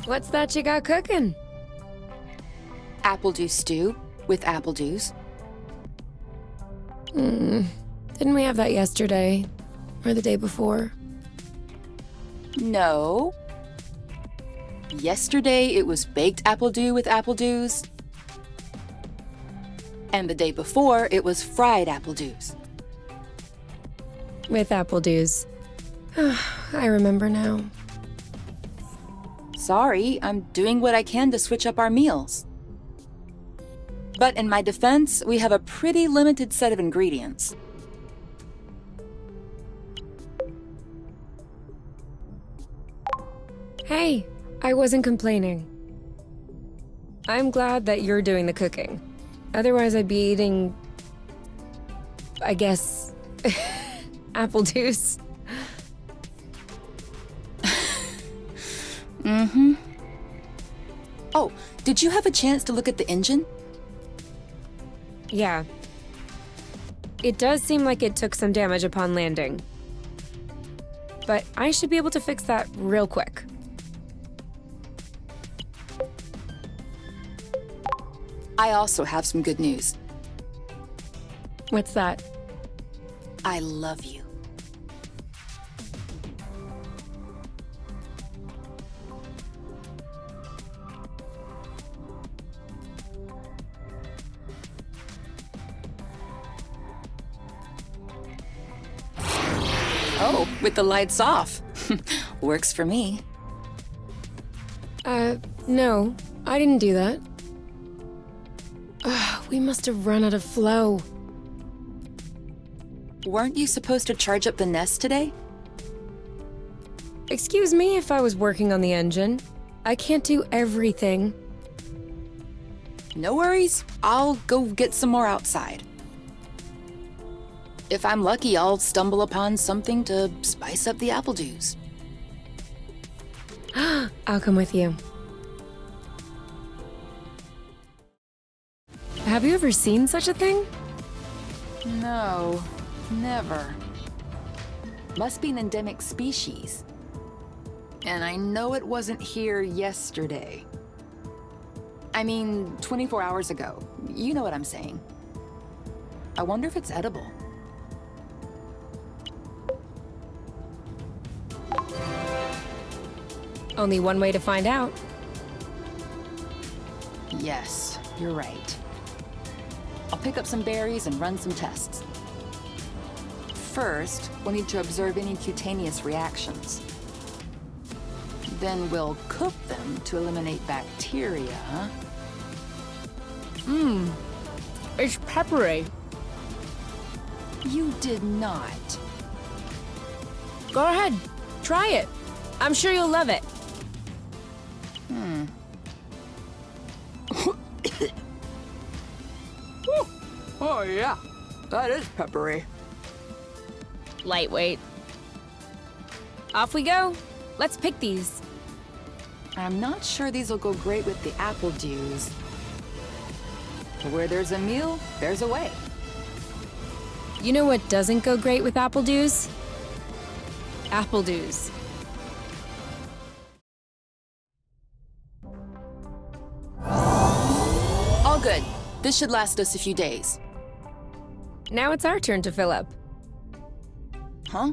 What's that you got cooking? Apple juice stew with apple juice. Didn't we have that yesterday? Or the day before? No. Yesterday it was baked apple dew with apple dews. And the day before it was fried apple dews. With apple dews. I remember now. Sorry, I'm doing what I can to switch up our meals. But in my defense, we have a pretty limited set of ingredients. Hey, I wasn't complaining. I'm glad that you're doing the cooking. Otherwise, I'd be eating, I guess, apple juice. Oh, did you have a chance to look at the engine? Yeah. It does seem like it took some damage upon landing. But I should be able to fix that real quick. I also have some good news. What's that? I love you. Oh, with the lights off. Works for me. No, I didn't do that. We must have run out of flow. Weren't you supposed to charge up the nest today? Excuse me if I was working on the engine. I can't do everything. No worries. I'll go get some more outside. If I'm lucky, I'll stumble upon something to spice up the apple juice. I'll come with you. Have you ever seen such a thing? No, never. Must be an endemic species. And I know it wasn't here yesterday. I mean, 24 hours ago. You know what I'm saying. I wonder if it's edible. Only one way to find out. Yes, you're right. I'll pick up some berries and run some tests. First, we'll need to observe any cutaneous reactions. Then we'll cook them to eliminate bacteria. It's peppery. You did not. Go ahead, try it. I'm sure you'll love it. Oh yeah, that is peppery. Lightweight. Off we go. Let's pick these. I'm not sure these will go great with the apple dews. Where there's a meal, there's a way. You know what doesn't go great with apple dews? Apple dews. All good. This should last us a few days. Now it's our turn to fill up. Huh?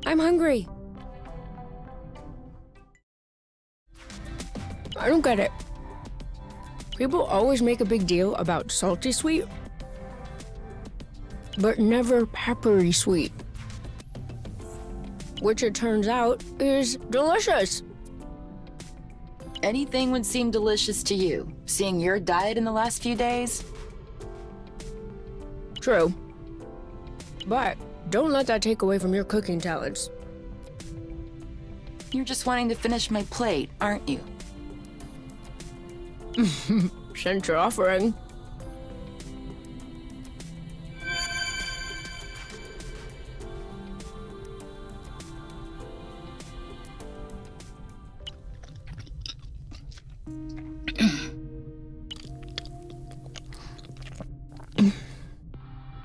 I'm hungry. I don't get it. People always make a big deal about salty sweet, but never peppery sweet. Which it turns out is delicious. Anything would seem delicious to you, seeing your diet in the last few days? True. But don't let that take away from your cooking talents. You're just wanting to finish my plate, aren't you? Since you're offering.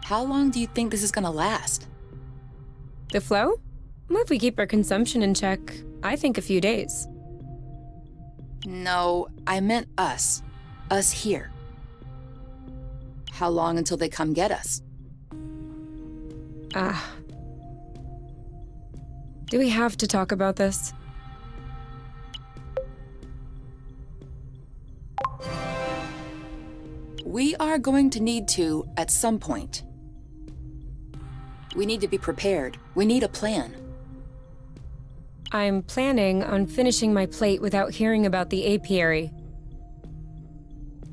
How long do you think this is gonna last? The flow? Well, if we keep our consumption in check, I think a few days. No, I meant us. Us here. How long until they come get us? Do we have to talk about this? We are going to need to at some point. We need to be prepared. We need a plan. I'm planning on finishing my plate without hearing about the apiary.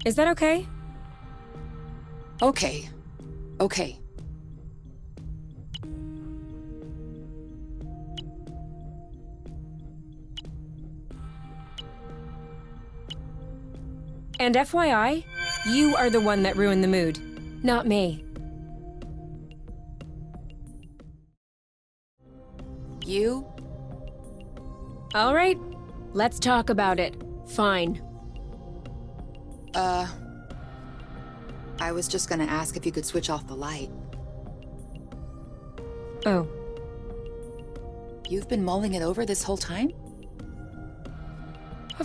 Is that okay? Okay. Okay. And FYI, you are the one that ruined the mood, not me. You? All right, let's talk about it. Fine. I was just gonna ask if you could switch off the light. Oh, You've been mulling it over this whole time?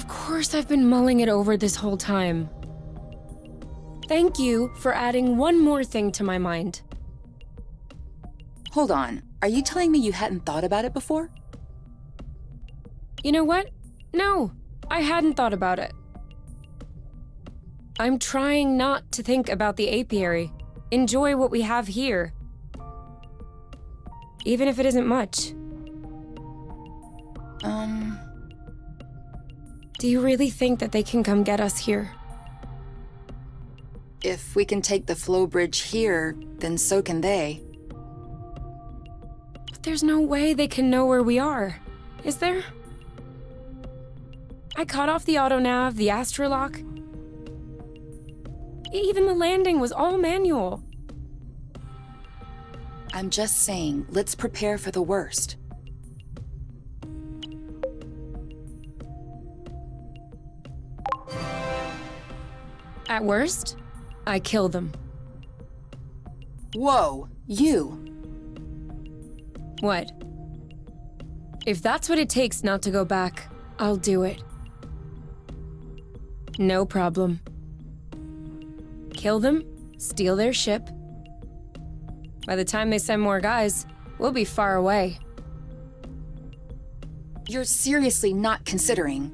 of course I've been mulling it over this whole time. Thank you for adding one more thing to my mind. Hold on. Are you telling me you hadn't thought about it before? You know what? No, I hadn't thought about it. I'm trying not to think about the apiary. Enjoy what we have here. Even if it isn't much. Do you really think that they can come get us here? If we can take the flow bridge here, then so can they. But there's no way they can know where we are, is there? I cut off the auto-nav, the astrolock. Even the landing was all manual. I'm just saying, let's prepare for the worst. At worst, I kill them. Whoa, you! What? If that's what it takes not to go back, I'll do it. No problem. Kill them, steal their ship. By the time they send more guys, we'll be far away. You're seriously not considering.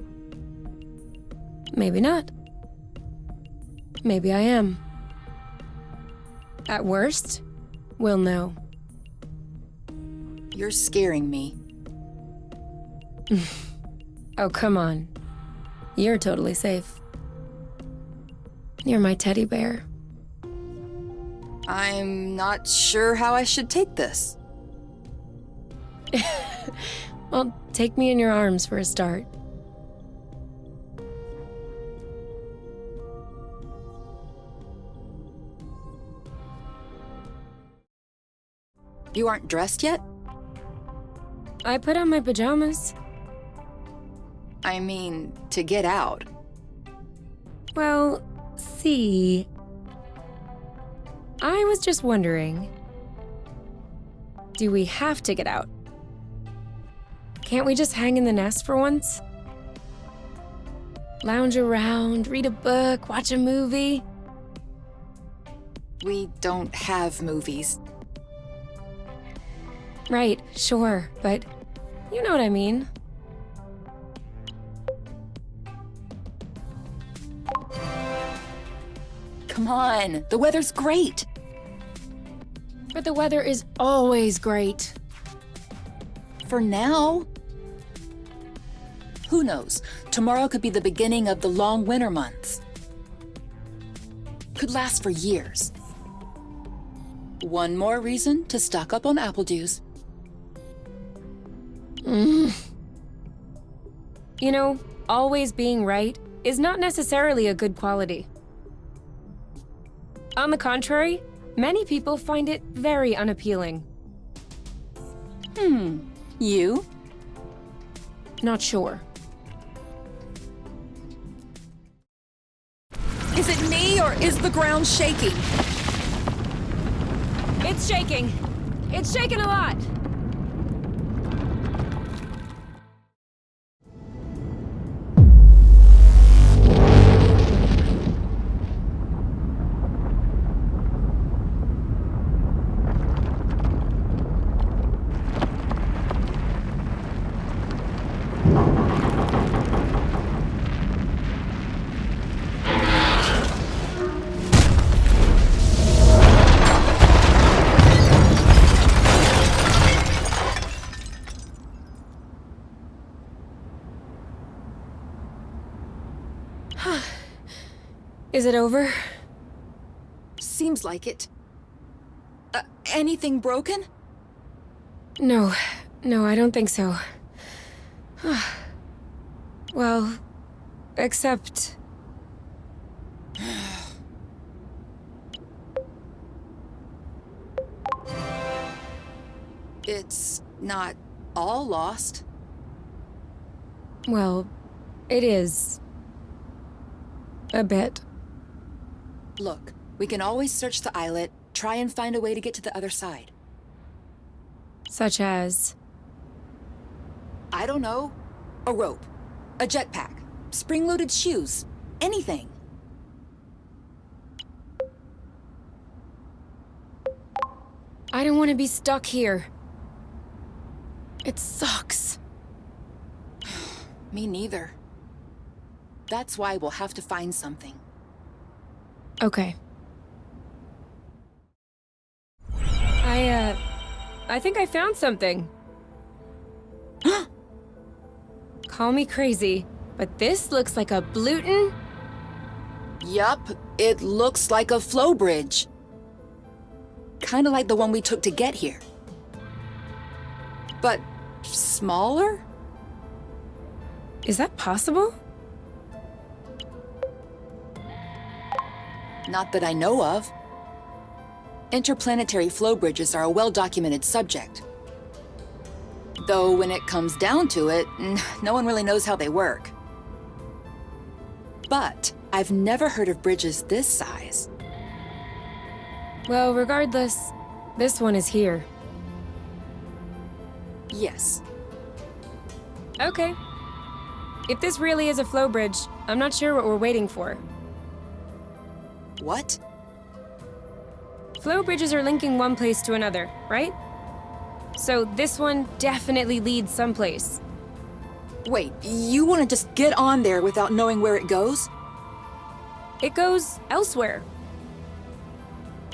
Maybe not. Maybe I am. At worst, we'll know. You're scaring me. Oh, come on. You're totally safe. You're my teddy bear. I'm not sure how I should take this. Well, take me in your arms for a start. You aren't dressed yet? I put on my pajamas. I mean, to get out. Well, see... I was just wondering... Do we have to get out? Can't we just hang in the nest for once? Lounge around, read a book, watch a movie? We don't have movies. Right, sure, but you know what I mean. Come on, the weather's great. But the weather is always great. For now. Who knows? Tomorrow could be the beginning of the long winter months. Could last for years. One more reason to stock up on apple juice. You know, always being right is not necessarily a good quality. On the contrary, many people find it very unappealing. You? Not sure. Is it me or is the ground shaking? It's shaking. It's shaking a lot. Is it over? Seems like it. Anything broken? No, I don't think so. Well, except... It's not all lost. Well, it is. A bit. Look, we can always search the islet, try and find a way to get to the other side. Such as... I don't know. A rope. A jetpack. Spring-loaded shoes. Anything. I don't want to be stuck here. It sucks. Me neither. That's why we'll have to find something. Okay. I think I found something. Call me crazy, but this looks like a Bluton? Yup, it looks like a flow bridge. Kinda like the one we took to get here. But smaller? Is that possible? Not that I know of. Interplanetary flow bridges are a well-documented subject. Though when it comes down to it, no one really knows how they work. But I've never heard of bridges this size. Well, regardless, this one is here. Yes. Okay. If this really is a flow bridge, I'm not sure what we're waiting for. What? Flow bridges are linking one place to another, right? So this one definitely leads someplace. Wait, you want to just get on there without knowing where it goes? It goes elsewhere.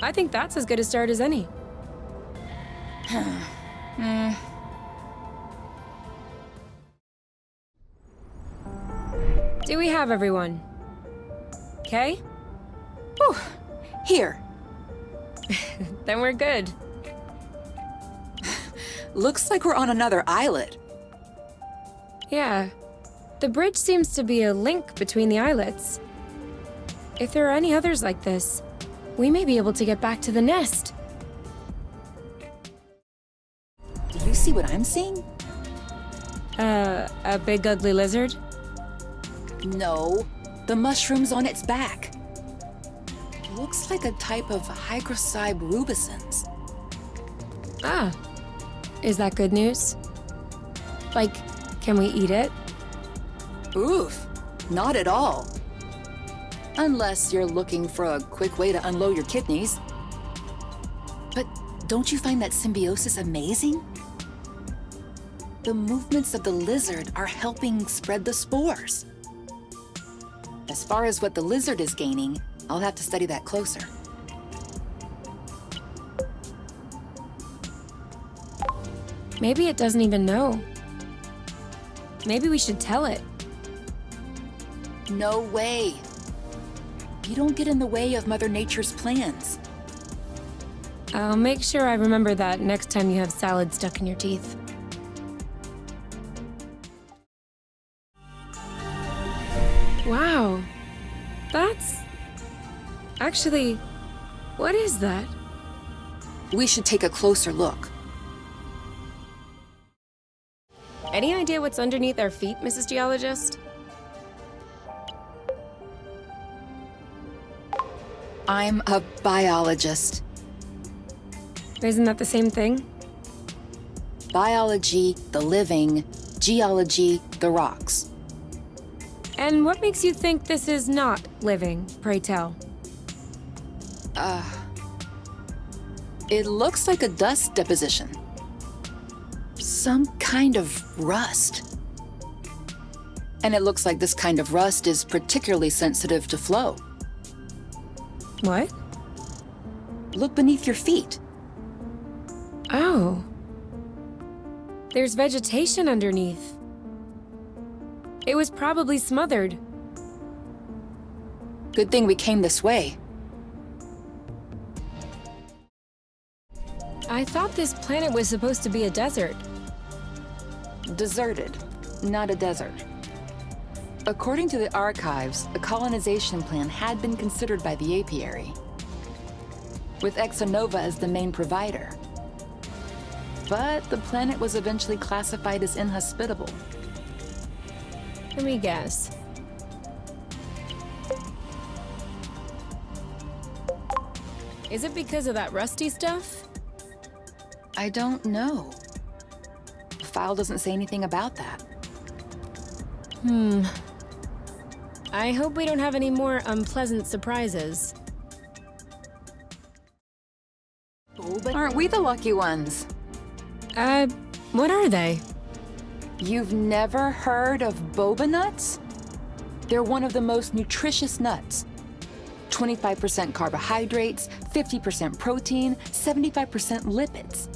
I think that's as good a start as any. Do we have everyone? Okay? Whew. Here. Then we're good. Looks like we're on another islet. Yeah. The bridge seems to be a link between the islets. If there are any others like this, we may be able to get back to the nest. Do you see what I'm seeing? A big ugly lizard? No, the mushrooms on its back. Looks like a type of Hygrocybe rubescens. Ah. Is that good news? Like, can we eat it? Oof, not at all. Unless you're looking for a quick way to unload your kidneys. But don't you find that symbiosis amazing? The movements of the lizard are helping spread the spores. As far as what the lizard is gaining, I'll have to study that closer. Maybe it doesn't even know. Maybe we should tell it. No way. You don't get in the way of Mother Nature's plans. I'll make sure I remember that next time you have salad stuck in your teeth. Wow. That's... Actually, what is that? We should take a closer look. Any idea what's underneath our feet, Mrs. Geologist? I'm a biologist. Isn't that the same thing? Biology, the living. Geology, the rocks. And what makes you think this is not living, pray tell? It looks like a dust deposition. Some kind of rust. And it looks like this kind of rust is particularly sensitive to flow. What? Look beneath your feet. Oh. There's vegetation underneath. It was probably smothered. Good thing we came this way. I thought this planet was supposed to be a desert. Deserted, not a desert. According to the archives, a colonization plan had been considered by the apiary, with Exonova as the main provider. But the planet was eventually classified as inhospitable. Let me guess. Is it because of that rusty stuff? I don't know. The file doesn't say anything about that. I hope we don't have any more unpleasant surprises. Aren't we the lucky ones? What are they? You've never heard of boba nuts? They're one of the most nutritious nuts. 25% carbohydrates, 50% protein, 75% lipids.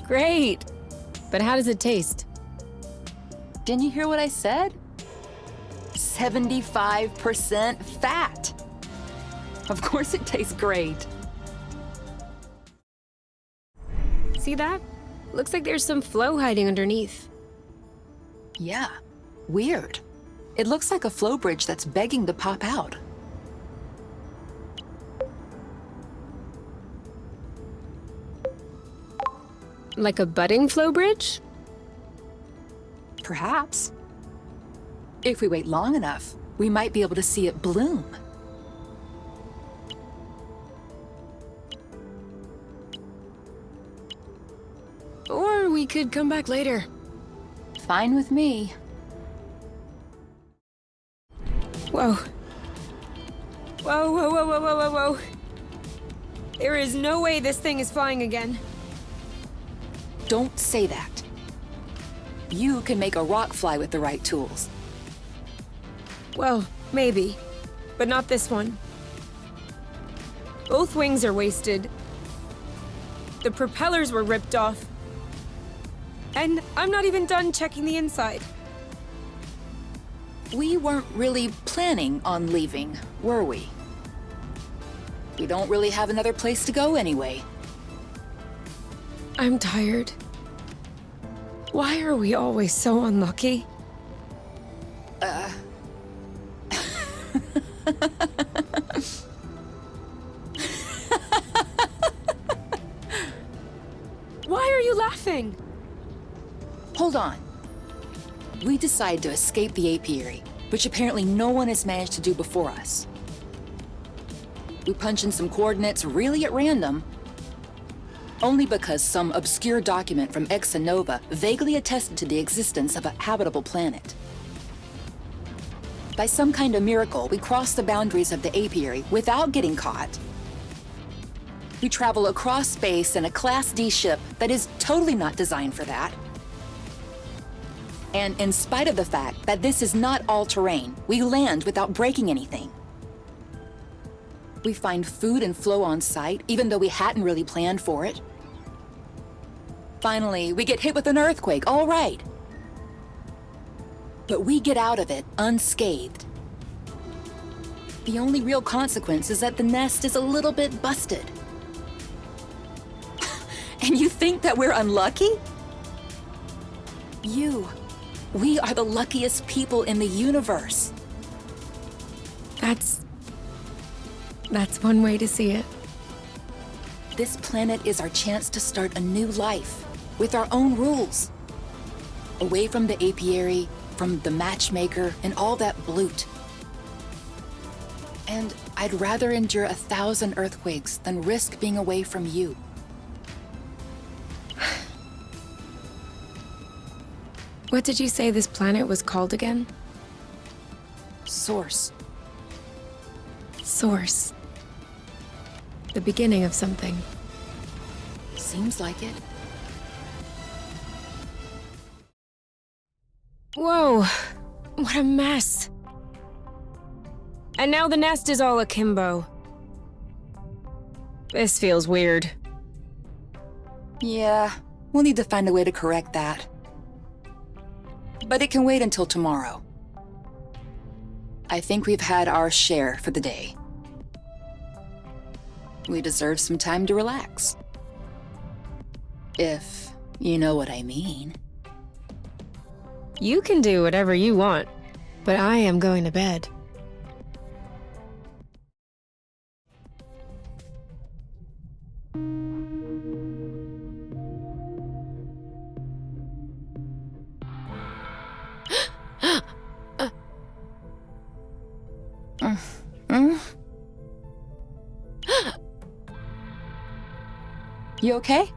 Great! But how does it taste? Didn't you hear what I said? 75% fat. Of course it tastes great. See that? Looks like there's some flow hiding underneath. Yeah, weird. It looks like a flow bridge that's begging to pop out. Like a budding flow bridge? Perhaps. If we wait long enough, we might be able to see it bloom. Or we could come back later. Fine with me. Whoa. Whoa, whoa, whoa, whoa, whoa, whoa, whoa. There is no way this thing is flying again. Don't say that. You can make a rock fly with the right tools. Well, maybe. But not this one. Both wings are wasted. The propellers were ripped off. And I'm not even done checking the inside. We weren't really planning on leaving, were we? We don't really have another place to go anyway. I'm tired. Why are we always so unlucky? Why are you laughing? Hold on. We decide to escape the apiary, which apparently no one has managed to do before us. We punch in some coordinates really at random, only because some obscure document from Exonova vaguely attested to the existence of a habitable planet. By some kind of miracle, we cross the boundaries of the apiary without getting caught. We travel across space in a Class D ship that is totally not designed for that. And in spite of the fact that this is not all-terrain, we land without breaking anything. We find food and flow on site, even though we hadn't really planned for it. Finally, we get hit with an earthquake, all right. But we get out of it unscathed. The only real consequence is that the nest is a little bit busted. And you think that we're unlucky? We are the luckiest people in the universe. That's one way to see it. This planet is our chance to start a new life, with our own rules. Away from the apiary, from the matchmaker, and all that bloot. And I'd rather endure 1,000 earthquakes than risk being away from you. What did you say this planet was called again? Source. Source. The beginning of something. Seems like it. Whoa! What a mess. And now the nest is all akimbo. This feels weird. Yeah, we'll need to find a way to correct that. but it can wait until tomorrow. I think we've had our share for the day. We deserve some time to relax. If you know what I mean. You can do whatever you want, but I am going to bed. You okay?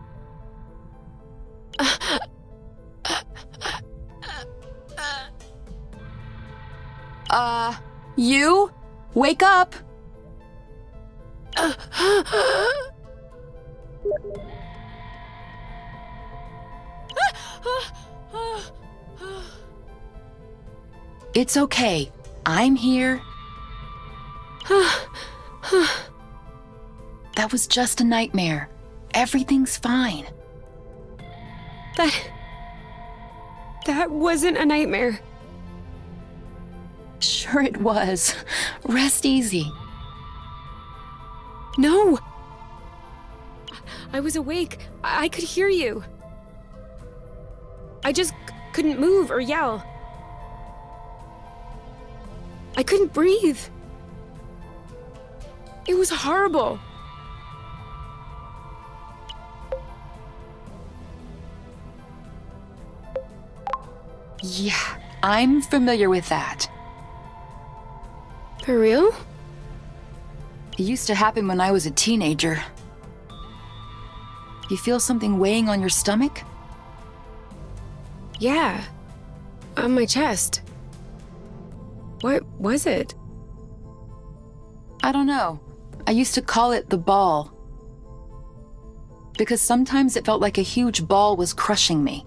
You? Wake up! It's okay. I'm here. That was just a nightmare. Everything's fine. That wasn't a nightmare. Sure it was. Rest easy. No! I was awake. I could hear you. I just couldn't move or yell. I couldn't breathe. It was horrible. Yeah, I'm familiar with that. For real? It used to happen when I was a teenager. You feel something weighing on your stomach? Yeah. On my chest. What was it? I don't know. I used to call it the ball. Because sometimes it felt like a huge ball was crushing me.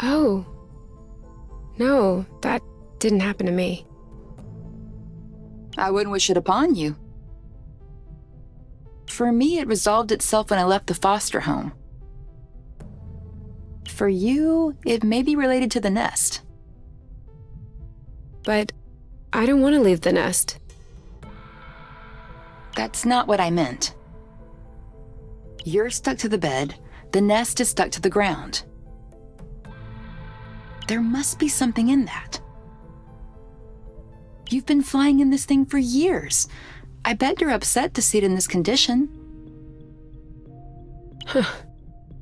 Oh. No, that didn't happen to me. I wouldn't wish it upon you. For me, it resolved itself when I left the foster home. For you, it may be related to the nest. But I don't want to leave the nest. That's not what I meant. You're stuck to the bed, the nest is stuck to the ground. There must be something in that. You've been flying in this thing for years. I bet you're upset to see it in this condition.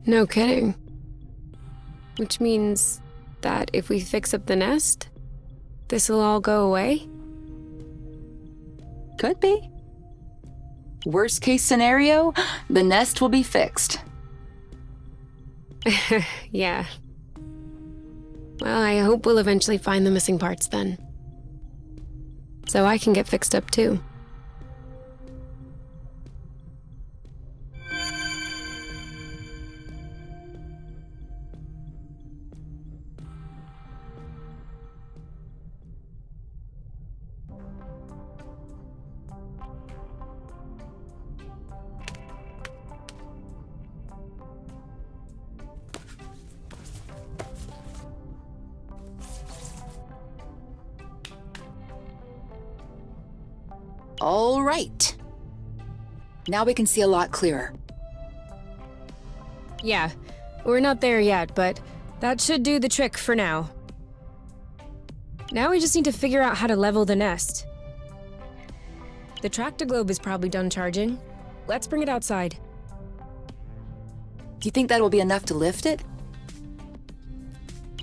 No kidding. Which means that if we fix up the nest, this'll all go away? Could be. Worst case scenario, the nest will be fixed. Yeah. Well, I hope we'll eventually find the missing parts then. So I can get fixed up too. All right. Now we can see a lot clearer. Yeah, we're not there yet, but that should do the trick for now. Now we just need to figure out how to level the nest. The tractor globe is probably done charging. Let's bring it outside. Do you think that will be enough to lift it?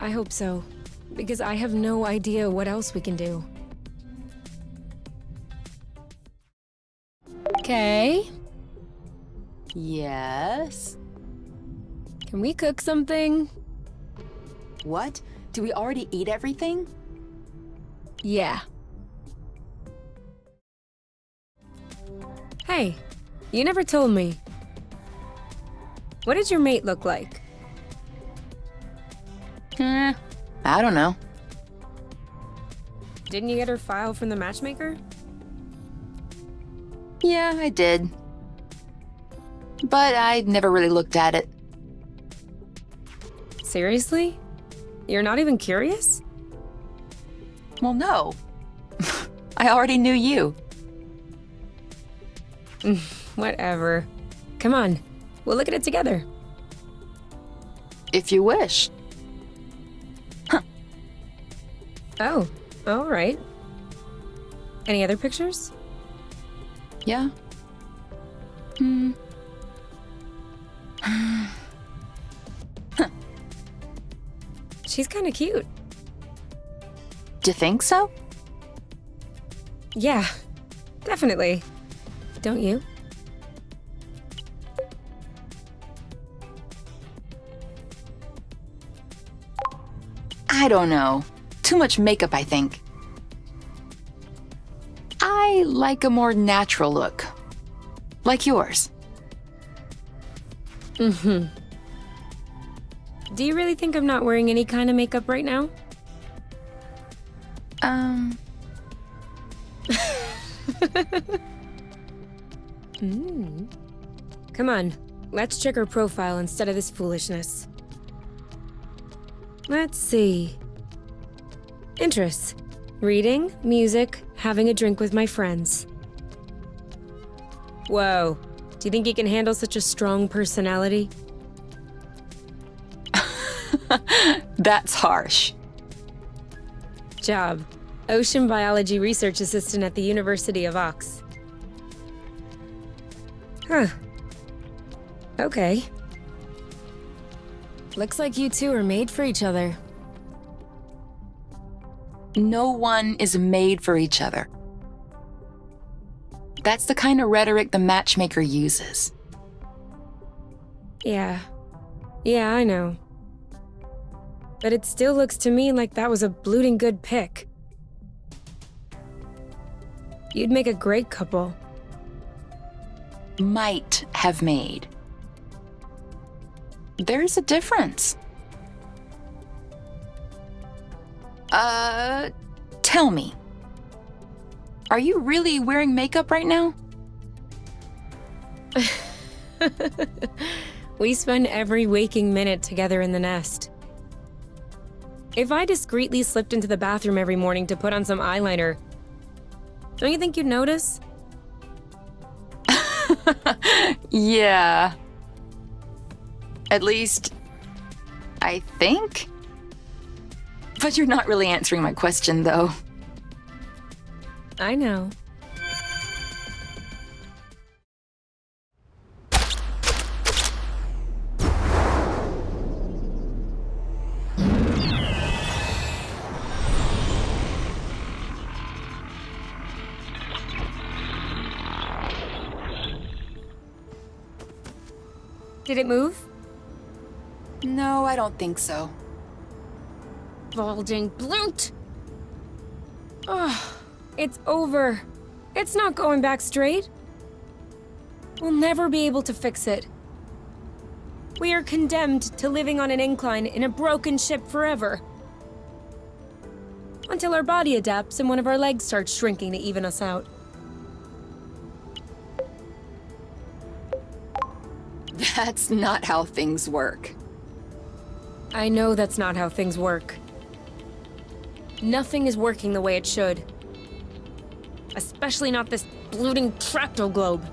I hope so, because I have no idea what else we can do. Okay. Yes. Can we cook something? What? Do we already eat everything? Yeah. Hey, you never told me. What did your mate look like? I don't know. Didn't you get her file from the matchmaker? Yeah, I did. But I never really looked at it. Seriously? You're not even curious? Well, no. I already knew you. Whatever. Come on, we'll look at it together. If you wish. Oh, all right. Any other pictures? Yeah. She's kind of cute. Do you think so? Yeah, definitely. Don't you? I don't know. Too much makeup, I think. I like a more natural look. Like yours. Mm-hmm. Do you really think I'm not wearing any kind of makeup right now? Come on, let's check her profile instead of this foolishness. Let's see. Interests. Reading, music, having a drink with my friends. Whoa. Do you think you can handle such a strong personality? That's harsh. Job. Ocean biology research assistant at the University of Ox. Huh. Okay. Looks like you two are made for each other. No one is made for each other. That's the kind of rhetoric the matchmaker uses. Yeah, I know. But it still looks to me like that was a blooting good pick. You'd make a great couple. Might have made. There's a difference. Tell me. Are you really wearing makeup right now? We spend every waking minute together in the nest. If I discreetly slipped into the bathroom every morning to put on some eyeliner, don't you think you'd notice? Yeah. At least, I think? But you're not really answering my question, though. I know. Did it move? No, I don't think so. Bulging bloot! Oh, it's over. It's not going back straight. We'll never be able to fix it. We are condemned to living on an incline in a broken ship forever. Until our body adapts and one of our legs starts shrinking to even us out. That's not how things work. I know that's not how things work. Nothing is working the way it should. Especially not this bloating tractoglobe.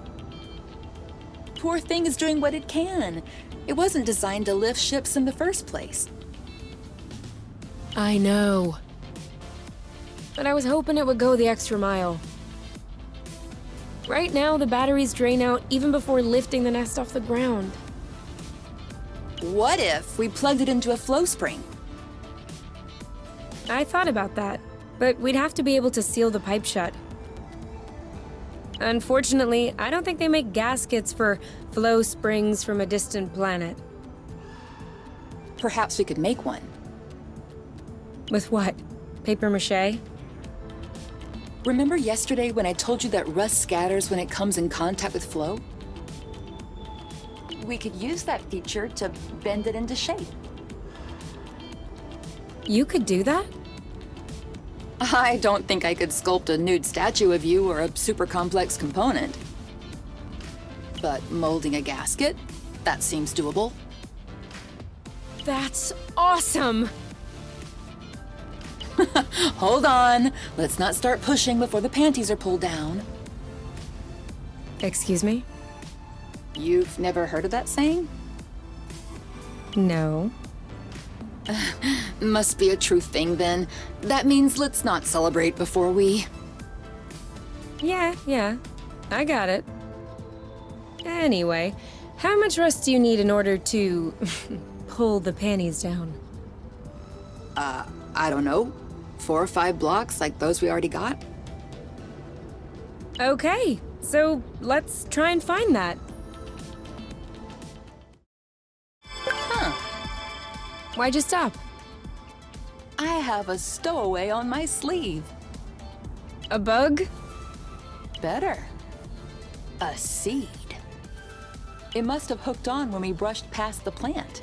Poor thing is doing what it can. It wasn't designed to lift ships in the first place. I know. But I was hoping it would go the extra mile. Right now, the batteries drain out even before lifting the nest off the ground. What if we plugged it into a flow spring? I thought about that, but we'd have to be able to seal the pipe shut. Unfortunately, I don't think they make gaskets for flow springs from a distant planet. Perhaps we could make one. With what? Paper mache? Remember yesterday when I told you that rust scatters when it comes in contact with flow? We could use that feature to bend it into shape. You could do that? I don't think I could sculpt a nude statue of you or a super complex component. But molding a gasket? That seems doable. That's awesome! Hold on. Let's not start pushing before the panties are pulled down. Excuse me? You've never heard of that saying? No. Must be a truth thing then. That means let's not celebrate before we... Yeah. I got it. Anyway, how much rest do you need in order to pull the panties down? I don't know. 4 or 5 blocks like those we already got? Okay, so let's try and find that. Huh. Why'd you stop? I have a stowaway on my sleeve. A bug? Better. A seed. It must have hooked on when we brushed past the plant.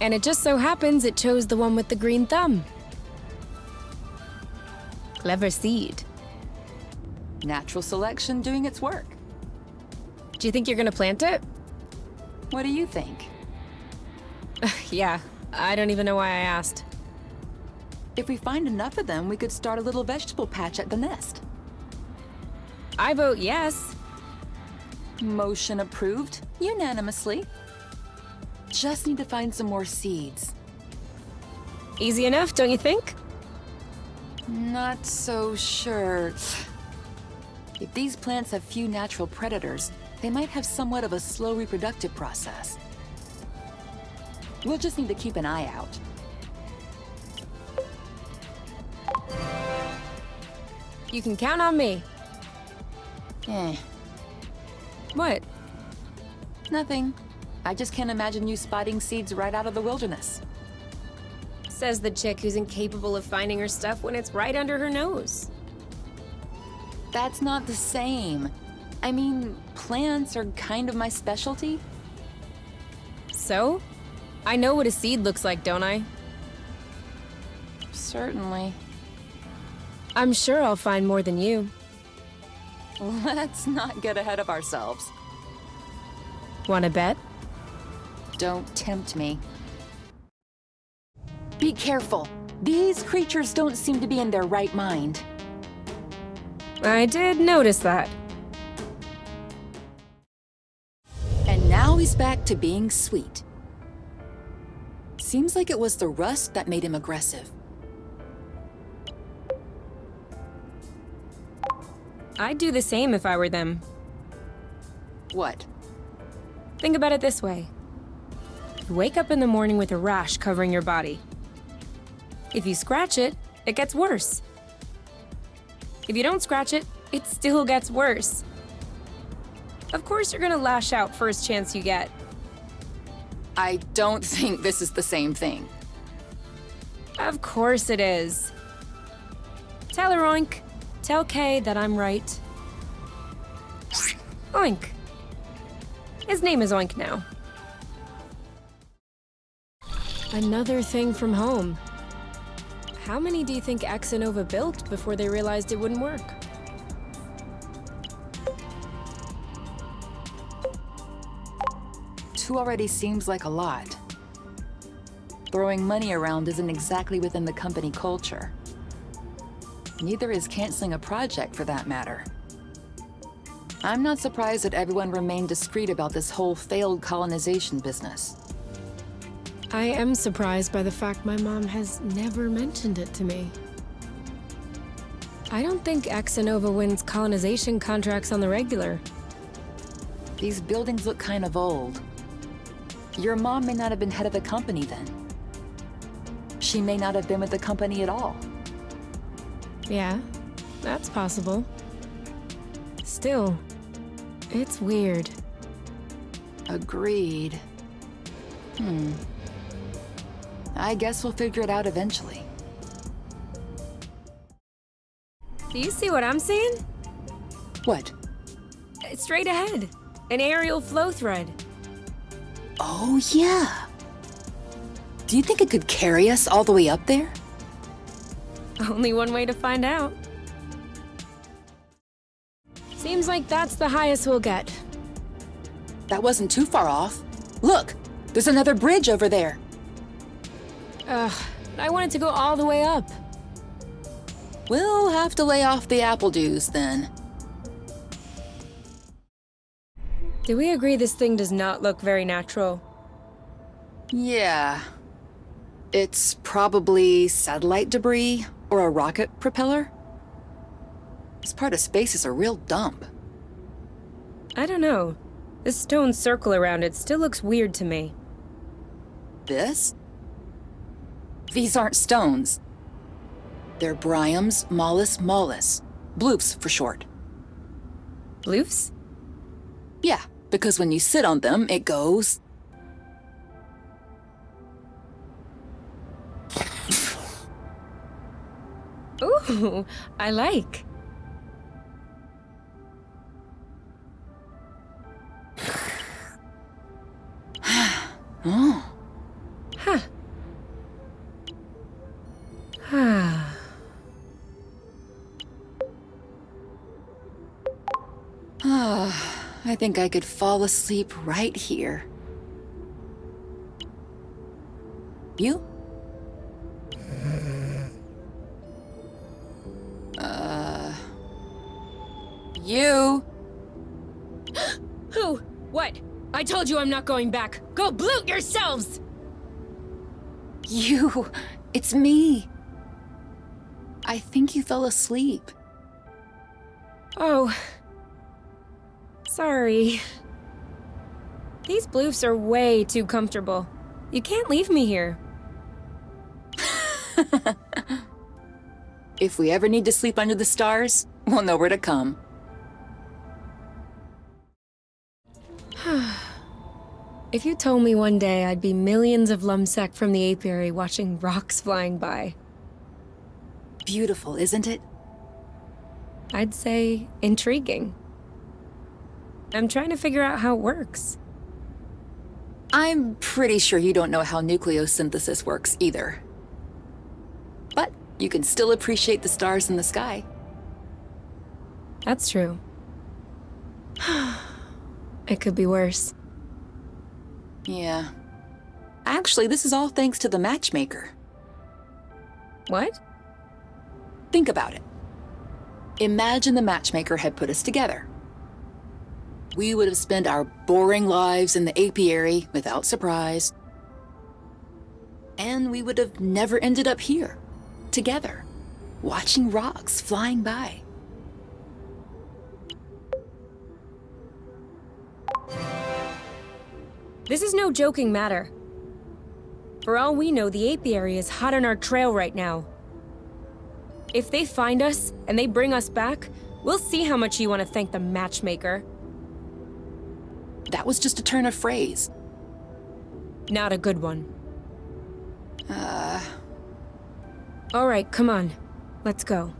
And it just so happens it chose the one with the green thumb. Clever seed. Natural selection doing its work. Do you think you're gonna plant it? What do you think? Yeah, I don't even know why I asked. If we find enough of them, we could start a little vegetable patch at the nest. I vote yes. Motion approved, unanimously. Just need to find some more seeds. Easy enough, don't you think? Not so sure. If these plants have few natural predators, they might have somewhat of a slow reproductive process. We'll just need to keep an eye out. You can count on me. What? Nothing. I just can't imagine you spotting seeds right out of the wilderness. Says the chick who's incapable of finding her stuff when it's right under her nose. That's not the same. I mean, plants are kind of my specialty. So? I know what a seed looks like, don't I? Certainly. I'm sure I'll find more than you. Let's not get ahead of ourselves. Wanna bet? Don't tempt me. Be careful. These creatures don't seem to be in their right mind. I did notice that. And now he's back to being sweet. Seems like it was the rust that made him aggressive. I'd do the same if I were them. What? Think about it this way. You wake up in the morning with a rash covering your body. If you scratch it, it gets worse. If you don't scratch it, it still gets worse. Of course you're gonna lash out first chance you get. I don't think this is the same thing. Of course it is. Tell her, Oink. Tell Kay that I'm right. Oink. His name is Oink now. Another thing from home. How many do you think Exanova built before they realized it wouldn't work? Two already seems like a lot. Throwing money around isn't exactly within the company culture. Neither is canceling a project for that matter. I'm not surprised that everyone remained discreet about this whole failed colonization business. I am surprised by the fact my mom has never mentioned it to me. I don't think Exanova wins colonization contracts on the regular. These buildings look kind of old. Your mom may not have been head of the company then. She may not have been with the company at all. Yeah, that's possible. Still, it's weird. Agreed. I guess we'll figure it out eventually. Do you see what I'm seeing? What? Straight ahead. An aerial flow thread. Oh, yeah. Do you think it could carry us all the way up there? Only one way to find out. Seems like that's the highest we'll get. That wasn't too far off. Look, there's another bridge over there. I wanted to go all the way up. We'll have to lay off the apple juice then. Do we agree this thing does not look very natural? Yeah. It's probably satellite debris or a rocket propeller. This part of space is a real dump. I don't know. This stone circle around it still looks weird to me. This? These aren't stones. They're Bryums mollis. Bloofs for short. Bloofs? Yeah, because when you sit on them, it goes... Ooh, I like. Oh. Huh. I think I could fall asleep right here. You? You? Who? What? I told you I'm not going back. Go bloot yourselves! You. It's me. I think you fell asleep. Oh. Sorry. These bloofs are way too comfortable. You can't leave me here. If we ever need to sleep under the stars, we'll know where to come. If you told me one day I'd be millions of lumsec from the apiary watching rocks flying by, Beautiful, isn't it? I'd say intriguing. I'm trying to figure out how it works. I'm pretty sure you don't know how nucleosynthesis works either. But you can still appreciate the stars in the sky. That's true. It could be worse. Yeah. Actually, this is all thanks to the matchmaker. What? Think about it. Imagine the matchmaker had put us together. We would have spent our boring lives in the apiary without surprise. And we would have never ended up here, together, watching rocks flying by. This is no joking matter. For all we know, the apiary is hot on our trail right now. If they find us and they bring us back, we'll see how much you want to thank the matchmaker. That was just a turn of phrase. Not a good one. All right, come on. Let's go.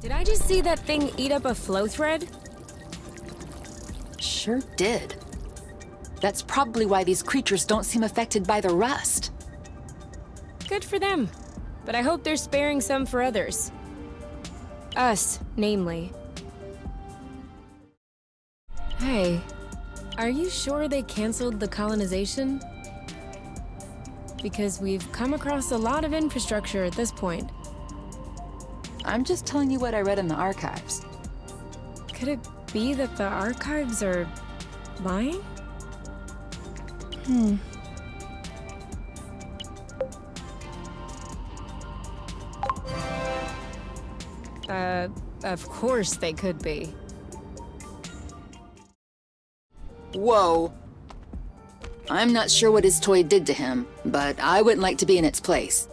Did I just see that thing eat up a flow thread? Sure did. That's probably why these creatures don't seem affected by the rust. Good for them. But I hope they're sparing some for others. Us, namely. Hey, are you sure they canceled the colonization? Because we've come across a lot of infrastructure at this point. I'm just telling you what I read in the archives. Could it be that the archives are lying? Of course they could be. Whoa. I'm not sure what his toy did to him, but I wouldn't like to be in its place.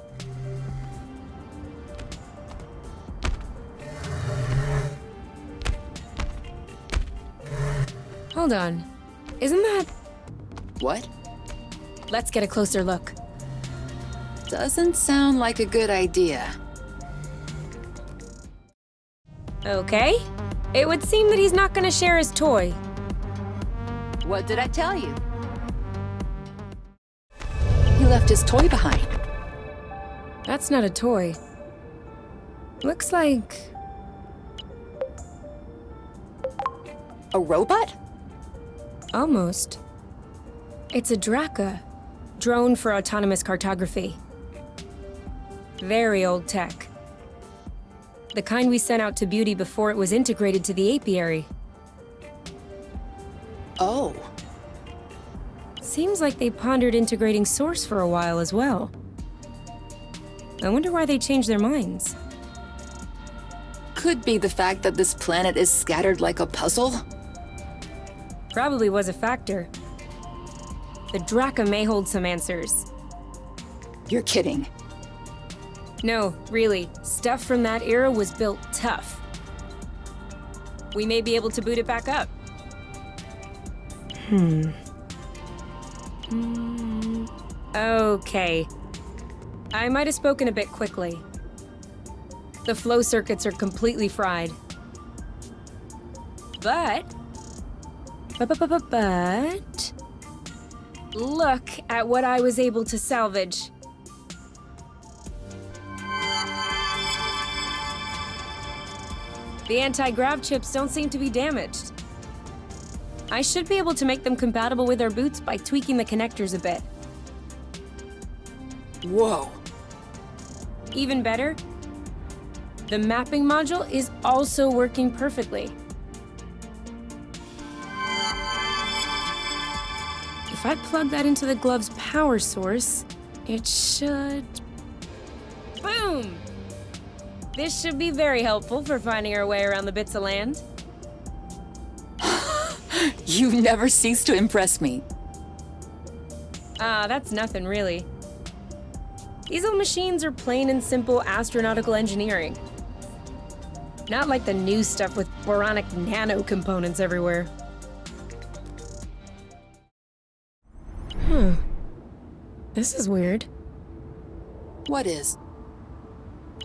Hold on. Isn't that... What? Let's get a closer look. Doesn't sound like a good idea. Okay. It would seem that he's not gonna share his toy. What did I tell you? He left his toy behind. That's not a toy. Looks like... A robot? almost. It's a Draka. Drone for autonomous cartography. Very old tech. The kind we sent out to Beauty before it was integrated to the apiary. Oh. Seems like they pondered integrating Source for a while as well. I wonder why they changed their minds. Could be the fact that this planet is scattered like a puzzle. Probably was a factor. The Draka may hold some answers. You're kidding. No, really. Stuff from that era was built tough. We may be able to boot it back up. Okay. I might have spoken a bit quickly. The flow circuits are completely fried. But... Look at what I was able to salvage. The anti-grav chips don't seem to be damaged. I should be able to make them compatible with our boots by tweaking the connectors a bit. Whoa. Even better, the mapping module is also working perfectly. If I plug that into the glove's power source, it should... Boom! This should be very helpful for finding our way around the bits of land. You never cease to impress me. That's nothing really. These old machines are plain and simple astronautical engineering. Not like the new stuff with boronic nano components everywhere. This is weird. What is?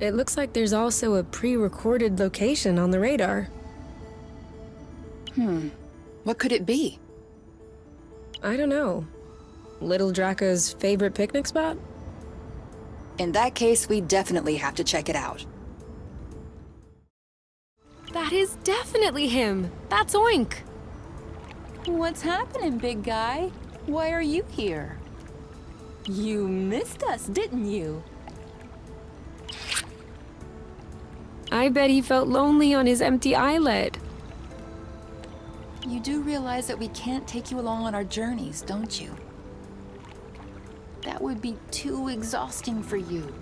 It looks like there's also a pre-recorded location on the radar. What could it be? I don't know. Little Draka's favorite picnic spot? In that case, we definitely have to check it out. That is definitely him! That's Oink! What's happening, big guy? Why are you here? You missed us, didn't you? I bet he felt lonely on his empty islet. You do realize that we can't take you along on our journeys, don't you? That would be too exhausting for you.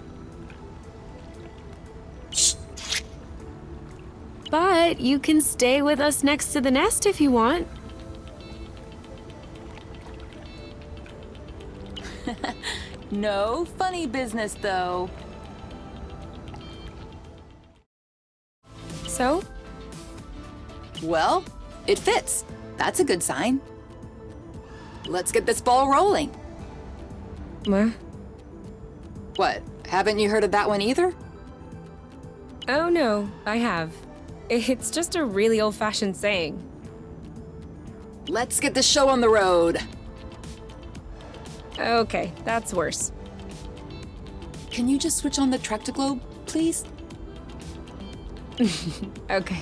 But you can stay with us next to the nest if you want. No funny business, though. So? Well, it fits. That's a good sign. Let's get this ball rolling. What? Haven't you heard of that one either? Oh no, I have. It's just a really old-fashioned saying. Let's get the show on the road. Okay, that's worse. Can you just switch on the Tractoglobe, please? Okay.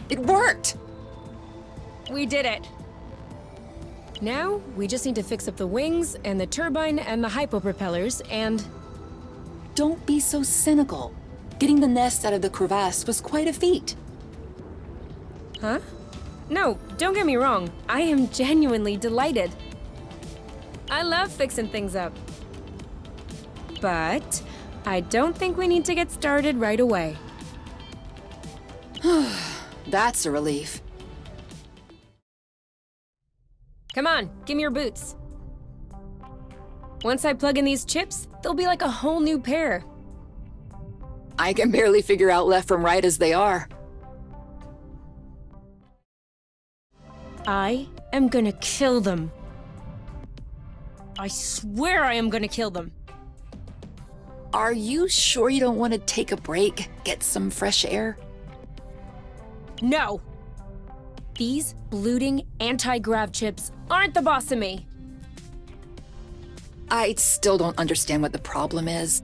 It worked! We did it! Now, we just need to fix up the wings, and the turbine, and the hypopropellers, and... Don't be so cynical. Getting the nest out of the crevasse was quite a feat. Huh? No, don't get me wrong. I am genuinely delighted. I love fixing things up. But I don't think we need to get started right away. That's a relief. Come on, give me your boots. Once I plug in these chips, they'll be like a whole new pair. I can barely figure out left from right as they are. I am gonna kill them. I swear I am gonna kill them. Are you sure you don't want to take a break, get some fresh air? No! These blooting anti-grav chips aren't the boss of me. I still don't understand what the problem is.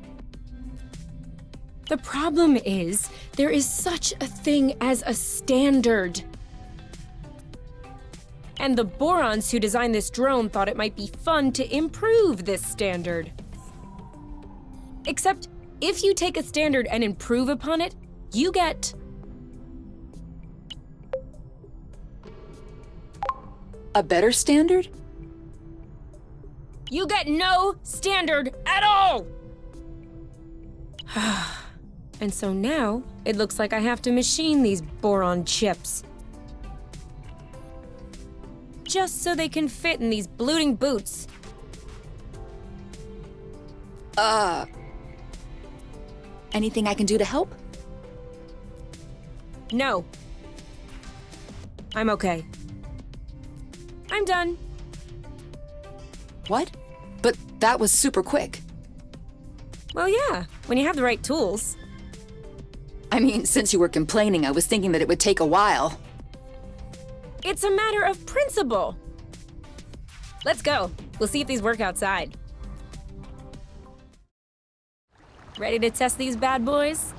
The problem is, there is such a thing as a standard. And the Borons who designed this drone thought it might be fun to improve this standard. Except, if you take a standard and improve upon it, you get... A better standard? You get no standard at all! And so now, it looks like I have to machine these boron chips. Just so they can fit in these blooting boots. Anything I can do to help? No. I'm okay. I'm done. What? But that was super quick. Well, yeah, when you have the right tools. I mean, since you were complaining, I was thinking that it would take a while. It's a matter of principle. Let's go. We'll see if these work outside. Ready to test these bad boys?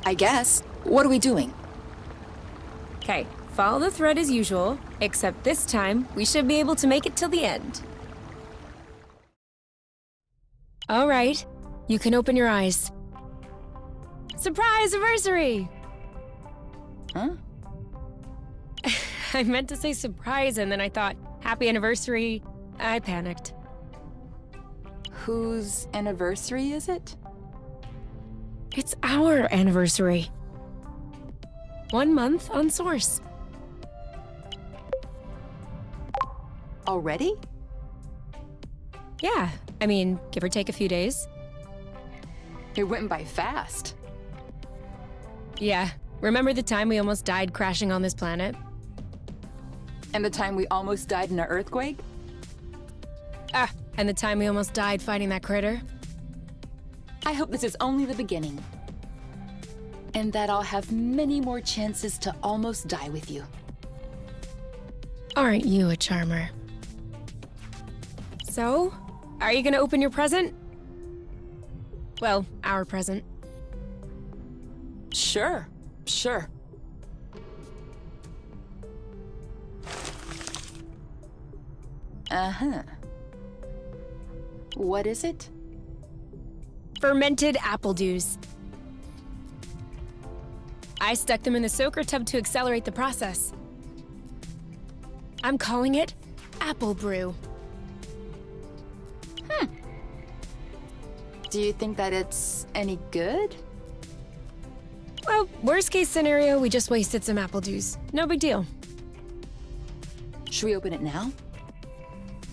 I guess. What are we doing? Okay, follow the thread as usual, except this time, we should be able to make it till the end. All right, you can open your eyes. Surprise anniversary! Huh? I meant to say surprise, and then I thought, happy anniversary. I panicked. Whose anniversary is it? It's our anniversary. 1 month on Source. Already? Yeah, I mean, give or take a few days. It went by fast. Yeah, remember the time we almost died crashing on this planet? And the time we almost died in an earthquake? Ah, and the time we almost died fighting that critter? I hope this is only the beginning. And that I'll have many more chances to almost die with you. Aren't you a charmer? So, are you gonna open your present? Well, our present. Sure. Uh-huh. What is it? Fermented apple dews. I stuck them in the soaker tub to accelerate the process. I'm calling it Apple Brew. Do you think that it's any good? Well, worst case scenario, we just wasted some apple juice. No big deal. Should we open it now?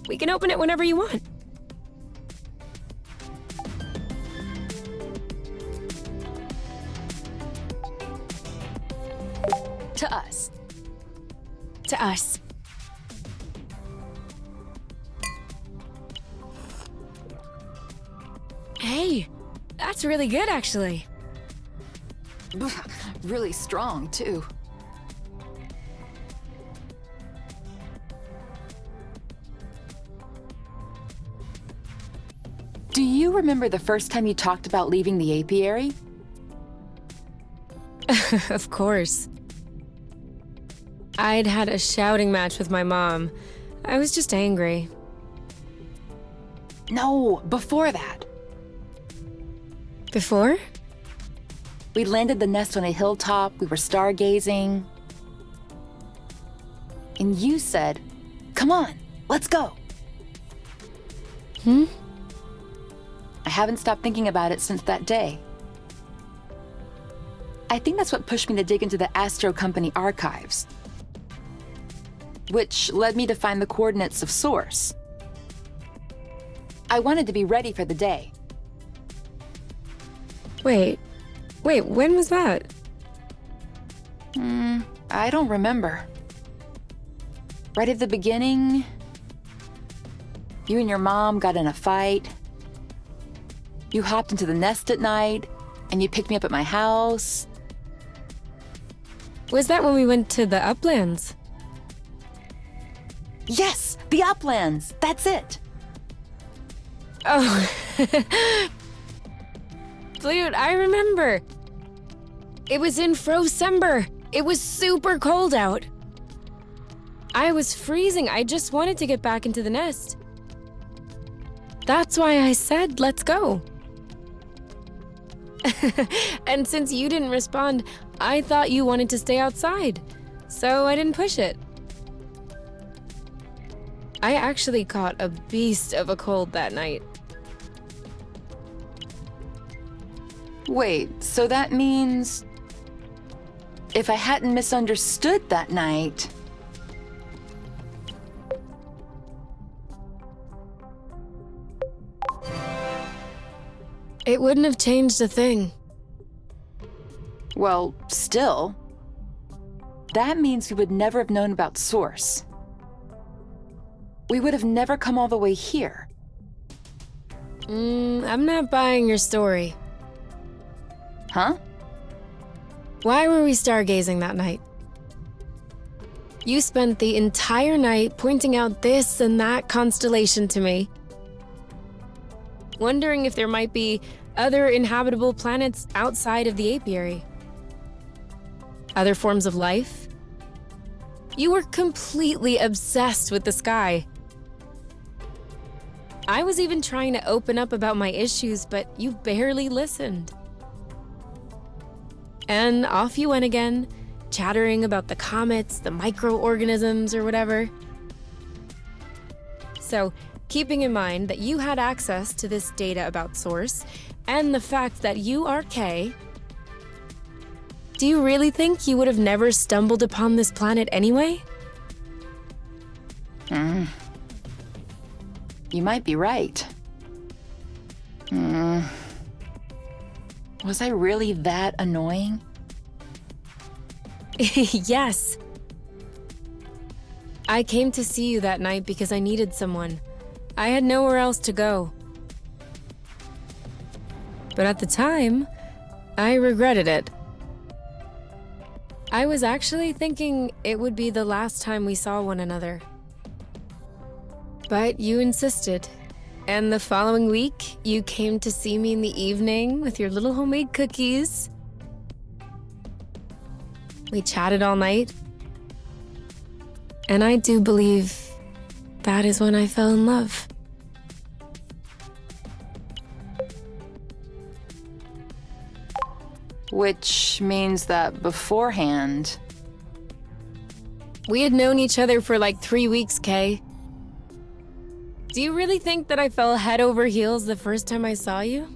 We can open it whenever you want. To us. To us. Hey, that's really good, actually. Really strong, too. Do you remember the first time you talked about leaving the apiary? Of course. I'd had a shouting match with my mom. I was just angry. No, before that. Before? We landed the nest on a hilltop, we were stargazing. And you said, "Come on, let's go." I haven't stopped thinking about it since that day. I think that's what pushed me to dig into the Astro Company archives, which led me to find the coordinates of Source. I wanted to be ready for the day. Wait, when was that? I don't remember. Right at the beginning, you and your mom got in a fight. You hopped into the nest at night, and you picked me up at my house. Was that when we went to the uplands? Yes, the uplands. That's it. Oh. Flute, I remember. It was in Frosember. It was super cold out. I was freezing. I just wanted to get back into the nest. That's why I said, let's go. And since you didn't respond, I thought you wanted to stay outside. So I didn't push it. I actually caught a beast of a cold that night. Wait, so that means if I hadn't misunderstood that night... It wouldn't have changed a thing. Well, still, that means we would never have known about Source. We would have never come all the way here. I'm not buying your story. Huh? Why were we stargazing that night? You spent the entire night pointing out this and that constellation to me, wondering if there might be other inhabitable planets outside of the apiary. Other forms of life? You were completely obsessed with the sky. I was even trying to open up about my issues, but you barely listened. And off you went again, chattering about the comets, the microorganisms, or whatever. So, keeping in mind that you had access to this data about Source, and the fact that you are Kay, do you really think you would have never stumbled upon this planet anyway? You might be right. Was I really that annoying? Yes. I came to see you that night because I needed someone. I had nowhere else to go. But at the time, I regretted it. I was actually thinking it would be the last time we saw one another. But you insisted. And the following week, you came to see me in the evening with your little homemade cookies. We chatted all night. And I do believe that is when I fell in love. Which means that beforehand... We had known each other for like 3 weeks, Kay. Do you really think that I fell head over heels the first time I saw you?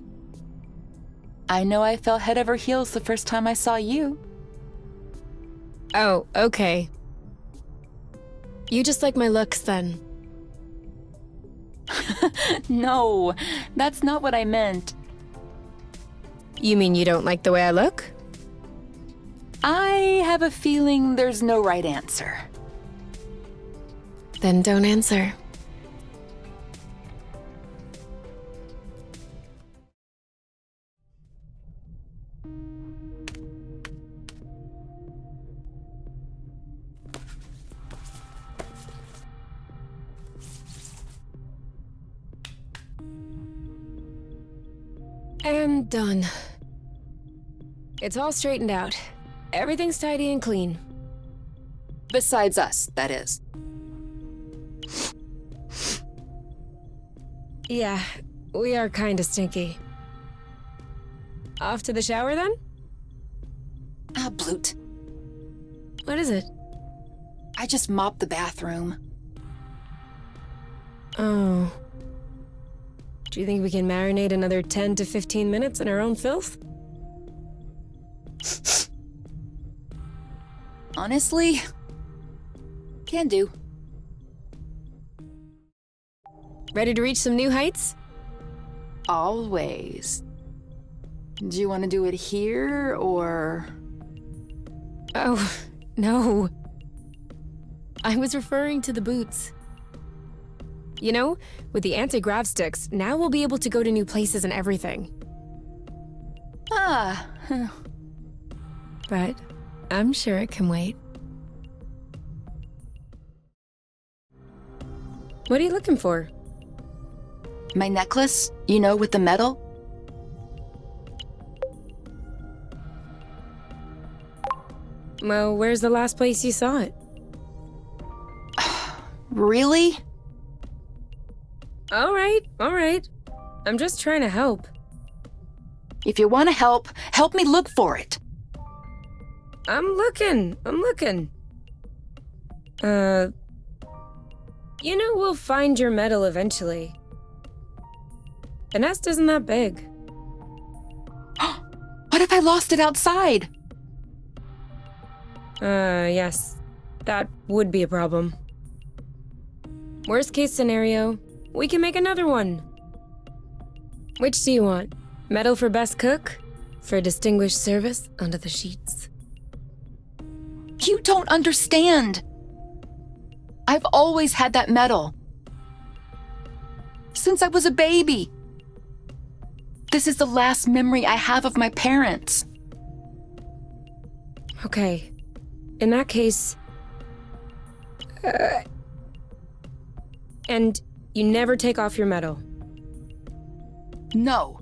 I know I fell head over heels the first time I saw you. Oh, okay. You just like my looks then. No, that's not what I meant. You mean you don't like the way I look? I have a feeling there's no right answer. Then don't answer. And done. It's all straightened out. Everything's tidy and clean. Besides us, that is. Yeah, we are kinda stinky. Off to the shower then? Ah, Bloot. What is it? I just mopped the bathroom. Oh. Do you think we can marinate another 10 to 15 minutes in our own filth? Honestly, can do. Ready to reach some new heights? Always. Do you want to do it here, or...? Oh, no. I was referring to the boots. You know, with the anti-grav sticks, now we'll be able to go to new places and everything. Ah, But I'm sure it can wait. What are you looking for? My necklace, you know, with the metal? Well, where's the last place you saw it? Really? All right. I'm just trying to help. If you want to help me look for it. I'm looking. You know we'll find your medal eventually. The nest isn't that big. What if I lost it outside? Yes. That would be a problem. Worst case scenario, we can make another one. Which do you want? Medal for best cook? For distinguished service under the sheets? You don't understand. I've always had that medal. Since I was a baby. This is the last memory I have of my parents. Okay. In that case... and you never take off your medal? No.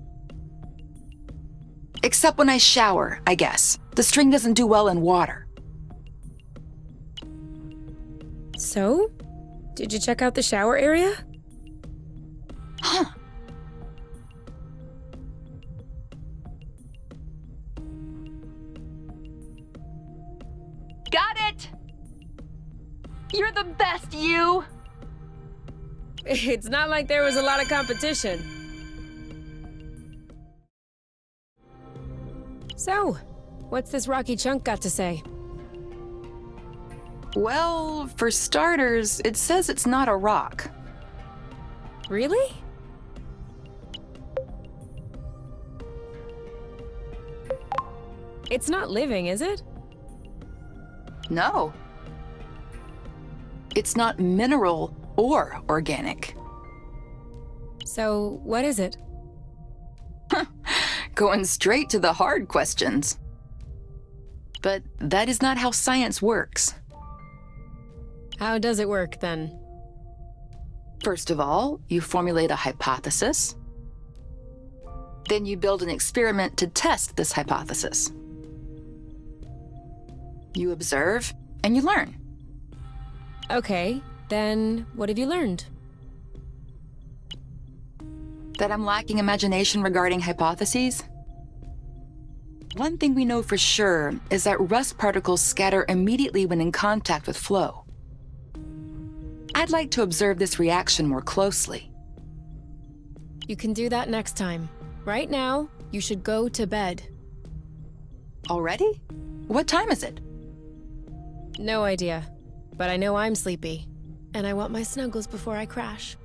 Except when I shower, I guess. The string doesn't do well in water. So? Did you check out the shower area? Huh. Got it! You're the best, you! It's not like there was a lot of competition. So, what's this rocky chunk got to say? Well, for starters, it says it's not a rock. Really? It's not living, is it? No. It's not mineral or organic. So, what is it? Going straight to the hard questions. But that is not how science works. How does it work, then? First of all, you formulate a hypothesis. Then you build an experiment to test this hypothesis. You observe, and you learn. Okay, then what have you learned? That I'm lacking imagination regarding hypotheses? One thing we know for sure is that rust particles scatter immediately when in contact with flow. I'd like to observe this reaction more closely. You can do that next time. Right now, you should go to bed. Already? What time is it? No idea, but I know I'm sleepy, and I want my snuggles before I crash.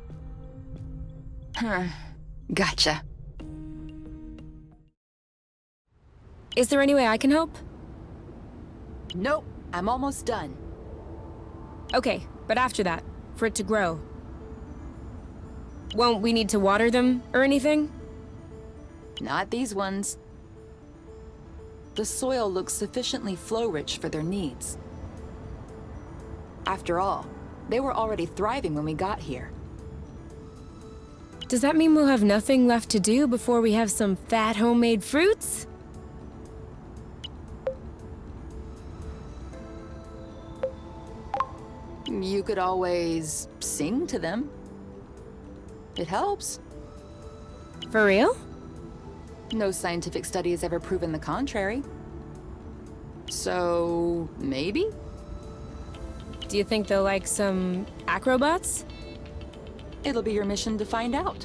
Gotcha. Is there any way I can help? Nope, I'm almost done. Okay, but after that, for it to grow. Won't we need to water them or anything? Not these ones. The soil looks sufficiently flow-rich for their needs. After all, they were already thriving when we got here. Does that mean we'll have nothing left to do before we have some fat homemade fruits? You could always sing to them. It helps. For real? No scientific study has ever proven the contrary. So, maybe? Do you think they'll like some acrobats? It'll be your mission to find out.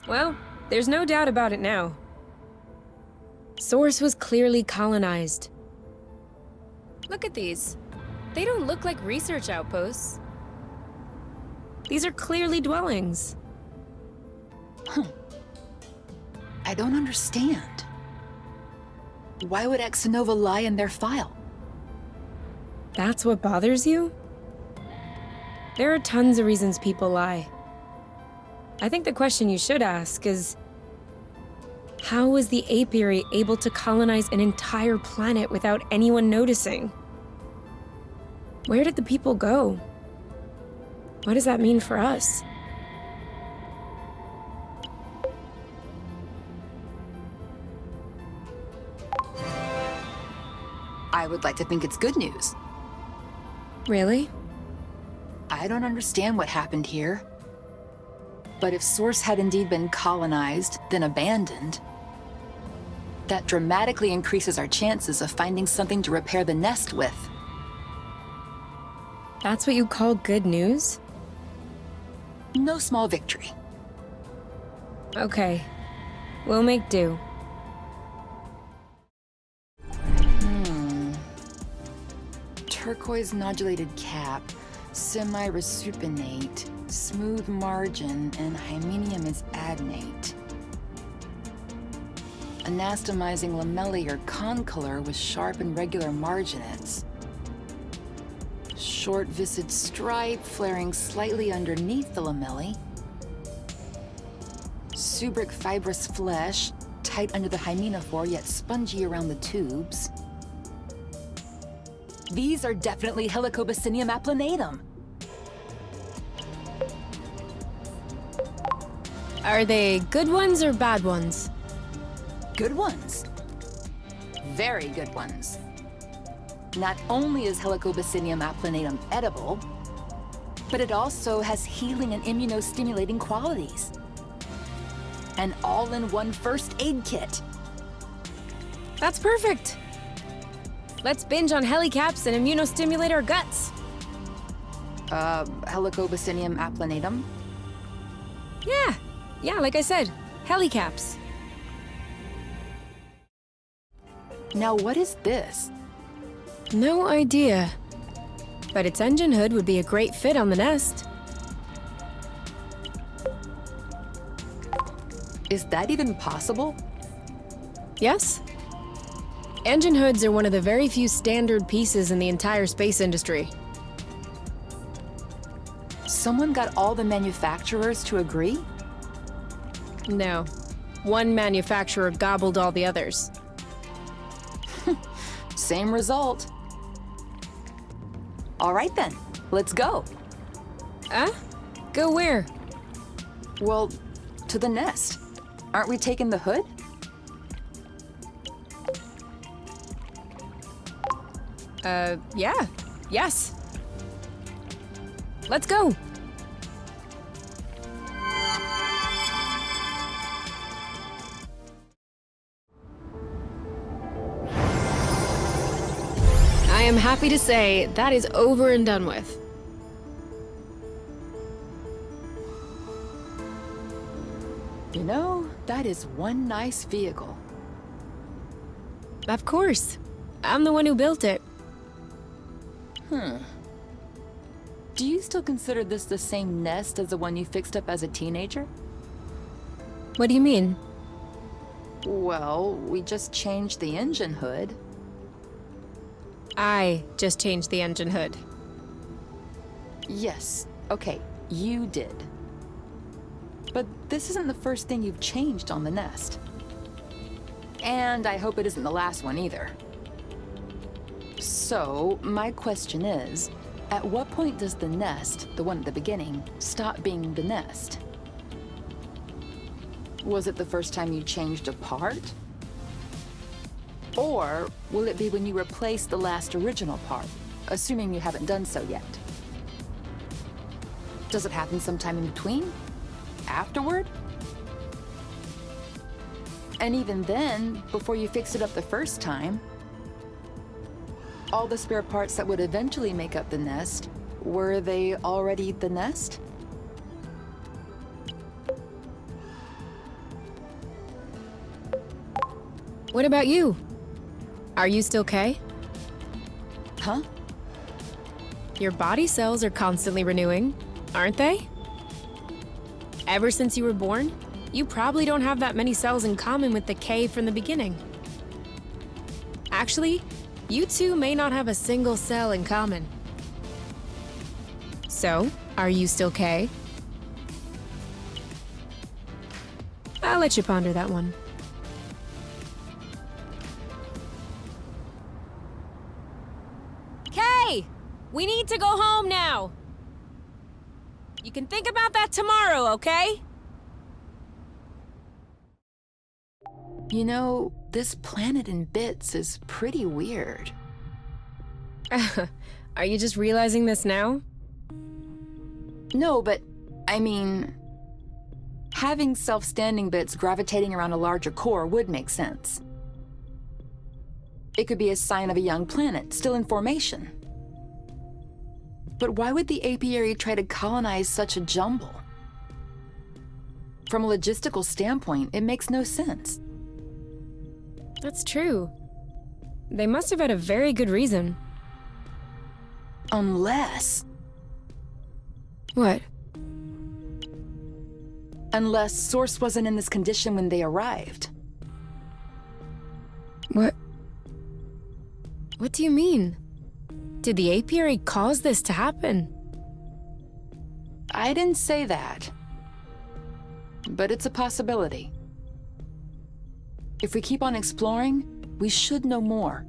Well, there's no doubt about it now. Source was clearly colonized. Look at these. They don't look like research outposts. These are clearly dwellings. I don't understand. Why would Exanova lie in their file? That's what bothers you? There are tons of reasons people lie. I think the question you should ask is, how was the apiary able to colonize an entire planet without anyone noticing? Where did the people go? What does that mean for us? I would like to think it's good news. Really? I don't understand what happened here. But if Source had indeed been colonized, then abandoned, that dramatically increases our chances of finding something to repair the nest with. That's what you call good news? No small victory. Okay. We'll make do. Turquoise nodulated cap, semi-resupinate, smooth margin, and hymenium is adnate. Anastomizing lamellae are concolor with sharp and regular marginates. Short viscid stripe flaring slightly underneath the lamellae. Subric fibrous flesh, tight under the hymenophore yet spongy around the tubes. These are definitely Helicobacinium applanatum. Are they good ones or bad ones? Good ones. Very good ones. Not only is Helicobacinium applanatum edible, but it also has healing and immunostimulating qualities. An all-in-one first aid kit. That's perfect! Let's binge on helicaps and immunostimulate our guts. Helicobacinium applanatum? Yeah, like I said, helicaps. Now what is this? No idea. But its engine hood would be a great fit on the nest. Is that even possible? Yes? Engine hoods are one of the very few standard pieces in the entire space industry. Someone got all the manufacturers to agree? No. One manufacturer gobbled all the others. Same result. All right then, let's go. Go where? Well, to the nest. Aren't we taking the hood? Yeah. Yes. Let's go. I am happy to say that is over and done with. You know, that is one nice vehicle. Of course. I'm the one who built it. Do you still consider this the same nest as the one you fixed up as a teenager? What do you mean? Well, we just changed the engine hood. I just changed the engine hood. Yes, okay, you did. But this isn't the first thing you've changed on the nest. And I hope it isn't the last one either. So, my question is, at what point does the nest, the one at the beginning, stop being the nest? Was it the first time you changed a part? Or will it be when you replace the last original part, assuming you haven't done so yet? Does it happen sometime in between? Afterward? And even then, before you fix it up the first time, all the spare parts that would eventually make up the nest, were they already the nest? What about you? Are you still Kay? Huh? Your body cells are constantly renewing, aren't they? Ever since you were born, you probably don't have that many cells in common with the Kay from the beginning. Actually, You two may not have a single cell in common. So, are you still Kay? I'll let you ponder that one. Kay! We need to go home now! You can think about that tomorrow, okay? You know, this planet in bits is pretty weird. Are you just realizing this now? No, but I mean, having self-standing bits gravitating around a larger core would make sense. It could be a sign of a young planet still in formation. But why would the apiary try to colonize such a jumble? From a logistical standpoint, it makes no sense. That's true. They must have had a very good reason. Unless What? Source wasn't in this condition when they arrived. What? What do you mean? Did the apiary cause this to happen? I didn't say that. But it's a possibility. If we keep on exploring, we should know more.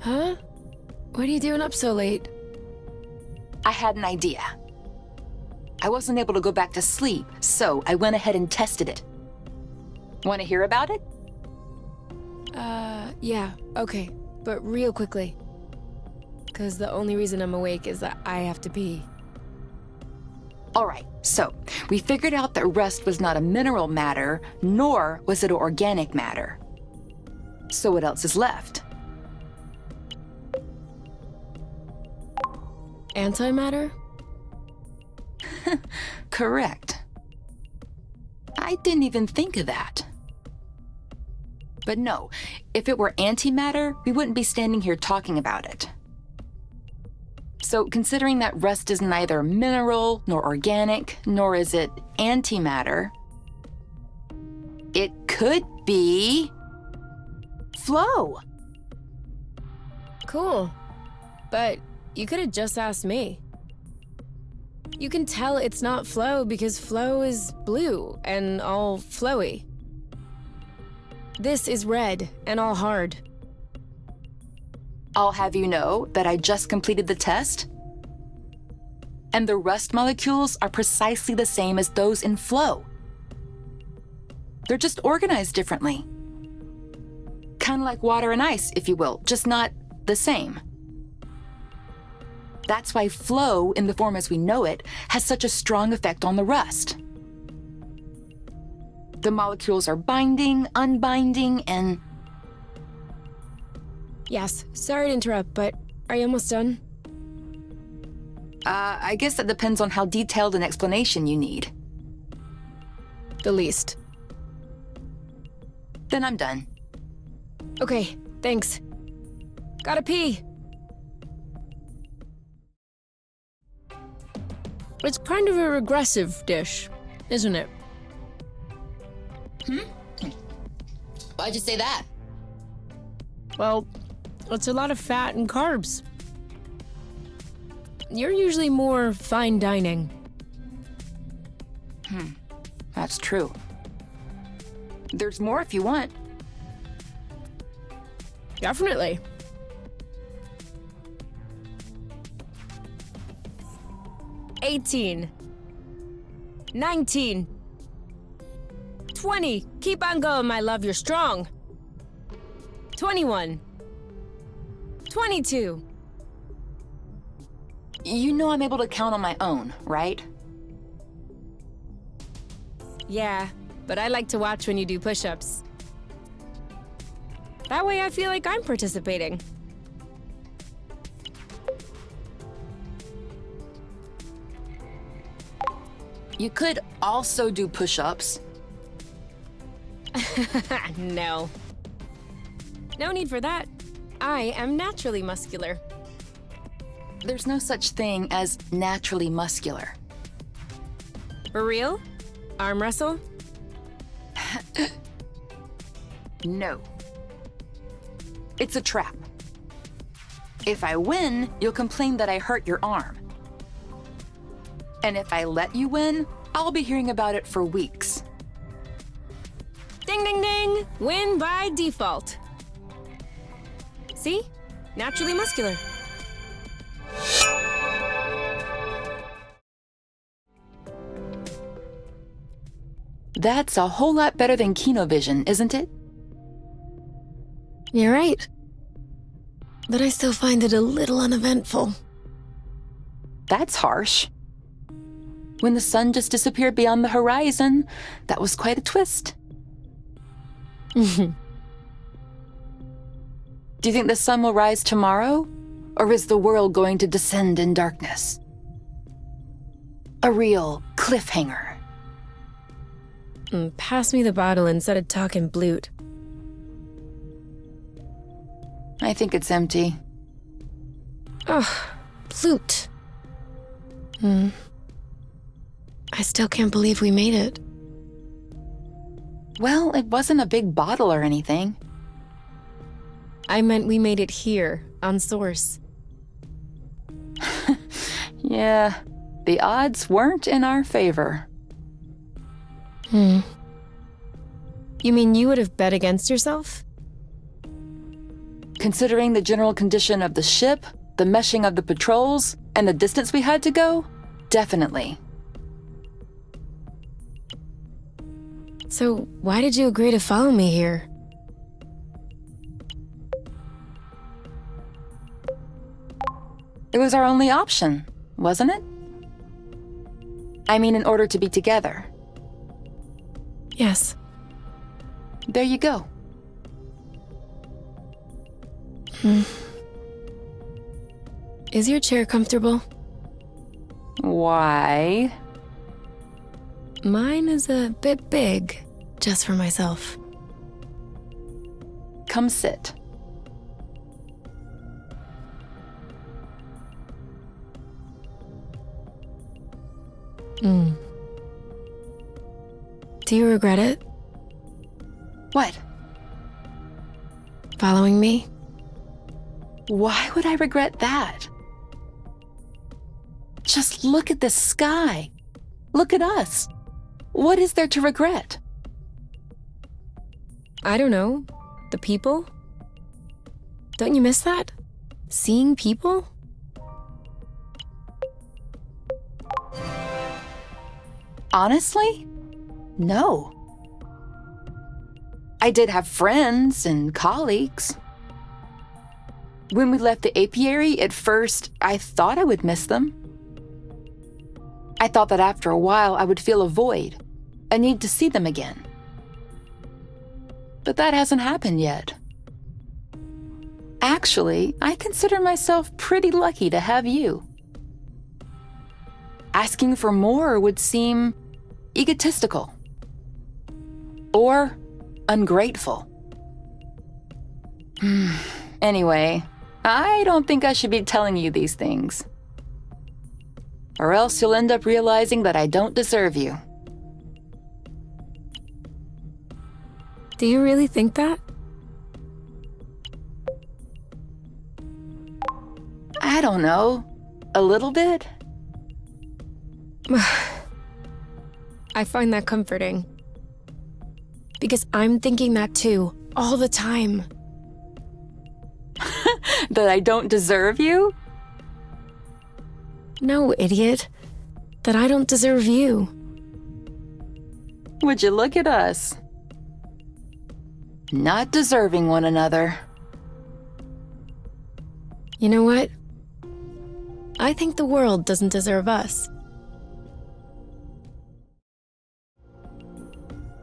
Huh? What are you doing up so late? I had an idea. I wasn't able to go back to sleep, so I went ahead and tested it. Want to hear about it? Yeah, okay. But real quickly. 'Cause the only reason I'm awake is that I have to pee. Alright, so we figured out that rust was not a mineral matter, nor was it organic matter. So what else is left? Antimatter? Correct. I didn't even think of that. But no, if it were antimatter, we wouldn't be standing here talking about it. So considering that rust is neither mineral nor organic, nor is it antimatter, it could be flow. Cool. But you could have just asked me. You can tell it's not flow because flow is blue and all flowy. This is red and all hard. I'll have you know that I just completed the test, and the rust molecules are precisely the same as those in flow. They're just organized differently. Kind of like water and ice, if you will, just not the same. That's why flow, in the form as we know it, has such a strong effect on the rust. The molecules are binding, unbinding, and... Yes, sorry to interrupt, but are you almost done? I guess that depends on how detailed an explanation you need. The least. Then I'm done. Okay, thanks. Gotta pee. It's kind of a regressive dish, isn't it? Why'd you say that? Well, it's a lot of fat and carbs. You're usually more fine dining. That's true. There's more if you want. Definitely. $18, $19, $20. Keep on going, my love. You're strong. $21, $22. You know I'm able to count on my own, right? Yeah, but I like to watch when you do push-ups. That way I feel like I'm participating. You could also do push-ups. No. No need for that. I am naturally muscular. There's no such thing as naturally muscular. For real? Arm wrestle? No. It's a trap. If I win, you'll complain that I hurt your arm. And if I let you win, I'll be hearing about it for weeks. Ding, ding, ding! Win by default. See? Naturally muscular. That's a whole lot better than Kinovision, isn't it? You're right. But I still find it a little uneventful. That's harsh. When the sun just disappeared beyond the horizon, that was quite a twist. Do you think the sun will rise tomorrow? Or is the world going to descend in darkness? A real cliffhanger. Pass me the bottle instead of talking blute. I think it's empty. Oh, blute. I still can't believe we made it. Well, it wasn't a big bottle or anything. I meant we made it here, on Source. Yeah, the odds weren't in our favor. You mean you would have bet against yourself? Considering the general condition of the ship, the meshing of the patrols, and the distance we had to go, definitely. So why did you agree to follow me here? It was our only option, wasn't it? I mean, in order to be together. Yes. There you go. Is your chair comfortable? Why? Mine is a bit big, just for myself. Come sit. Do you regret it? What? Following me? Why would I regret that? Just look at the sky. Look at us. What is there to regret? I don't know. The people? Don't you miss that? Seeing people? Honestly? No. I did have friends and colleagues. When we left the apiary, at first, I thought I would miss them. I thought that after a while I would feel a void, a need to see them again. But that hasn't happened yet. Actually, I consider myself pretty lucky to have you. Asking for more would seem egotistical or ungrateful. Anyway, I don't think I should be telling you these things. Or else you'll end up realizing that I don't deserve you. Do you really think that? I don't know. A little bit? I find that comforting. Because I'm thinking that too, all the time. That I don't deserve you? No, idiot. That I don't deserve you. Would you look at us? Not deserving one another. You know what? I think the world doesn't deserve us.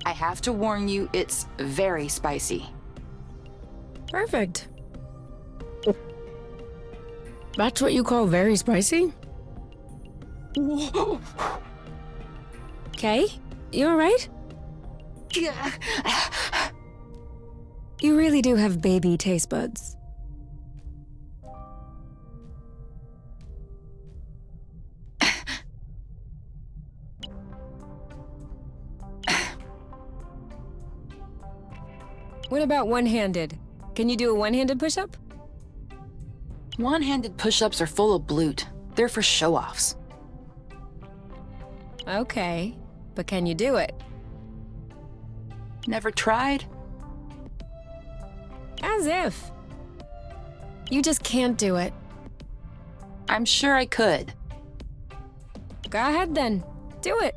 I have to warn you, it's very spicy. Perfect. That's what you call very spicy? Okay, you alright? You really do have baby taste buds. What about one-handed? Can you do a one-handed push-up? One-handed push-ups are full of bloot. They're for show-offs. Okay, but can you do it? Never tried? As if. You just can't do it. I'm sure I could. Go ahead then. Do it.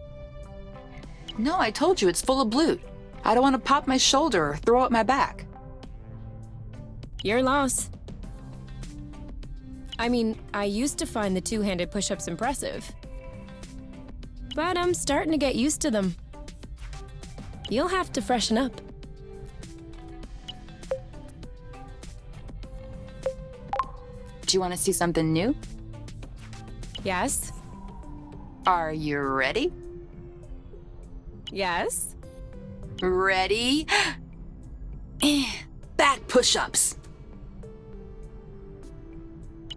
No, I told you it's full of bloot. I don't want to pop my shoulder or throw out my back. Your loss. I mean, I used to find the two-handed push-ups impressive. But I'm starting to get used to them. You'll have to freshen up. Do you want to see something new? Yes? Are you ready? Yes? Ready? Back push-ups.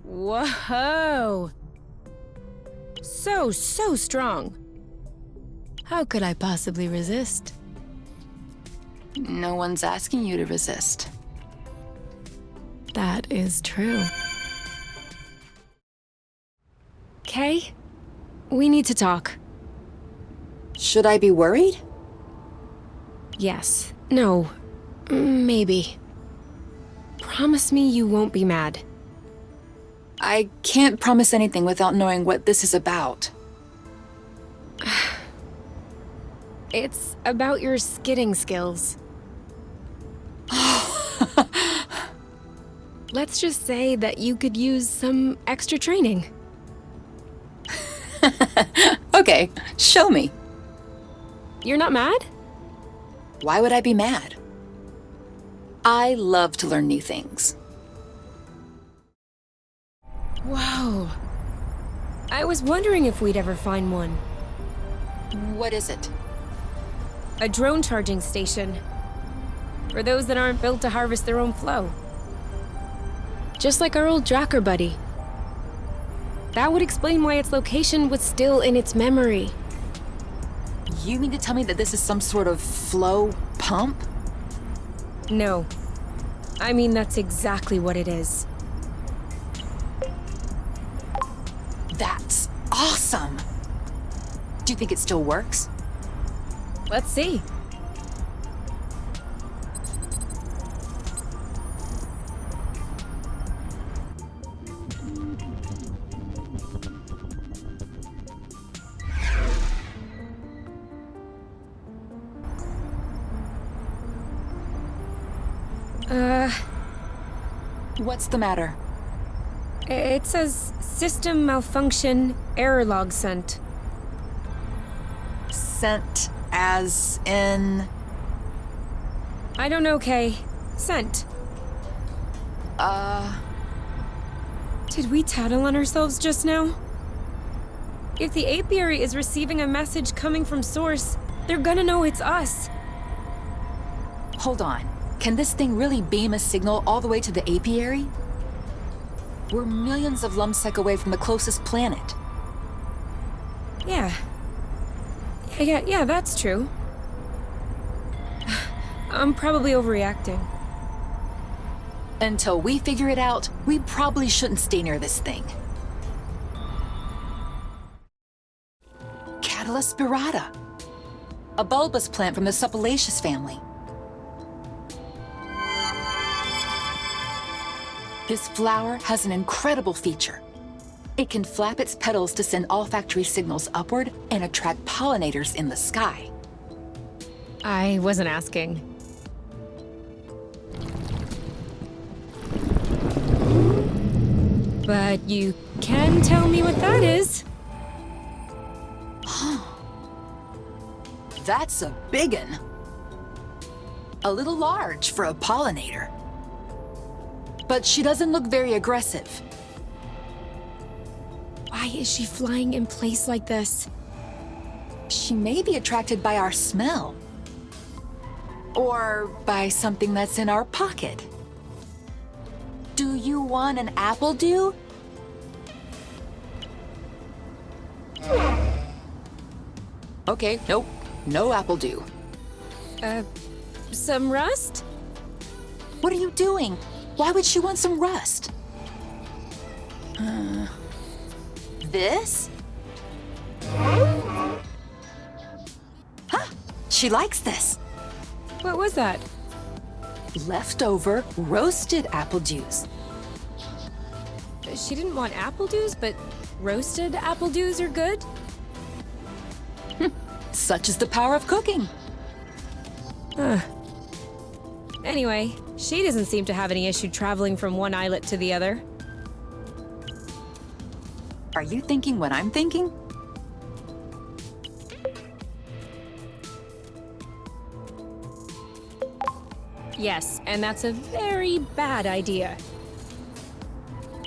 Whoa! So strong. How could I possibly resist? No one's asking you to resist. That is true. Kay, we need to talk. Should I be worried? Yes. No. Maybe. Promise me you won't be mad. I can't promise anything without knowing what this is about. It's about your skidding skills. Let's just say that you could use some extra training. Okay, show me. You're not mad? Why would I be mad? I love to learn new things. Whoa. I was wondering if we'd ever find one. What is it? A drone charging station. For those that aren't built to harvest their own flow. Just like our old Dracker buddy. That would explain why its location was still in its memory. You mean to tell me that this is some sort of flow pump? No. I mean, that's exactly what it is. That's awesome! Do you think it still works? Let's see. What's the matter? It says system malfunction, error log sent. Sent as in... I don't know, Kay. Sent. Did we tattle on ourselves just now? If the apiary is receiving a message coming from Source, they're gonna know it's us. Hold on. Can this thing really beam a signal all the way to the apiary? We're millions of lumsec away from the closest planet. Yeah, that's true. I'm probably overreacting. Until we figure it out, we probably shouldn't stay near this thing. Catula spirata. A bulbous plant from the Suppilaceous family. This flower has an incredible feature. It can flap its petals to send olfactory signals upward and attract pollinators in the sky. I wasn't asking. But you can tell me what that is. That's a biggin'. A little large for a pollinator. But she doesn't look very aggressive. Why is she flying in place like this? She may be attracted by our smell. Or by something that's in our pocket. Do you want an apple dew? Okay, nope. No apple dew. Some rust? What are you doing? Why would she want some rust? This? Huh, she likes this. What was that? Leftover roasted apple juice. She didn't want apple dews, but roasted apple dews are good? Such is the power of cooking. Anyway, she doesn't seem to have any issue traveling from one islet to the other. Are you thinking what I'm thinking? Yes, and that's a very bad idea.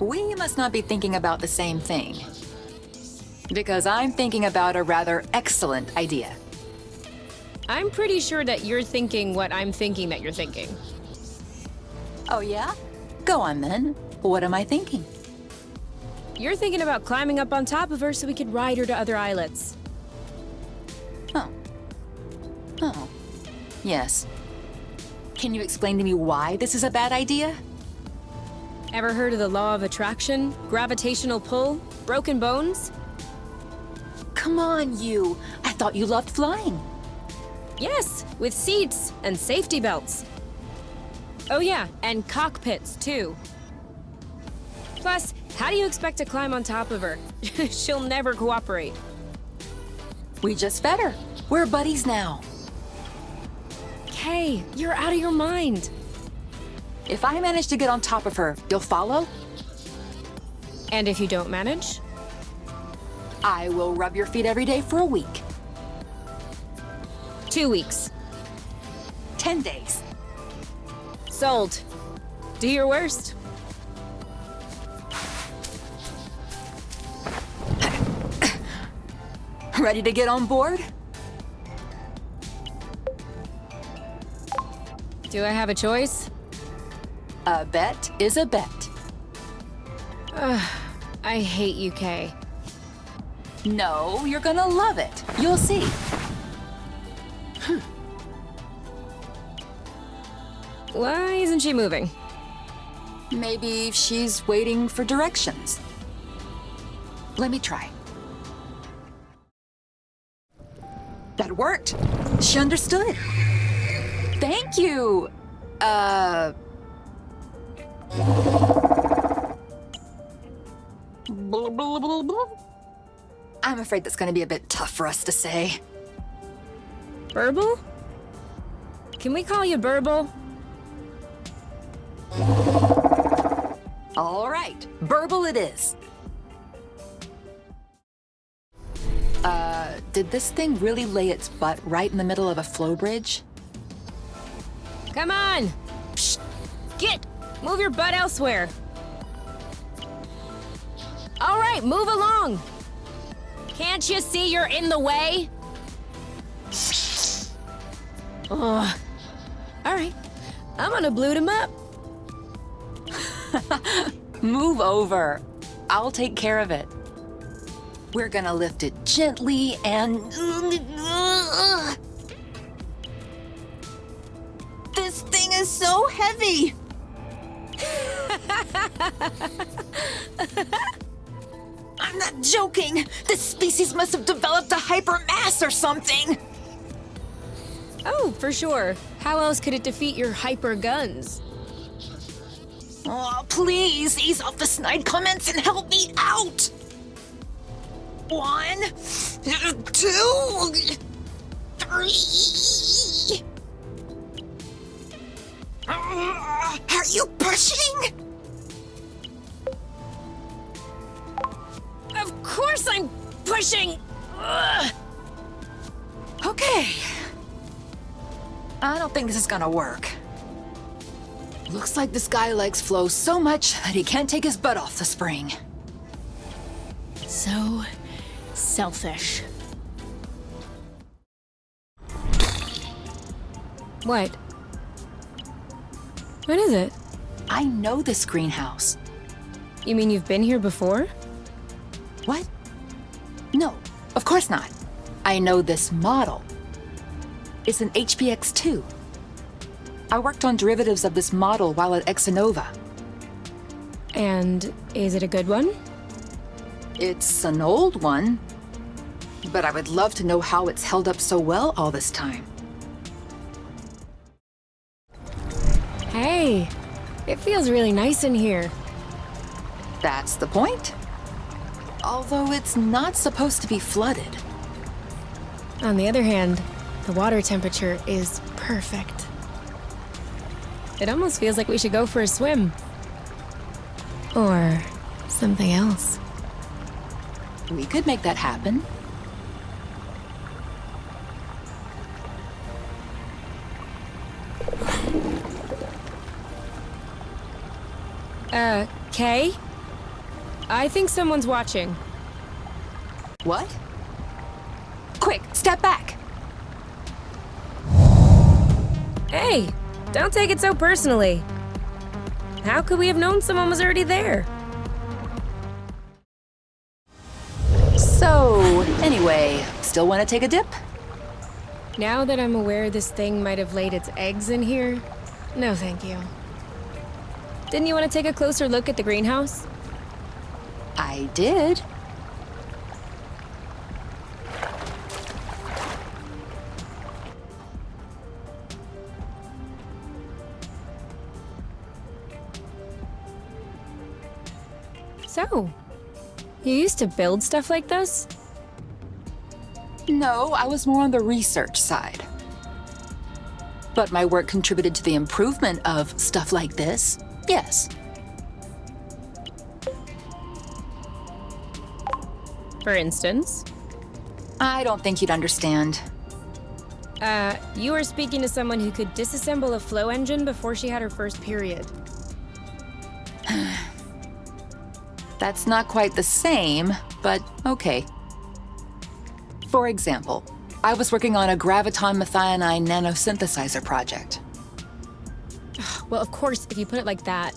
We must not be thinking about the same thing. Because I'm thinking about a rather excellent idea. I'm pretty sure that you're thinking what I'm thinking that you're thinking. Oh yeah? Go on then. What am I thinking? You're thinking about climbing up on top of her so we could ride her to other islets. Oh. Yes. Can you explain to me why this is a bad idea? Ever heard of the law of attraction? Gravitational pull? Broken bones? Come on, you. I thought you loved flying. Yes, with seats and safety belts. Oh yeah, and cockpits too. Plus, how do you expect to climb on top of her? She'll never cooperate. We just fed her. We're buddies now. Kay, you're out of your mind. If I manage to get on top of her, you'll follow? And if you don't manage? I will rub your feet every day for a week. 2 weeks. 10 days. Sold. Do your worst. Ready to get on board? Do I have a choice? A bet is a bet. I hate you, Kay. No, you're gonna love it. You'll see. Why isn't she moving? Maybe she's waiting for directions. Let me try. That worked. She understood. Thank you. I'm afraid that's gonna be a bit tough for us to say. Burble? Can we call you Burble? All right, burble it is. Did this thing really lay its butt right in the middle of a flow bridge? Come on! Psst. Get! Move your butt elsewhere. All right, move along. Can't you see you're in the way? Ugh. All right, I'm gonna bloot him up. Move over. I'll take care of it. We're gonna lift it gently and... This thing is so heavy! I'm not joking! This species must have developed a hypermass or something! Oh, for sure. How else could it defeat your hyper guns? Oh, please, ease off the snide comments and help me out! 1, 2, 3... Are you pushing? Of course I'm pushing! Ugh. Okay. I don't think this is gonna work. Looks like this guy likes flow so much that he can't take his butt off the spring. So selfish. What? What is it? I know this greenhouse. You mean you've been here before? What? No, of course not. I know this model. It's an HPX-2. I worked on derivatives of this model while at Exanova. And is it a good one? It's an old one, but I would love to know how it's held up so well all this time. Hey, it feels really nice in here. That's the point. Although it's not supposed to be flooded. On the other hand, the water temperature is perfect. It almost feels like we should go for a swim. Or something else. We could make that happen. Kay? I think someone's watching. What? Quick, step back! Hey, don't take it so personally. How could we have known someone was already there? So, anyway, still want to take a dip? Now that I'm aware this thing might have laid its eggs in here, no thank you. Didn't you want to take a closer look at the greenhouse? I did. So, you used to build stuff like this? No, I was more on the research side. But my work contributed to the improvement of stuff like this, yes. For instance? I don't think you'd understand. You were speaking to someone who could disassemble a flow engine before she had her first period. That's not quite the same, but okay. For example, I was working on a graviton methionine nanosynthesizer project. Well, of course, if you put it like that.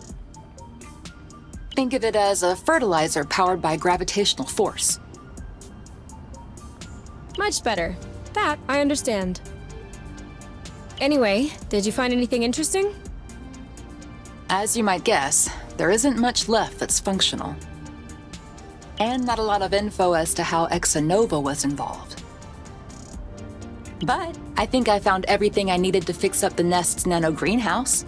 Think of it as a fertilizer powered by gravitational force. Much better. That I understand. Anyway, did you find anything interesting? As you might guess, there isn't much left that's functional. And not a lot of info as to how Exanova was involved. But I think I found everything I needed to fix up the nest's nano greenhouse.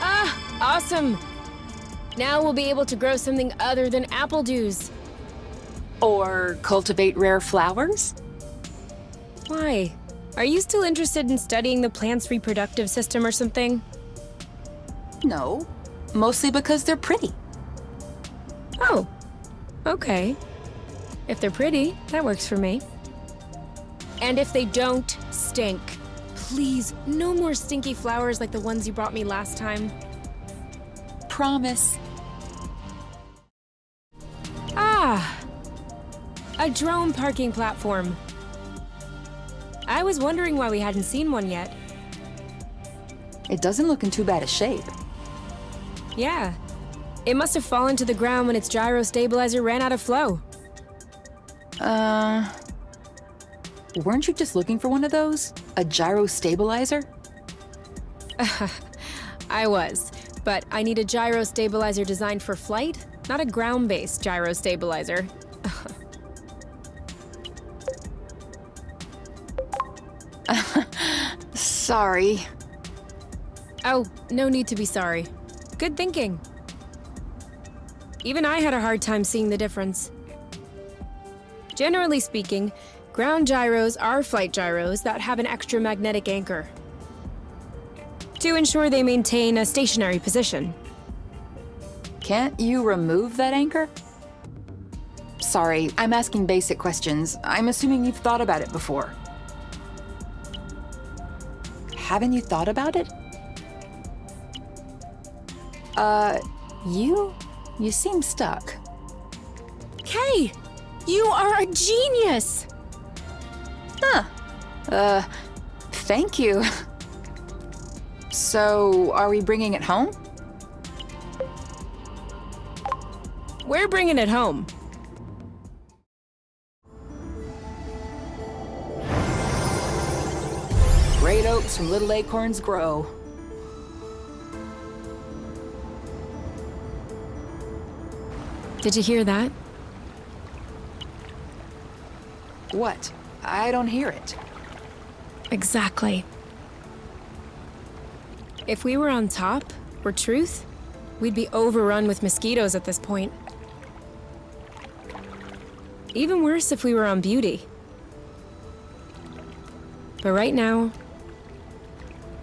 Ah, awesome! Now we'll be able to grow something other than apple dews. Or cultivate rare flowers? Why? Are you still interested in studying the plant's reproductive system or something? No, mostly because they're pretty. Oh, okay. If they're pretty, that works for me. And if they don't stink. Please, no more stinky flowers like the ones you brought me last time. Promise. Ah! A drone parking platform. I was wondering why we hadn't seen one yet. It doesn't look in too bad a shape. Yeah. It must have fallen to the ground when its gyro stabilizer ran out of flow. Weren't you just looking for one of those? A gyro stabilizer? I was, but I need a gyro stabilizer designed for flight, not a ground-based gyro stabilizer. Sorry. Oh, no need to be sorry. Good thinking. Even I had a hard time seeing the difference. Generally speaking, ground gyros are flight gyros that have an extra magnetic anchor to ensure they maintain a stationary position. Can't you remove that anchor? Sorry, I'm asking basic questions. I'm assuming you've thought about it before. Haven't you thought about it? You seem stuck. Kay, you are a genius! Thank you. So, are we bringing it home? We're bringing it home. oaks from little acorns grow. Did you hear that? What? I don't hear it. Exactly. If we were on top, or truth, we'd be overrun with mosquitoes at this point. Even worse if we were on beauty. But right now,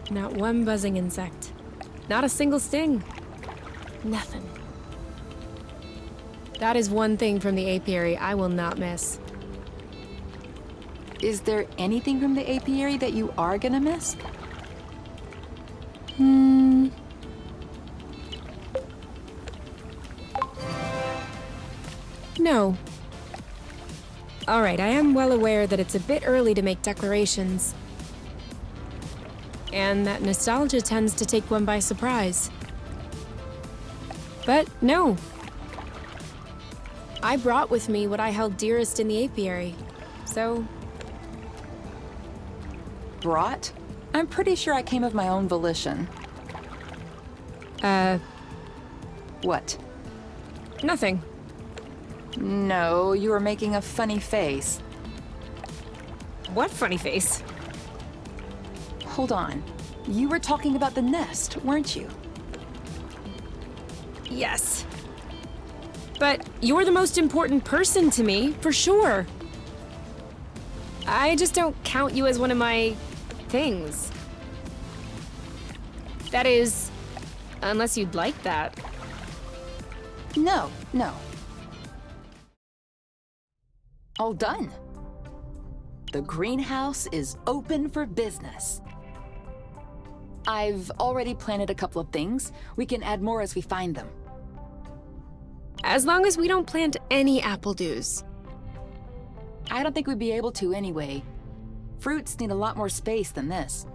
not one buzzing insect. Not a single sting. Nothing. That is one thing from the apiary I will not miss. Is there anything from the apiary that you are gonna miss? No. All right, I am well aware that it's a bit early to make declarations. And that nostalgia tends to take one by surprise. But no. I brought with me what I held dearest in the apiary. So, Brought? I'm pretty sure I came of my own volition. What? nothing. No, you were making a funny face. What funny face? Hold on. You were talking about the nest, weren't you? Yes. But you're the most important person to me, for sure. I just don't count you as one of my things. That is, unless you'd like that. No. All done. The greenhouse is open for business. I've already planted a couple of things. We can add more as we find them. As long as we don't plant any apple dews. I don't think we'd be able to anyway. Fruits need a lot more space than this.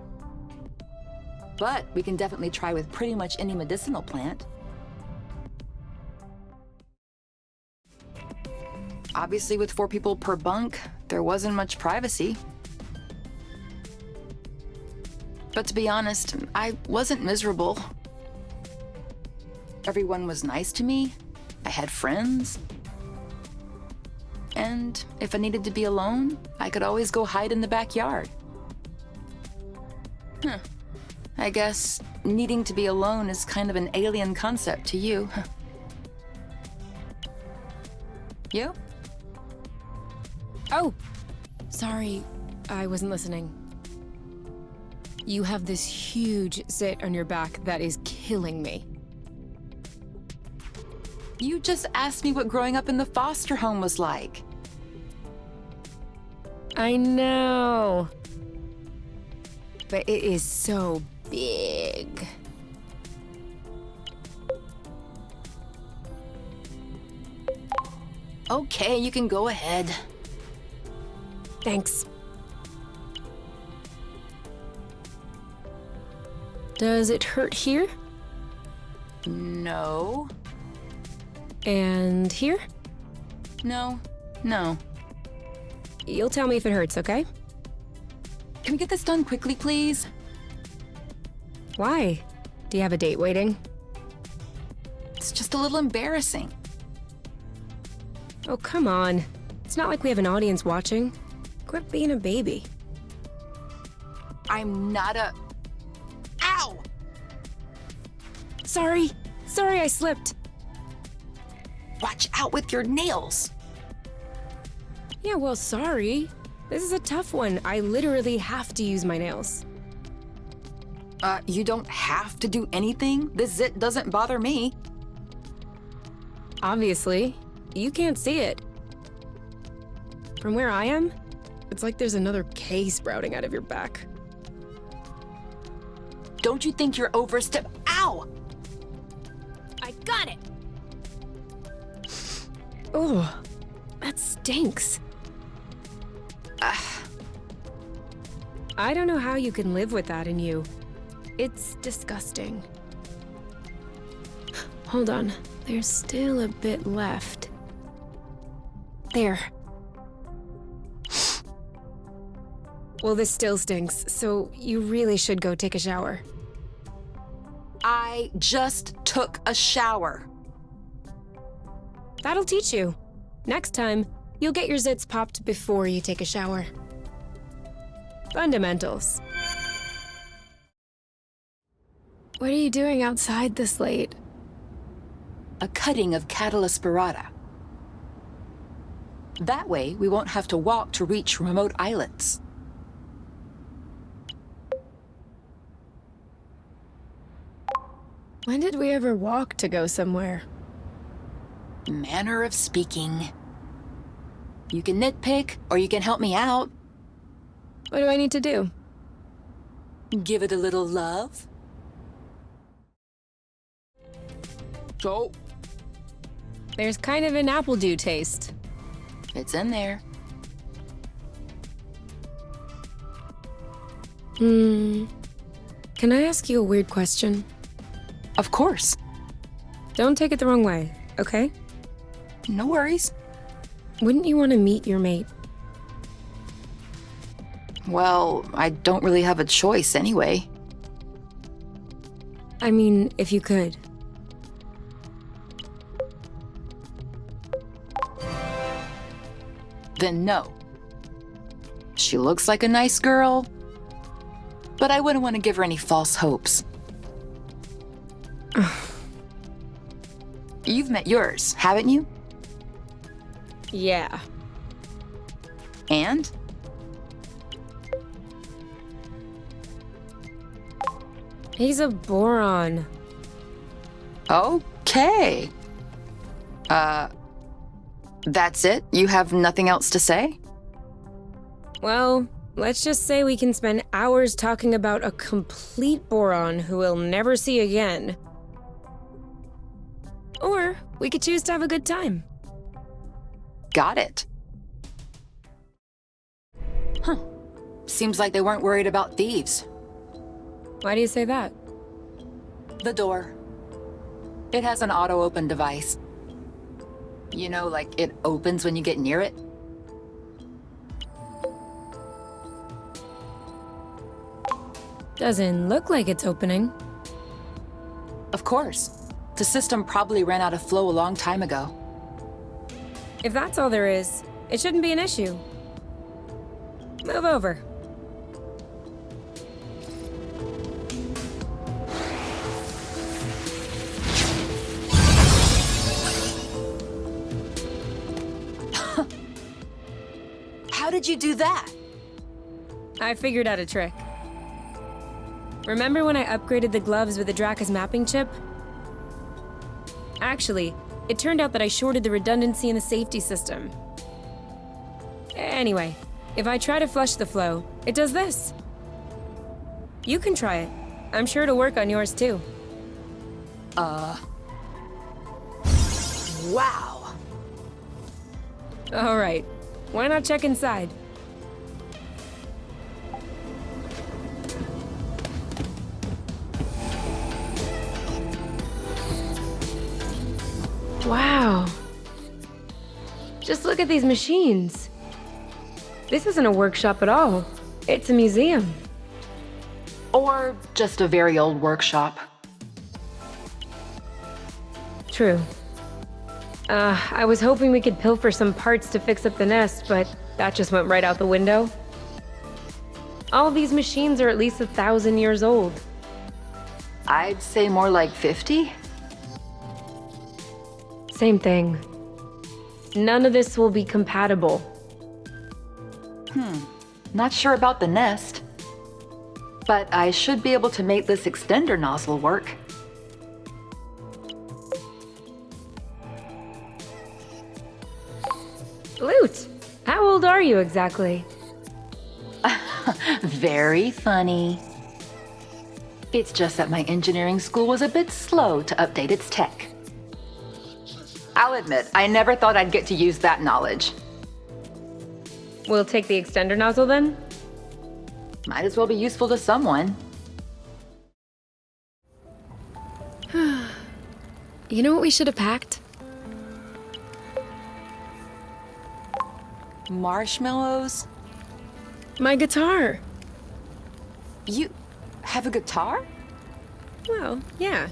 But we can definitely try with pretty much any medicinal plant. Obviously, with 4 people per bunk, there wasn't much privacy. But to be honest, I wasn't miserable. Everyone was nice to me. I had friends. And if I needed to be alone, I could always go hide in the backyard. I guess needing to be alone is kind of an alien concept to you. You? Oh, sorry, I wasn't listening. You have this huge zit on your back that is killing me. You just asked me what growing up in the foster home was like. I know. But it is so big. Okay, you can go ahead. Thanks. Does it hurt here? No. And here? No. You'll tell me if it hurts, okay? Can we get this done quickly, please? Why? Do you have a date waiting? It's just a little embarrassing. Oh, come on. It's not like we have an audience watching. Quit being a baby. I'm not a... Ow! Sorry, I slipped. Watch out with your nails. Yeah, well, sorry. This is a tough one. I literally have to use my nails. You don't have to do anything. This zit doesn't bother me. Obviously, you can't see it. From where I am, it's like there's another K sprouting out of your back. Don't you think you're overstep... Ow! I got it! Oh, that stinks. I don't know how you can live with that in you. It's disgusting. Hold on, there's still a bit left. There. Well, this still stinks, so you really should go take a shower. I just took a shower. That'll teach you. Next time, you'll get your zits popped before you take a shower. Fundamentals. What are you doing outside this late? A cutting of cattle aspirata. That way, we won't have to walk to reach remote islets. When did we ever walk to go somewhere? Manner of speaking. You can nitpick, or you can help me out. What do I need to do? Give it a little love. So, There's kind of an apple dew taste. it's in there. Can I ask you a weird question? Of course. Don't take it the wrong way, okay? No worries. Wouldn't you want to meet your mate? Well, I don't really have a choice anyway. I mean, if you could. Then no. She looks like a nice girl, but I wouldn't want to give her any false hopes. You've met yours, haven't you? Yeah. And? He's a boron. Okay. That's it? You have nothing else to say? Well, let's just say we can spend hours talking about a complete boron who we'll never see again. Or we could choose to have a good time. Got it. Huh. Seems like they weren't worried about thieves. Why do you say that? The door. It has an auto-open device. You know, like it opens when you get near it? Doesn't look like it's opening. Of course. The system probably ran out of flow a long time ago. If that's all there is, it shouldn't be an issue. Move over. How did you do that? I figured out a trick. Remember when I upgraded the gloves with the Draka's mapping chip? Actually, it turned out that I shorted the redundancy in the safety system. Anyway, if I try to flush the flow, it does this. You can try it. I'm sure it'll work on yours too. Wow. All right, why not check inside? Wow. Just look at these machines. This isn't a workshop at all. It's a museum. Or just a very old workshop. True. I was hoping we could pilfer some parts to fix up the nest, but that just went right out the window. All these machines are at least 1,000 years old. I'd say more like 50. Same thing. None of this will be compatible. Not sure about the nest. But I should be able to make this extender nozzle work. Lute, how old are you exactly? Very funny. It's just that my engineering school was a bit slow to update its tech. I'll admit, I never thought I'd get to use that knowledge. We'll take the extender nozzle then? Might as well be useful to someone. You know what we should have packed? Marshmallows? My guitar. You have a guitar? Well, yeah.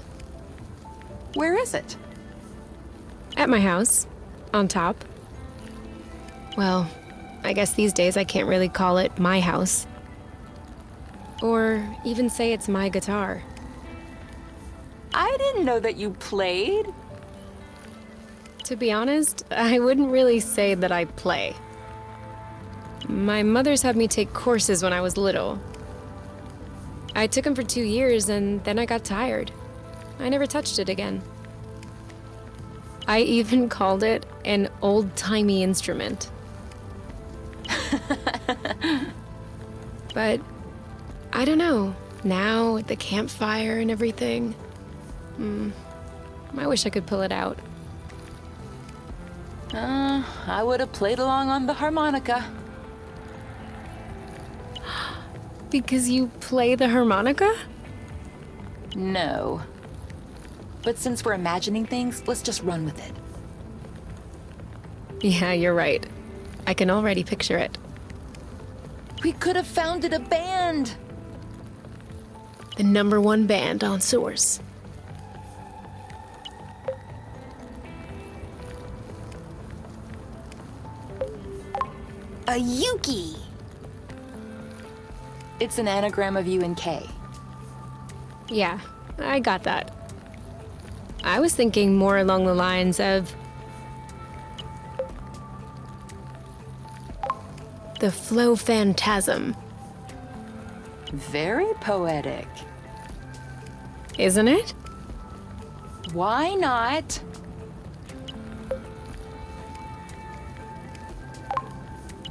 Where is it? At my house. On top. Well, I guess these days I can't really call it my house. Or even say it's my guitar. I didn't know that you played. To be honest, I wouldn't really say that I play. My mother's had me take courses when I was little. I took them for 2 years and then I got tired. I never touched it again. I even called it an old-timey instrument. But I don't know. Now, at the campfire and everything, I wish I could pull it out. I would have played along on the harmonica. Because you play the harmonica? No. But since we're imagining things, let's just run with it. Yeah, you're right. I can already picture it. We could have founded a band! The #1 band on Source. A Yuki! It's an anagram of U and K. Yeah, I got that. I was thinking more along the lines of the Flow Phantasm. Very poetic. Isn't it? Why not?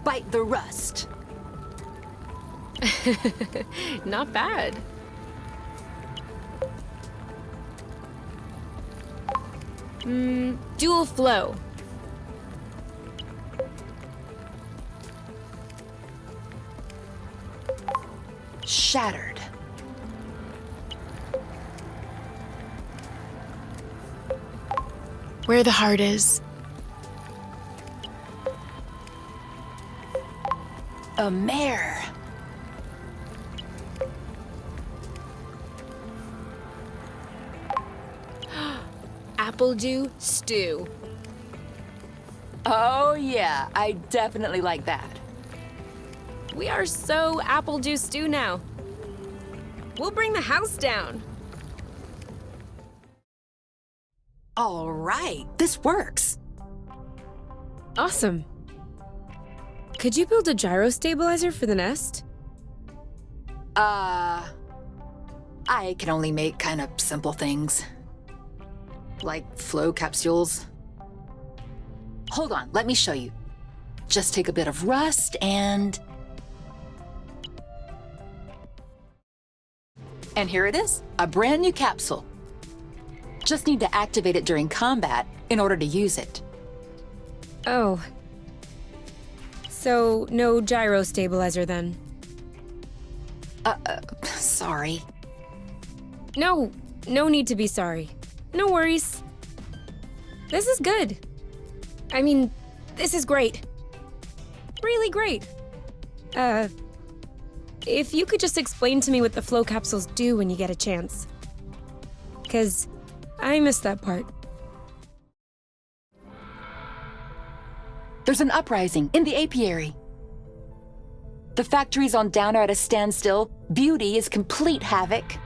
Bite the rust. Not bad. Dual flow. Shattered. Where the heart is. A mare. Apple dew stew. Oh yeah, I definitely like that. We are so apple juice stew now. We'll bring the house down. All right, this works. Awesome. Could you build a gyro stabilizer for the nest? I can only make kind of simple things. Like flow capsules. Hold on, let me show you. Just take a bit of rust and... And here it is, a brand new capsule. Just need to activate it during combat in order to use it. Oh. So, no gyro stabilizer then? Sorry. No need to be sorry. No worries. This is good. I mean, this is great. Really great. If you could just explain to me what the flow capsules do when you get a chance. 'Cause I missed that part. There's an uprising in the apiary. The factories on down are at a standstill. Beauty is complete havoc.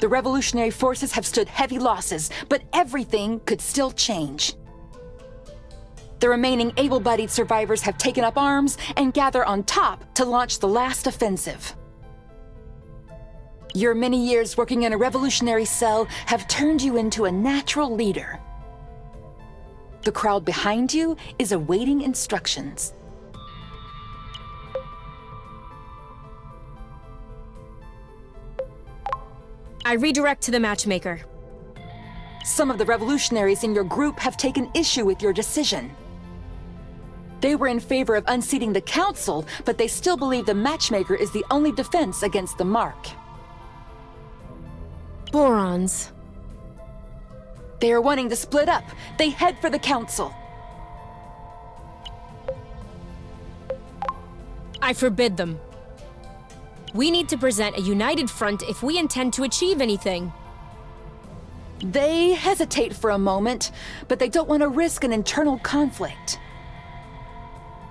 The revolutionary forces have stood heavy losses, but everything could still change. The remaining able-bodied survivors have taken up arms and gather on top to launch the last offensive. Your many years working in a revolutionary cell have turned you into a natural leader. The crowd behind you is awaiting instructions. I redirect to the matchmaker. Some of the revolutionaries in your group have taken issue with your decision. They were in favor of unseating the council, but they still believe the matchmaker is the only defense against the mark. Borons. They are wanting to split up. They head for the council. I forbid them. We need to present a united front if we intend to achieve anything. They hesitate for a moment, but they don't want to risk an internal conflict.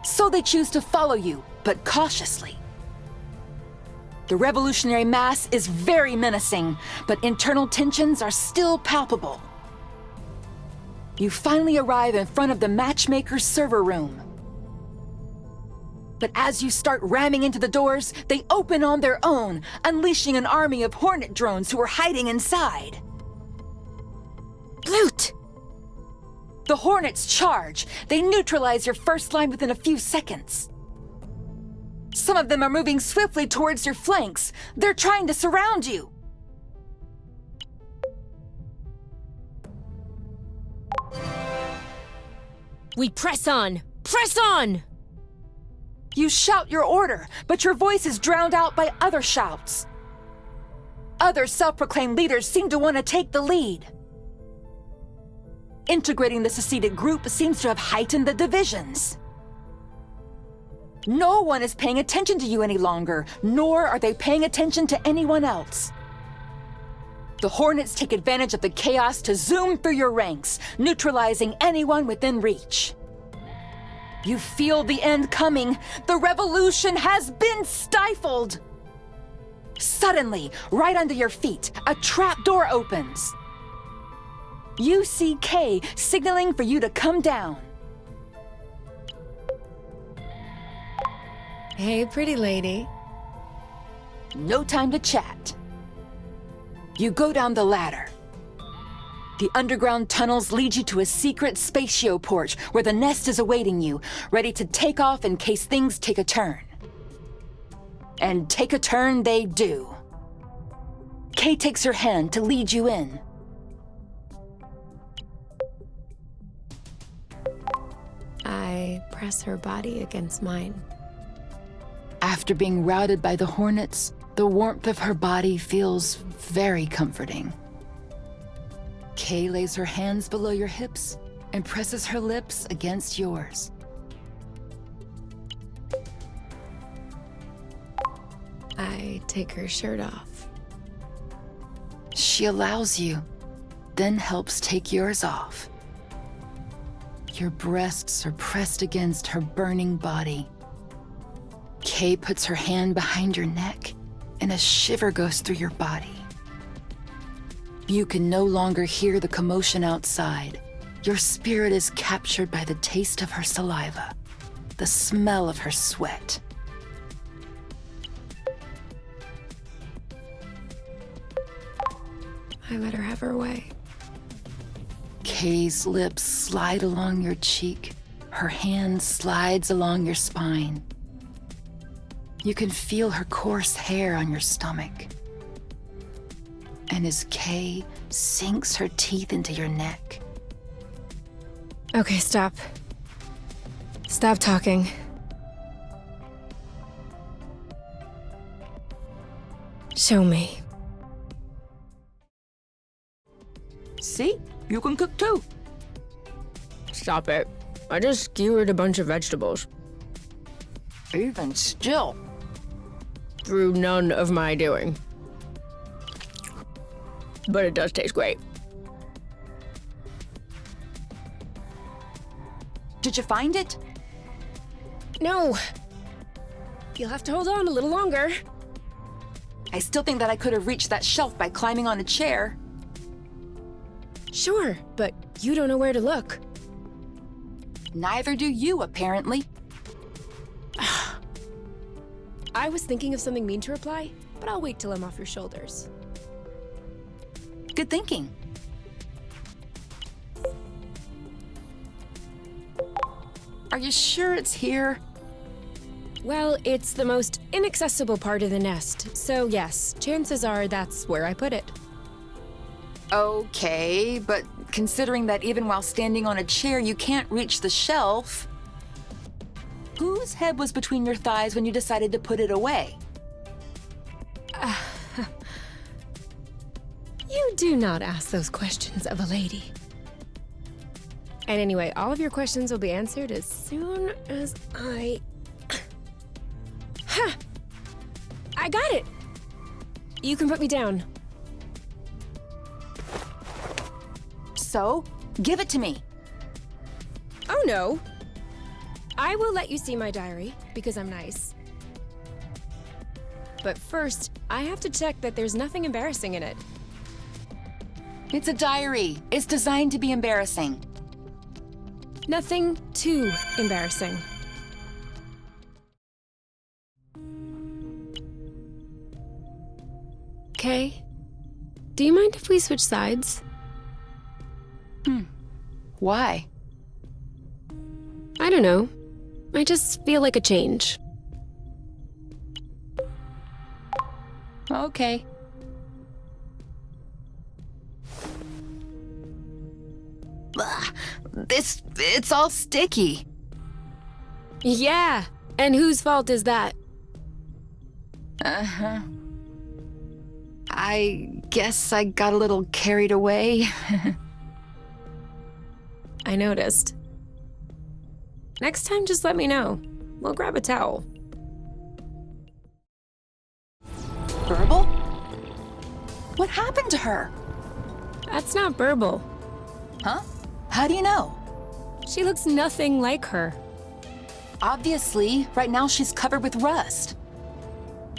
So they choose to follow you, but cautiously. The revolutionary mass is very menacing, but internal tensions are still palpable. You finally arrive in front of the matchmaker's server room. But as you start ramming into the doors, they open on their own, unleashing an army of Hornet drones who are hiding inside. Loot! The Hornets charge. They neutralize your first line within a few seconds. Some of them are moving swiftly towards your flanks. They're trying to surround you. We press on! Press on! You shout your order, but your voice is drowned out by other shouts. Other self-proclaimed leaders seem to want to take the lead. Integrating the seceded group seems to have heightened the divisions. No one is paying attention to you any longer, nor are they paying attention to anyone else. The Hornets take advantage of the chaos to zoom through your ranks, neutralizing anyone within reach. You feel the end coming. The revolution has been stifled. Suddenly, right under your feet, a trapdoor opens. You see Kay signaling for you to come down. Hey, pretty lady. No time to chat. You go down the ladder. The underground tunnels lead you to a secret spatioport where the nest is awaiting you, ready to take off in case things take a turn. And take a turn they do. Kay takes her hand to lead you in. I press her body against mine. After being routed by the Hornets, the warmth of her body feels very comforting. Kay lays her hands below your hips and presses her lips against yours. I take her shirt off. She allows you, then helps take yours off. Your breasts are pressed against her burning body. Kay puts her hand behind your neck, and a shiver goes through your body. You can no longer hear the commotion outside. Your spirit is captured by the taste of her saliva, the smell of her sweat. I let her have her way. Kay's lips slide along your cheek. Her hand slides along your spine. You can feel her coarse hair on your stomach. And as Kay sinks her teeth into your neck. Okay, stop. Stop talking. Show me. See? You can cook too. Stop it. I just skewered a bunch of vegetables. Even still. Through none of my doing. But it does taste great. Did you find it? No. You'll have to hold on a little longer. I still think that I could have reached that shelf by climbing on a chair. Sure, but you don't know where to look. Neither do you, apparently. I was thinking of something mean to reply, but I'll wait till I'm off your shoulders. Good thinking. Are you sure it's here? Well, it's the most inaccessible part of the nest, so yes, chances are that's where I put it. Okay, but considering that even while standing on a chair you can't reach the shelf, whose head was between your thighs when you decided to put it away? You do not ask those questions of a lady. And anyway, all of your questions will be answered as soon as I I got it! You can put me down. So, give it to me. Oh no. I will let you see my diary, because I'm nice. But first, I have to check that there's nothing embarrassing in it. It's a diary. It's designed to be embarrassing. Nothing too embarrassing. Okay. Do you mind if we switch sides? Why? I don't know. I just feel like a change. Okay. Ugh, it's all sticky. Yeah! And whose fault is that? Uh-huh. I guess I got a little carried away. I noticed. Next time, just let me know. We'll grab a towel. Burble? What happened to her? That's not Burble. Huh? How do you know? She looks nothing like her. Obviously, right now she's covered with rust.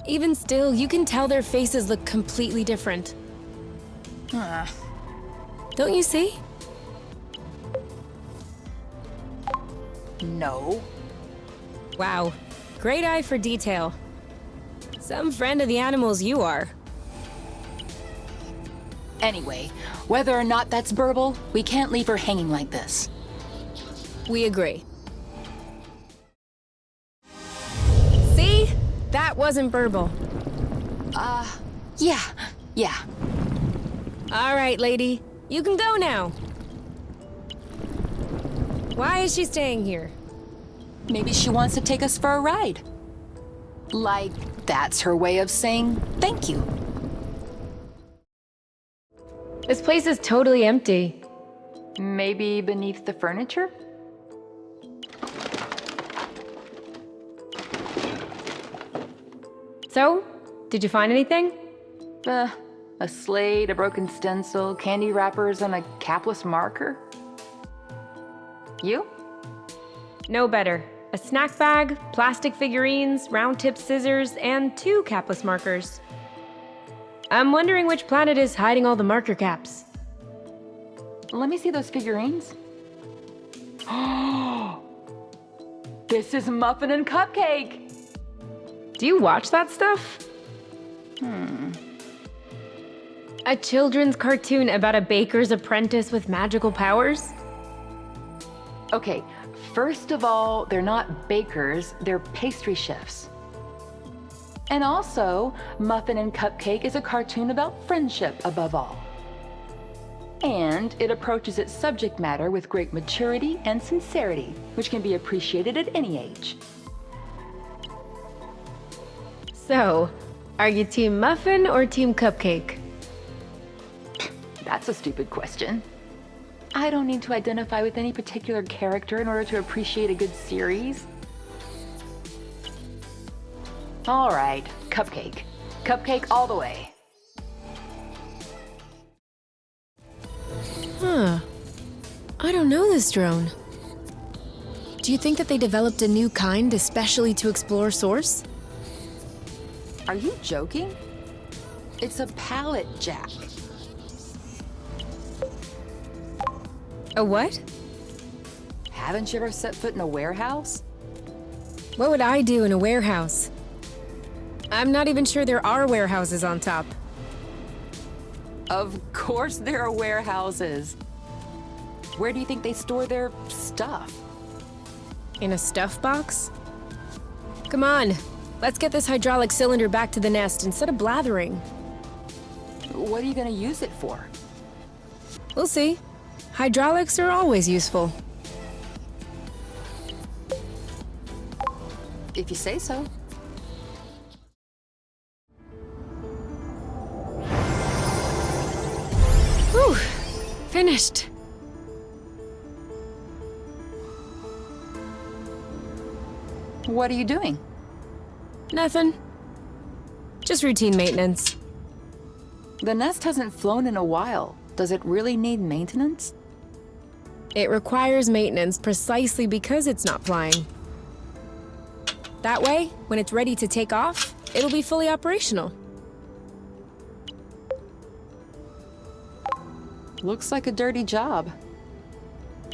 Even still, you can tell their faces look completely different. Don't you see? No. Wow. Great eye for detail. Some friend of the animals you are. Anyway, whether or not that's Burble, we can't leave her hanging like this. We agree. See? That wasn't Burble. Yeah. All right, lady. You can go now. Why is she staying here? Maybe she wants to take us for a ride. Like, that's her way of saying thank you. This place is totally empty. Maybe beneath the furniture? So, did you find anything? A slate, a broken stencil, candy wrappers, and a capless marker? You? No better. A snack bag, plastic figurines, round-tip scissors, and 2 capless markers. I'm wondering which planet is hiding all the marker caps. Let me see those figurines. This is Muffin and Cupcake! Do you watch that stuff? A children's cartoon about a baker's apprentice with magical powers? Okay, first of all, they're not bakers, they're pastry chefs. And also, Muffin and Cupcake is a cartoon about friendship above all. And it approaches its subject matter with great maturity and sincerity, which can be appreciated at any age. So, are you Team Muffin or Team Cupcake? That's a stupid question. I don't need to identify with any particular character in order to appreciate a good series. All right, Cupcake. Cupcake all the way. Huh. I don't know this drone. Do you think that they developed a new kind especially to explore Source? Are you joking? It's a pallet jack. A what? Haven't you ever set foot in a warehouse? What would I do in a warehouse? I'm not even sure there are warehouses on top. Of course there are warehouses. Where do you think they store their stuff? In a stuff box? Come on, let's get this hydraulic cylinder back to the nest instead of blathering. What are you gonna use it for? We'll see. Hydraulics are always useful. If you say so. Whew, finished. What are you doing? Nothing. Just routine maintenance. The nest hasn't flown in a while. Does it really need maintenance? It requires maintenance precisely because it's not flying. That way, when it's ready to take off, it'll be fully operational. Looks like a dirty job.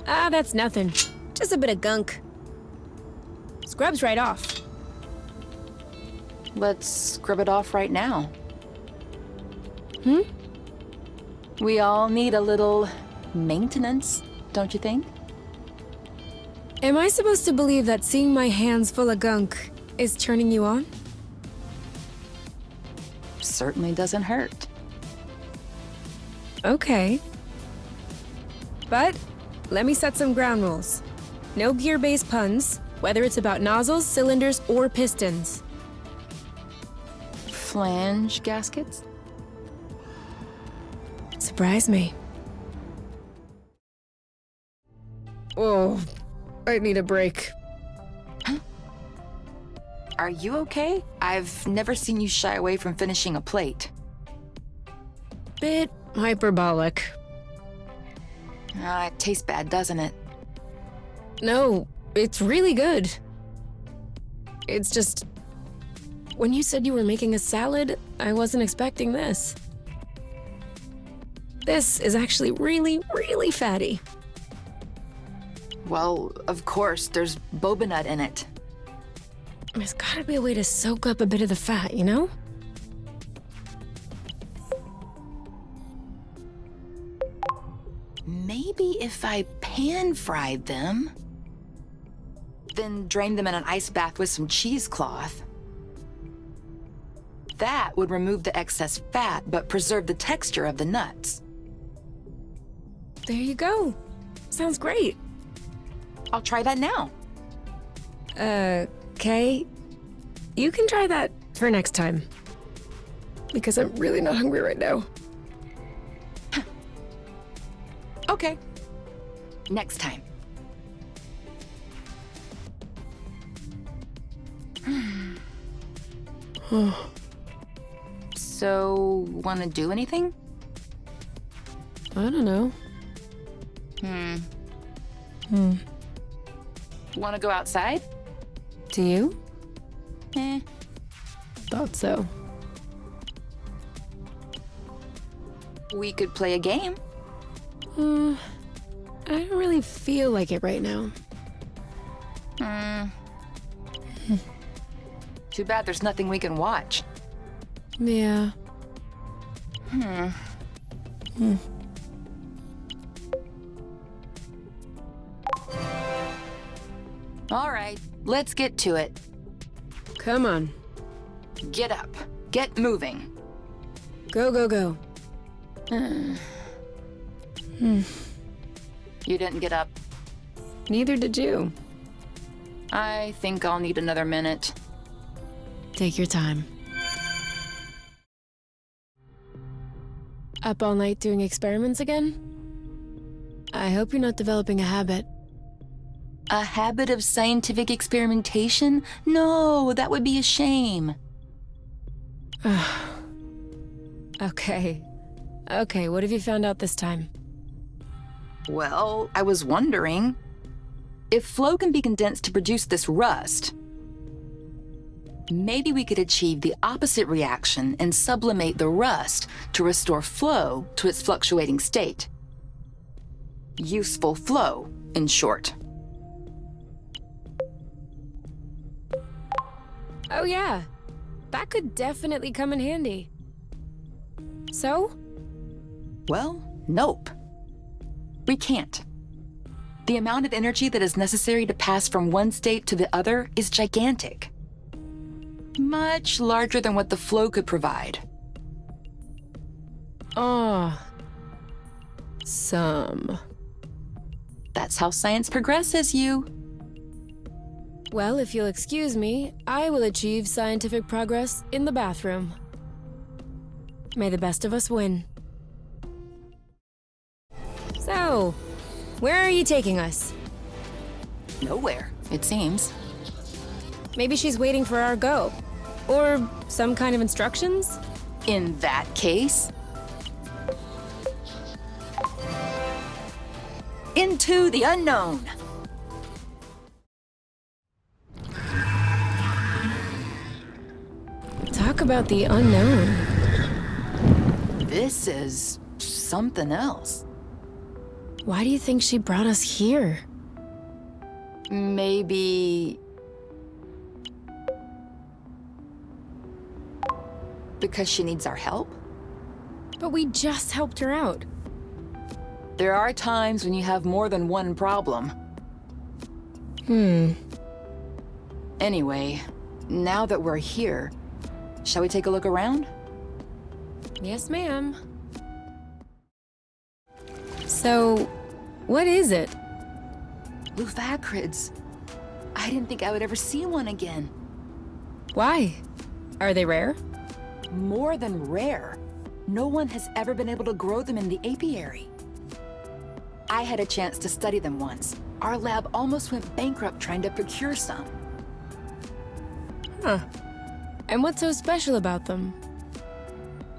Ah, that's nothing. Just a bit of gunk. Scrubs right off. Let's scrub it off right now. Hmm? We all need a little maintenance, don't you think? Am I supposed to believe that seeing my hands full of gunk is turning you on? Certainly doesn't hurt. Okay. But let me set some ground rules. No gear-based puns, whether it's about nozzles, cylinders, or pistons. Flange gaskets? Surprise me. Oh, I need a break. Are you okay? I've never seen you shy away from finishing a plate. Bit hyperbolic. It tastes bad, doesn't it? No, it's really good. It's just... When you said you were making a salad, I wasn't expecting this. This is actually really, really fatty. Well, of course, there's boba nut in it. There's gotta be a way to soak up a bit of the fat, you know? Maybe if I pan-fried them, then drained them in an ice bath with some cheesecloth. That would remove the excess fat, but preserve the texture of the nuts. There you go. Sounds great. I'll try that now. Okay. You can try that for next time. Because I'm really not hungry right now. Okay. Next time. So, wanna do anything? I don't know. Wanna go outside? Do you? Eh. Thought so. We could play a game. I don't really feel like it right now. Too bad there's nothing we can watch. Yeah. All right, let's get to it. Come on. Get up. Get moving. Go, go, go. You didn't get up. Neither did you. I think I'll need another minute. Take your time. Up all night doing experiments again? I hope you're not developing a habit. A habit of scientific experimentation? No, that would be a shame. Okay. Okay, what have you found out this time? Well, I was wondering if flow can be condensed to produce this rust. Maybe we could achieve the opposite reaction and sublimate the rust to restore flow to its fluctuating state. Useful flow, in short. Oh yeah, that could definitely come in handy. So? Well, nope. We can't. The amount of energy that is necessary to pass from one state to the other is gigantic. Much larger than what the flow could provide. Some. That's how science progresses, you. Well, if you'll excuse me, I will achieve scientific progress in the bathroom. May the best of us win. So, where are you taking us? Nowhere, it seems. Maybe she's waiting for our go. Or some kind of instructions? In that case, into the unknown. Talk about the unknown. This is something else. Why do you think she brought us here? Maybe because she needs our help? But we just helped her out. There are times when you have more than one problem. Anyway, now that we're here, shall we take a look around? Yes, ma'am. So, what is it? Lufacrids. I didn't think I would ever see one again. Why? Are they rare? More than rare. No one has ever been able to grow them in the apiary. I had a chance to study them once. Our lab almost went bankrupt trying to procure some. Huh. And what's so special about them?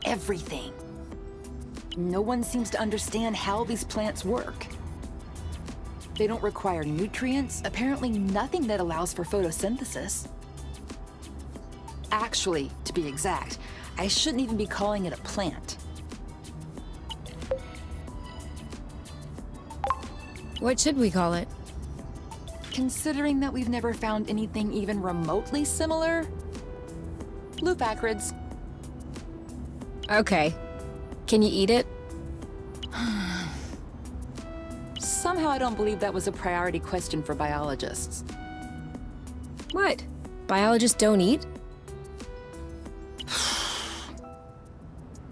Everything. No one seems to understand how these plants work. They don't require nutrients, apparently nothing that allows for photosynthesis. Actually, to be exact, I shouldn't even be calling it a plant. What should we call it? Considering that we've never found anything even remotely similar, Lufacrids. Okay. Can you eat it? Somehow I don't believe that was a priority question for biologists. What? Biologists don't eat?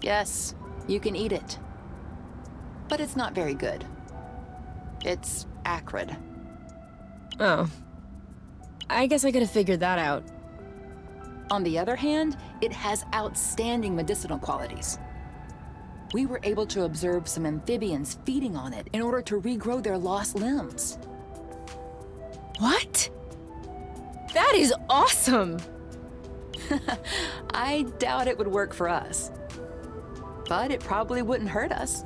Yes, you can eat it. But it's not very good. It's acrid. Oh. I guess I could have figured that out. On the other hand, it has outstanding medicinal qualities. We were able to observe some amphibians feeding on it in order to regrow their lost limbs. What? That is awesome! I doubt it would work for us. But it probably wouldn't hurt us.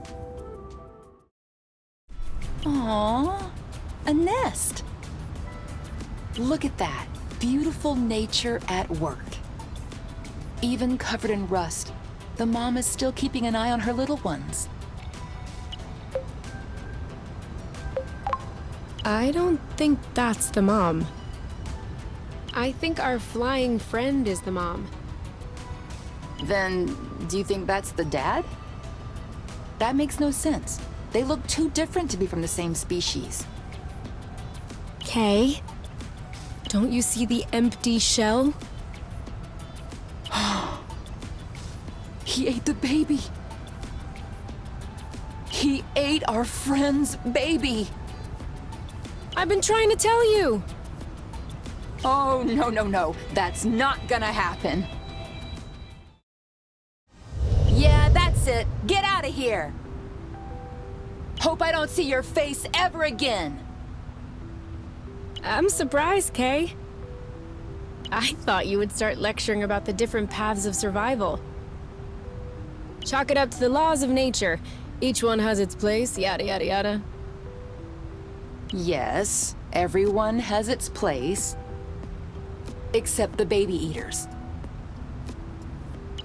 Aww, a nest. Look at that, beautiful nature at work. Even covered in rust, the mom is still keeping an eye on her little ones. I don't think that's the mom. I think our flying friend is the mom. Then, do you think that's the dad? That makes no sense. They look too different to be from the same species. Kay? Don't you see the empty shell? He ate the baby. He ate our friend's baby. I've been trying to tell you! Oh, no. That's not gonna happen. Yeah, that's it. Get out of here. Hope I don't see your face ever again. I'm surprised, Kay. I thought you would start lecturing about the different paths of survival. Chalk it up to the laws of nature. Each one has its place, yada yada yada. Yes, everyone has its place. Except the baby eaters.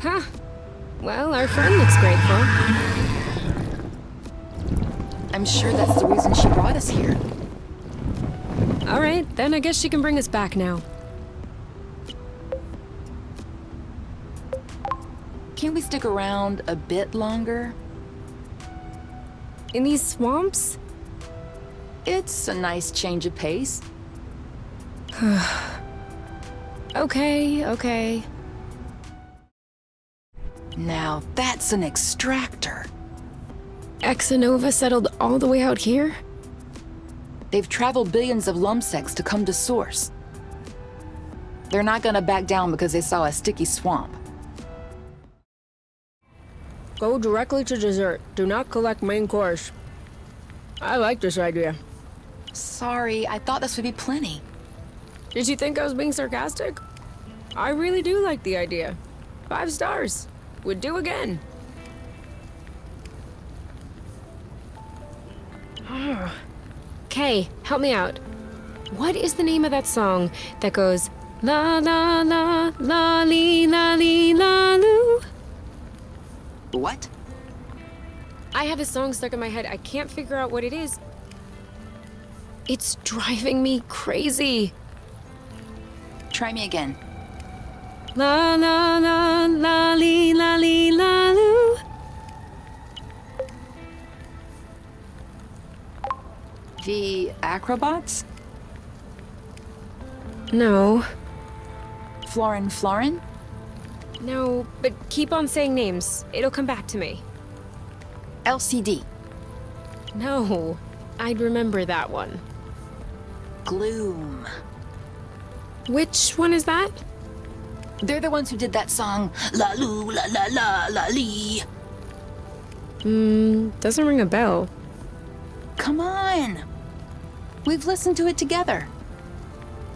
Huh. Well, our friend looks grateful. I'm sure that's the reason she brought us here. All right, then I guess she can bring us back now. Can we stick around a bit longer? In these swamps? It's a nice change of pace. Okay. Now that's an extractor. Exanova settled all the way out here? They've traveled billions of lumsects to come to source. They're not gonna back down because they saw a sticky swamp. Go directly to dessert. Do not collect main course. I like this idea. Sorry, I thought this would be plenty. Did you think I was being sarcastic? I really do like the idea. 5 stars. Would do again. Okay, help me out. What is the name of that song that goes la la la la lee la lee la loo? What? I have a song stuck in my head. I can't figure out what it is. It's driving me crazy. Try me again. La la la la lee la lee la loo. The Acrobats? No. Florin? No, but keep on saying names. It'll come back to me. LCD. No, I'd remember that one. Gloom. Which one is that? They're the ones who did that song, La Loo, La La La La Lee. Doesn't ring a bell. Come on. We've listened to it together.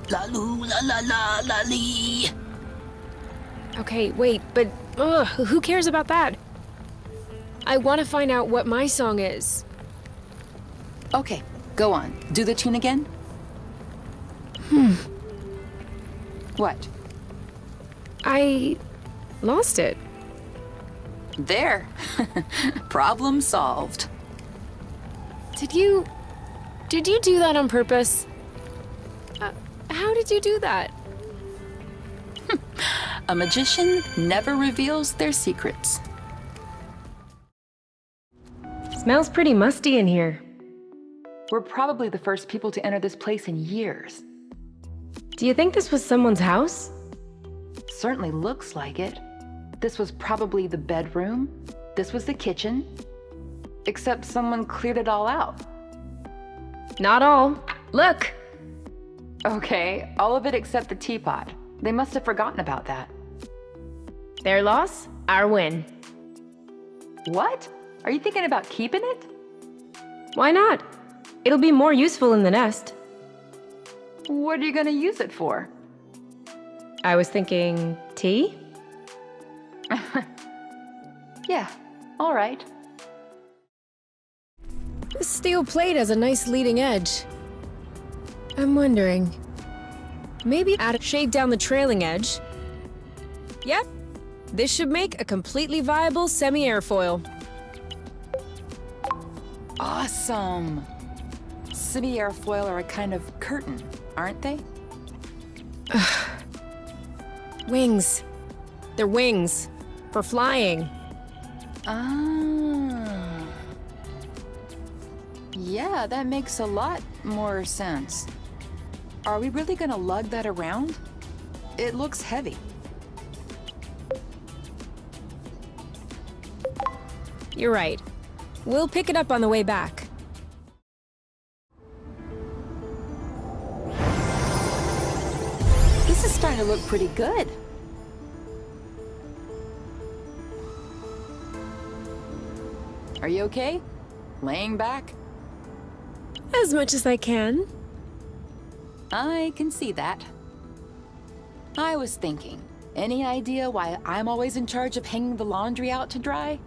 La Loo, La La La La Lee. Okay, wait, but who cares about that? I want to find out what my song is. Okay, go on. Do the tune again. What? I lost it. There. Problem solved. Did you do that on purpose? How did you do that? A magician never reveals their secrets. Smells pretty musty in here. We're probably the first people to enter this place in years. Do you think this was someone's house? Certainly looks like it. This was probably the bedroom. This was the kitchen. Except someone cleared it all out. Not all. Look! Okay, all of it except the teapot. They must have forgotten about that. Their loss, our win. What? Are you thinking about keeping it? Why not? It'll be more useful in the nest. What are you gonna use it for? I was thinking tea? Yeah, all right. This steel plate has a nice leading edge. I'm wondering, maybe add a shade down the trailing edge. Yep, this should make a completely viable semi-airfoil. Awesome! Semi-airfoil are a kind of curtain, aren't they? Wings. They're wings. For flying. Ah. Yeah, that makes a lot more sense. Are we really gonna lug that around? It looks heavy. You're right. We'll pick it up on the way back. This is starting to look pretty good. Are you okay? Laying back? As much as I can. I can see that. I was thinking, any idea why I'm always in charge of hanging the laundry out to dry?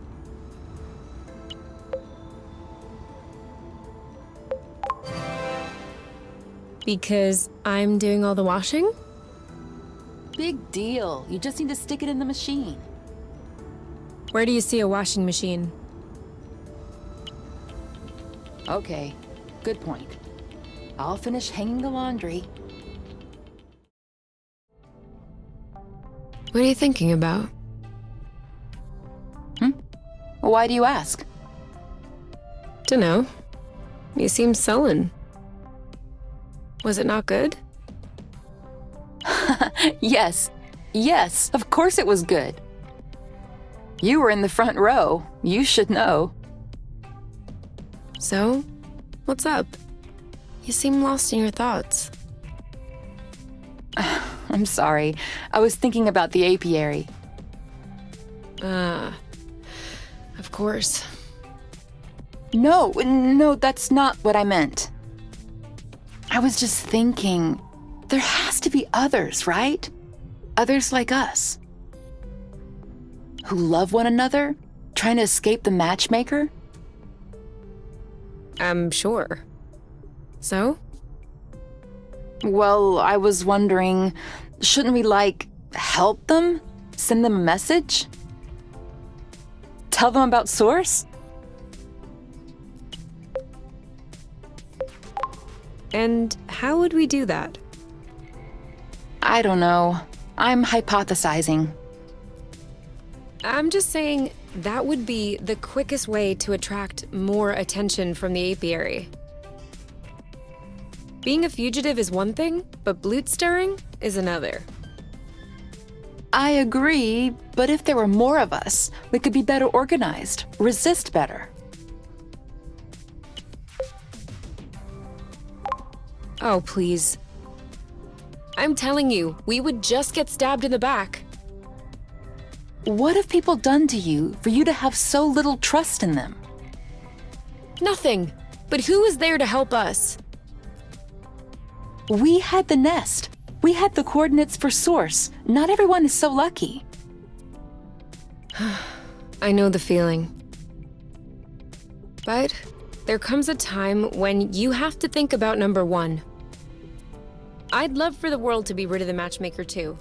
Because I'm doing all the washing? Big deal. You just need to stick it in the machine. Where do you see a washing machine? Okay, good point. I'll finish hanging the laundry. What are you thinking about? Why do you ask? Dunno. You seem sullen. Was it not good? Yes, of course it was good. You were in the front row. You should know. So, what's up? You seem lost in your thoughts. I'm sorry. I was thinking about the apiary. Of course. No, that's not what I meant. I was just thinking, there has to be others, right? Others like us. Who love one another, trying to escape the matchmaker? I'm sure. So? Well, I was wondering, shouldn't we, help them? Send them a message? Tell them about Source? And how would we do that? I don't know. I'm hypothesizing. I'm just saying that would be the quickest way to attract more attention from the apiary. Being a fugitive is one thing, but blood stirring is another. I agree, but if there were more of us, we could be better organized, resist better. Oh, please. I'm telling you, we would just get stabbed in the back. What have people done to you for you to have so little trust in them? Nothing. But who is there to help us? We had the nest. We had the coordinates for Source. Not everyone is so lucky. I know the feeling. But there comes a time when you have to think about number one. I'd love for the world to be rid of the matchmaker too.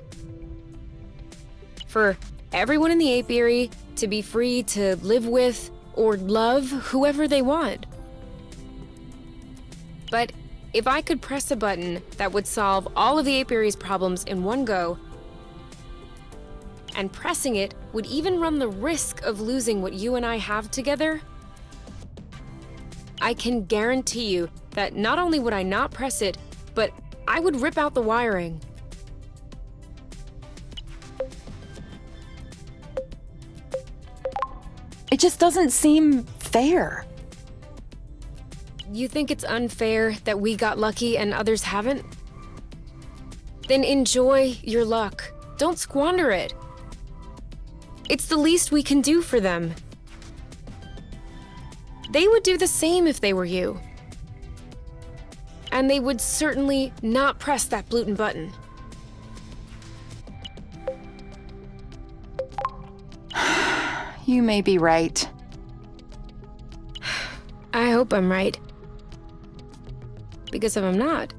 For everyone in the apiary to be free to live with or love whoever they want. But if I could press a button that would solve all of the apiary's problems in one go, and pressing it would even run the risk of losing what you and I have together, I can guarantee you that not only would I not press it, but I would rip out the wiring. It just doesn't seem fair. You think it's unfair that we got lucky and others haven't? Then enjoy your luck. Don't squander it. It's the least we can do for them. They would do the same if they were you. And they would certainly not press that gluten button. You may be right. I hope I'm right. Because if I'm not,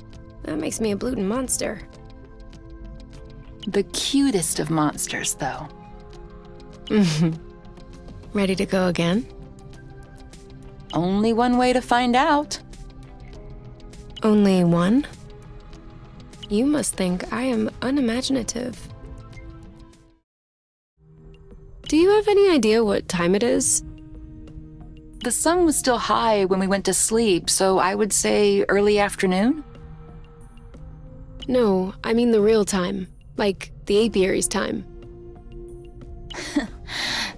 that makes me a gluten monster. The cutest of monsters, though. Ready to go again? Only one way to find out. Only one? You must think I am unimaginative. Do you have any idea what time it is? The sun was still high when we went to sleep, so I would say early afternoon? No, I mean the real time. Like the apiary's time.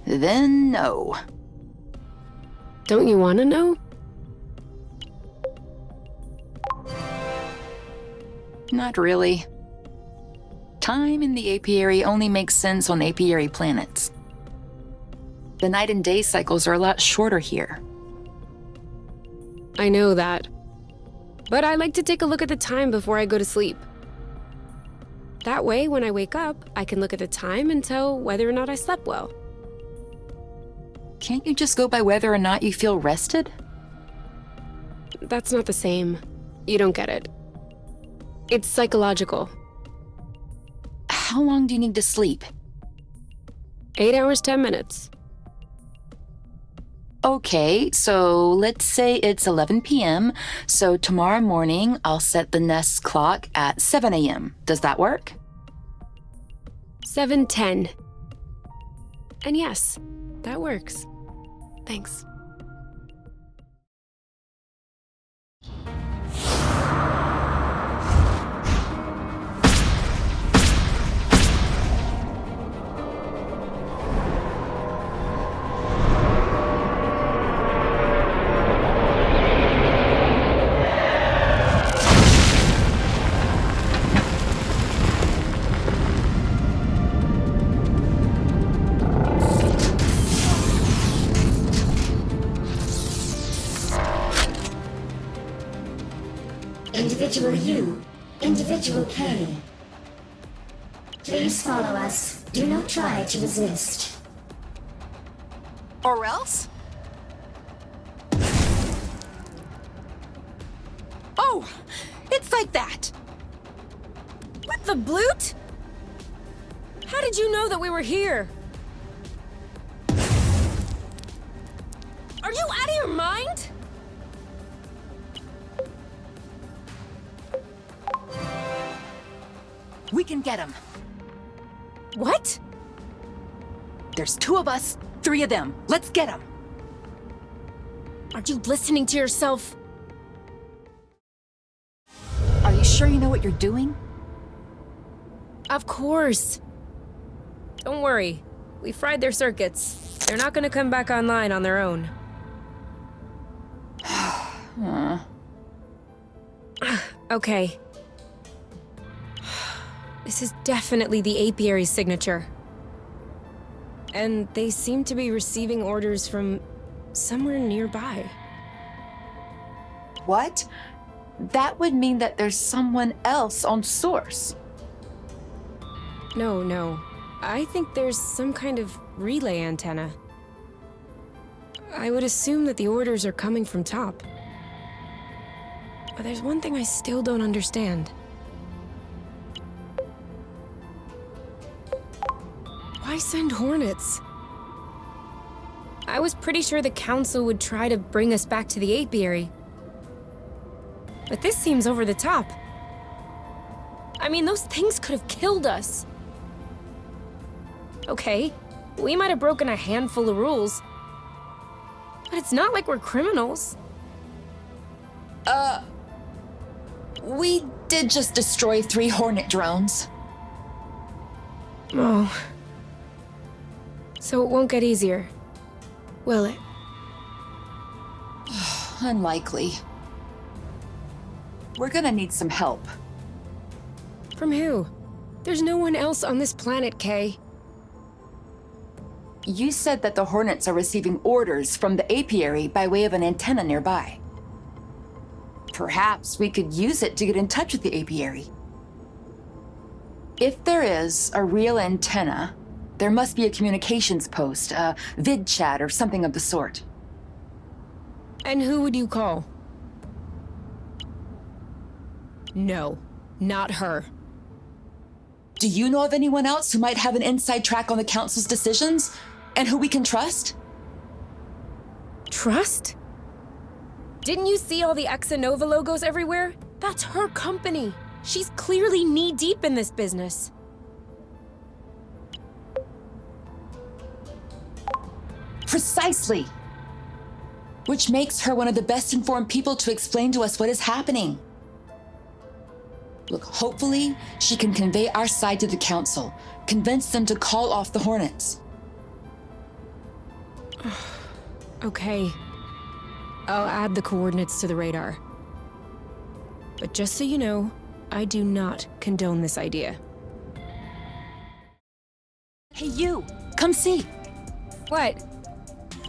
Then no. Don't you want to know? Not really. Time in the apiary only makes sense on apiary planets. The night and day cycles are a lot shorter here. I know that. But I like to take a look at the time before I go to sleep. That way, when I wake up, I can look at the time and tell whether or not I slept well. Can't you just go by whether or not you feel rested? That's not the same. You don't get it. It's psychological. How long do you need to sleep? 8 hours, 10 minutes. Okay, so let's say it's 11 p.m., so tomorrow morning I'll set the nest clock at 7 a.m. Does that work? 7:10. And yes, that works. Thanks. Individual U, individual K. Please follow us. Do not try to resist. Or else? Oh, it's like that. What the bloot? How did you know that we were here? Are you out of your mind? We can get him. What? There's 2 of us, 3 of them. Let's get him. Are you listening to yourself? Are you sure you know what you're doing? Of course. Don't worry. We fried their circuits. They're not gonna come back online on their own. Okay. This is definitely the apiary's signature. And they seem to be receiving orders from somewhere nearby. What? That would mean that there's someone else on source. No. I think there's some kind of relay antenna. I would assume that the orders are coming from top. But there's one thing I still don't understand. Why send hornets? I was pretty sure the council would try to bring us back to the apiary. But this seems over the top. I mean, those things could have killed us. Okay, we might have broken a handful of rules. But it's not like we're criminals. We did just destroy 3 Hornet drones. Oh. So it won't get easier, will it? Unlikely. We're gonna need some help. From who? There's no one else on this planet, Kay. You said that the Hornets are receiving orders from the apiary by way of an antenna nearby. Perhaps we could use it to get in touch with the apiary. If there is a real antenna, there must be a communications post, a vid chat or something of the sort. And who would you call? No, not her. Do you know of anyone else who might have an inside track on the council's decisions and who we can trust? Trust? Didn't you see all the X and Nova logos everywhere? That's her company. She's clearly knee-deep in this business. Precisely. Which makes her one of the best informed people to explain to us what is happening. Look, hopefully, she can convey our side to the council, convince them to call off the Hornets. Okay. I'll add the coordinates to the radar. But just so you know, I do not condone this idea. Hey, you! Come see! What?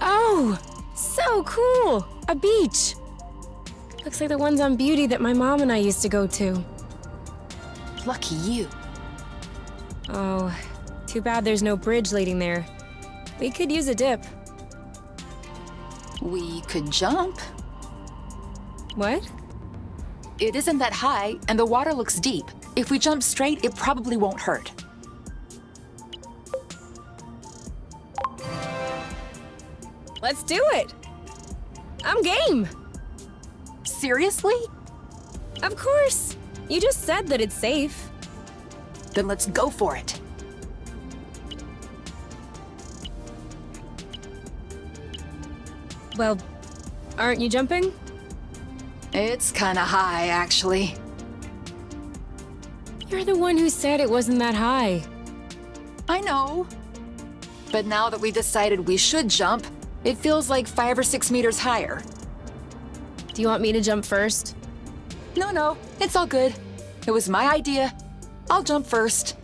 Oh! So cool! A beach! Looks like the ones on Beauty that my mom and I used to go to. Lucky you. Oh, too bad there's no bridge leading there. We could use a dip. We could jump. What? It isn't that high, and the water looks deep. If we jump straight, it probably won't hurt. Let's do it! I'm game! Seriously? Of course! You just said that it's safe. Then let's go for it. Well, aren't you jumping? It's kinda high, actually. You're the one who said it wasn't that high. I know. But now that we decided we should jump, it feels like 5 or 6 meters higher. Do you want me to jump first? No, it's all good. It was my idea. I'll jump first.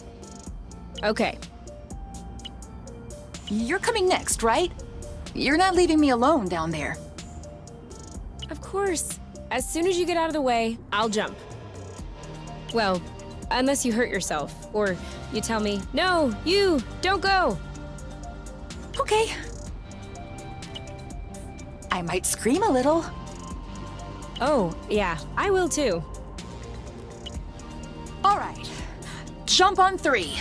Okay. You're coming next, right? You're not leaving me alone down there. Of course. As soon as you get out of the way, I'll jump. Well, Unless you hurt yourself, or you tell me, no, you, don't go. Okay. I might scream a little. Oh, yeah, I will too. All right. Jump on 3.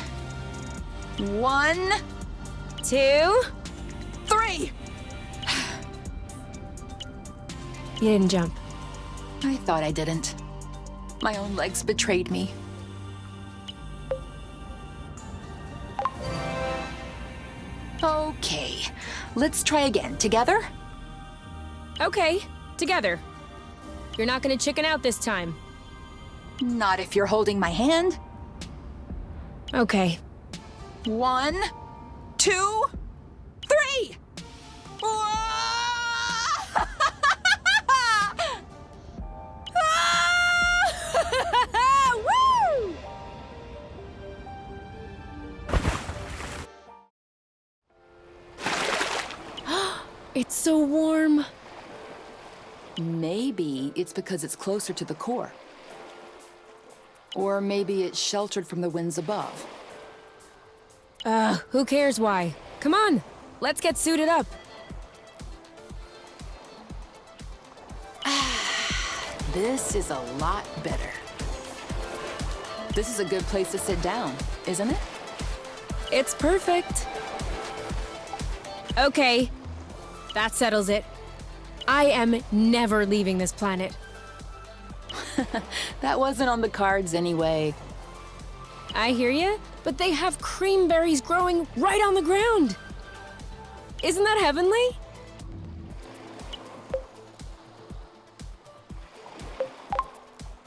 1, 2. 3. You didn't jump. I thought I didn't. My own legs betrayed me. Okay, let's try again. Together? Okay, together. You're not gonna chicken out this time. Not if you're holding my hand. Okay. 1, 2, 3! Woo! It's so warm. Maybe it's because it's closer to the core. Or maybe it's sheltered from the winds above. Who cares why? Come on, let's get suited up. This is a lot better. This is a good place to sit down, isn't it? It's perfect. Okay, that settles it. I am never leaving this planet. That wasn't on the cards anyway. I hear ya, but they have cream berries growing right on the ground. Isn't that heavenly?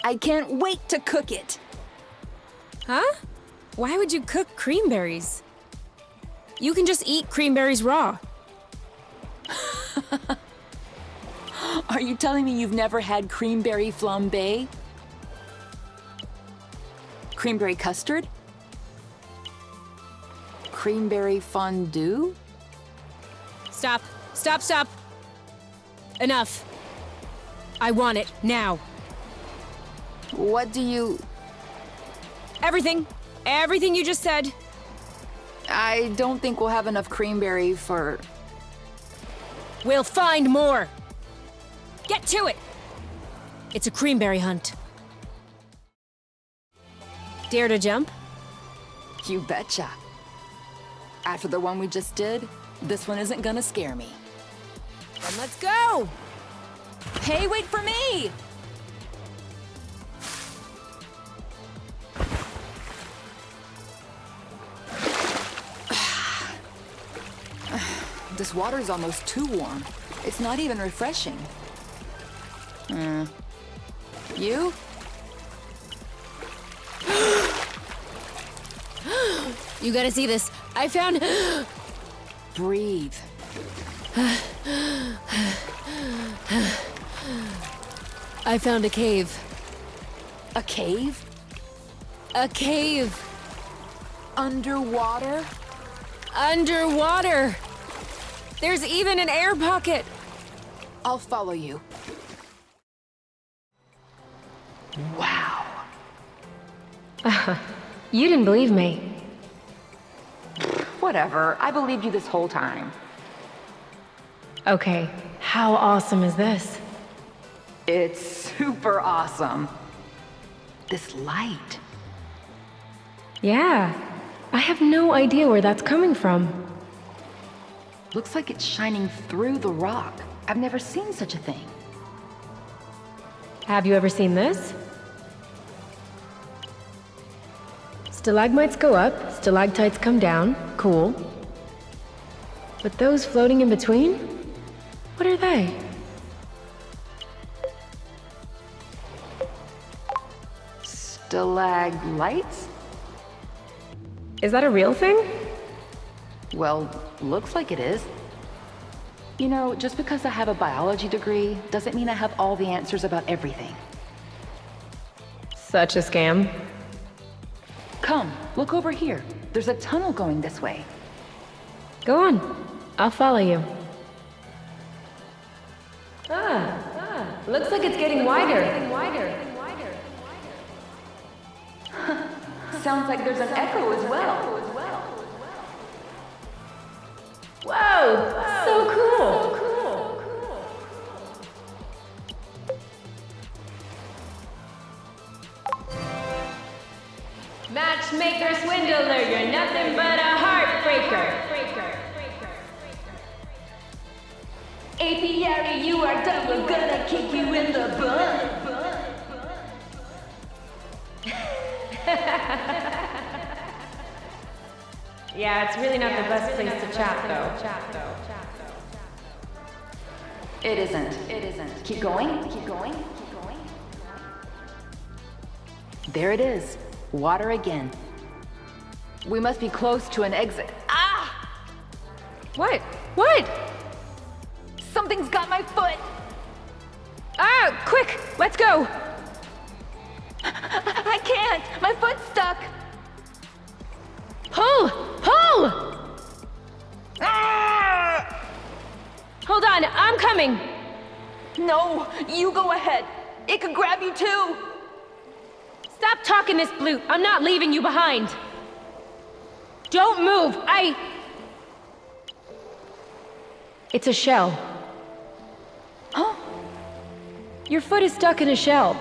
I can't wait to cook it. Huh? Why would you cook cream berries? You can just eat cream berries raw. Are you telling me you've never had creamberry flambé? Creamberry custard? Creamberry fondue? Stop, stop, stop. Enough. I want it now. What do you... Everything. Everything you just said. I don't think we'll have enough creamberry for... We'll find more. Get to it. It's a creamberry hunt. Dare to jump? You betcha. After the one we just did, this one isn't gonna scare me. Then let's go. Hey, wait for me! This water's almost too warm. It's not even refreshing. You? You gotta see this. I found... Breathe. I found a cave. A cave? A cave. Underwater? Underwater. There's even an air pocket. I'll follow you. Wow. You didn't believe me. Whatever. I believed you this whole time. Okay, how awesome is this? It's super awesome. This light. Yeah, I have no idea where that's coming from. Looks like it's shining through the rock. I've never seen such a thing. Have you ever seen this? Stalagmites go up, stalactites come down. Cool. But those floating in between? What are they? Stalagmites? Is that a real thing? Well, looks like it is. You know, just because I have a biology degree doesn't mean I have all the answers about everything. Such a scam. Come, look over here. There's a tunnel going this way. Go on. I'll follow you. Looks like it's getting wider. Sounds like there's an echo as well. Whoa, so cool. Matchmaker swindler, you're nothing but a heartbreaker. Apiary, you are done. We're gonna kick you in the butt. Yeah, it's really not the best place to chat, though. It isn't. Keep going. There it is. Water again. We must be close to an exit. Ah! What? Something's got my foot! Ah, quick, let's go. I can't! My foot's stuck! Pull! Ah! Hold on, I'm coming. No, you go ahead. It could grab you too. Stop talking this blute. I'm not leaving you behind. Don't move. It's a shell. Huh? Your foot is stuck in a shell.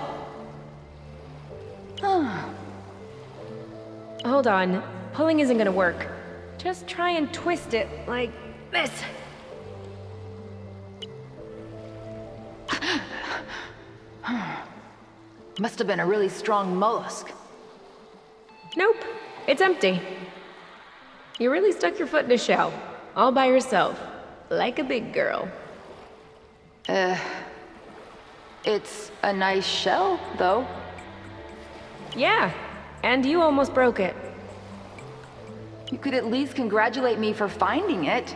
Hold on. Pulling isn't gonna work. Just try and twist it like this. Must have been a really strong mollusk. Nope. It's empty. You really stuck your foot in a shell. All by yourself. Like a big girl. It's a nice shell, though. Yeah. And you almost broke it. You could at least congratulate me for finding it.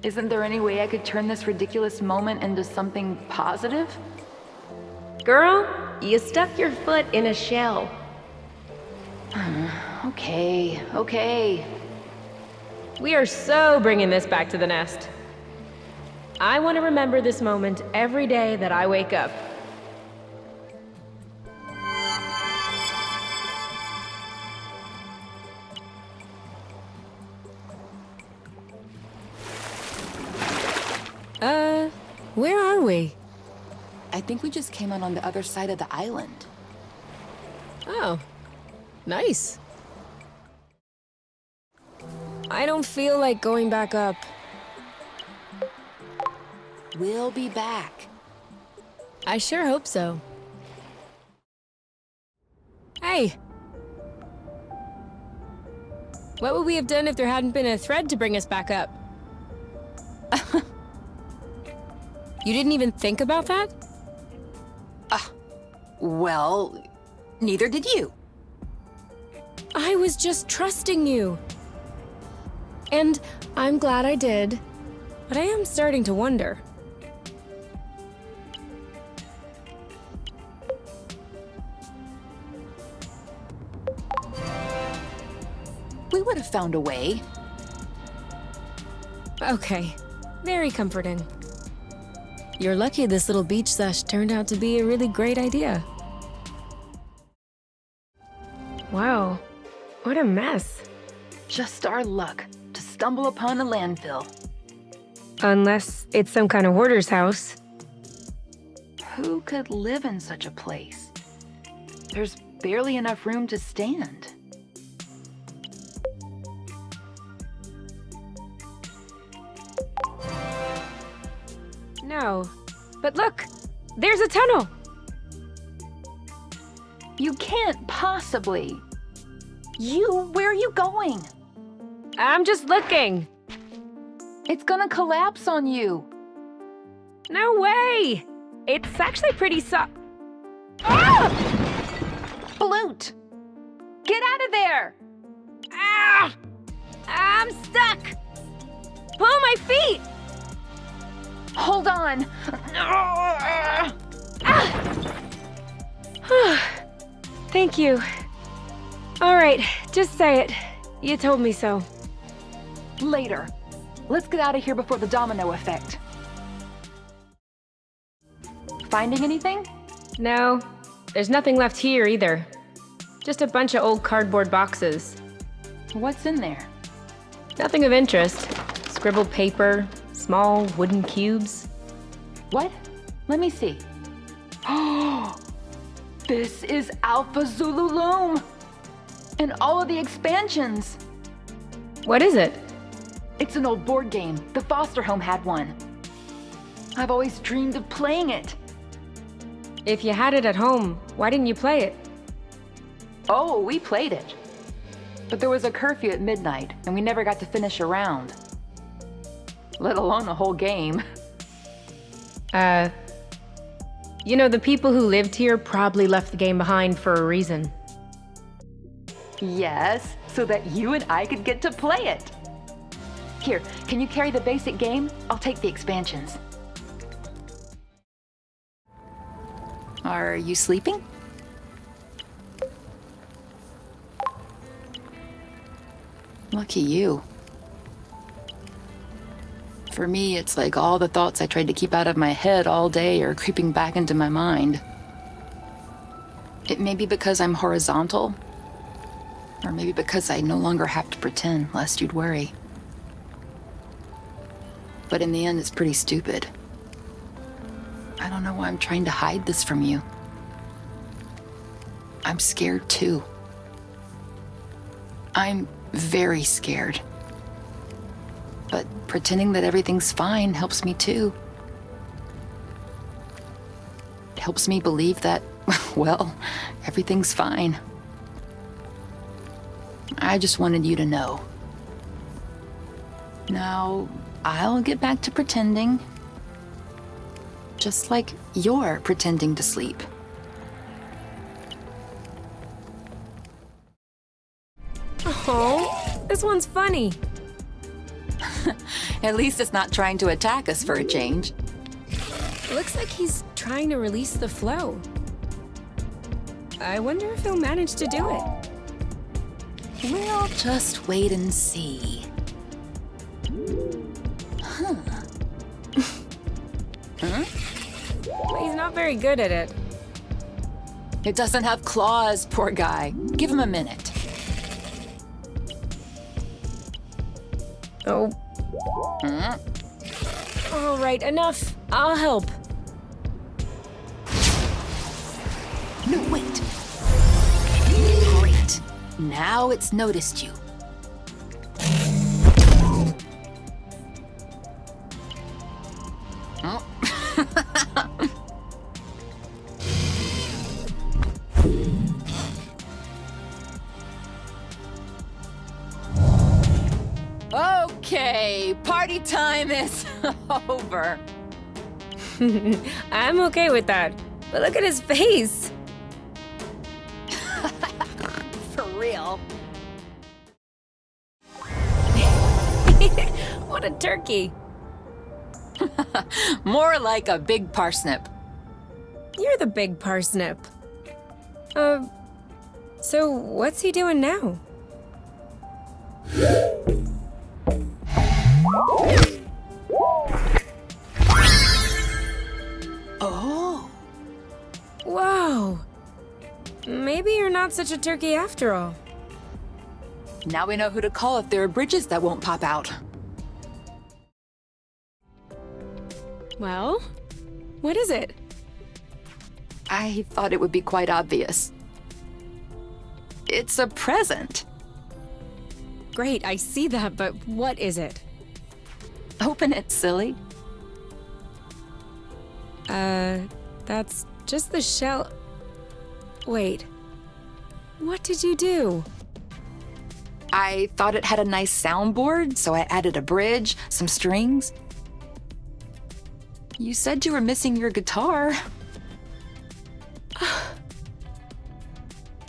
Isn't there any way I could turn this ridiculous moment into something positive? Girl, you stuck your foot in a shell. Okay. We are so bringing this back to the nest. I want to remember this moment every day that I wake up. Where are we? I think we just came out on the other side of the island. Oh, nice. I don't feel like going back up. We'll be back. I sure hope so. Hey! What would we have done if there hadn't been a thread to bring us back up? You didn't even think about that? Well, neither did you. I was just trusting you. And I'm glad I did. But I am starting to wonder. We would have found a way. Okay, very comforting. You're lucky this little beach sesh turned out to be a really great idea. Wow, what a mess. Just our luck to stumble upon a landfill. Unless it's some kind of hoarder's house. Who could live in such a place? There's barely enough room to stand. No, but look, there's a tunnel. You can't possibly. Where are you going? I'm just looking. It's gonna collapse on you. No way! It's actually pretty Ah! Bloot! Get out of there! Ah! I'm stuck! Pull my feet! Hold on. Thank you. All right, just say it. You told me so. Later. Let's get out of here before the domino effect. Finding anything? No, there's nothing left here either. Just a bunch of old cardboard boxes. What's in there? Nothing of interest. Scribbled paper, small wooden cubes. What? Let me see. Oh, this is Alpha Zulu Loom! And all of the expansions! What is it? It's an old board game. The foster home had one. I've always dreamed of playing it. If you had it at home, why didn't you play it? Oh, we played it. But there was a curfew at midnight, and we never got to finish a round. Let alone the whole game. You know, the people who lived here probably left the game behind for a reason. Yes, so that you and I could get to play it. Here, can you carry the basic game? I'll take the expansions. Are you sleeping? Lucky you. For me, it's like all the thoughts I tried to keep out of my head all day are creeping back into my mind. It may be because I'm horizontal, or maybe because I no longer have to pretend, lest you'd worry. But in the end, it's pretty stupid. I don't know why I'm trying to hide this from you. I'm scared too. I'm very scared. But pretending that everything's fine helps me too. It helps me believe that, well, everything's fine. I just wanted you to know. Now, I'll get back to pretending. Just like you're pretending to sleep. Oh, this one's funny. At least it's not trying to attack us for a change. Looks like he's trying to release the flow. I wonder if he'll manage to do it. We'll just wait and see. Huh? He's not very good at it. It doesn't have claws, poor guy. Give him a minute. Oh. All right, enough. I'll help. No, wait. Great. Now it's noticed you. Okay, party time is over. I'm okay with that. But look at his face. For real. What a turkey. More like a big parsnip. You're the big parsnip. So what's he doing now? Oh. Wow. Maybe you're not such a turkey after all. Now we know who to call if there are bridges that won't pop out. Well, what is it? I thought it would be quite obvious. It's a present. Great, I see that, but what is it? Open it, silly. That's just the shell. Wait. What did you do? I thought it had a nice soundboard, so I added a bridge, some strings. You said you were missing your guitar.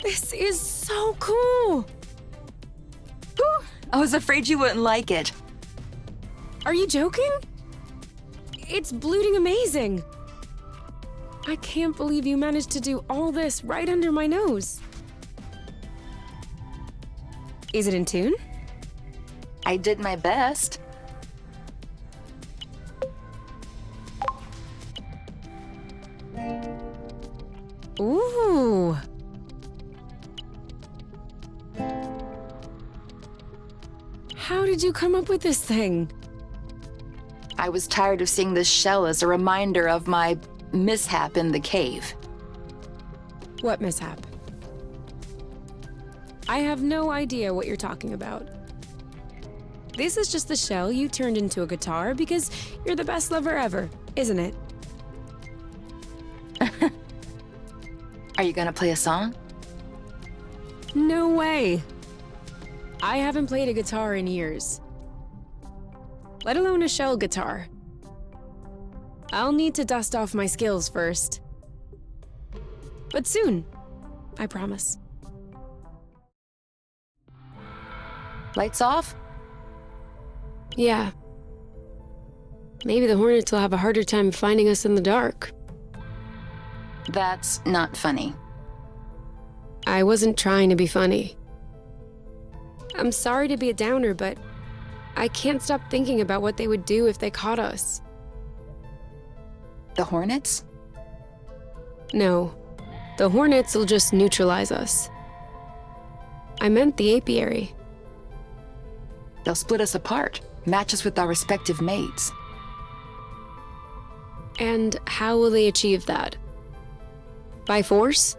This is so cool! Whew, I was afraid you wouldn't like it. Are you joking? It's bluting amazing! I can't believe you managed to do all this right under my nose. Is it in tune? I did my best. Ooh. How did you come up with this thing? I was tired of seeing this shell as a reminder of my mishap in the cave. What mishap? I have no idea what you're talking about. This is just the shell you turned into a guitar because you're the best lover ever, isn't it? Are you gonna play a song? No way. I haven't played a guitar in years. Let alone a shell guitar. I'll need to dust off my skills first. But soon, I promise. Lights off? Yeah. Maybe the Hornets will have a harder time finding us in the dark. That's not funny. I wasn't trying to be funny. I'm sorry to be a downer, but I can't stop thinking about what they would do if they caught us. The Hornets? No, the Hornets will just neutralize us. I meant the apiary. They'll split us apart, match us with our respective mates. And how will they achieve that? By force?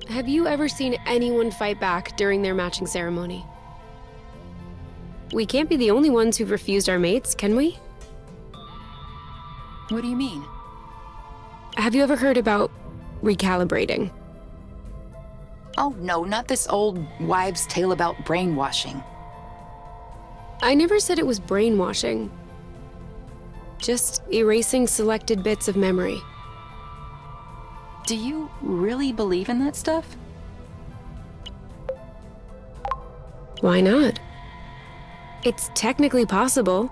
Have you ever seen anyone fight back during their matching ceremony? We can't be the only ones who've refused our mates, can we? What do you mean? Have you ever heard about recalibrating? Oh no, not this old wives' tale about brainwashing. I never said it was brainwashing. Just erasing selected bits of memory. Do you really believe in that stuff? Why not? It's technically possible.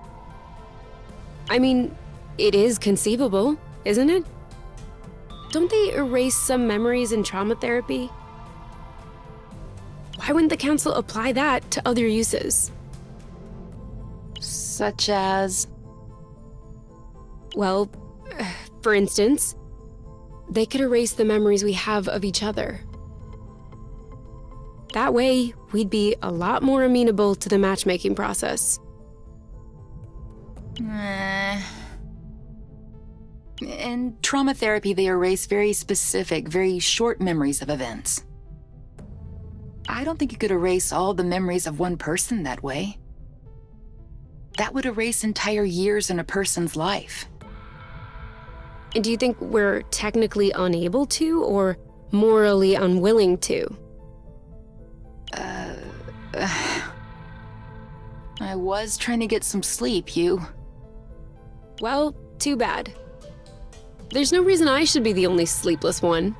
I mean, it is conceivable, isn't it? Don't they erase some memories in trauma therapy? Why wouldn't the council apply that to other uses? Such as? Well, for instance, they could erase the memories we have of each other. That way, we'd be a lot more amenable to the matchmaking process. In trauma therapy, they erase very specific, very short memories of events. I don't think you could erase all the memories of one person that way. That would erase entire years in a person's life. And do you think we're technically unable to, or morally unwilling to? I was trying to get some sleep, you. Well, too bad. There's no reason I should be the only sleepless one.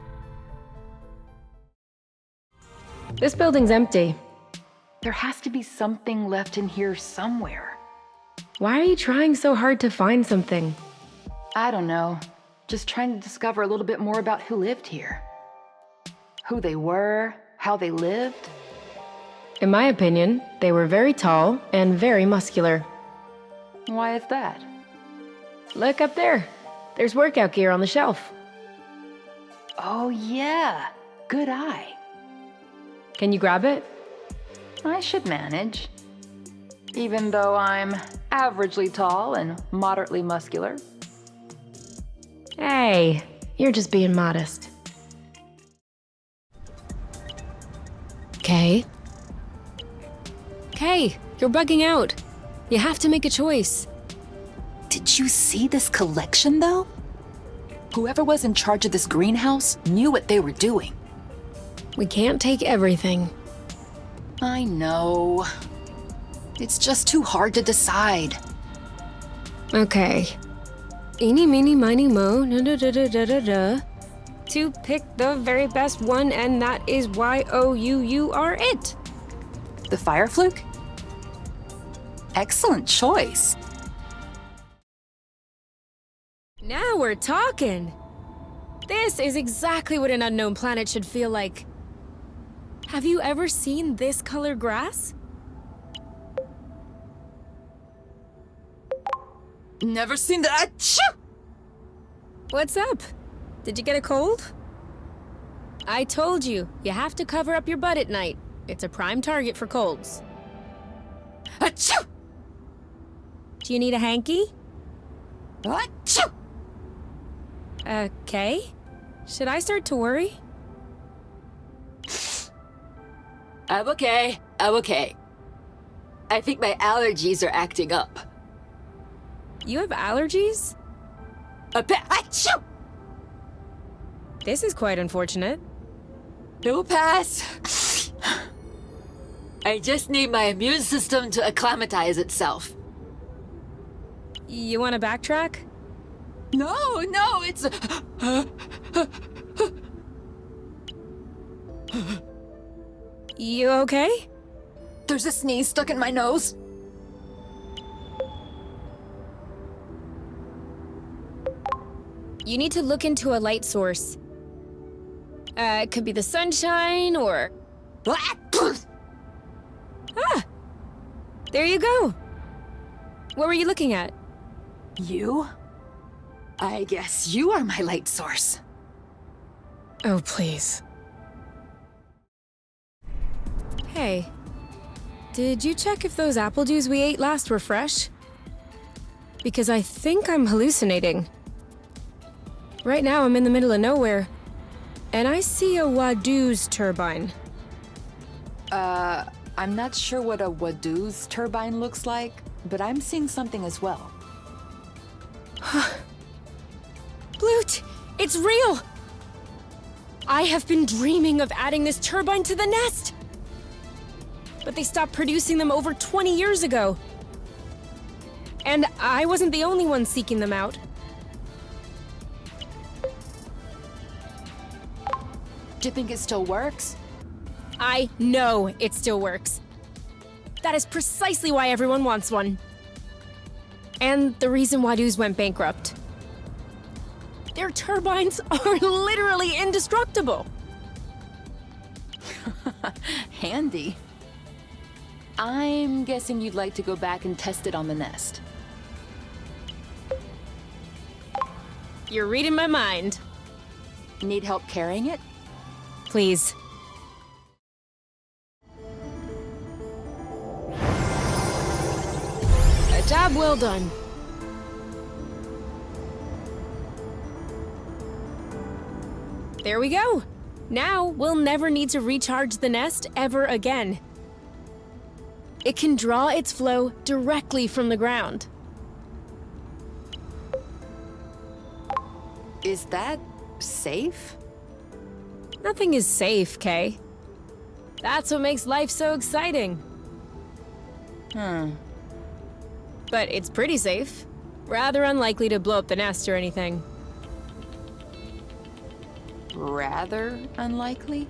This building's empty. There has to be something left in here somewhere. Why are you trying so hard to find something? I don't know. Just trying to discover a little bit more about who lived here. Who they were, how they lived. In my opinion, they were very tall and very muscular. Why is that? Look up there. There's workout gear on the shelf. Oh yeah, good eye. Can you grab it? I should manage. Even though I'm averagely tall and moderately muscular. Hey, you're just being modest. Kay? Kay, you're bugging out. You have to make a choice. Did you see this collection, though? Whoever was in charge of this greenhouse knew what they were doing. We can't take everything. I know. It's just too hard to decide. Okay. Eeny, meeny, miny, mo, da-da-da-da-da-da. To pick the very best one, and that is Y-O-U, you are it. The fire fluke? Excellent choice. Now we're talking. This is exactly what an unknown planet should feel like. Have you ever seen this color grass? Never seen that. Achoo! What's up? Did you get a cold? I told you, you have to cover up your butt at night. It's a prime target for colds. Achoo! Do you need a hanky? Achoo! Okay. Should I start to worry? I'm okay. I'm okay. I think my allergies are acting up. You have allergies? Achoo! This is quite unfortunate. No pass. I just need my immune system to acclimatize itself. You want to backtrack? No, it's... You okay? There's a sneeze stuck in my nose. You need to look into a light source. It could be the sunshine or... Ah! There you go! What were you looking at? You? I guess you are my light source. Oh, please. Hey, did you check if those apple juice we ate last were fresh? Because I think I'm hallucinating. Right now I'm in the middle of nowhere, and I see a Wadoo's turbine. I'm not sure what a Wadoo's turbine looks like, but I'm seeing something as well. Blute, it's real! I have been dreaming of adding this turbine to the nest! But they stopped producing them over 20 years ago. And I wasn't the only one seeking them out. Do you think it still works? I know it still works. That is precisely why everyone wants one. And the reason Wadoo's went bankrupt. Their turbines are literally indestructible. Handy. I'm guessing you'd like to go back and test it on the nest. You're reading my mind. Need help carrying it? Please. A job well done. There we go. Now we'll never need to recharge the nest ever again. It can draw its flow directly from the ground. Is that safe? Nothing is safe, Kay. That's what makes life so exciting. But it's pretty safe. Rather unlikely to blow up the nest or anything. Rather unlikely?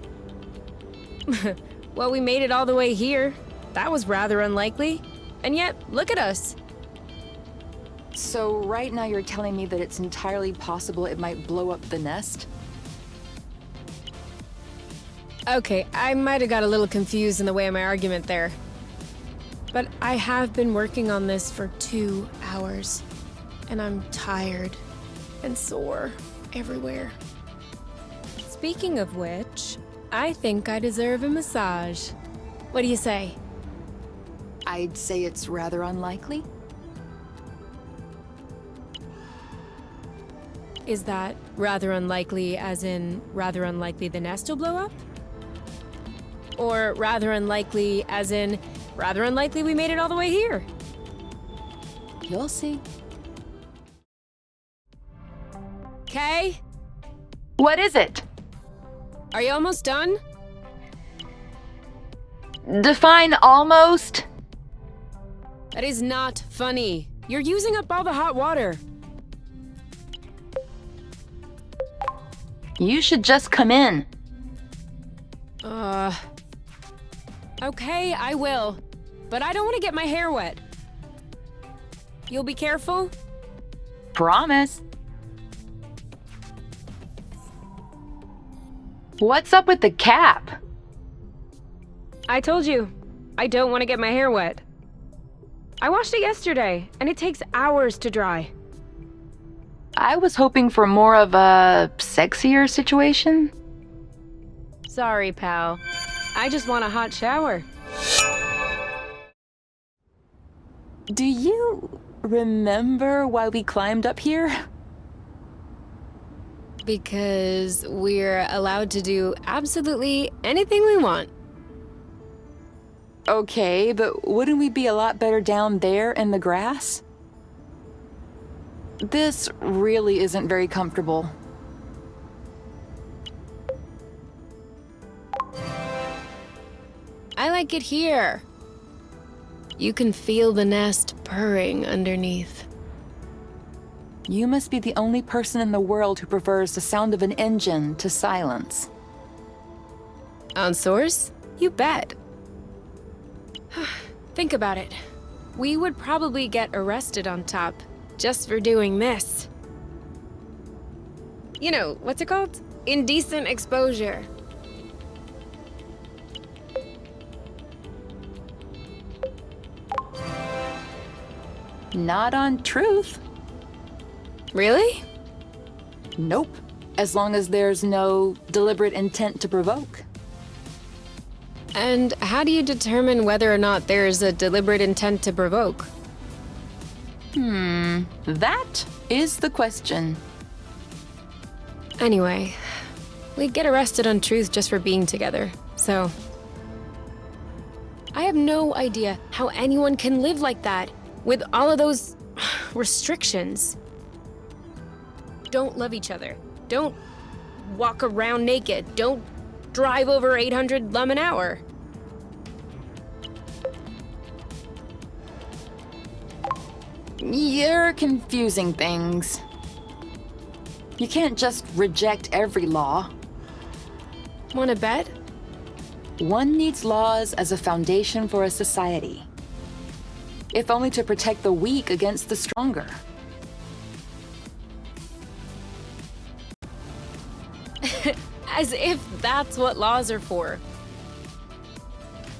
Well, we made it all the way here. That was rather unlikely. And yet, look at us. So right now you're telling me that it's entirely possible it might blow up the nest? Okay, I might have got a little confused in the way of my argument there. But I have been working on this for 2 hours. And I'm tired and sore everywhere. Speaking of which, I think I deserve a massage. What do you say? I'd say it's rather unlikely. Is that rather unlikely as in rather unlikely the nest will blow up? Or rather unlikely as in rather unlikely we made it all the way here? You'll see. Kay, What is it? are you almost done? Define almost. That is not funny. You're using up all the hot water. You should just come in. Okay, I will. But I don't want to get my hair wet. You'll be careful? Promise. What's up with the cap? I told you, I don't want to get my hair wet. I washed it yesterday, and it takes hours to dry. I was hoping for more of a sexier situation. Sorry, pal. I just want a hot shower. Do you remember why we climbed up here? Because we're allowed to do absolutely anything we want. Okay, but wouldn't we be a lot better down there in the grass? This really isn't very comfortable. I like it here. You can feel the nest purring underneath. You must be the only person in the world who prefers the sound of an engine to silence. On Source? You bet. Think about it. We would probably get arrested on top just for doing this. You know, what's it called? Indecent exposure. Not on truth. Really? Nope. As long as there's no deliberate intent to provoke. And how do you determine whether or not there's a deliberate intent to provoke? That is the question. Anyway, we get arrested on truth just for being together, so... I have no idea how anyone can live like that, with all of those restrictions. Don't love each other. Don't walk around naked. Don't drive over 800 lum an hour. You're confusing things. You can't just reject every law. Wanna bet? One needs laws as a foundation for a society. If only to protect the weak against the stronger. As if that's what laws are for.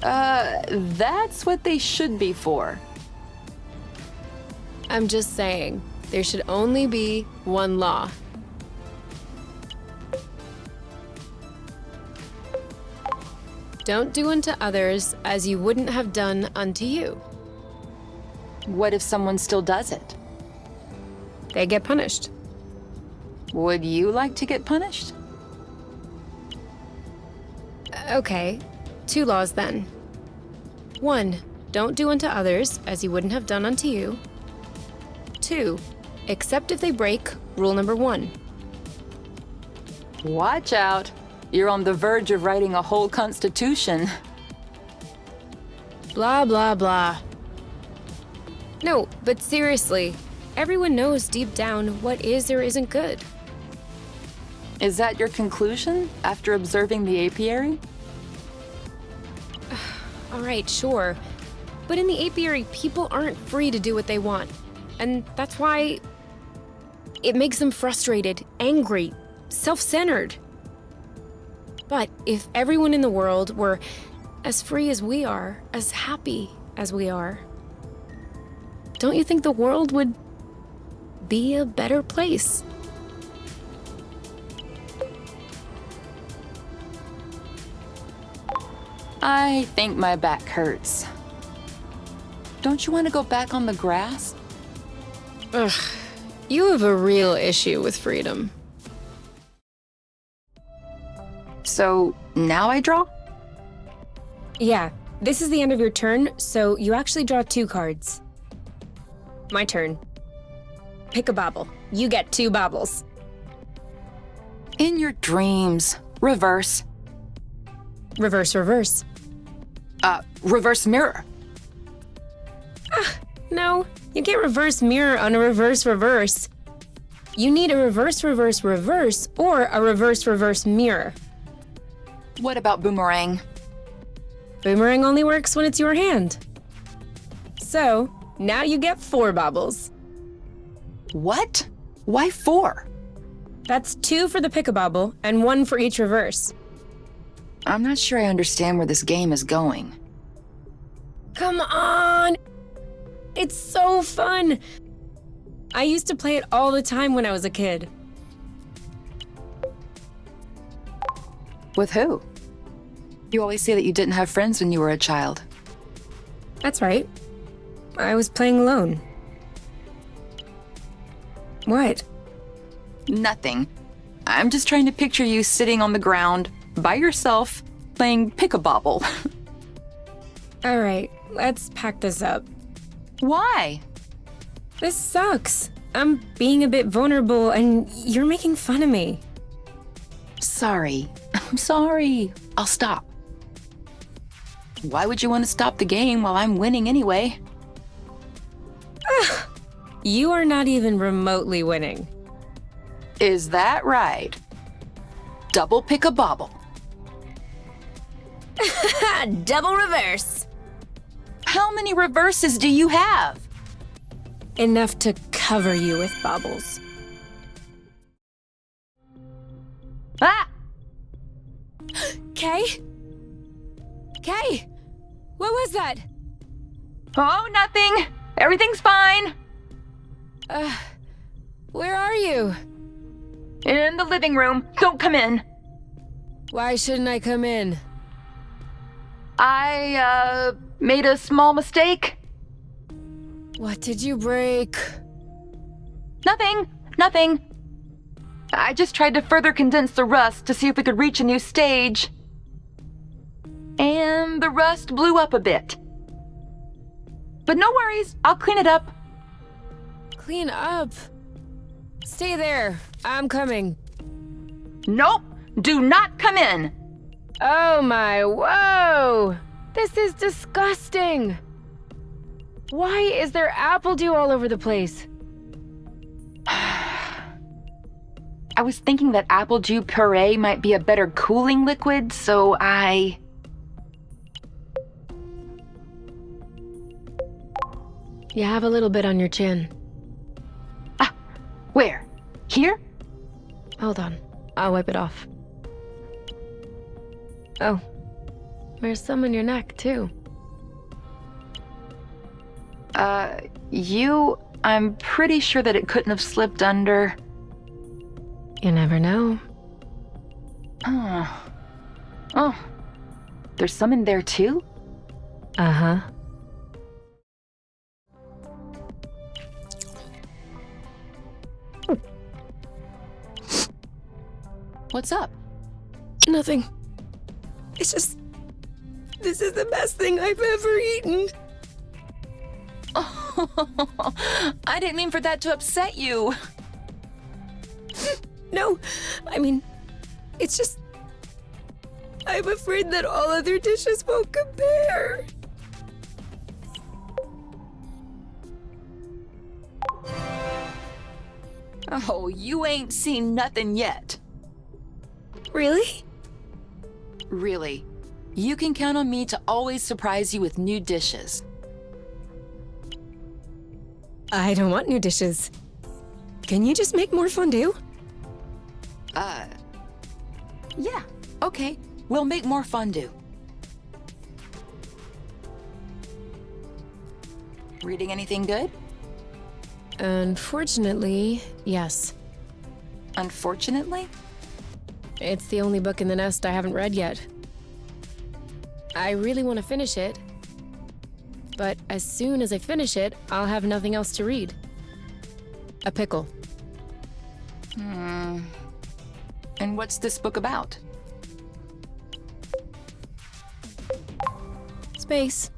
That's what they should be for. I'm just saying, there should only be one law. Don't do unto others as you wouldn't have done unto you. What if someone still does it? They get punished. Would you like to get punished? Okay, 2 laws then. 1, don't do unto others as you wouldn't have done unto you. 2, except if they break rule number 1. Watch out. You're on the verge of writing a whole constitution. Blah, blah, blah. No, but seriously, everyone knows deep down what is or isn't good. Is that your conclusion after observing the apiary? All right, sure. But in the apiary, people aren't free to do what they want. And that's why it makes them frustrated, angry, self-centered. But if everyone in the world were as free as we are, as happy as we are, don't you think the world would be a better place? I think my back hurts. Don't you want to go back on the grass? Ugh, you have a real issue with freedom. So now I draw? Yeah, this is the end of your turn, so you actually draw 2 cards. My turn. Pick a bauble. You get 2 baubles. In your dreams. Reverse. Reverse, reverse. Reverse mirror. No, you can't reverse mirror on a reverse, reverse. You need a reverse, reverse, reverse, or a reverse, reverse mirror. What about boomerang? Boomerang only works when it's your hand. So, now you get 4 baubles. What? Why 4? That's 2 for the pick-a-bauble, and 1 for each reverse. I'm not sure I understand where this game is going. Come on! It's so fun! I used to play it all the time when I was a kid. With who? You always say that you didn't have friends when you were a child. That's right. I was playing alone. What? Nothing. I'm just trying to picture you sitting on the ground, by yourself, playing pick-a-bobble. All right, let's pack this up. Why? This sucks. I'm being a bit vulnerable and you're making fun of me. Sorry. I'm sorry. I'll stop. Why would you want to stop the game while I'm winning anyway? You are not even remotely winning. Is that right? Double pick-a-bobble. Double reverse. How many reverses do you have? Enough to cover you with bobbles. Ah! Kay? Kay? What was that? Oh, nothing. Everything's fine. Where are you? In the living room. Don't come in. Why shouldn't I come in? I, made a small mistake. What did you break? Nothing. I just tried to further condense the rust to see if we could reach a new stage. And the rust blew up a bit. But no worries, I'll clean it up. Clean up. Stay there. I'm coming. Nope, do not come in. Oh my, whoa! This is disgusting! Why is there apple dew all over the place? I was thinking that apple dew puree might be a better cooling liquid, so I... You have a little bit on your chin. Ah, where? Here? Hold on. I'll wipe it off. Oh. There's some in your neck, too. I'm pretty sure that it couldn't have slipped under. You never know. Oh. There's some in there, too? Uh-huh. What's up? Nothing. It's just... This is the best thing I've ever eaten. I didn't mean for that to upset you. No, I mean, it's just... I'm afraid that all other dishes won't compare. Oh, you ain't seen nothing yet. Really? Really. You can count on me to always surprise you with new dishes. I don't want new dishes. Can you just make more fondue? Yeah, okay. We'll make more fondue. Reading anything good? Unfortunately, yes. Unfortunately? It's the only book in the nest I haven't read yet. I really want to finish it, but as soon as I finish it, I'll have nothing else to read. A pickle. And what's this book about? Space.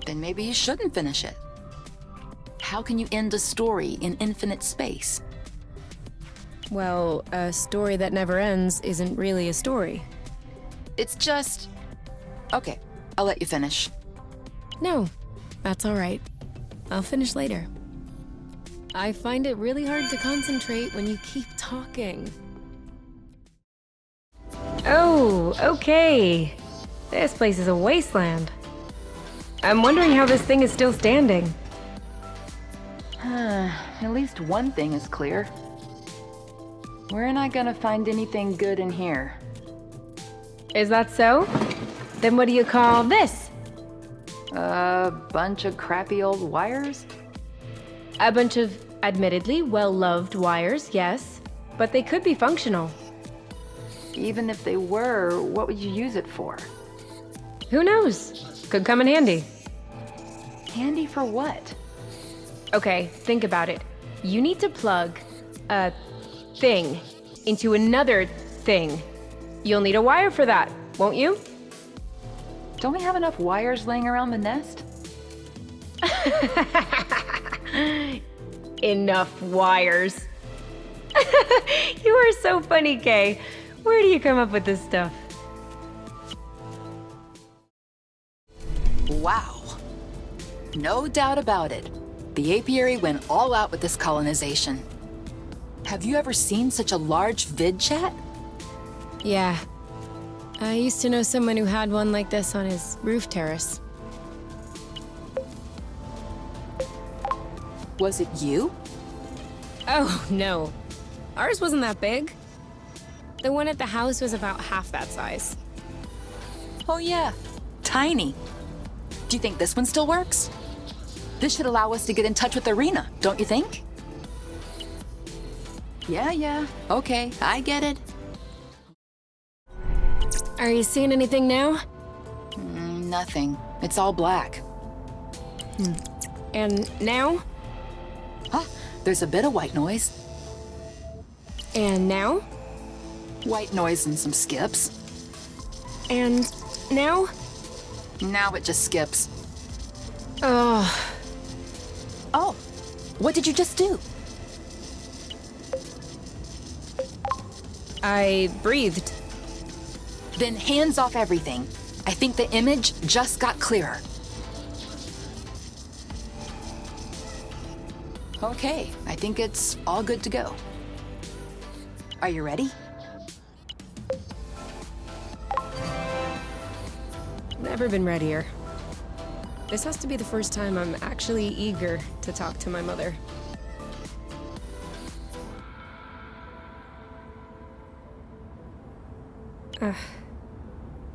Then maybe you shouldn't finish it. How can you end a story in infinite space? Well, a story that never ends isn't really a story. It's just... Okay, I'll let you finish. No, that's all right. I'll finish later. I find it really hard to concentrate when you keep talking. Oh, okay. This place is a wasteland. I'm wondering how this thing is still standing. At least one thing is clear. We're not gonna find anything good in here. Is that so? Then what do you call this? A bunch of crappy old wires? A bunch of admittedly well-loved wires, yes. But they could be functional. Even if they were, what would you use it for? Who knows? Could come in handy. Handy for what? Okay, think about it. You need to plug a thing into another thing. You'll need a wire for that, won't you? Don't we have enough wires laying around the nest? Enough wires. You are so funny, Kay. Where do you come up with this stuff? Wow. No doubt about it. The apiary went all out with this colonization. Have you ever seen such a large vid chat? Yeah. I used to know someone who had one like this on his roof terrace. Was it you? Oh, no. Ours wasn't that big. The one at the house was about half that size. Oh yeah, tiny. Do you think this one still works? This should allow us to get in touch with Arena, don't you think? Yeah, okay, I get it. Are you seeing anything now? Nothing. It's all black. And now? Huh, there's a bit of white noise. And now? White noise and some skips. And now? Now it just skips. Oh, Oh, what did you just do? I breathed. Then hands off everything. I think the image just got clearer. Okay, I think it's all good to go. Are you ready? Never been readier. This has to be the first time I'm actually eager to talk to my mother.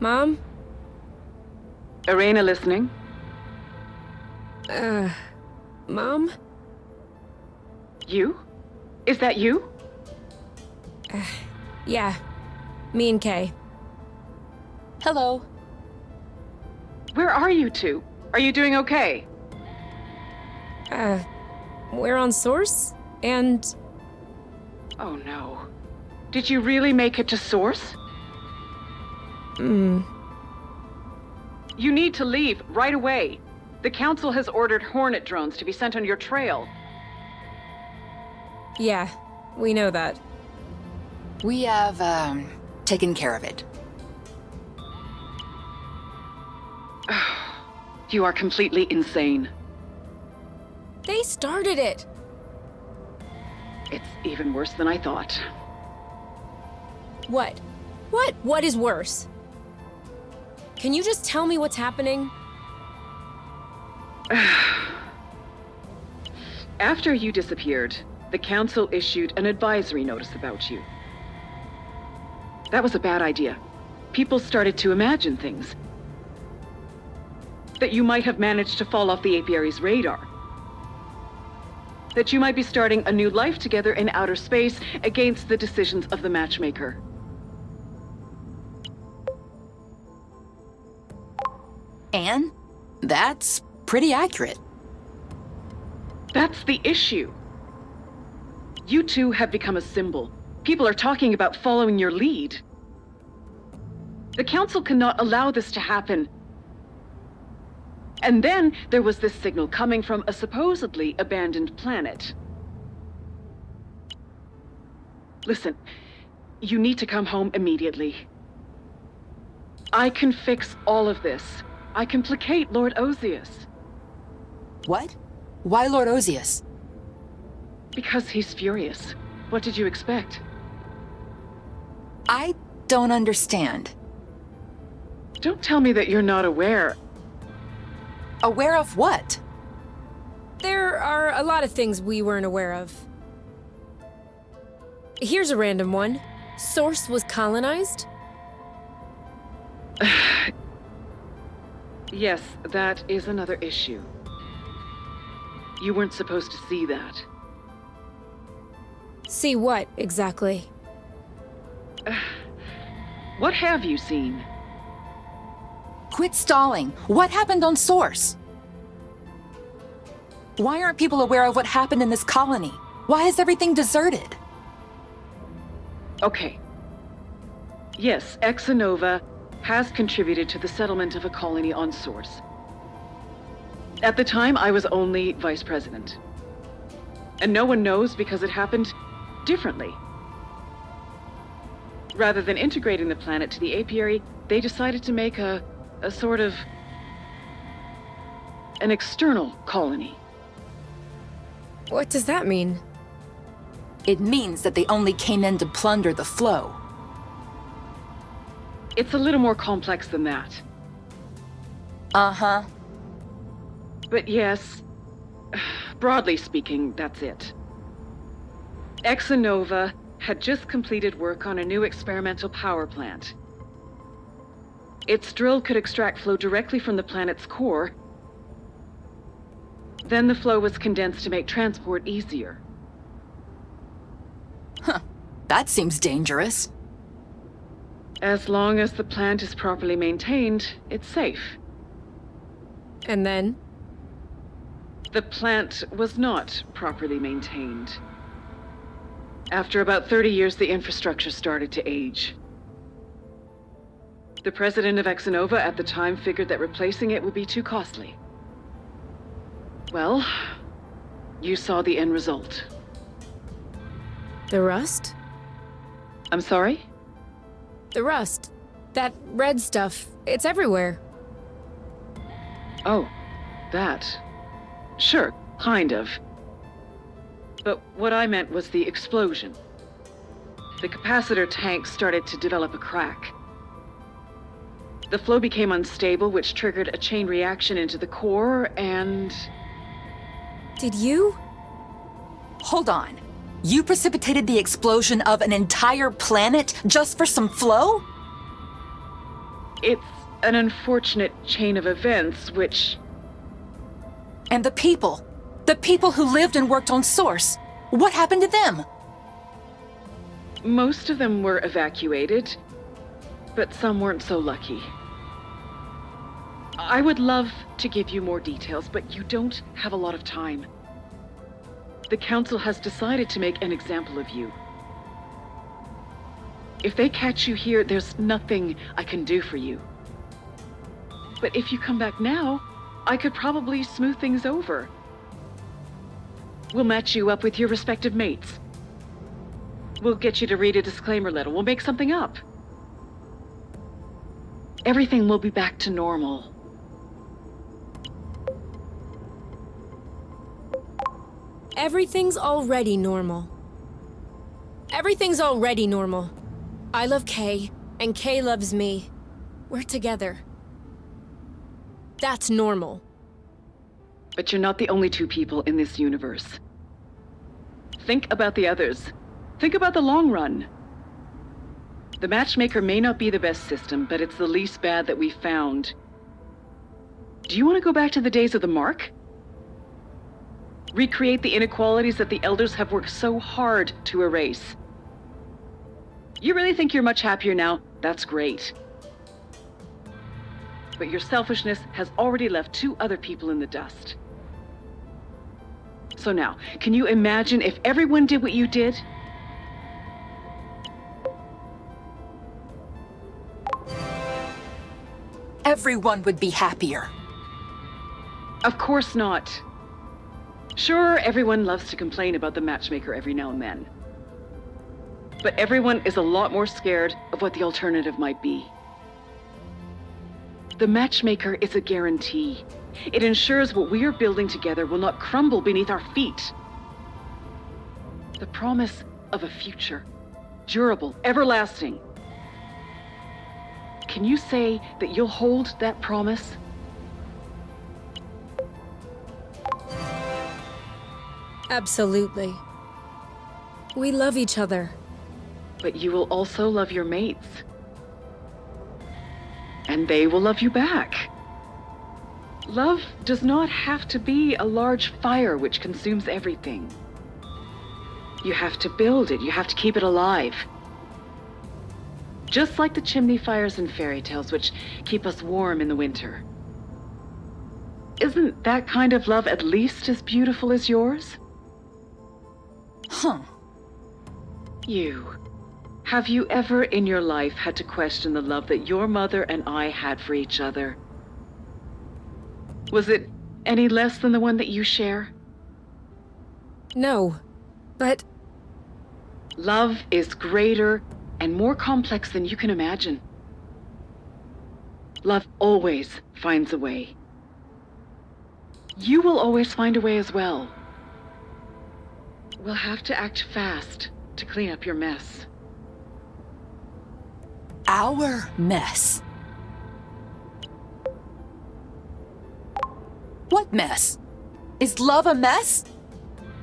Mom? Arena listening? Mom? You? Is that you? Yeah. Me and Kay. Hello. Where are you two? Are you doing okay? We're on Source, and Oh no. Did you really make it to Source? You need to leave right away. The Council has ordered Hornet drones to be sent on your trail. yeah, we know that. We have, taken care of it. You are completely insane. They started it! It's even worse than I thought. What? What is worse? Can you just tell me what's happening? After you disappeared, the Council issued an advisory notice about you. That was a bad idea. People started to imagine things. That you might have managed to fall off the apiary's radar. That you might be starting a new life together in outer space against the decisions of the matchmaker. And that's pretty accurate. That's the issue. You two have become a symbol. People are talking about following your lead. The Council cannot allow this to happen. And then there was this signal coming from a supposedly abandoned planet. Listen, you need to come home immediately. I can fix all of this. I can placate Lord Ozius. What? Why Lord Ozius? Because he's furious. What did you expect? I don't understand. Don't tell me that you're not aware. Aware of what? There are a lot of things we weren't aware of. Here's a random one. Source was colonized? Yes, that is another issue. You weren't supposed to see that. See what, exactly? What have you seen? Quit stalling. What happened on Source? Why aren't people aware of what happened in this colony? Why is everything deserted? Okay. Yes, Exanova has contributed to the settlement of a colony on Source. At the time, I was only vice president. And no one knows because it happened differently. Rather than integrating the planet to the apiary, they decided to make a sort of an external colony. What does that mean? It means that they only came in to plunder the flow. It's a little more complex than that. Uh-huh. But yes, broadly speaking, that's it. Exanova had just completed work on a new experimental power plant. Its drill could extract flow directly from the planet's core. Then the flow was condensed to make transport easier. Huh. That seems dangerous. As long as the plant is properly maintained, it's safe. And then? The plant was not properly maintained. After about 30 years, the infrastructure started to age. The president of Exanova at the time figured that replacing it would be too costly. Well, you saw the end result. The rust? I'm sorry? The rust. That red stuff. It's everywhere. Oh, that. Sure, kind of. But what I meant was the explosion. The capacitor tank started to develop a crack. The flow became unstable, which triggered a chain reaction into the core, and... Did you? Hold on. You precipitated the explosion of an entire planet just for some flow? It's an unfortunate chain of events which... And the people who lived and worked on Source, what happened to them? Most of them were evacuated, but some weren't so lucky. I would love to give you more details, but you don't have a lot of time. The Council has decided to make an example of you. If they catch you here, there's nothing I can do for you. But if you come back now, I could probably smooth things over. We'll match you up with your respective mates. We'll get you to read a disclaimer letter. We'll make something up. Everything will be back to normal. Everything's already normal. Everything's already normal. I love Kay, and Kay loves me. We're together. That's normal. But you're not the only two people in this universe. Think about the others. Think about the long run. The matchmaker may not be the best system, but it's the least bad that we found. Do you want to go back to the days of the Mark? Recreate the inequalities that the Elders have worked so hard to erase. You really think you're much happier now? That's great. But your selfishness has already left 2 other people in the dust. So now, can you imagine if everyone did what you did? Everyone would be happier. Of course not. Sure, everyone loves to complain about the matchmaker every now and then. But everyone is a lot more scared of what the alternative might be. The matchmaker is a guarantee. It ensures what we are building together will not crumble beneath our feet. The promise of a future, durable, everlasting. Can you say that you'll hold that promise? Absolutely. We love each other. But you will also love your mates. And they will love you back. Love does not have to be a large fire which consumes everything. You have to build it, you have to keep it alive. Just like the chimney fires in fairy tales which keep us warm in the winter. Isn't that kind of love at least as beautiful as yours? Huh. Have you ever in your life had to question the love that your mother and I had for each other? Was it any less than the one that you share? No, but Love is greater and more complex than you can imagine. Love always finds a way. You will always find a way as well. We'll have to act fast to clean up your mess. Our mess. What mess? Is love a mess?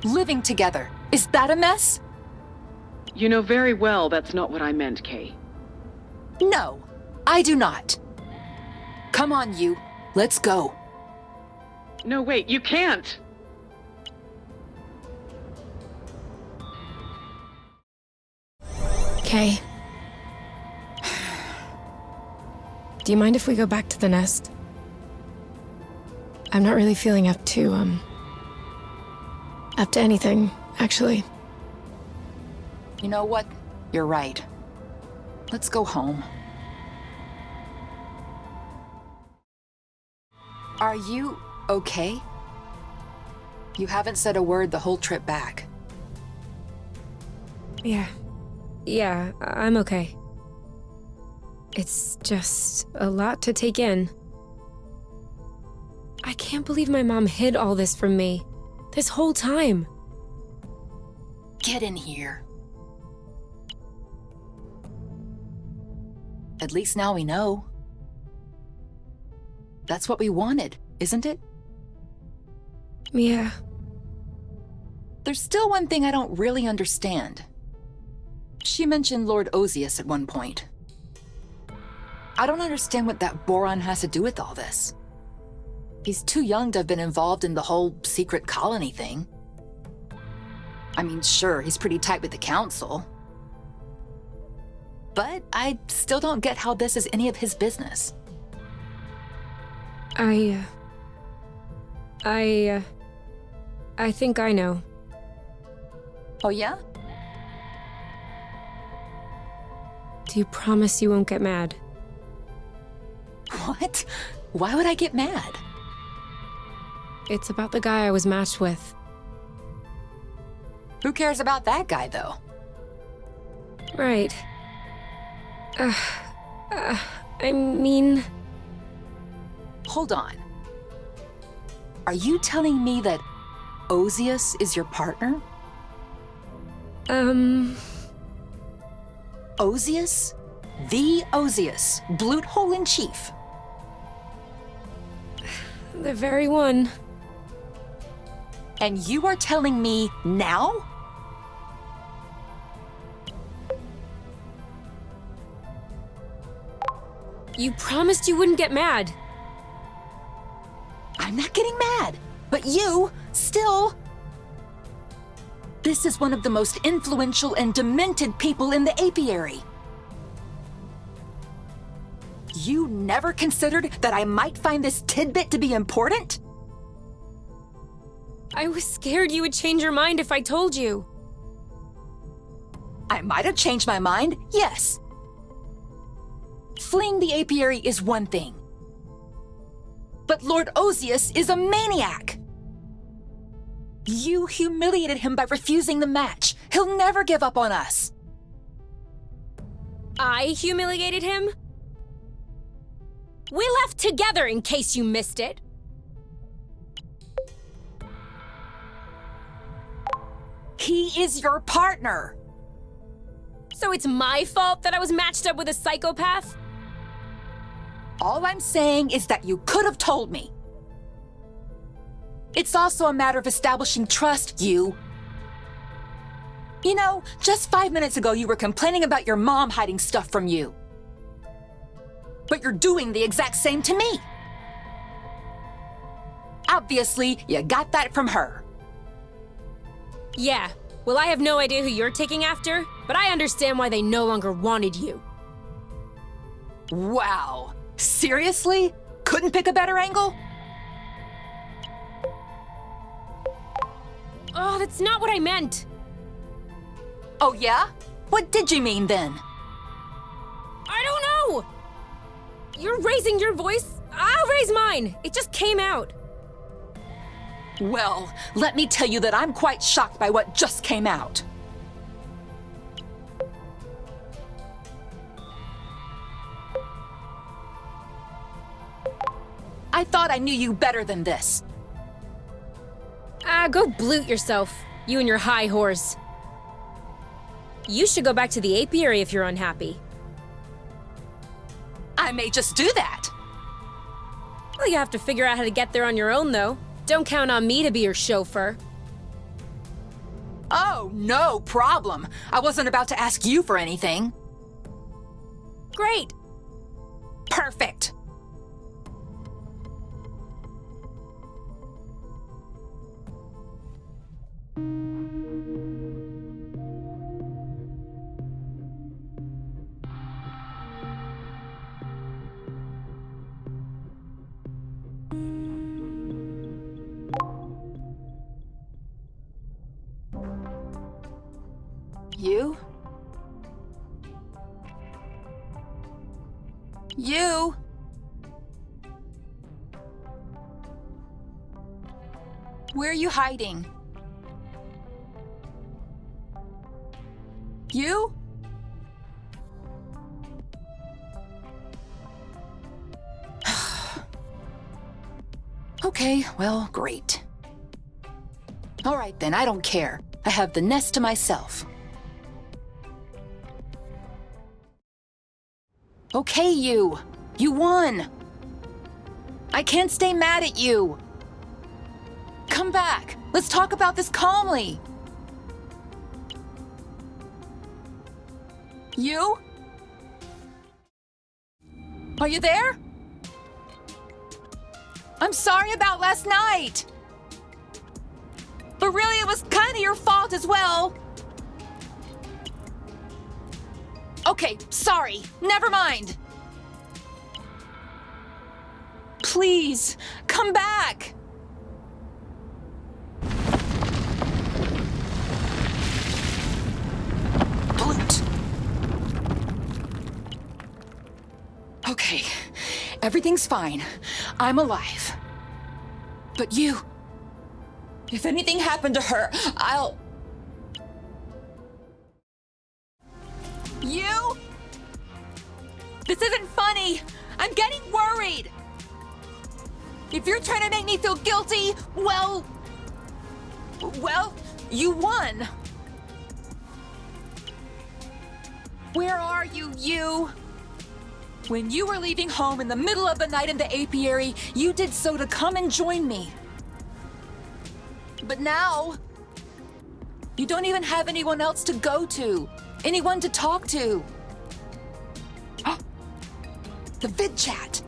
Living together, is that a mess? You know very well that's not what I meant, Kay. No, I do not. Come on, you. Let's go. No, wait, you can't! Kay. Do you mind if we go back to the nest? I'm not really feeling up to anything, actually. You know what? You're right. Let's go home. Are you okay? You haven't said a word the whole trip back. Yeah, I'm okay. It's just a lot to take in. I can't believe my mom hid all this from me. This whole time. Get in here. At least now we know. That's what we wanted, isn't it? Yeah. There's still one thing I don't really understand. She mentioned Lord Ozius at one point. I don't understand what that boron has to do with all this. He's too young to have been involved in the whole secret colony thing. I mean, sure, he's pretty tight with the council. But I still don't get how this is any of his business. I think I know. Oh, yeah? Do you promise you won't get mad? What? Why would I get mad? It's about the guy I was matched with. Who cares about that guy, though? Right. I mean... Hold on. Are you telling me that Ozius is your partner? Ozius? The Ozius, Bloot Hole in Chief. The very one. And you are telling me now? You promised you wouldn't get mad. I'm not getting mad, but you, still... This is one of the most influential and demented people in the apiary. You never considered that I might find this tidbit to be important? I was scared you would change your mind if I told you. I might have changed my mind, yes. Fleeing the apiary is one thing. But Lord Ozius is a maniac! You humiliated him by refusing the match. He'll never give up on us. I humiliated him? We left together, in case you missed it. He is your partner. So it's my fault that I was matched up with a psychopath? All I'm saying is that you could have told me. It's also a matter of establishing trust, you. You know, just 5 minutes ago you were complaining about your mom hiding stuff from you. But you're doing the exact same to me. Obviously, you got that from her. Yeah. Well, I have no idea who you're taking after, but I understand why they no longer wanted you. Wow. Seriously? Couldn't pick a better angle? Oh, that's not what I meant. Oh, yeah? What did you mean then? I don't know. You're raising your voice. I'll raise mine. It just came out. Well, let me tell you that I'm quite shocked by what just came out. I thought I knew you better than this. Go bloot yourself, you and your high horse. You should go back to the apiary if you're unhappy. I may just do that. Well, you have to figure out how to get there on your own, though. Don't count on me to be your chauffeur. Oh, no problem. I wasn't about to ask you for anything. Great. Perfect. You? You? Where are you hiding? You? Okay, well, great. All right then, I don't care. I have the nest to myself. Okay, you. You won. I can't stay mad at you. Come back. Let's talk about this calmly. You? Are you there? I'm sorry about last night. But really, it was kind of your fault as well. Okay, sorry. Never mind. Please, come back. Bloot. Okay, everything's fine. I'm alive. But you... If anything happened to her, I'll... You? This isn't funny. I'm getting worried. If you're trying to make me feel guilty, well, you won. Where are you, you? When you were leaving home in the middle of the night in the apiary, you did so to come and join me. But now, you don't even have anyone else to go to, anyone to talk to. The vid chat.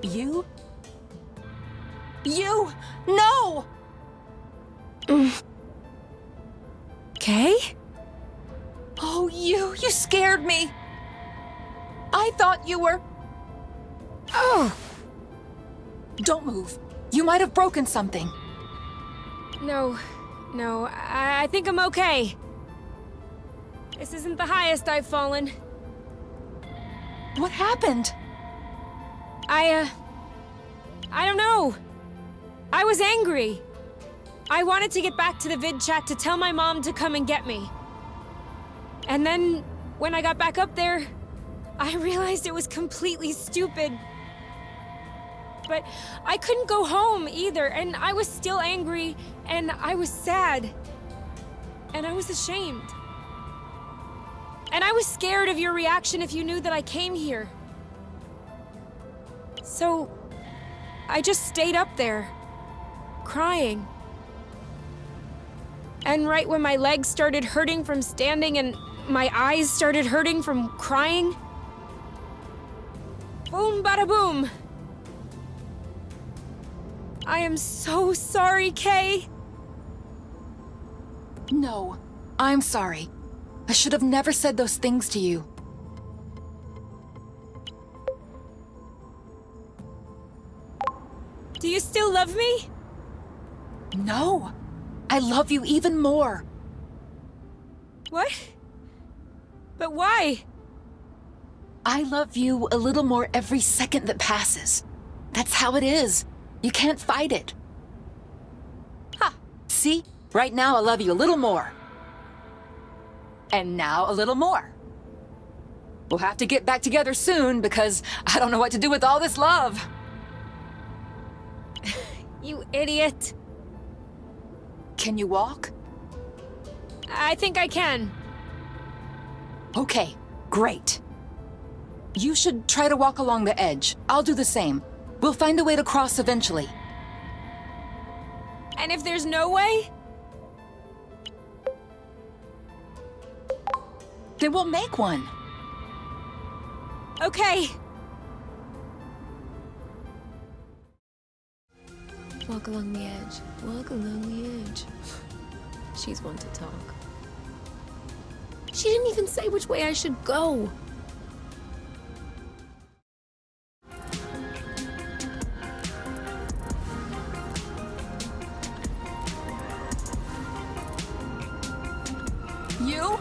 You? You? No! Okay? Oh, you scared me. I thought you were... Oh! Don't move. You might have broken something. No, I think I'm okay. This isn't the highest I've fallen. What happened? I don't know. I was angry. I wanted to get back to the vid chat to tell my mom to come and get me. And then, when I got back up there, I realized it was completely stupid. But I couldn't go home either, and I was still angry, and I was sad. And I was ashamed. And I was scared of your reaction if you knew that I came here. So, I just stayed up there, crying. And right when my legs started hurting from standing and my eyes started hurting from crying, boom bada boom, I am so sorry, Kay. No, I'm sorry. I should have never said those things to you. Do you still love me? No, I love you even more. What? But why? I love you a little more every second that passes. That's how it is. You can't fight it. Ha! See? Right now I love you a little more. And now a little more. We'll have to get back together soon because I don't know what to do with all this love. You idiot. Can you walk? I think I can. Okay, great. You should try to walk along the edge. I'll do the same. We'll find a way to cross eventually. And if there's no way? Then we'll make one. Okay. Walk along the edge. Walk along the edge. She's one to talk. She didn't even say which way I should go. You?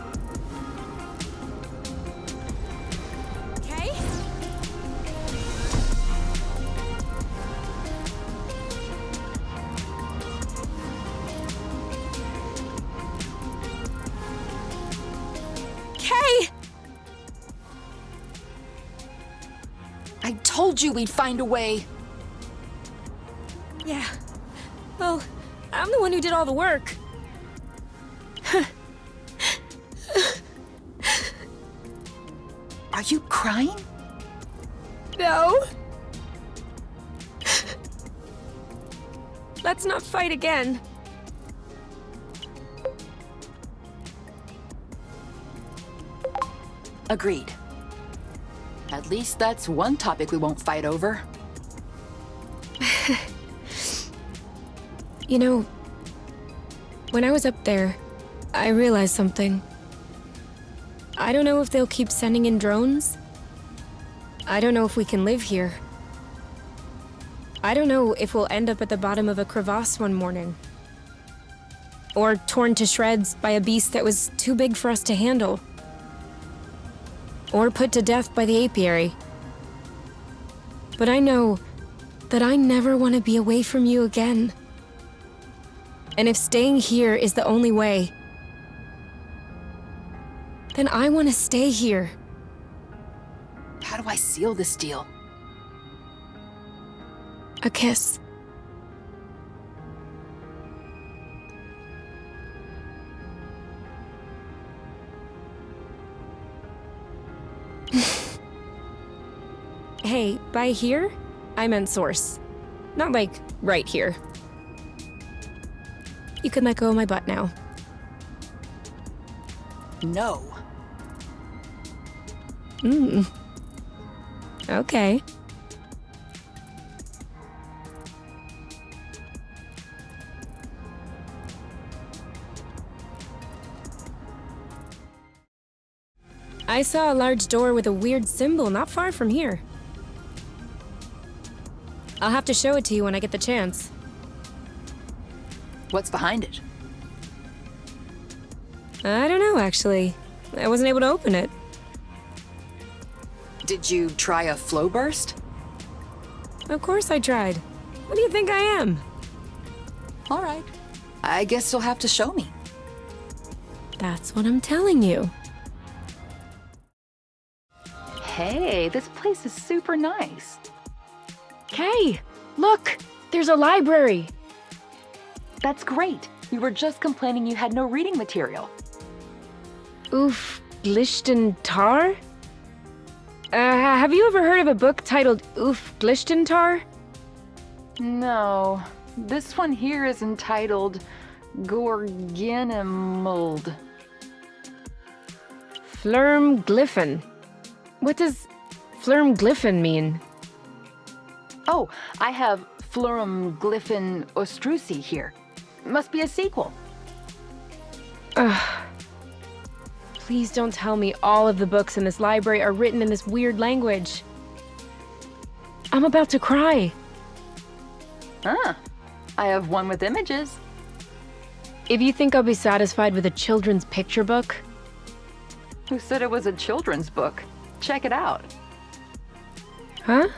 Okay? Okay! I told you we'd find a way. Yeah. Well, I'm the one who did all the work. Are you crying? No. Let's not fight again. Agreed. At least that's one topic we won't fight over. You know, when I was up there, I realized something. I don't know if they'll keep sending in drones. I don't know if we can live here. I don't know if we'll end up at the bottom of a crevasse one morning. Or torn to shreds by a beast that was too big for us to handle. Or put to death by the apiary. But I know that I never want to be away from you again. And if staying here is the only way, then I want to stay here. How do I seal this deal? A kiss. Hey, by here, I meant source. Not like right here. You can let go of my butt now. No. Okay. I saw a large door with a weird symbol not far from here. I'll have to show it to you when I get the chance. What's behind it? I don't know, actually. I wasn't able to open it. Did you try a flow burst? Of course I tried. What do you think I am? All right. I guess you'll have to show me. That's what I'm telling you. Hey, this place is super nice. Kay, look! There's a library! That's great. You were just complaining you had no reading material. Oof, Glishtentar? Have you ever heard of a book titled Oof, Glishtentar? No. This one here is entitled Gorginimold. Flurmglyphin. What does Flurmglyphin mean? Oh, I have Florum Glyphin Ostrusi here. Must be a sequel. Please don't tell me all of the books in this library are written in this weird language. I'm about to cry. Huh. I have one with images. If you think I'll be satisfied with a children's picture book, Who said it was a children's book? Check it out. huh?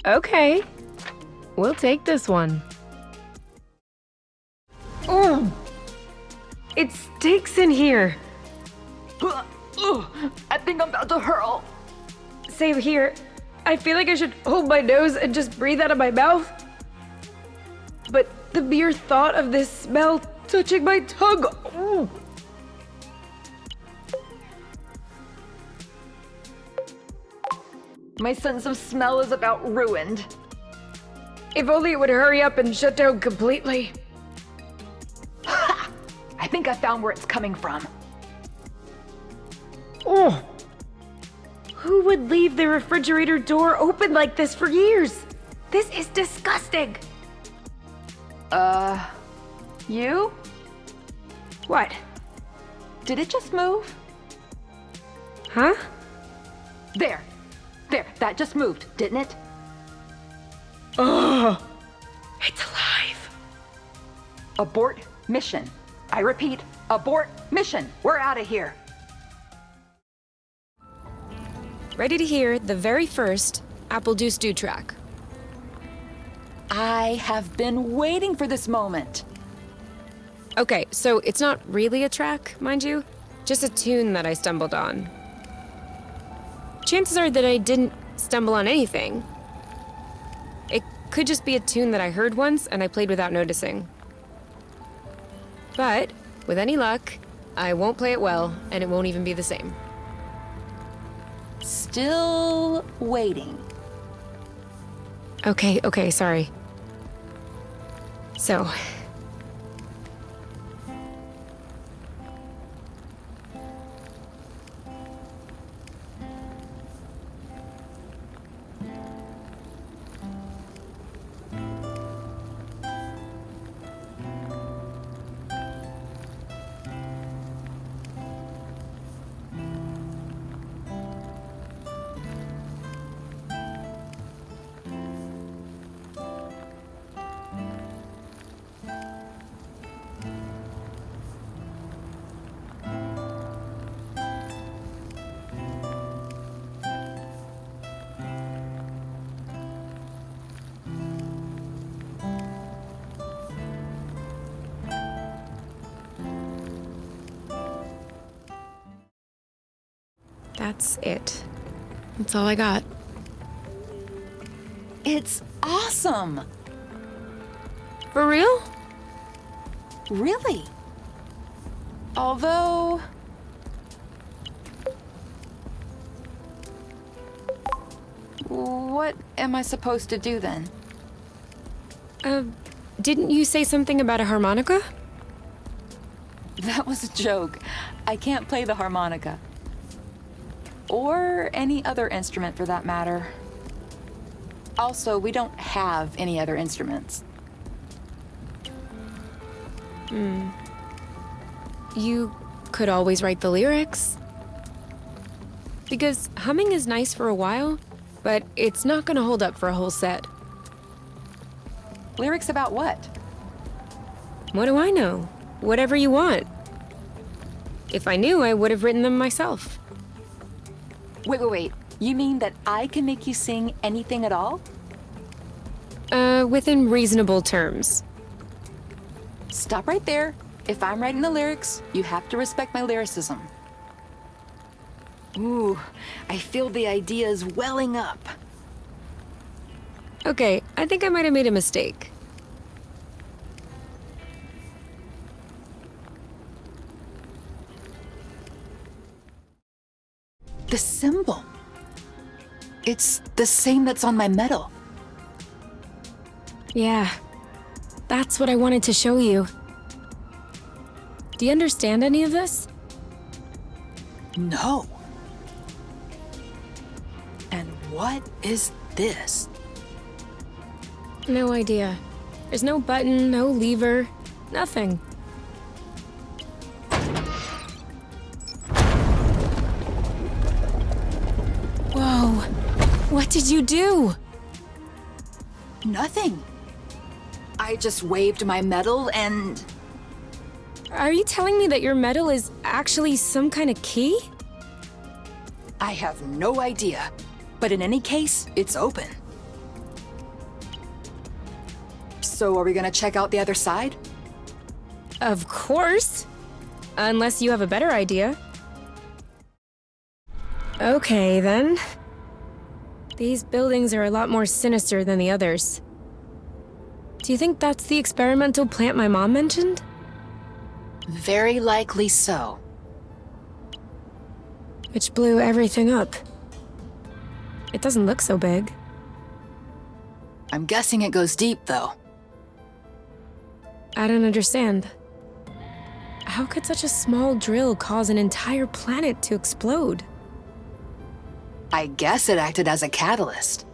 Okay. We'll take this one. Oh! It stinks in here. I think I'm about to hurl. Same here. I feel like I should hold my nose and just breathe out of my mouth. But the mere thought of this smell touching my tongue. Ooh. My sense of smell is about ruined. If only it would hurry up and shut down completely. I think I found where it's coming from. Oh! Who would leave the refrigerator door open like this for years? This is disgusting! You? What? Did it just move? Huh? There, that just moved, didn't it? Oh! It's alive! Abort mission. I repeat, abort mission. We're out of here. Ready to hear the very first Apple Juice Do track. I have been waiting for this moment. Okay, so it's not really a track, mind you, just a tune that I stumbled on. Chances are that I didn't stumble on anything. It could just be a tune that I heard once and I played without noticing. But, with any luck, I won't play it well, and it won't even be the same. Still waiting. Okay, sorry. So... that's it. That's all I got. It's awesome. For real? Really? Although... What am I supposed to do then? Didn't you say something about a harmonica? That was a joke. I can't play the harmonica. Or any other instrument for that matter. Also, we don't have any other instruments. You could always write the lyrics. Because humming is nice for a while, but it's not gonna hold up for a whole set. Lyrics about what? What do I know? Whatever you want. If I knew, I would have written them myself. Wait. You mean that I can make you sing anything at all? Within reasonable terms. Stop right there. If I'm writing the lyrics, you have to respect my lyricism. Ooh, I feel the ideas welling up. Okay, I think I might have made a mistake. The symbol. It's the same that's on my medal. Yeah, that's what I wanted to show you. Do you understand any of this? No. And what is this? No idea. There's no button, no lever, nothing. Whoa. What did you do? Nothing. I just waved my medal and... Are you telling me that your medal is actually some kind of key? I have no idea. But in any case, it's open. So are we gonna check out the other side? Of course. Unless you have a better idea. Okay, then. These buildings are a lot more sinister than the others. Do you think that's the experimental plant my mom mentioned? Very likely so. Which blew everything up. It doesn't look so big. I'm guessing it goes deep, though. I don't understand. How could such a small drill cause an entire planet to explode? I guess it acted as a catalyst.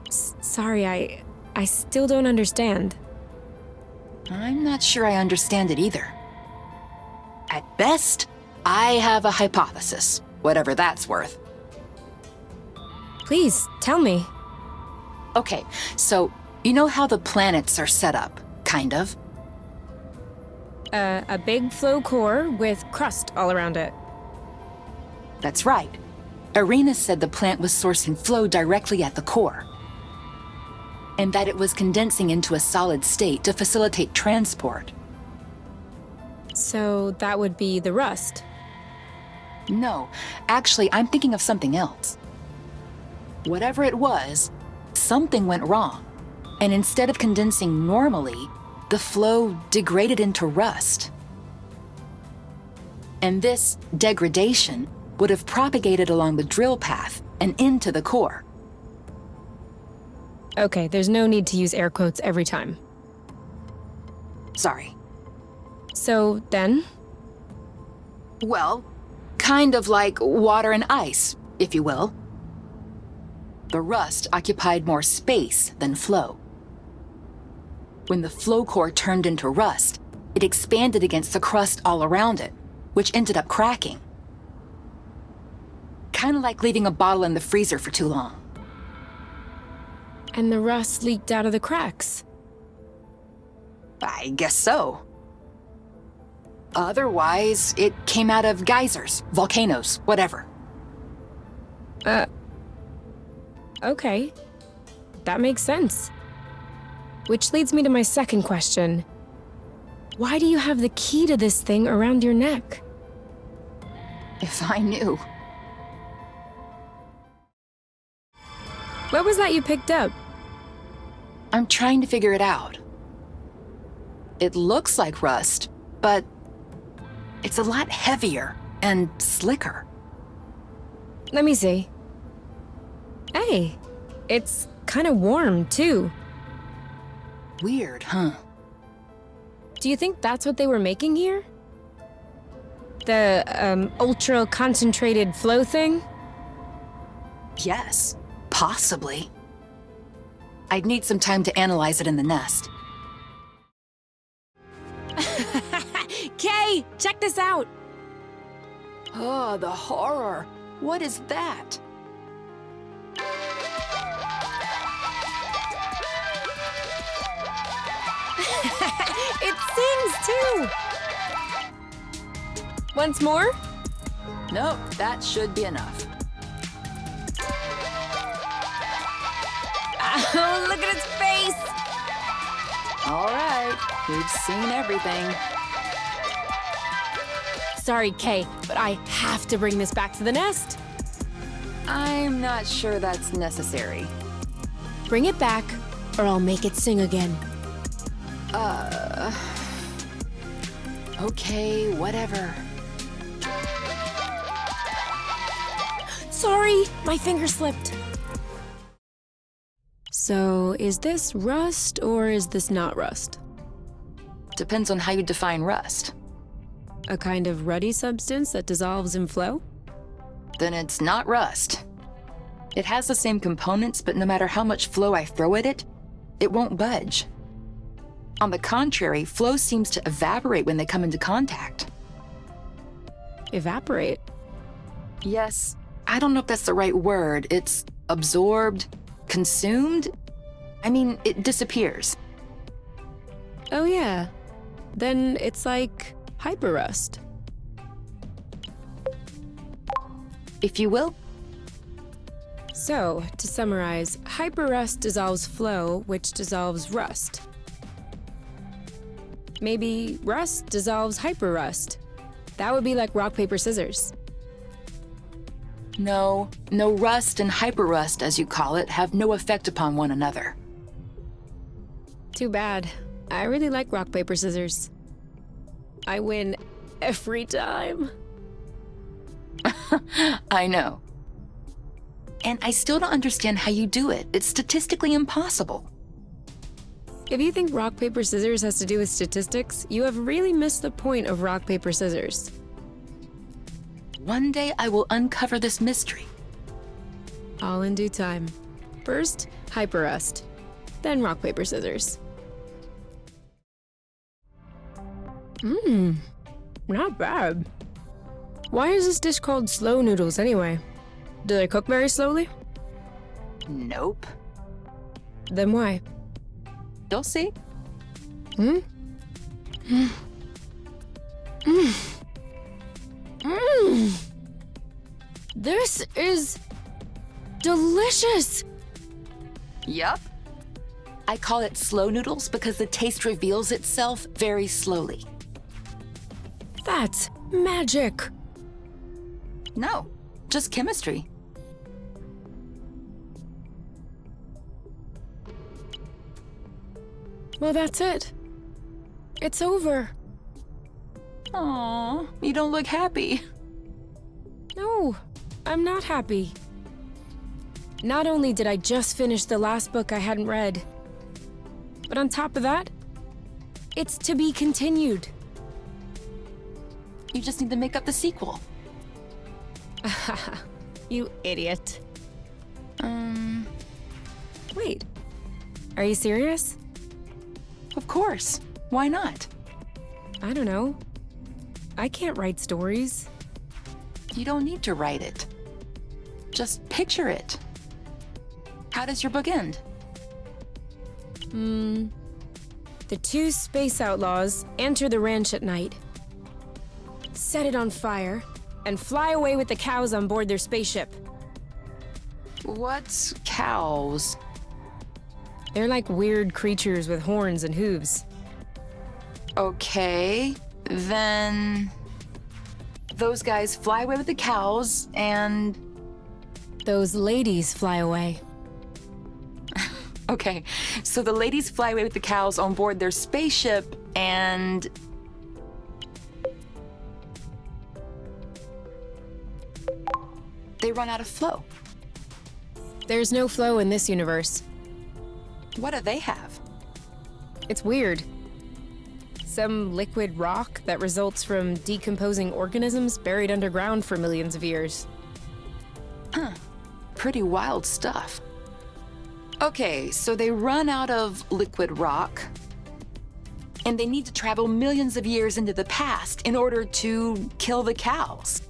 Sorry, I still don't understand. I'm not sure I understand it either. At best, I have a hypothesis, whatever that's worth. Please, tell me. Okay, so you know how the planets are set up, kind of? A big flow core with crust all around it. That's right. Irina said the plant was sourcing flow directly at the core, and that it was condensing into a solid state to facilitate transport. So that would be the rust. No, actually, I'm thinking of something else. Whatever it was, something went wrong, and instead of condensing normally, the flow degraded into rust. And this degradation would have propagated along the drill path and into the core. Okay, there's no need to use air quotes every time. Sorry. So then? Well, kind of like water and ice, if you will. The rust occupied more space than flow. When the flow core turned into rust, it expanded against the crust all around it, which ended up cracking. Kind of like leaving a bottle in the freezer for too long. And the rust leaked out of the cracks. I guess so. Otherwise, it came out of geysers, volcanoes, whatever. Okay. That makes sense. Which leads me to my second question. Why do you have the key to this thing around your neck? If I knew. What was that you picked up? I'm trying to figure it out. It looks like rust, but it's a lot heavier and slicker. Let me see. Hey, it's kind of warm, too. Weird, huh? Do you think that's what they were making here? The, ultra-concentrated flow thing? Yes, possibly. I'd need some time to analyze it in the nest. Kay, check this out! Oh, the horror. What is that? It sings, too! Once more? Nope, that should be enough. Oh, look at its face! All right, we've seen everything. Sorry, Kay, but I have to bring this back to the nest. I'm not sure that's necessary. Bring it back, or I'll make it sing again. Okay, whatever. Sorry, my finger slipped. So, is this rust, or is this not rust? Depends on how you define rust. A kind of ruddy substance that dissolves in flow? then it's not rust. It has the same components, but no matter how much flow I throw at it, it won't budge. On the contrary, flow seems to evaporate when they come into contact. Evaporate? Yes, I don't know if that's the right word. It's absorbed, consumed. I mean, it disappears. Oh yeah. Then it's like hyperrust. If you will. So, to summarize, hyperrust dissolves flow, which dissolves rust. Maybe rust dissolves hyperrust. That would be like rock, paper, scissors. No, rust and hyperrust, as you call it, have no effect upon one another. Too bad. I really like rock, paper, scissors. I win every time. I know. And I still don't understand how you do it. It's statistically impossible. If you think rock, paper, scissors has to do with statistics, you have really missed the point of rock, paper, scissors. One day I will uncover this mystery. All in due time. First, hyperrust. Then rock, paper, scissors. Not bad. Why is this dish called slow noodles anyway? Do they cook very slowly? Nope. Then why? You'll see. This is delicious! Yup. I call it slow noodles because the taste reveals itself very slowly. That's magic! No, just chemistry. Well, that's it. It's over. Aw, you don't look happy. No, I'm not happy. Not only did I just finish the last book I hadn't read, but on top of that, it's to be continued. You just need to make up the sequel. You idiot. Wait, are you serious? Of course. Why not? I don't know. I can't write stories. You don't need to write it. Just picture it. How does your book end? The two space outlaws enter the ranch at night, set it on fire, and fly away with the cows on board their spaceship. What's cows? They're like weird creatures with horns and hooves. Okay, then those guys fly away with the cows and... Those ladies fly away. Okay, so the ladies fly away with the cows on board their spaceship and... they run out of flow. There's no flow in this universe. What do they have? It's weird. Some liquid rock that results from decomposing organisms buried underground for millions of years. Pretty wild stuff. Okay, so they run out of liquid rock, and they need to travel millions of years into the past in order to kill the cows.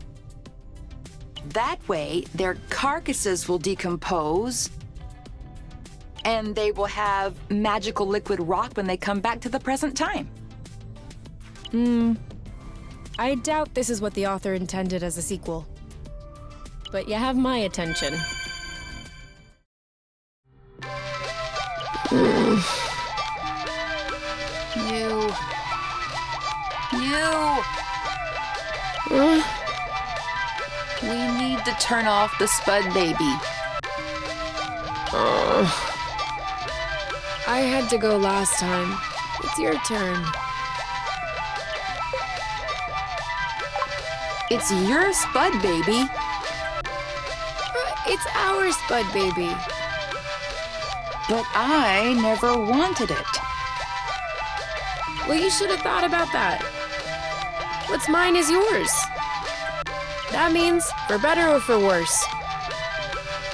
That way, their carcasses will decompose, and they will have magical liquid rock when they come back to the present time. I doubt this is what the author intended as a sequel. But you have my attention. We need to turn off the Spud baby. I had to go last time. It's your turn. It's your Spud baby. It's our Spud baby. But I never wanted it. Well, you should have thought about that. What's mine is yours. That means for better or for worse.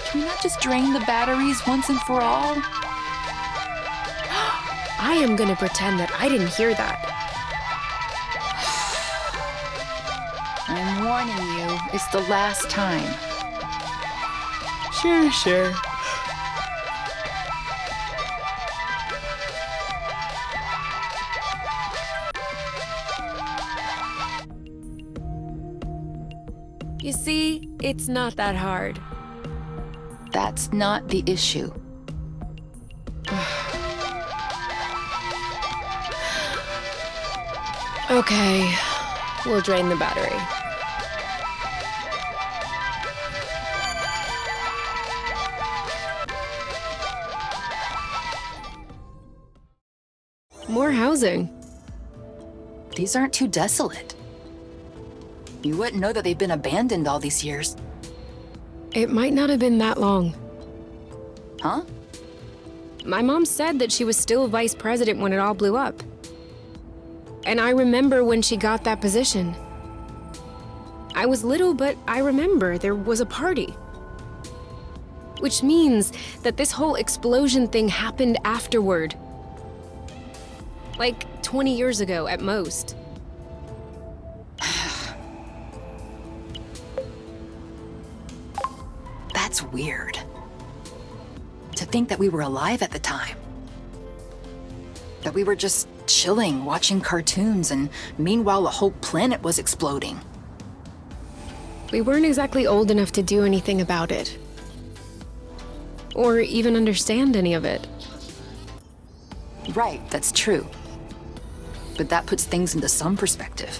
Can we not just drain the batteries once and for all? I am gonna pretend that I didn't hear that. I'm warning you, it's the last time. Sure. You see, it's not that hard. That's not the issue. Okay, we'll drain the battery. More housing. These aren't too desolate. You wouldn't know that they've been abandoned all these years. It might not have been that long. Huh? My mom said that she was still vice president when it all blew up. And I remember when she got that position. I was little, but I remember there was a party. Which means that this whole explosion thing happened afterward. Like 20 years ago at most. That's weird. To think that we were alive at the time. That we were just chilling, watching cartoons, and meanwhile the whole planet was exploding. We weren't exactly old enough to do anything about it. Or even understand any of it. Right, that's true. But that puts things into some perspective.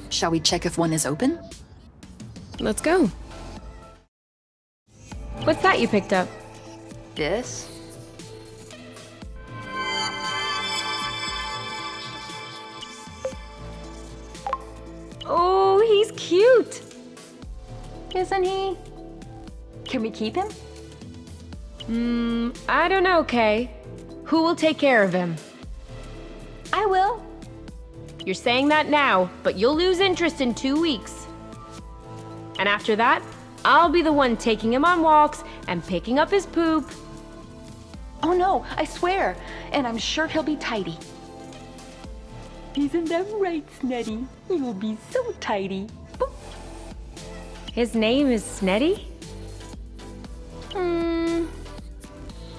Shall we check if one is open? Let's go. What's that you picked up? This? Oh, he's cute! Isn't he? Can we keep him? I don't know, Kay. Who will take care of him? I will. You're saying that now, but you'll lose interest in 2 weeks. And after that, I'll be the one taking him on walks and picking up his poop. Oh no, I swear. And I'm sure he'll be tidy. Isn't that right, Snetty? He will be so tidy. Boop. His name is Snetty?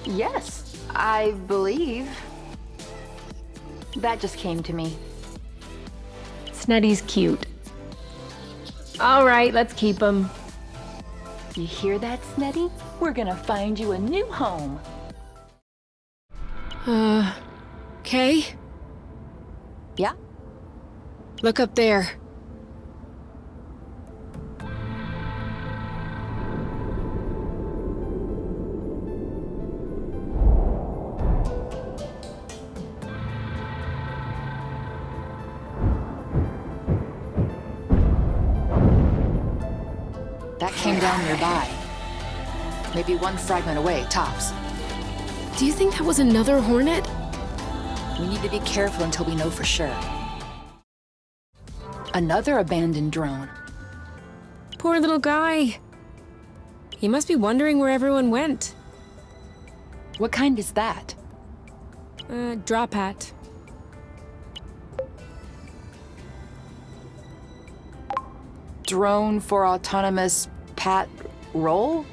Yes, I believe. That just came to me. Snetty's cute. All right, let's keep him. You hear that, Snetty? We're gonna find you a new home. Kay? Yeah? Look up there. That came down nearby. Maybe one fragment away, tops. Do you think that was another Hornet? We need to be careful until we know for sure. Another abandoned drone. Poor little guy. He must be wondering where everyone went. What kind is that? Drop hat. Drone for autonomous roll?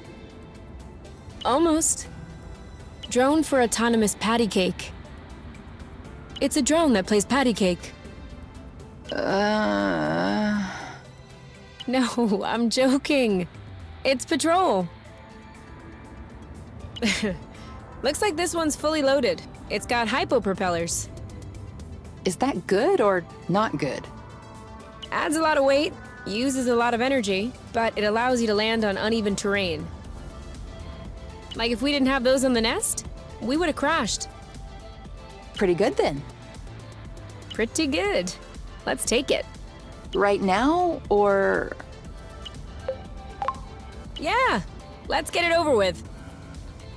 Almost. Drone for autonomous patty cake. It's a drone that plays patty cake. No, I'm joking. It's patrol. Looks like this one's fully loaded. It's got hypo propellers. Is that good or not good? Adds a lot of weight, uses a lot of energy, but it allows you to land on uneven terrain. Like if we didn't have those on the nest, we would have crashed. Pretty good then. Pretty good. Let's take it. Right now, or... Yeah, let's get it over with.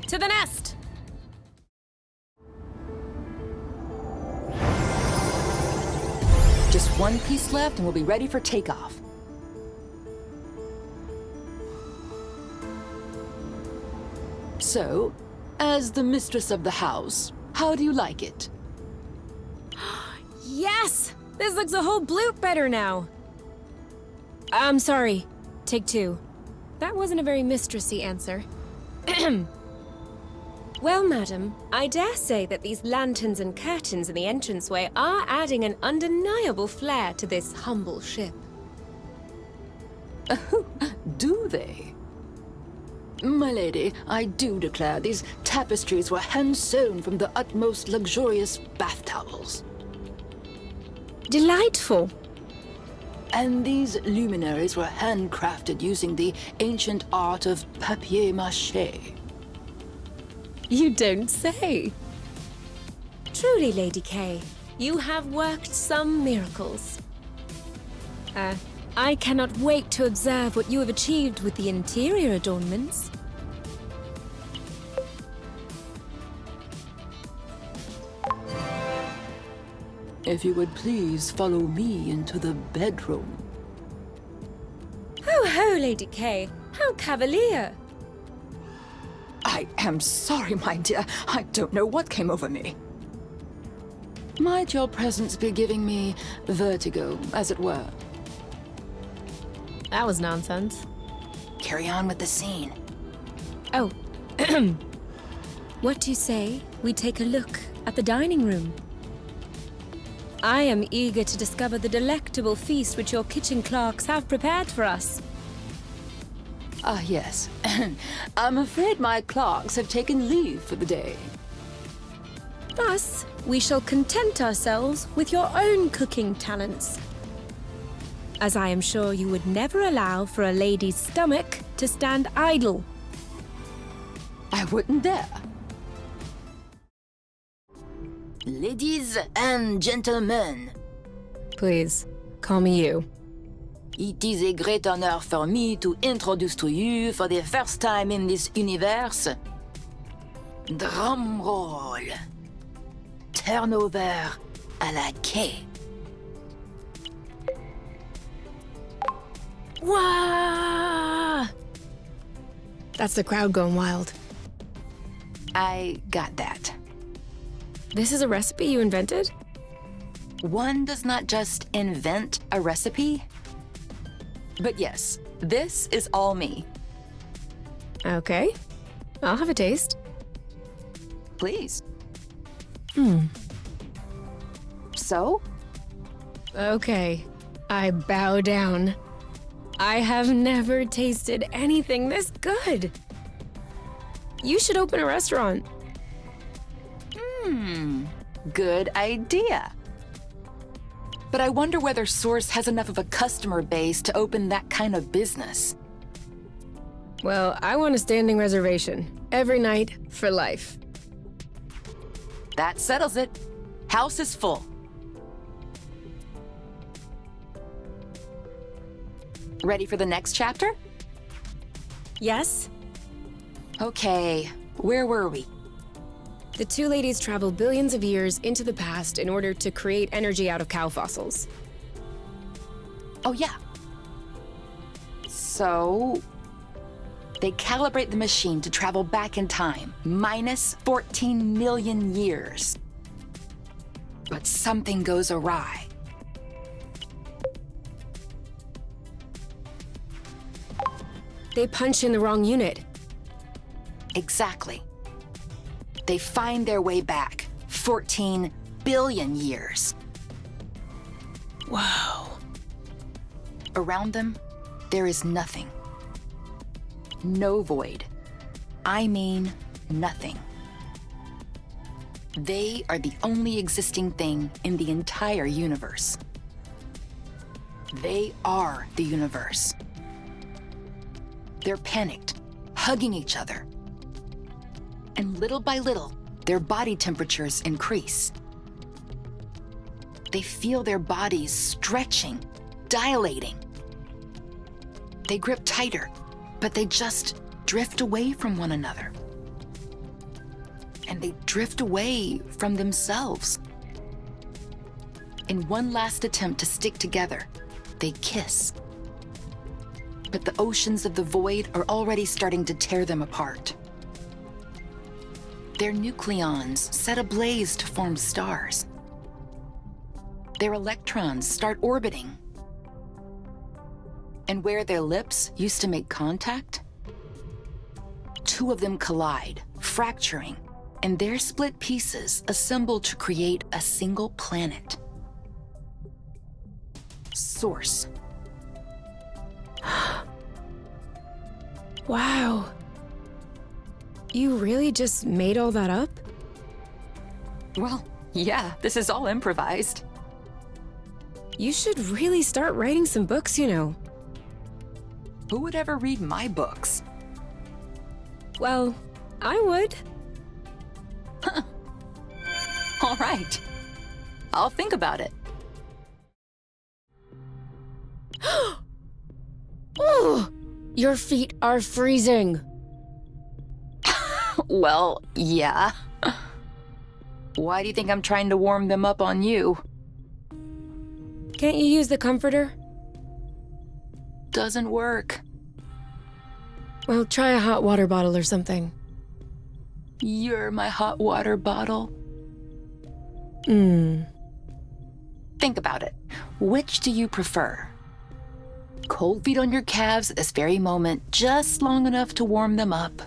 To the nest! Just one piece left and we'll be ready for takeoff. So, as the mistress of the house, how do you like it? Yes! This looks a whole bloop better now. I'm sorry. Take two. That wasn't a very mistressy answer. Well, madam, I dare say that these lanterns and curtains in the entranceway are adding an undeniable flair to this humble ship. Do they? My lady, I do declare these tapestries were hand-sewn from the utmost luxurious bath towels. Delightful. And these luminaries were handcrafted using the ancient art of papier-mâché. You don't say. Truly, Lady Kay, you have worked some miracles. I cannot wait to observe what you have achieved with the interior adornments. If you would please follow me into the bedroom. Ho ho, Lady Kay, how cavalier! I am sorry, my dear. I don't know what came over me. Might your presence be giving me vertigo, as it were? That was nonsense. Carry on with the scene. Oh, what do you say we take a look at the dining room? I am eager to discover the delectable feast which your kitchen clerks have prepared for us. Ah, yes. I'm afraid my clerks have taken leave for the day. Thus, we shall content ourselves with your own cooking talents. As I am sure you would never allow for a lady's stomach to stand idle. I wouldn't dare. Ladies and gentlemen, Please, call me you. it is a great honor for me to introduce to you for the first time in this universe. Drum roll. Turnover à la quai. Wah! That's the crowd going wild. I got that. This is a recipe you invented? One does not just invent a recipe. But yes, this is all me. Okay. I'll have a taste. Please. So? Okay. I bow down. I have never tasted anything this good. You should open a restaurant. Good idea. But I wonder whether Source has enough of a customer base to open that kind of business. Well, I want a standing reservation. Every night, for life. That settles it. House is full. Ready for the next chapter? Yes? Okay, where were we? The two ladies travel billions of years into the past in order to create energy out of cow fossils. Oh, yeah. So, they calibrate the machine to travel back in time, minus 14 million years. But something goes awry. They punch in the wrong unit. Exactly. They find their way back 14 billion years. Wow. Around them, there is nothing. No void. I mean, nothing. They are the only existing thing in the entire universe. They are the universe. They're panicked, hugging each other. And little by little, their body temperatures increase. They feel their bodies stretching, dilating. They grip tighter, but they just drift away from one another. And they drift away from themselves. In one last attempt to stick together, they kiss. But the oceans of the void are already starting to tear them apart. Their nucleons set ablaze to form stars. Their electrons start orbiting. And where their lips used to make contact, two of them collide, fracturing, and their split pieces assemble to create a single planet. Source. Wow. You really just made all that up? Well, yeah, this is all improvised. You should really start writing some books, you know. Who would ever read my books? Well, I would. All right. I'll think about it. Oh, your feet are freezing. Well, yeah. Why do you think I'm trying to warm them up on you? Can't you use the comforter? Doesn't work. Well, try a hot water bottle or something. You're my hot water bottle. Think about it. Which do you prefer? Cold feet on your calves at this very moment, just long enough to warm them up.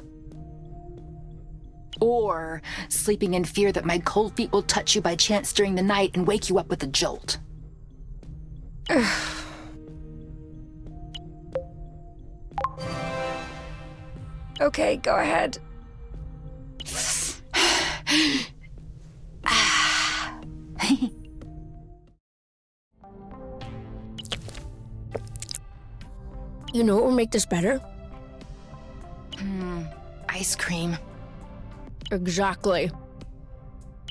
Or sleeping in fear that my cold feet will touch you by chance during the night and wake you up with a jolt. Okay, go ahead. You know what will make this better? Ice cream. Exactly.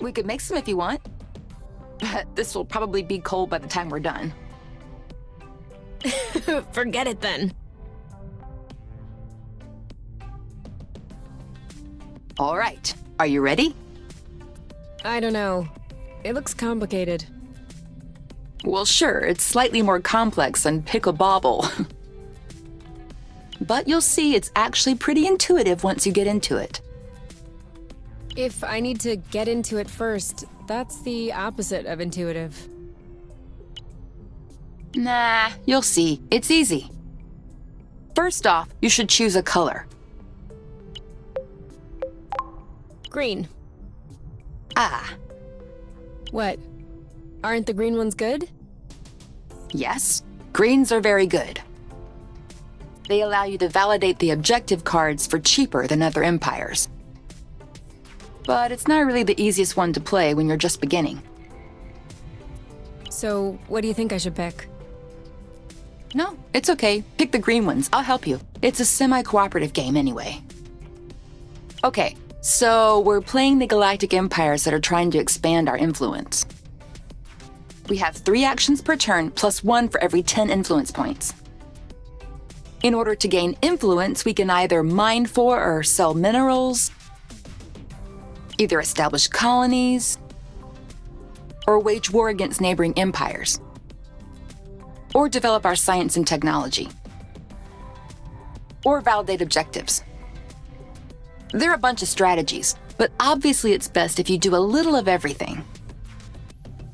We could make some if you want. But this will probably be cold by the time we're done. Forget it then. All right. Are you ready? I don't know. It looks complicated. Well, sure. It's slightly more complex than pick a bauble. But you'll see it's actually pretty intuitive once you get into it. If I need to get into it first, that's the opposite of intuitive. Nah, you'll see. It's easy. First off, you should choose a color. Green. Ah, What? Aren't the green ones good? yes. Greens are very good. They allow you to validate the objective cards for cheaper than other empires. But it's not really the easiest one to play when you're just beginning. So, what do you think I should pick? No, it's okay. Pick the green ones. I'll help you. It's a semi-cooperative game anyway. Okay, so we're playing the galactic empires that are trying to expand our influence. We have 3 actions per turn, plus 1 for every 10 influence points. In order to gain influence, we can either mine for or sell minerals, either establish colonies, or wage war against neighboring empires, or develop our science and technology, or validate objectives. There are a bunch of strategies, but obviously it's best if you do a little of everything.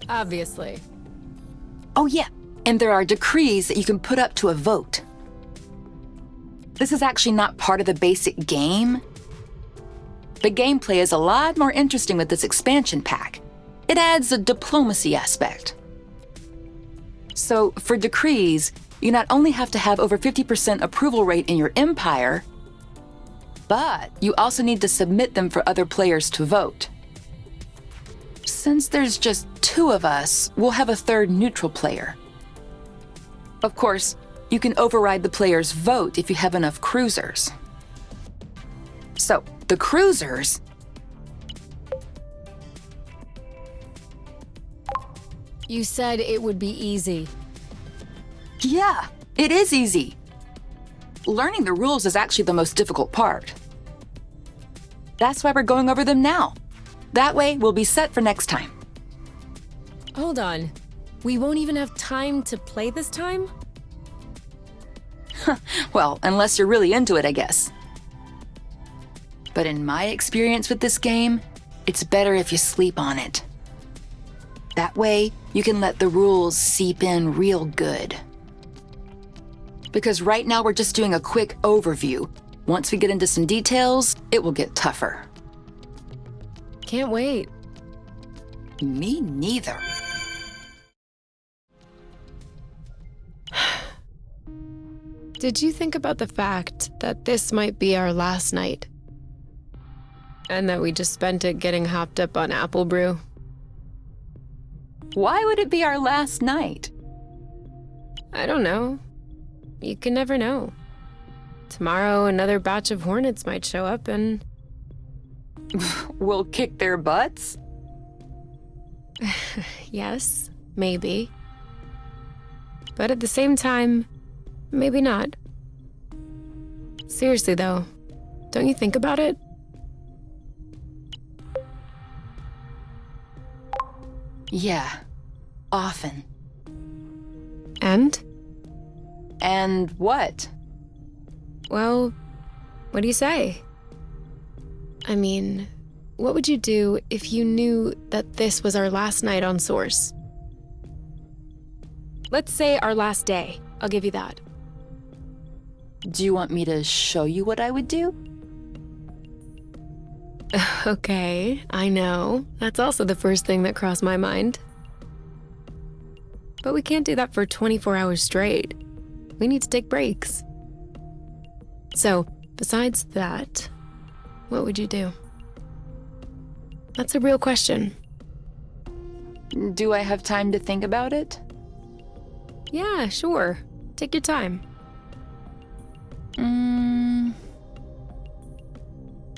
Obviously. Oh yeah, and there are decrees that you can put up to a vote. This is actually not part of the basic game. The gameplay is a lot more interesting with this expansion pack. It adds a diplomacy aspect. So, for decrees, you not only have to have over 50% approval rate in your empire, but you also need to submit them for other players to vote. Since there's just 2 of us, we'll have a 3rd neutral player. Of course, you can override the player's vote if you have enough cruisers. So, the cruisers... You said it would be easy. Yeah, it is easy. Learning the rules is actually the most difficult part. That's why we're going over them now. That way, we'll be set for next time. Hold on. We won't even have time to play this time? Well, unless you're really into it, I guess. But in my experience with this game, it's better if you sleep on it. That way, you can let the rules seep in real good. Because right now we're just doing a quick overview. Once we get into some details, it will get tougher. Can't wait. Me neither. Did you think about the fact that this might be our last night? And that we just spent it getting hopped up on apple brew? Why would it be our last night? I don't know. You can never know. Tomorrow, another batch of hornets might show up and... We'll kick their butts? Yes, maybe. But at the same time, maybe not. Seriously, though, don't you think about it? Yeah, often. And? And what? Well, what do you say? I mean, what would you do if you knew that this was our last night on Source? Let's say our last day. I'll give you that. Do you want me to show you what I would do? Okay, I know. That's also the first thing that crossed my mind. But we can't do that for 24 hours straight. We need to take breaks. So, besides that, what would you do? That's a real question. Do I have time to think about it? Yeah, sure. Take your time.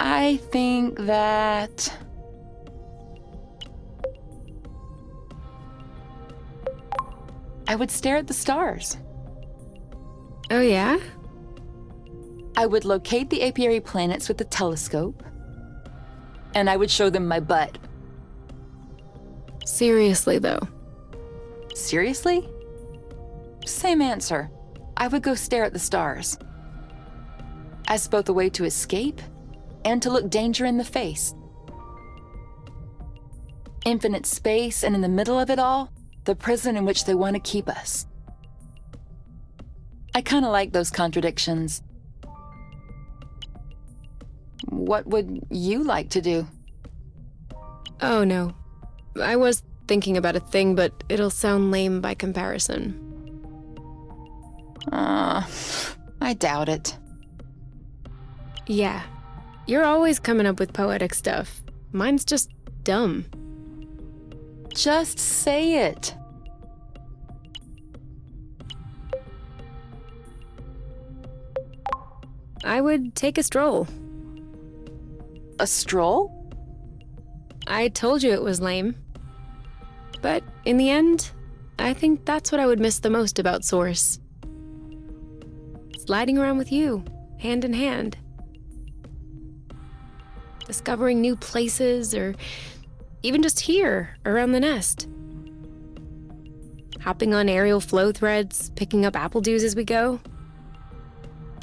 I think that... I would stare at the stars. Oh, yeah? I would locate the apiary planets with the telescope, and I would show them my butt. Seriously, though. Seriously? Same answer. I would go stare at the stars. As both a way to escape and to look danger in the face. Infinite space, and in the middle of it all, the prison in which they want to keep us. I kind of like those contradictions. What would you like to do? Oh, no. I was thinking about a thing, but it'll sound lame by comparison. I doubt it. Yeah. You're always coming up with poetic stuff. Mine's just dumb. Just say it. I would take a stroll. A stroll? I told you it was lame. But in the end, I think that's what I would miss the most about Source. Sliding around with you, hand in hand. Discovering new places, or even just here, around the nest. Hopping on aerial flow threads, picking up apple dews as we go.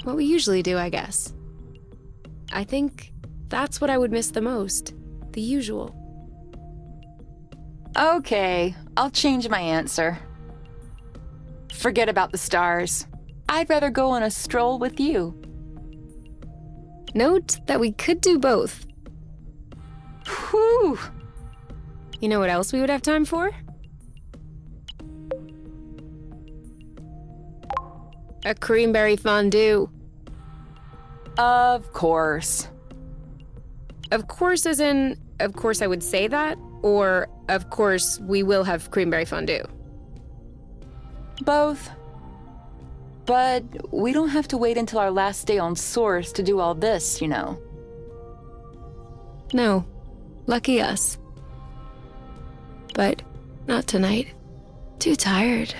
What we usually do, I guess. I think that's what I would miss the most. The usual. Okay, I'll change my answer. Forget about the stars. I'd rather go on a stroll with you. Note that we could do both. Whew! You know what else we would have time for? A creamberry fondue. Of course. Of course, as in, of course I would say that, or of course we will have creamberry fondue. Both. But we don't have to wait until our last day on Source to do all this, you know. No, lucky us. But not tonight. Too tired.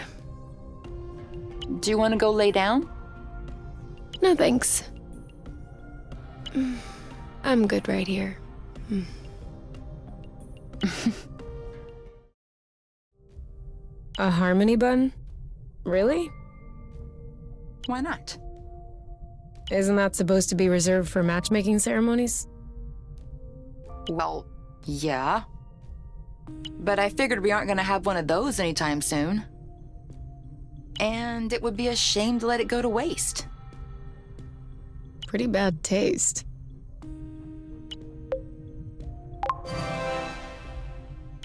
Do you want to go lay down? No thanks. I'm good right here. A harmony bun? Really? Why not? Isn't that supposed to be reserved for matchmaking ceremonies? Well, yeah. But I figured we aren't gonna have one of those anytime soon. And it would be a shame to let it go to waste. Pretty bad taste.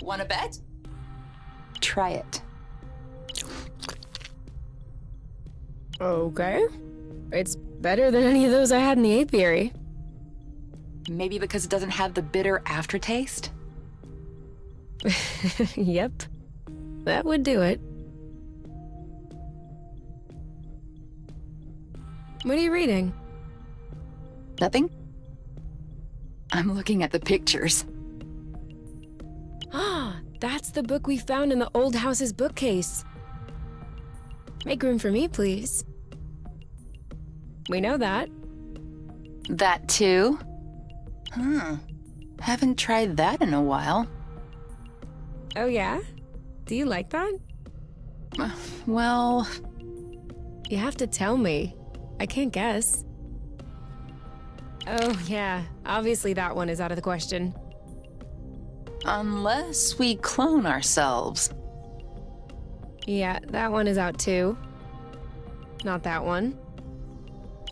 Wanna bet? Try it. Okay. It's better than any of those I had in the apiary. Maybe because it doesn't have the bitter aftertaste? Yep. That would do it. What are you reading? Nothing? I'm looking at the pictures. Ah, that's the book we found in the old house's bookcase. Make room for me, please. We know that. That too? Haven't tried that in a while. Oh, yeah? Do you like that? Well, You have to tell me. I can't guess. Oh, yeah. Obviously that one is out of the question. unless we clone ourselves. Yeah, that one is out too. Not that one.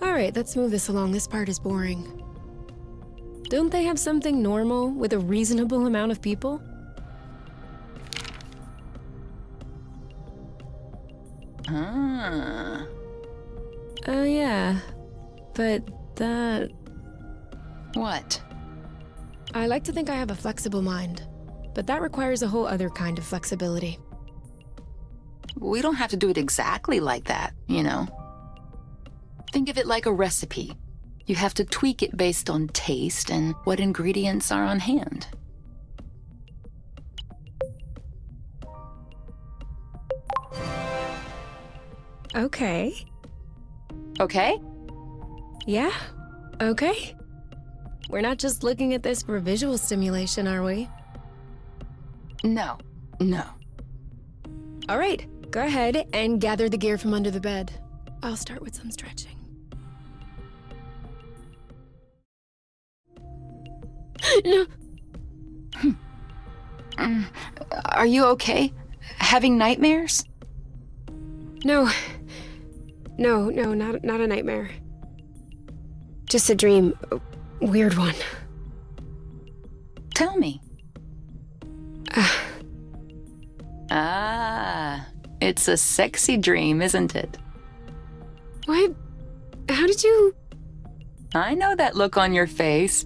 Alright, let's move this along. This part is boring. Don't they have something normal with a reasonable amount of people? Ah. Oh yeah. But that... What? I like to think I have a flexible mind, but that requires a whole other kind of flexibility. We don't have to do it exactly like that, you know. Think of it like a recipe. You have to tweak it based on taste and what ingredients are on hand. Okay. Okay? Yeah. Okay. We're not just looking at this for visual stimulation, are we? No. No. All right, go ahead and gather the gear from under the bed. I'll start with some stretching. No. Are you okay? Having nightmares? No. No, not a nightmare. Just a dream. A weird one. Tell me. Ah, it's a sexy dream, isn't it? What? How did you... I know that look on your face.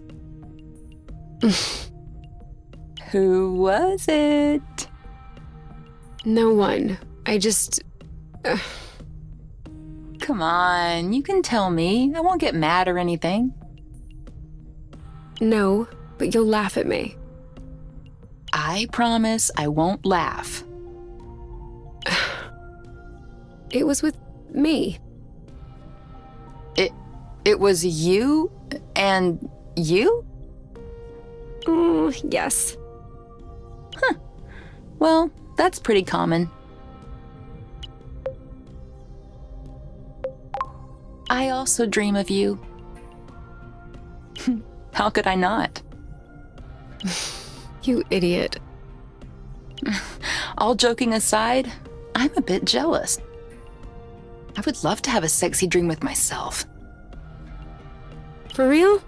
Who was it? No one. I just... Come on, you can tell me. I won't get mad or anything. No, but you'll laugh at me. I promise I won't laugh. It was with me. It was you and you? Yes. Well, that's pretty common. I also dream of you. How could I not? You idiot. All joking aside, I'm a bit jealous. I would love to have a sexy dream with myself. For real?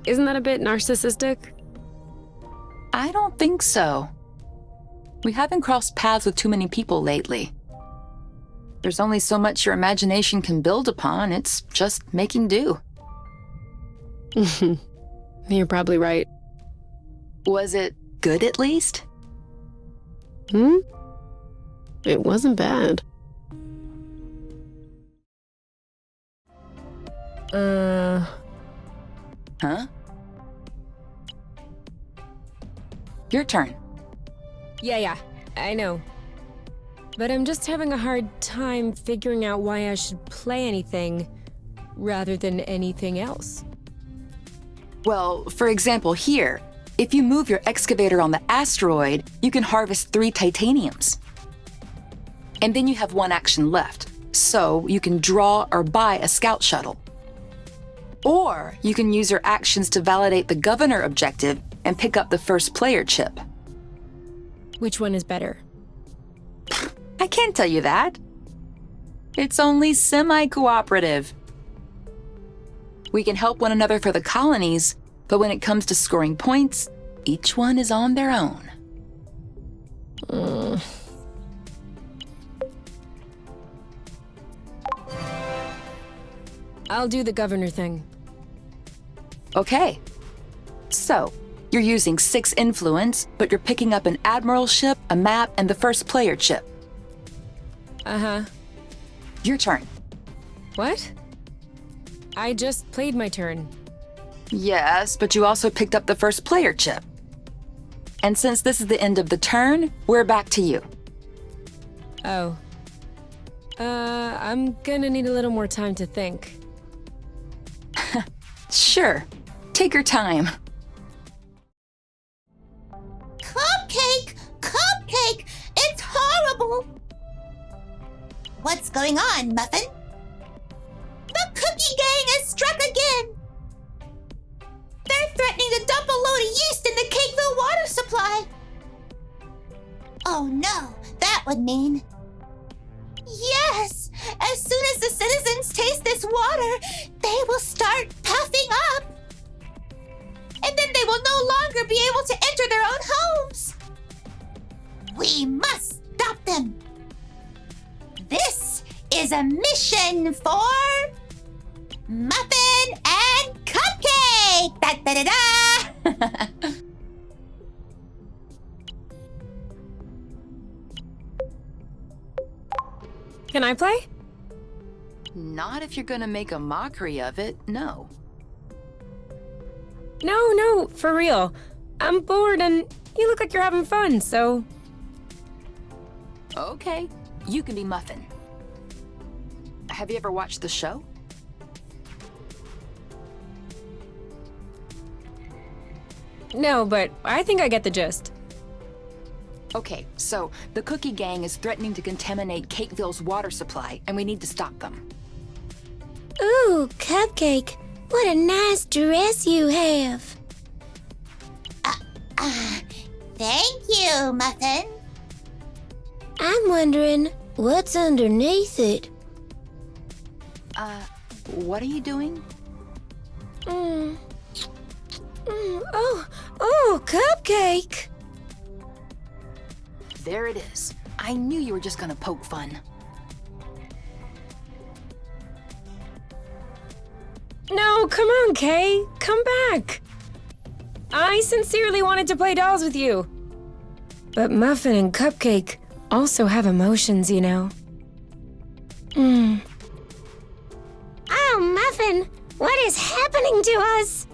Isn't that a bit narcissistic? I don't think so. We haven't crossed paths with too many people lately. There's only so much your imagination can build upon. It's just making do. You're probably right. Was it good at least? It wasn't bad. Huh? Your turn. Yeah, I know. But I'm just having a hard time figuring out why I should play anything rather than anything else. Well, for example, here, if you move your excavator on the asteroid, you can harvest 3 titaniums. And then you have 1 action left, so you can draw or buy a scout shuttle. Or you can use your actions to validate the governor objective and pick up the first player chip. Which one is better? I can't tell you that. It's only semi-cooperative. We can help one another for the colonies, but when it comes to scoring points, each one is on their own. I'll do the governor thing. Okay. So, you're using 6 influence, but you're picking up an admiral ship, a map, and the first player chip. Uh-huh. Your turn. What? I just played my turn. Yes, but you also picked up the first player chip. And since this is the end of the turn, we're back to you. Oh. I'm gonna need a little more time to think. Sure. Take your time. Cupcake! Cupcake! It's horrible! What's going on, Muffin? The Cookie Gang has struck again! They're threatening to dump a load of yeast in the Cakeville water supply! Oh no, that would mean... Yes! As soon as the citizens taste this water, they will start puffing up! And then they will no longer be able to enter their own homes! We must stop them! This is a mission for... Muffin and Cupcake! Da-da-da-da! Can I play? Not if you're gonna make a mockery of it, no. No, for real. I'm bored and you look like you're having fun, so... Okay, you can be Muffin. Have you ever watched the show? No, but I think I get the gist. Okay, so the Cookie Gang is threatening to contaminate Cakeville's water supply, and we need to stop them. Ooh, Cupcake, what a nice dress you have. Thank you, Muffin. I'm wondering what's underneath it. What are you doing? Oh, Cupcake. There it is. I knew you were just gonna poke fun. No, come on, Kay. Come back. I sincerely wanted to play dolls with you. But Muffin and Cupcake also have emotions, you know. Oh, Muffin, what is happening to us?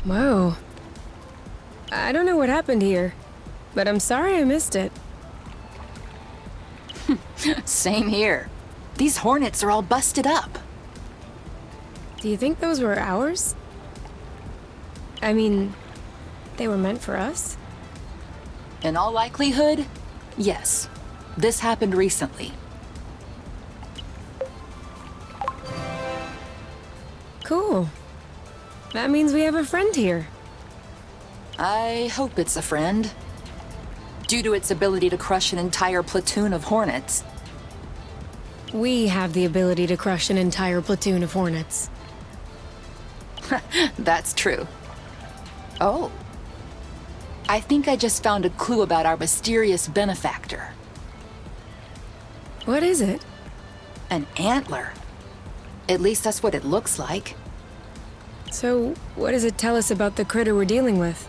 Whoa. I don't know what happened here, but I'm sorry I missed it. Same here. These hornets are all busted up. Do you think those were ours? I mean, they were meant for us? In all likelihood, yes. This happened recently. Cool. That means we have a friend here. I hope it's a friend. Due to its ability to crush an entire platoon of hornets. We have the ability to crush an entire platoon of hornets. That's true. Oh. I think I just found a clue about our mysterious benefactor. What is it? An antler. At least that's what it looks like. So, what does it tell us about the critter we're dealing with?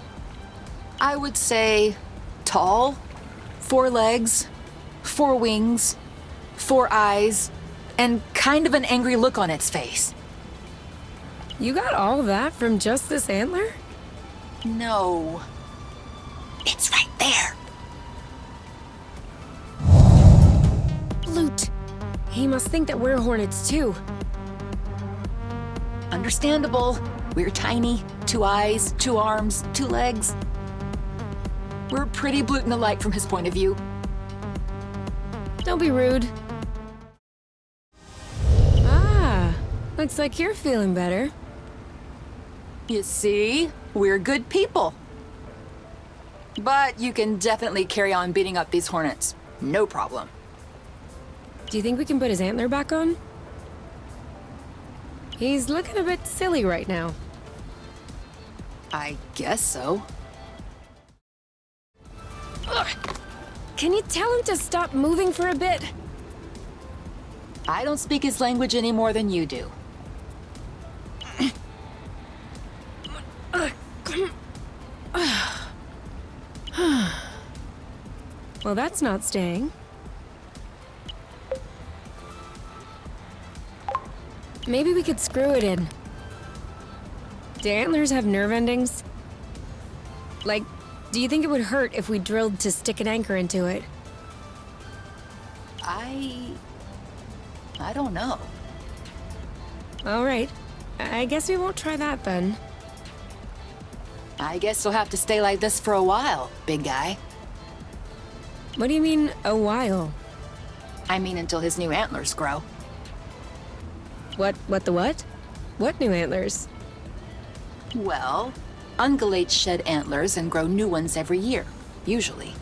I would say tall, 4 legs, 4 wings, 4 eyes, and kind of an angry look on its face. You got all that from just this antler? No. It's right there. Loot. He must think that we're hornets too. Understandable. We're tiny, 2 eyes, 2 arms, 2 legs. We're pretty Bluton alike from his point of view. Don't be rude. Ah, looks like you're feeling better. You see? We're good people. But you can definitely carry on beating up these hornets. No problem. Do you think we can put his antler back on? He's looking a bit silly right now. I guess so. Ugh. Can you tell him to stop moving for a bit? I don't speak his language any more than you do. Well, that's not staying. Maybe we could screw it in. Do antlers have nerve endings? Like, do you think it would hurt if we drilled to stick an anchor into it? I don't know. All right. I guess we won't try that then. I guess you'll have to stay like this for a while, big guy. What do you mean, a while? I mean until his new antlers grow. What the what? What new antlers? Well, ungulates shed antlers and grow new ones every year, usually.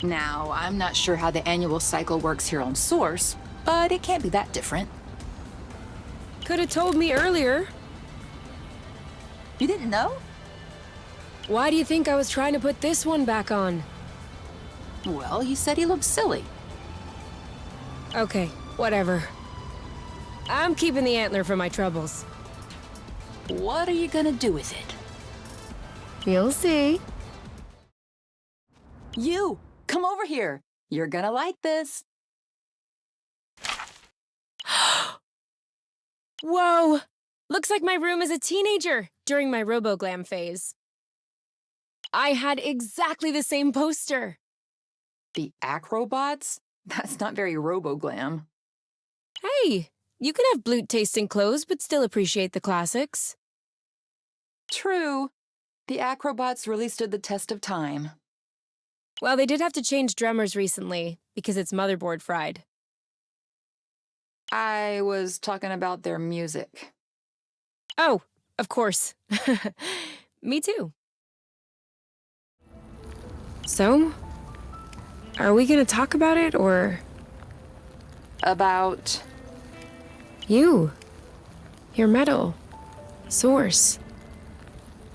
Now, I'm not sure how the annual cycle works here on Source, but it can't be that different. Could have told me earlier. You didn't know? Why do you think I was trying to put this one back on? Well, you said he looked silly. Okay, whatever. I'm keeping the antler for my troubles. What are you gonna do with it? You'll see. You! Come over here! You're gonna like this. Whoa! Looks like my room as a teenager during my RoboGlam phase. I had exactly the same poster. The acrobots? That's not very RoboGlam. Hey, you can have blute-tasting clothes but still appreciate the classics. True. The acrobots really stood the test of time. Well, they did have to change drummers recently because its motherboard fried. I was talking about their music. Oh, of course. Me too. So, are we gonna talk about it, or... About... You. Your medal. Source.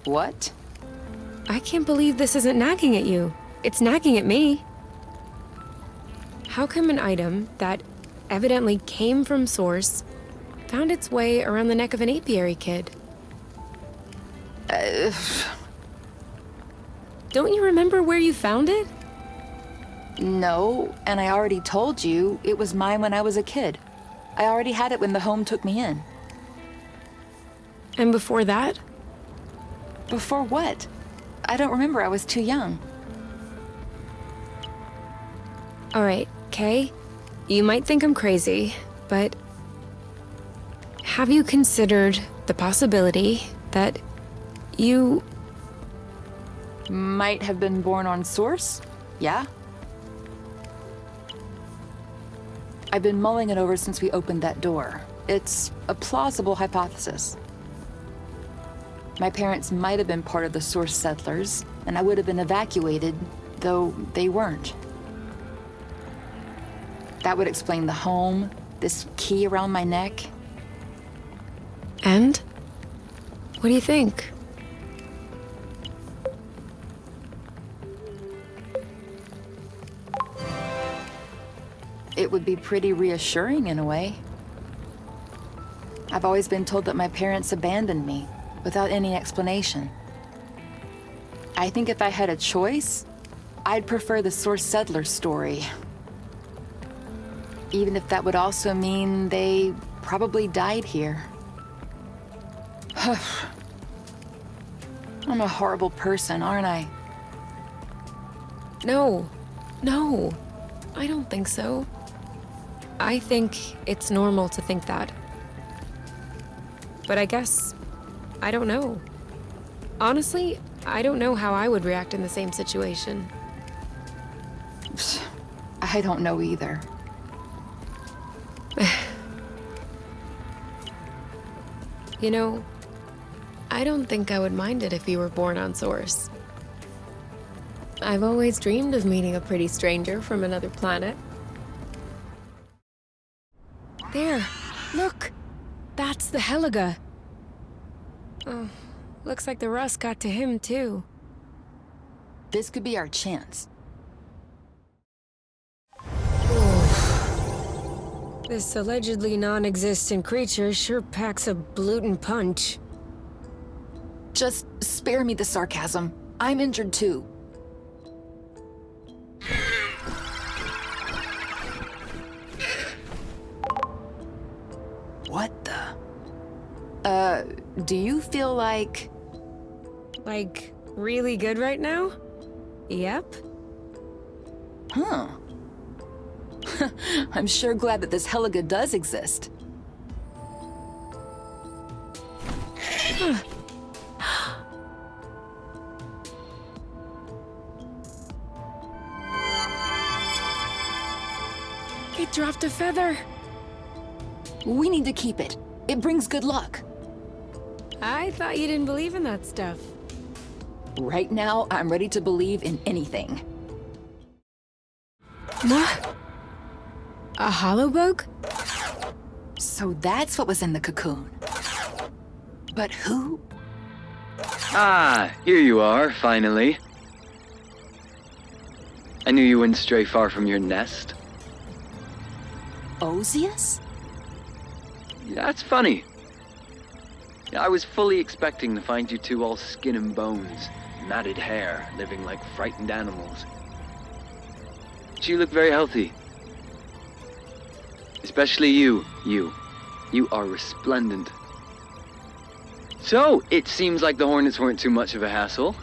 what? I can't believe this isn't nagging at you. It's nagging at me. How come an item that evidently came from Source found its way around the neck of an apiary kid? Don't you remember where you found it? No, and I already told you it was mine when I was a kid. I already had it when the home took me in. And before that? Before what? I don't remember, I was too young. All right, Kay, you might think I'm crazy, but have you considered the possibility that you... Might have been born on Source? Yeah? I've been mulling it over since we opened that door. It's a plausible hypothesis. My parents might have been part of the Source settlers, and I would have been evacuated, though they weren't. That would explain the home, this key around my neck. And? What do you think? It would be pretty reassuring in a way. I've always been told that my parents abandoned me, without any explanation. I think if I had a choice, I'd prefer the Source settler story. Even if that would also mean they probably died here. I'm a horrible person, aren't I? No, I don't think so. I think it's normal to think that. But I guess, I don't know. Honestly, I don't know how I would react in the same situation. I don't know either. You know, I don't think I would mind it if you were born on Source. I've always dreamed of meeting a pretty stranger from another planet. There, look! That's the Heliga. Oh, looks like the rust got to him too. This could be our chance. This allegedly non-existent creature sure packs a blootin' punch. Just spare me the sarcasm. I'm injured too. What the? Do you feel like... Like, really good right now? Yep. Huh. I'm sure glad that this Heliga does exist. It dropped a feather. We need to keep it. It brings good luck. I thought you didn't believe in that stuff. Right now, I'm ready to believe in anything. A hollow bug? So that's what was in the cocoon. But who? Ah, here you are, finally. I knew you wouldn't stray far from your nest. Ozius? That's funny. I was fully expecting to find you two all skin and bones, matted hair, living like frightened animals. But you look very healthy. Especially you. You are resplendent. So, it seems like the Hornets weren't too much of a hassle.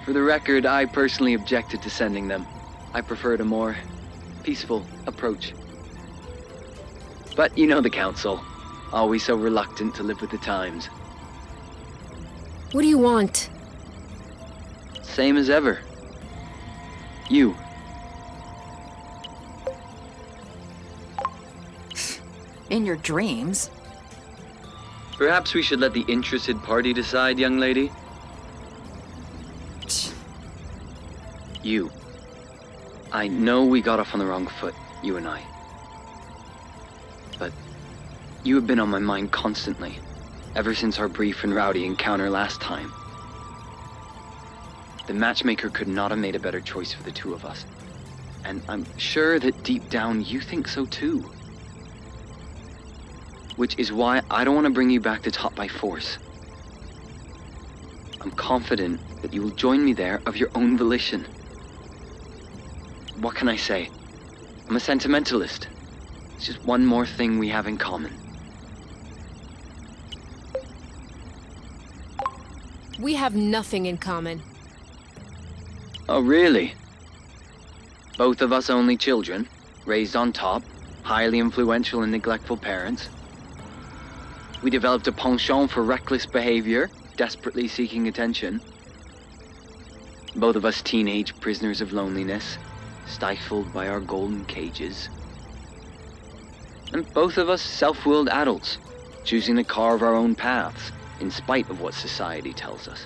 For the record, I personally objected to sending them. I preferred a more peaceful approach. But you know the Council. Always so reluctant to live with the times. What do you want? Same as ever. You. In your dreams? Perhaps we should let the interested party decide, young lady? You. I know we got off on the wrong foot, you and I. But you have been on my mind constantly, ever since our brief and rowdy encounter last time. The matchmaker could not have made a better choice for the two of us. And I'm sure that deep down you think so too. Which is why I don't want to bring you back to top by force. I'm confident that you will join me there of your own volition. What can I say? I'm a sentimentalist. It's just one more thing we have in common. We have nothing in common. Oh, really? Both of us only children, raised on top, highly influential and neglectful parents. We developed a penchant for reckless behavior, desperately seeking attention. Both of us teenage prisoners of loneliness, stifled by our golden cages. And both of us self-willed adults, choosing to carve our own paths, in spite of what society tells us.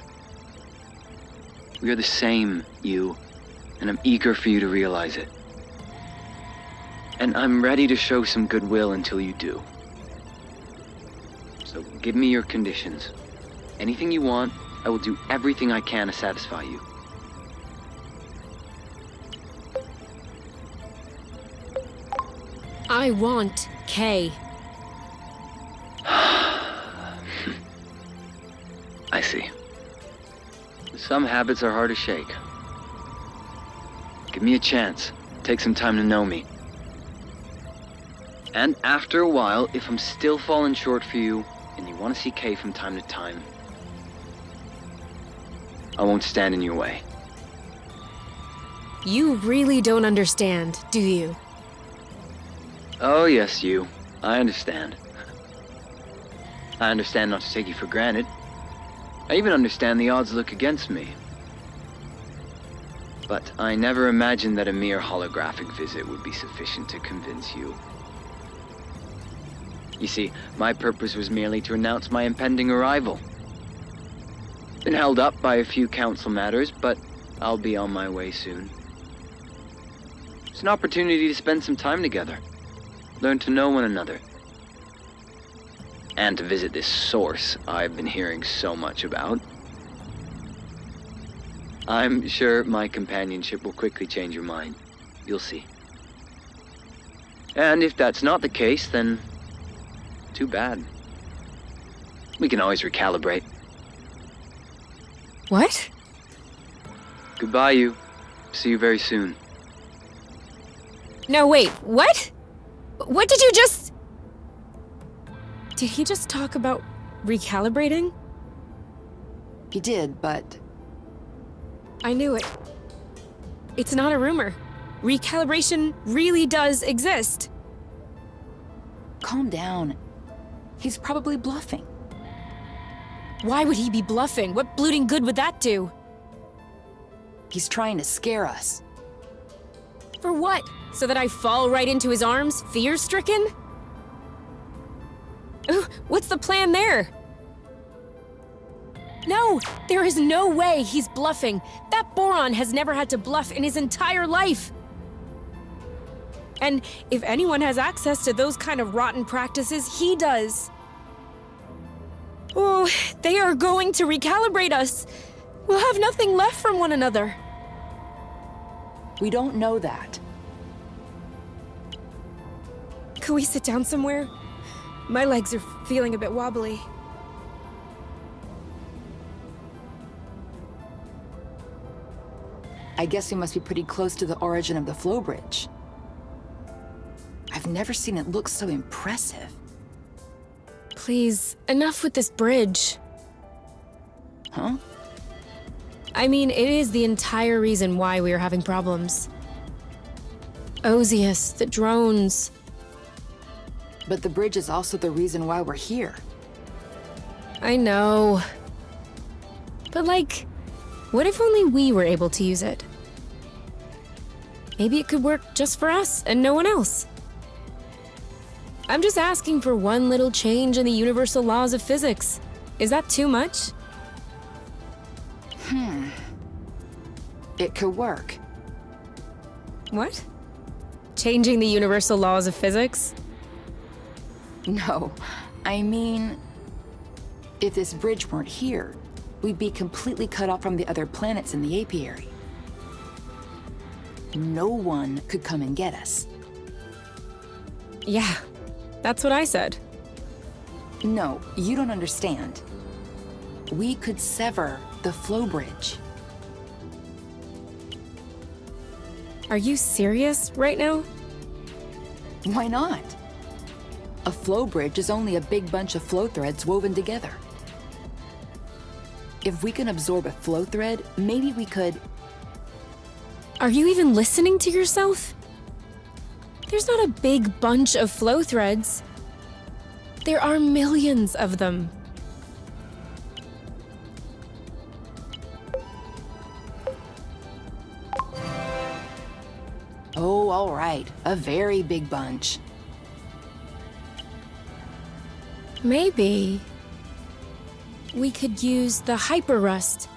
We are the same, you, and I'm eager for you to realize it. And I'm ready to show some goodwill until you do. So give me your conditions. Anything you want, I will do everything I can to satisfy you. I want Kay. I see. Some habits are hard to shake. Give me a chance. Take some time to know me. And after a while, if I'm still falling short for you, and you want to see Kay from time to time, I won't stand in your way. You really don't understand, do you? Oh yes, you. I understand. I understand not to take you for granted. I even understand the odds look against me. But I never imagined that a mere holographic visit would be sufficient to convince you. You see, my purpose was merely to announce my impending arrival. Been held up by a few council matters, but I'll be on my way soon. It's an opportunity to spend some time together, learn to know one another, and to visit this source I've been hearing so much about. I'm sure my companionship will quickly change your mind. You'll see. And if that's not the case, then too bad. We can always recalibrate. What? Goodbye, you. See you very soon. No, wait, what? What did you just... Did he just talk about recalibrating? He did, but I knew it. It's not a rumor. Recalibration really does exist. calm down. He's probably bluffing. Why would he be bluffing? What blooting good would that do? He's trying to scare us. For what? So that I fall right into his arms, fear-stricken? What's the plan there? No! There is no way he's bluffing! That Boron has never had to bluff in his entire life! And if anyone has access to those kind of rotten practices, he does. Oh, they are going to recalibrate us! We'll have nothing left from one another. We don't know that. Could we sit down somewhere? My legs are feeling a bit wobbly. I guess we must be pretty close to the origin of the flow bridge. I've never seen it look so impressive. Please, enough with this bridge. Huh? I mean, it is the entire reason why we are having problems. Ozius, the drones. But the bridge is also the reason why we're here. I know. But like, what if only we were able to use it? Maybe it could work just for us and no one else. I'm just asking for one little change in the universal laws of physics. Is that too much? It could work. What? Changing the universal laws of physics? No, I mean, if this bridge weren't here, we'd be completely cut off from the other planets in the apiary. No one could come and get us. Yeah, that's what I said. No, you don't understand. We could sever the flow bridge. Are you serious right now? Why not? A flow bridge is only a big bunch of flow threads woven together. If we can absorb a flow thread, maybe we could... Are you even listening to yourself? There's not a big bunch of flow threads. There are millions of them. Oh, all right. A very big bunch. Maybe we could use the hyper-rust.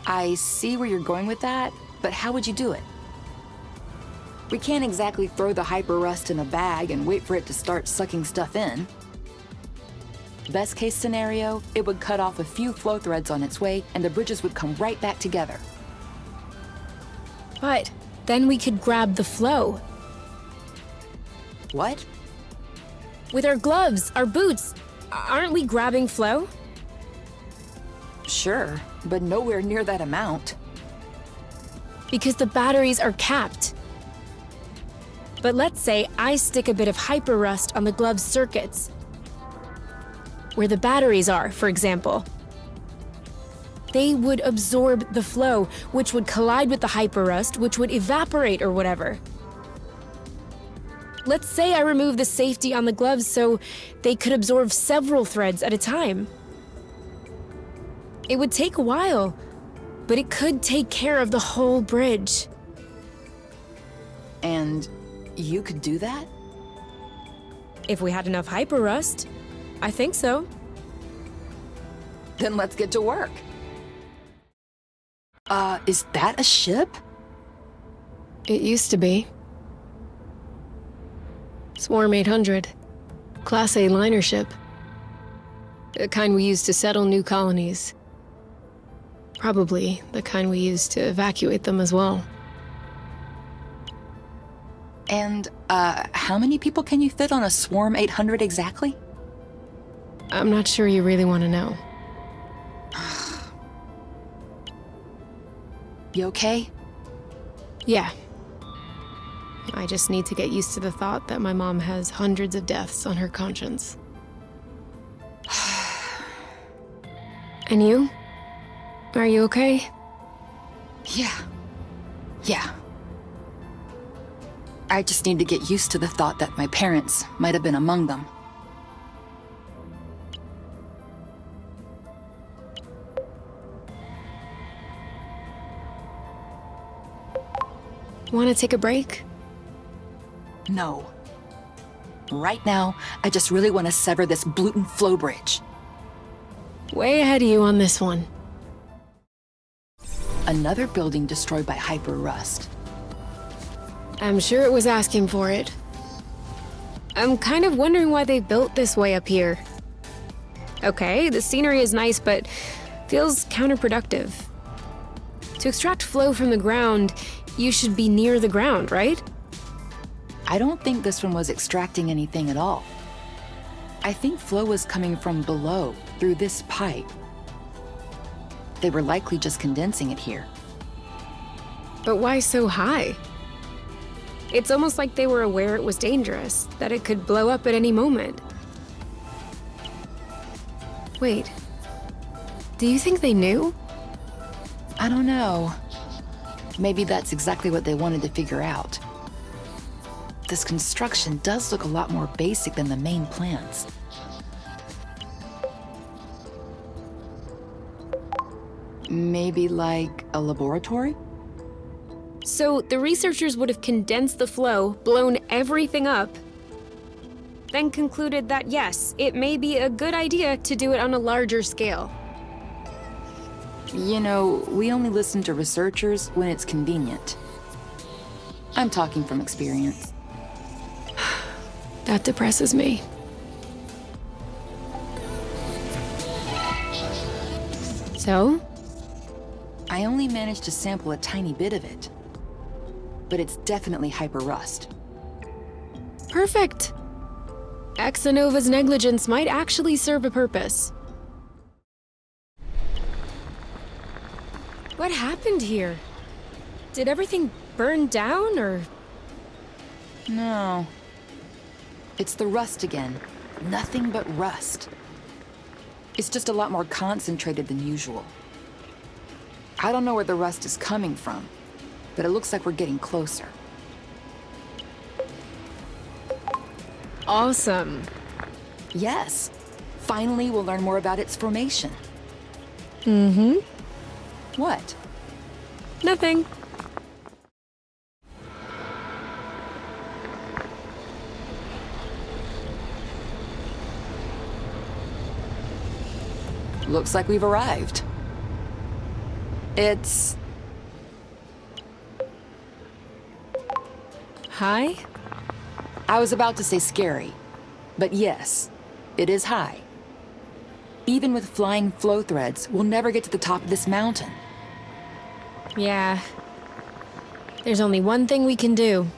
I see where you're going with that, but how would you do it? We can't exactly throw the hyper-rust in a bag and wait for it to start sucking stuff in. Best case scenario, it would cut off a few flow threads on its way and the bridges would come right back together. But then we could grab the flow. What? With our gloves, our boots, aren't we grabbing flow? Sure, but nowhere near that amount. Because the batteries are capped. But let's say I stick a bit of hyper-rust on the glove's circuits. Where the batteries are, for example. They would absorb the flow, which would collide with the hyper-rust, which would evaporate or whatever. Let's say I remove the safety on the gloves so they could absorb several threads at a time. It would take a while, but it could take care of the whole bridge. And you could do that? If we had enough hyper rust, I think so. Then let's get to work. Is that a ship? It used to be. Swarm 800. Class A liner ship. The kind we use to settle new colonies. Probably the kind we use to evacuate them as well. And, how many people can you fit on a Swarm 800 exactly? I'm not sure you really want to know. You okay? Yeah. I just need to get used to the thought that my mom has hundreds of deaths on her conscience. And you? Are you okay? Yeah. I just need to get used to the thought that my parents might have been among them. Want to take a break? No. Right now, I just really want to sever this Bluton flow bridge. Way ahead of you on this one. Another building destroyed by hyper rust. I'm sure it was asking for it. I'm kind of wondering why they built this way up here. Okay, the scenery is nice, but feels counterproductive. To extract flow from the ground, you should be near the ground, right? I don't think this one was extracting anything at all. I think flow was coming from below, through this pipe. They were likely just condensing it here. But why so high? It's almost like they were aware it was dangerous, that it could blow up at any moment. Wait, do you think they knew? I don't know. Maybe that's exactly what they wanted to figure out. This construction does look a lot more basic than the main plans. Maybe like a laboratory? So the researchers would have condensed the flow, blown everything up, then concluded that yes, it may be a good idea to do it on a larger scale. You know, we only listen to researchers when it's convenient. I'm talking from experience. That depresses me. So? I only managed to sample a tiny bit of it. But it's definitely hyper rust. Perfect. Exonova's negligence might actually serve a purpose. What happened here? Did everything burn down, or...? No. It's the rust again. Nothing but rust. It's just a lot more concentrated than usual. I don't know where the rust is coming from, but it looks like we're getting closer. Awesome. Yes. Finally, we'll learn more about its formation. Mm-hmm. What? Nothing. Looks like we've arrived. It's... Hi? I was about to say scary, but yes, it is high. Even with flying flow threads, we'll never get to the top of this mountain. Yeah. There's only one thing we can do.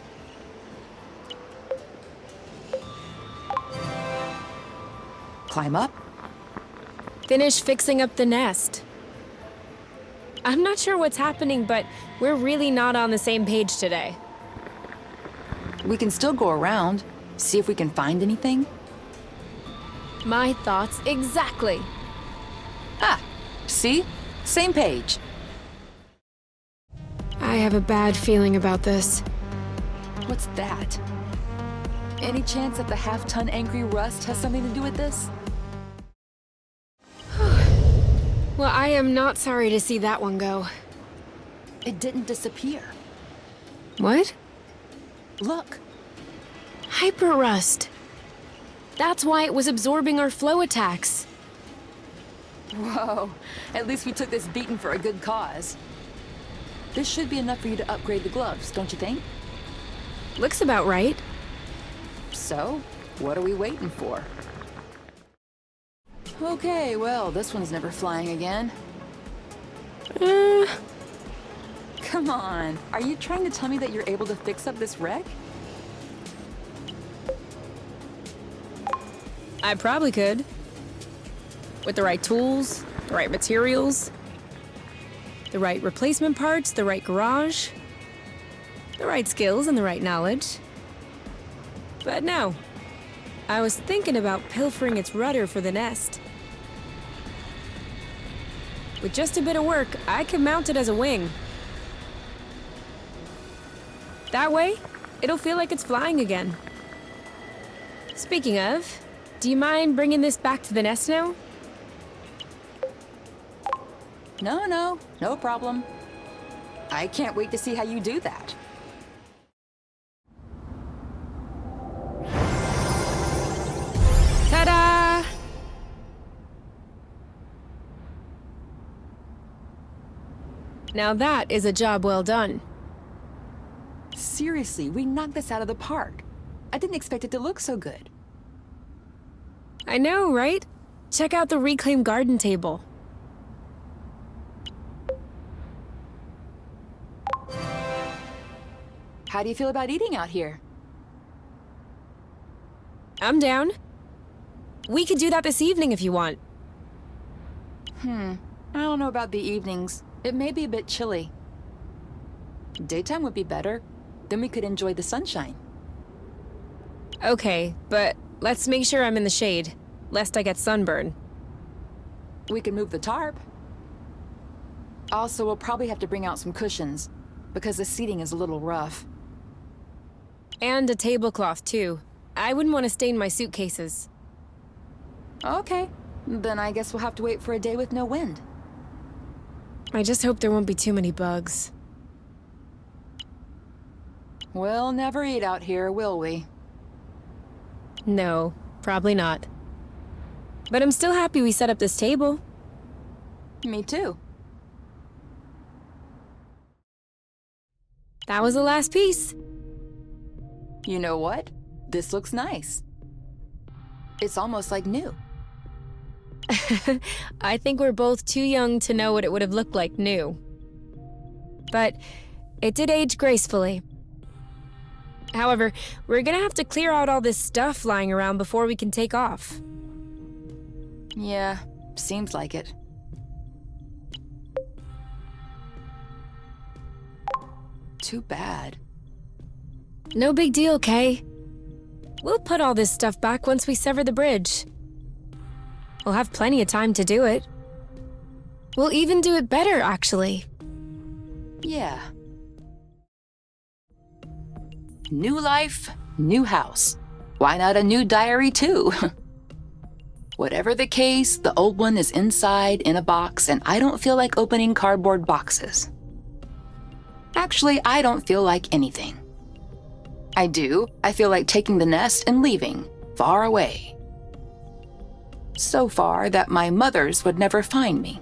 Climb up? Finish fixing up the nest. I'm not sure what's happening, but we're really not on the same page today. We can still go around, see if we can find anything. My thoughts exactly. Ah, see? Same page. I have a bad feeling about this. What's that? Any chance that the half-ton angry rust has something to do with this? Well, I am not sorry to see that one go. It didn't disappear. What? Look, Hyper rust. That's why it was absorbing our flow attacks. Whoa, at least we took this beating for a good cause. This should be enough for you to upgrade the gloves, don't you think? Looks about right. So, what are we waiting for? Okay, well, this one's never flying again. Come on, are you trying to tell me that you're able to fix up this wreck? I probably could. With the right tools, the right materials, the right replacement parts, the right garage, the right skills, and the right knowledge. But no. I was thinking about pilfering its rudder for the nest. With just a bit of work, I could mount it as a wing. That way, it'll feel like it's flying again. Speaking of, do you mind bringing this back to the nest now? No problem. I can't wait to see how you do that. Ta-da! Now that is a job well done. Seriously, we knocked this out of the park. I didn't expect it to look so good. I know, right? Check out the reclaimed garden table. How do you feel about eating out here? I'm down. We could do that this evening if you want. I don't know about the evenings. It may be a bit chilly. Daytime would be better. Then we could enjoy the sunshine. Okay, but let's make sure I'm in the shade, lest I get sunburn. We can move the tarp. Also, we'll probably have to bring out some cushions, because the seating is a little rough. And a tablecloth, too. I wouldn't want to stain my suitcases. Okay, then I guess we'll have to wait for a day with no wind. I just hope there won't be too many bugs. We'll never eat out here, will we? No, probably not. But I'm still happy we set up this table. Me too. That was the last piece. You know what? This looks nice. It's almost like new. I think we're both too young to know what it would have looked like new. But it did age gracefully. However, we're gonna have to clear out all this stuff lying around before we can take off. Yeah, seems like it. Too bad. No big deal, Kay. We'll put all this stuff back once we sever the bridge. We'll have plenty of time to do it. We'll even do it better, actually. Yeah. New life, new house. Why not a new diary too? Whatever the case, the old one is inside in a box and I don't feel like opening cardboard boxes. Actually, I don't feel like anything. I do. I feel like taking the nest and leaving, far away. So far that my mothers would never find me.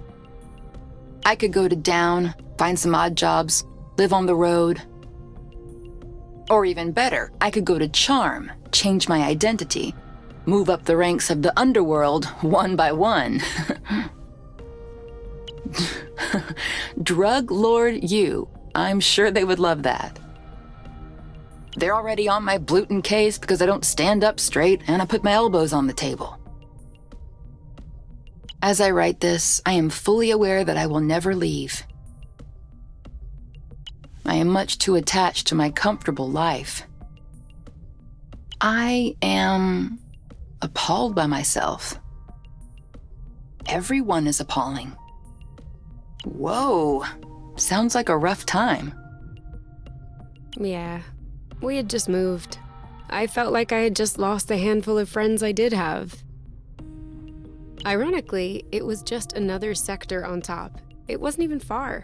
I could go to Down, find some odd jobs, live on the road. Or even better, I could go to Charm, change my identity, move up the ranks of the underworld one by one. Drug Lord you. I'm sure they would love that. They're already on my gluten case because I don't stand up straight and I put my elbows on the table. As I write this, I am fully aware that I will never leave. I am much too attached to my comfortable life. I am appalled by myself. Everyone is appalling. Whoa, sounds like a rough time. Yeah, we had just moved. I felt like I had just lost the handful of friends I did have. Ironically, it was just another sector on top. It wasn't even far.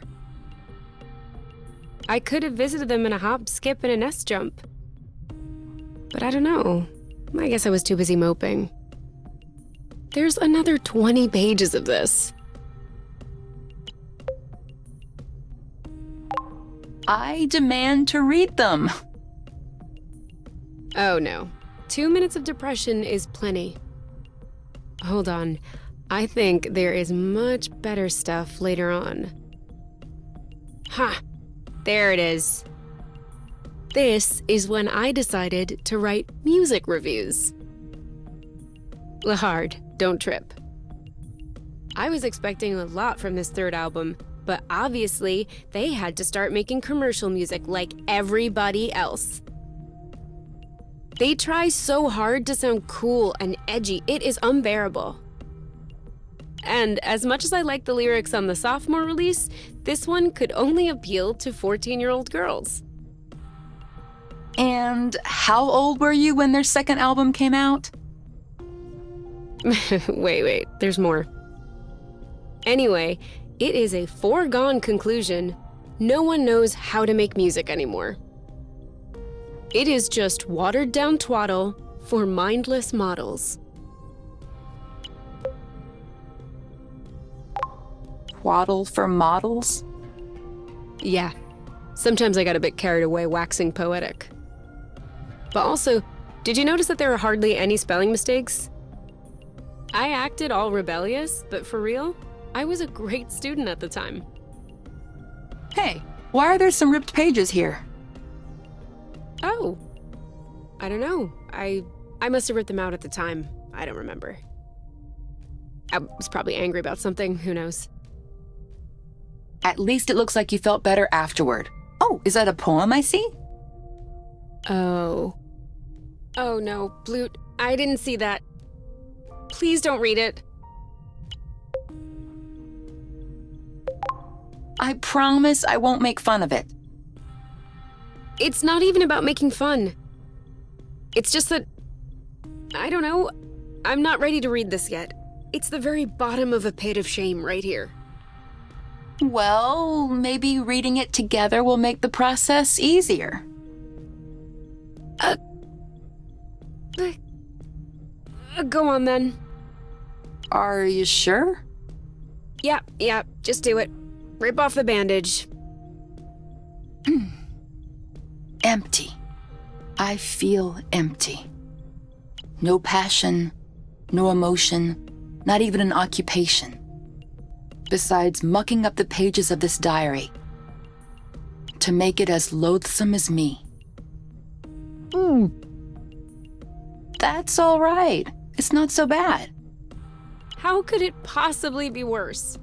I could have visited them in a hop, skip, and a nest jump. But I don't know. I guess I was too busy moping. There's another 20 pages of this. I demand to read them. Oh no. 2 minutes of depression is plenty. Hold on. I think there is much better stuff later on. Ha! There it is. This is when I decided to write music reviews. Lahard, don't trip. I was expecting a lot from this third album, but obviously they had to start making commercial music like everybody else. They try so hard to sound cool and edgy, it is unbearable. And as much as I like the lyrics on the sophomore release, this one could only appeal to 14-year-old girls. And how old were you when their second album came out? Wait, there's more. Anyway, it is a foregone conclusion. No one knows how to make music anymore. It is just watered-down twaddle for mindless models. Twaddle for models? Yeah, sometimes I got a bit carried away waxing poetic. But also, did you notice that there are hardly any spelling mistakes? I acted all rebellious, but for real, I was a great student at the time. Hey, why are there some ripped pages here? Oh, I don't know. I must have ripped them out at the time. I don't remember. I was probably angry about something, who knows. At least it looks like you felt better afterward. Oh, is that a poem I see? Oh. Oh no, Blute, I didn't see that. Please don't read it. I promise I won't make fun of it. It's not even about making fun. It's just that, I don't know, I'm not ready to read this yet. It's the very bottom of a pit of shame right here. Well, maybe reading it together will make the process easier. Go on then. Are you sure? Yeah, just do it. Rip off the bandage. Empty. I feel empty. No passion, no emotion, not even an occupation. Besides mucking up the pages of this diary to make it as loathsome as me. That's all right. It's not so bad. How could it possibly be worse?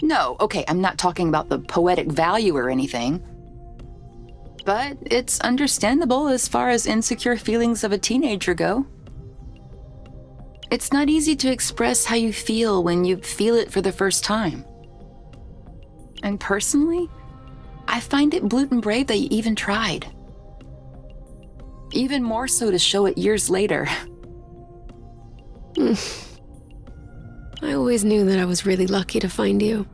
No, okay, I'm not talking about the poetic value or anything. But it's understandable as far as insecure feelings of a teenager go. It's not easy to express how you feel when you feel it for the first time. And personally, I find it blute and brave that you even tried. Even more so to show it years later. I always knew that I was really lucky to find you.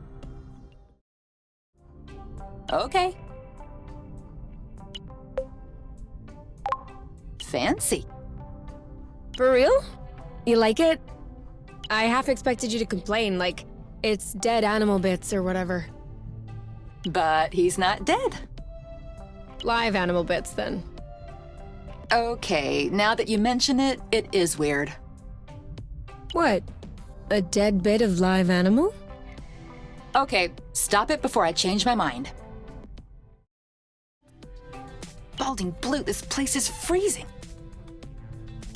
Okay. Fancy. For real? You like it? I half expected you to complain, like it's dead animal bits or whatever. But he's not dead. Live animal bits, then. Okay, now that you mention it, it is weird. What? A dead bit of live animal? Okay, stop it before I change my mind. Balding Blute, this place is freezing.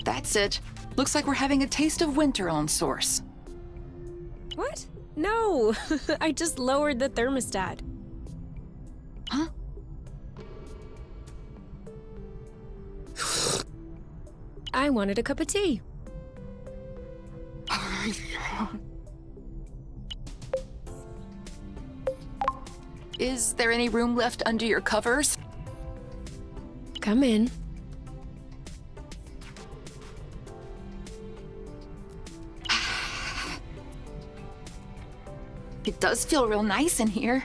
That's it. Looks like we're having a taste of winter on Source. What? No! I just lowered the thermostat. Huh? I wanted a cup of tea. Is there any room left under your covers? Come in. It does feel real nice in here.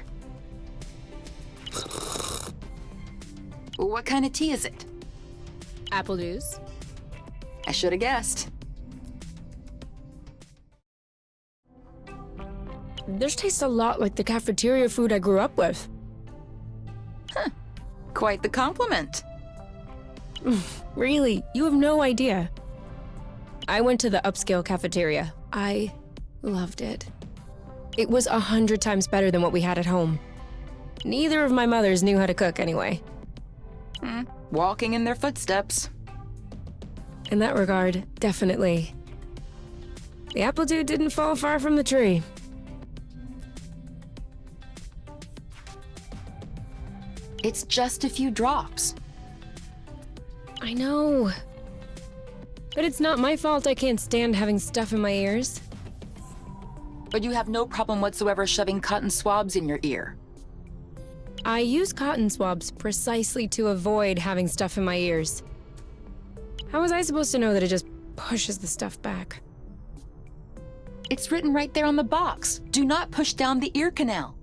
What kind of tea is it? Apple juice. I should have guessed. This tastes a lot like the cafeteria food I grew up with. Quite the compliment. Really, you have no idea. I went to the upscale cafeteria. I loved it. It was 100 times better than what we had at home. Neither of my mothers knew how to cook anyway. Walking in their footsteps. In that regard, definitely. The apple dude didn't fall far from the tree. It's just a few drops. I know. But it's not my fault I can't stand having stuff in my ears. But you have no problem whatsoever shoving cotton swabs in your ear. I use cotton swabs precisely to avoid having stuff in my ears. How was I supposed to know that it just pushes the stuff back? It's written right there on the box. Do not push down the ear canal.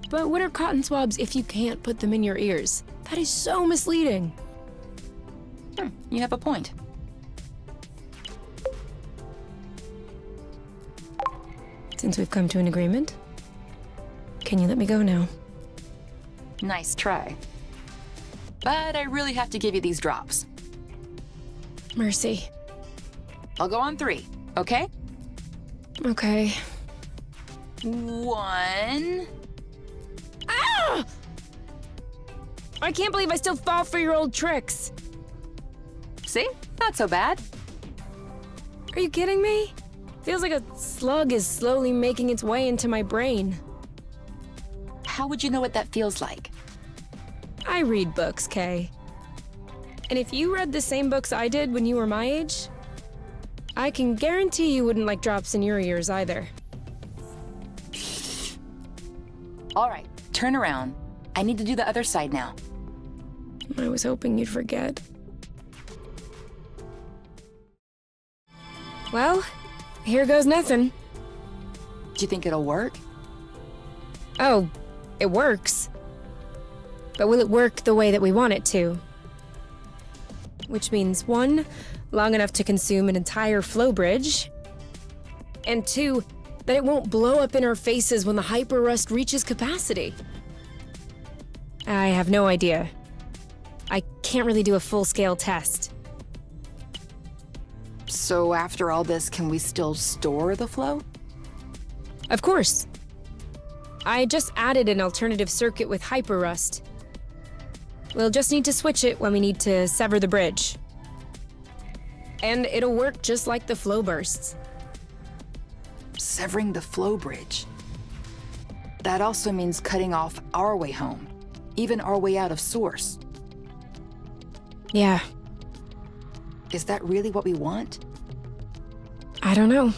But what are cotton swabs if you can't put them in your ears? That is so misleading. You have a point. Since we've come to an agreement, can you let me go now? Nice try. But I really have to give you these drops. Mercy. I'll go on 3, okay? Okay. 1... Ah! I can't believe I still fall for your old tricks. See? Not so bad. Are you kidding me? Feels like a slug is slowly making its way into my brain. How would you know what that feels like? I read books, Kay. And if you read the same books I did when you were my age, I can guarantee you wouldn't like drops in your ears either. All right, turn around. I need to do the other side now. I was hoping you'd forget. Well, here goes nothing. Do you think it'll work? Oh, it works. But will it work the way that we want it to? Which means 1, long enough to consume an entire flow bridge, and 2, that it won't blow up in our faces when the hyper rust reaches capacity. I have no idea. I can't really do a full-scale test. So after all this, can we still store the flow? Of course. I just added an alternative circuit with hyper rust. We'll just need to switch it when we need to sever the bridge. And it'll work just like the flow bursts. Severing the flow bridge. That also means cutting off our way home, even our way out of source. Yeah, Is that really what we want? I don't know.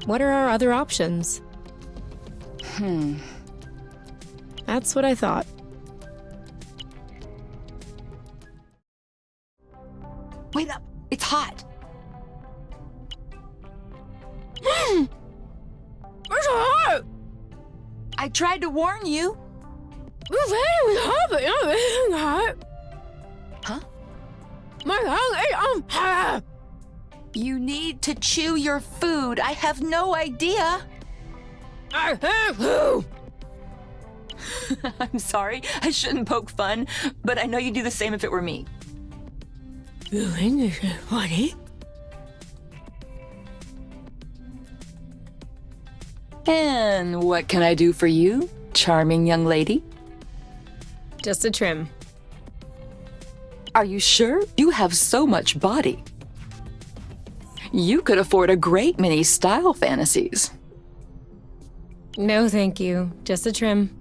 What are our other options? That's what I thought. Wait up! It's hot! It's hot! I tried to warn you! It's very hot, but not very hot. Huh? My tongue is hot. You need to chew your food. I have no idea. I have to. I'm sorry. I shouldn't poke fun, but I know you'd do the same if it were me. You think this is funny? And what can I do for you, charming young lady? Just a trim. Are you sure? You have so much body. You could afford a great many style fantasies. No, thank you. Just a trim.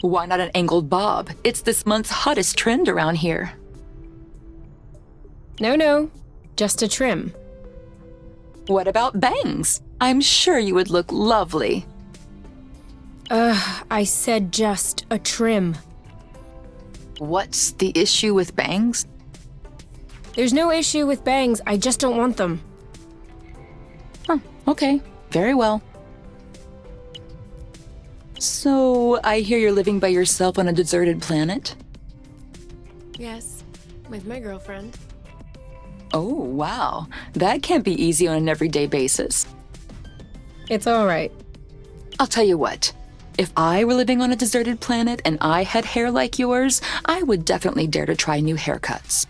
Why not an angled bob? It's this month's hottest trend around here. No. Just a trim. What about bangs? I'm sure you would look lovely. I said just a trim. What's the issue with bangs? There's no issue with bangs, I just don't want them. Okay. Very well. So, I hear you're living by yourself on a deserted planet? Yes, with my girlfriend. Oh, wow. That can't be easy on an everyday basis. It's all right. I'll tell you what. If I were living on a deserted planet and I had hair like yours, I would definitely dare to try new haircuts.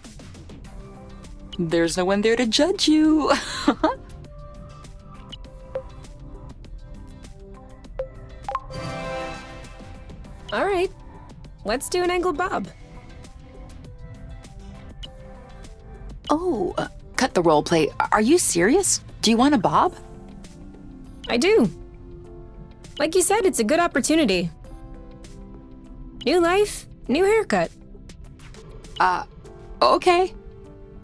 There's no one there to judge you. All right, let's do an angled bob. Oh, cut the roleplay. Are you serious? Do you want a bob? I do. Like you said, it's a good opportunity. New life, new haircut. Okay.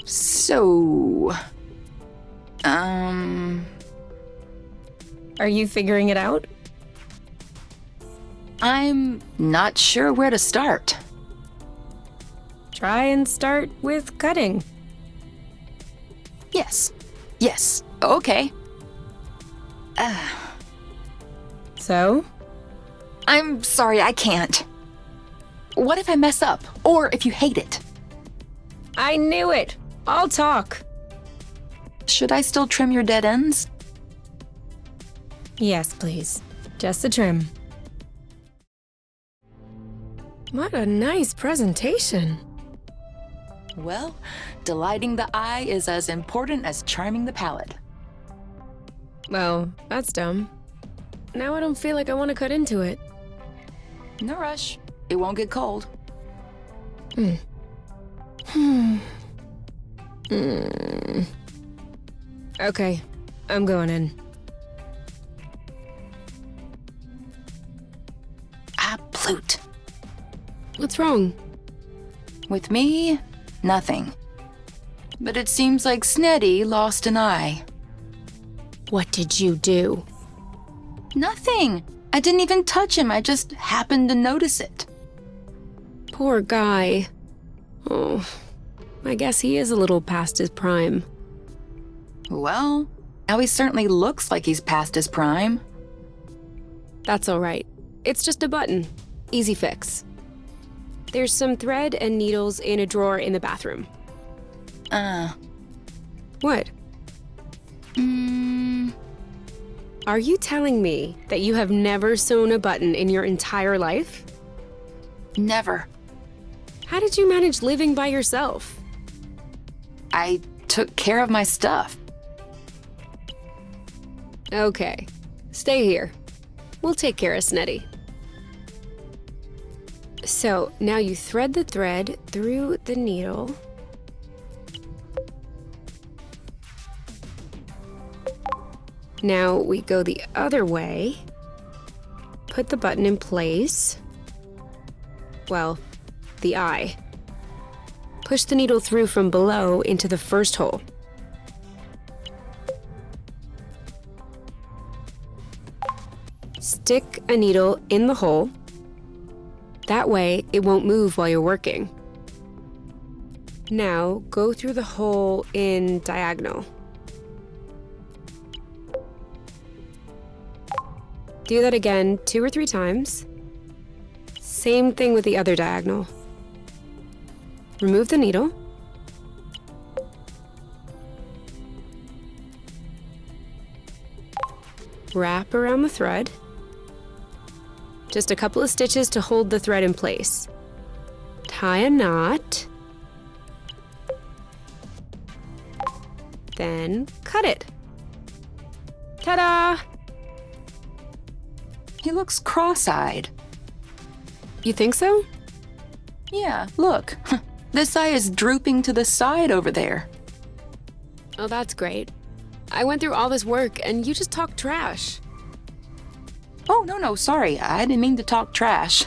So... Are you figuring it out? I'm not sure where to start. Try and start with cutting. Yes, okay. So? I'm sorry, I can't. What if I mess up? Or if you hate it? I knew it. I'll talk. Should I still trim your dead ends? Yes, please. Just the trim. What a nice presentation. Well, delighting the eye is as important as charming the palate. Well, that's dumb. Now I don't feel like I want to cut into it. No rush. It won't get cold. Okay, I'm going in. Plute. What's wrong? With me, nothing. But it seems like Sneddy lost an eye. What did you do? Nothing. I didn't even touch him. I just happened to notice it. Poor guy. Oh, I guess he is a little past his prime. Well, now he certainly looks like he's past his prime. That's all right. It's just a button. Easy fix. There's some thread and needles in a drawer in the bathroom. What? Are you telling me that you have never sewn a button in your entire life? Never. How did you manage living by yourself? I took care of my stuff. Okay, stay here. We'll take care of Sneddy. So, now you thread the thread through the needle. Now we go the other way. Put the button in place. Well, the eye. Push the needle through from below into the first hole. Stick a needle in the hole. That way, it won't move while you're working. Now, go through the hole in diagonal. Do that again 2 or 3 times. Same thing with the other diagonal. Remove the needle. Wrap around the thread. Just a couple of stitches to hold the thread in place. Tie a knot. Then cut it. Ta-da! He looks cross-eyed. You think so? Yeah, look. This eye is drooping to the side over there. Oh, that's great. I went through all this work and you just talked trash. Oh, no, sorry. I didn't mean to talk trash.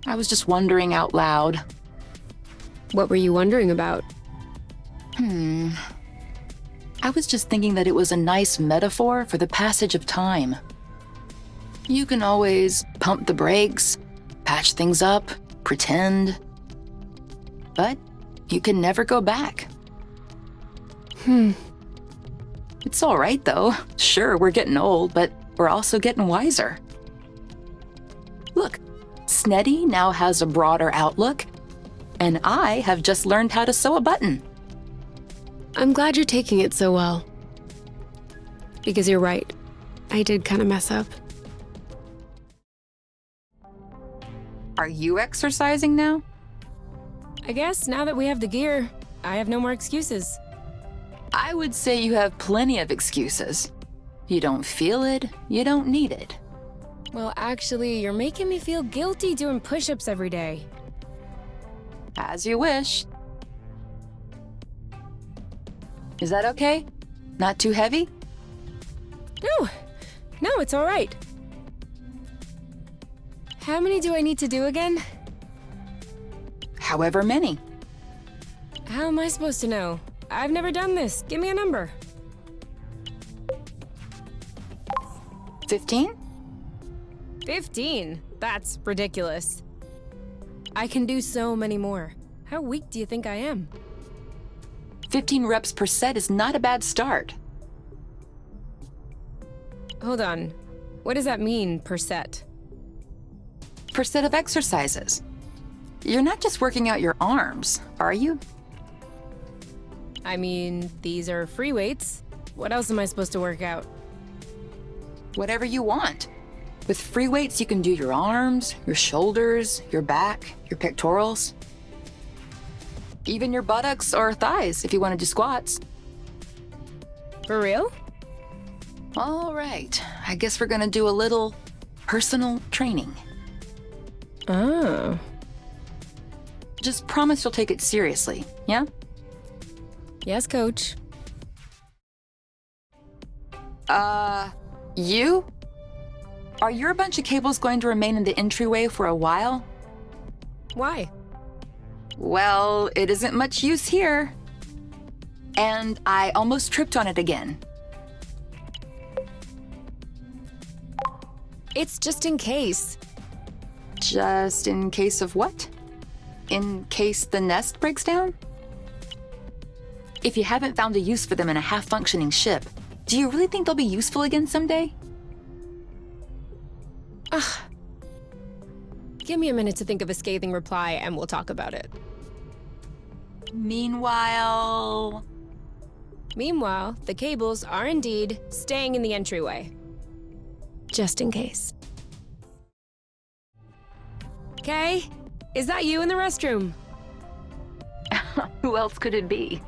I was just wondering out loud. What were you wondering about? I was just thinking that it was a nice metaphor for the passage of time. You can always pump the brakes, patch things up, pretend. But you can never go back. It's all right, though. Sure, we're getting old, but we're also getting wiser. Sneddy now has a broader outlook, and I have just learned how to sew a button. I'm glad you're taking it so well. Because you're right. I did kind of mess up. Are you exercising now? I guess now that we have the gear, I have no more excuses. I would say you have plenty of excuses. You don't feel it, you don't need it. Well, actually, you're making me feel guilty doing push-ups every day. As you wish. Is that okay? Not too heavy? No, it's all right. How many do I need to do again? However many. How am I supposed to know? I've never done this. Give me a number. 15? 15? That's ridiculous. I can do so many more. How weak do you think I am? 15 reps per set is not a bad start. Hold on. What does that mean, per set? Per set of exercises. You're not just working out your arms, are you? I mean, these are free weights. What else am I supposed to work out? Whatever you want. With free weights, you can do your arms, your shoulders, your back, your pectorals. Even your buttocks or thighs if you want to do squats. For real? All right, I guess we're gonna do a little personal training. Oh. Just promise you'll take it seriously, yeah? Yes, coach. You? Are your bunch of cables going to remain in the entryway for a while? Why? Well, it isn't much use here. And I almost tripped on it again. It's just in case. Just in case of what? In case the nest breaks down? If you haven't found a use for them in a half-functioning ship, do you really think they'll be useful again someday? Ugh. Give me a minute to think of a scathing reply and we'll talk about it. Meanwhile, The cables are indeed staying in the entryway. Just in case. Kay, is that you in the restroom? who else could it be?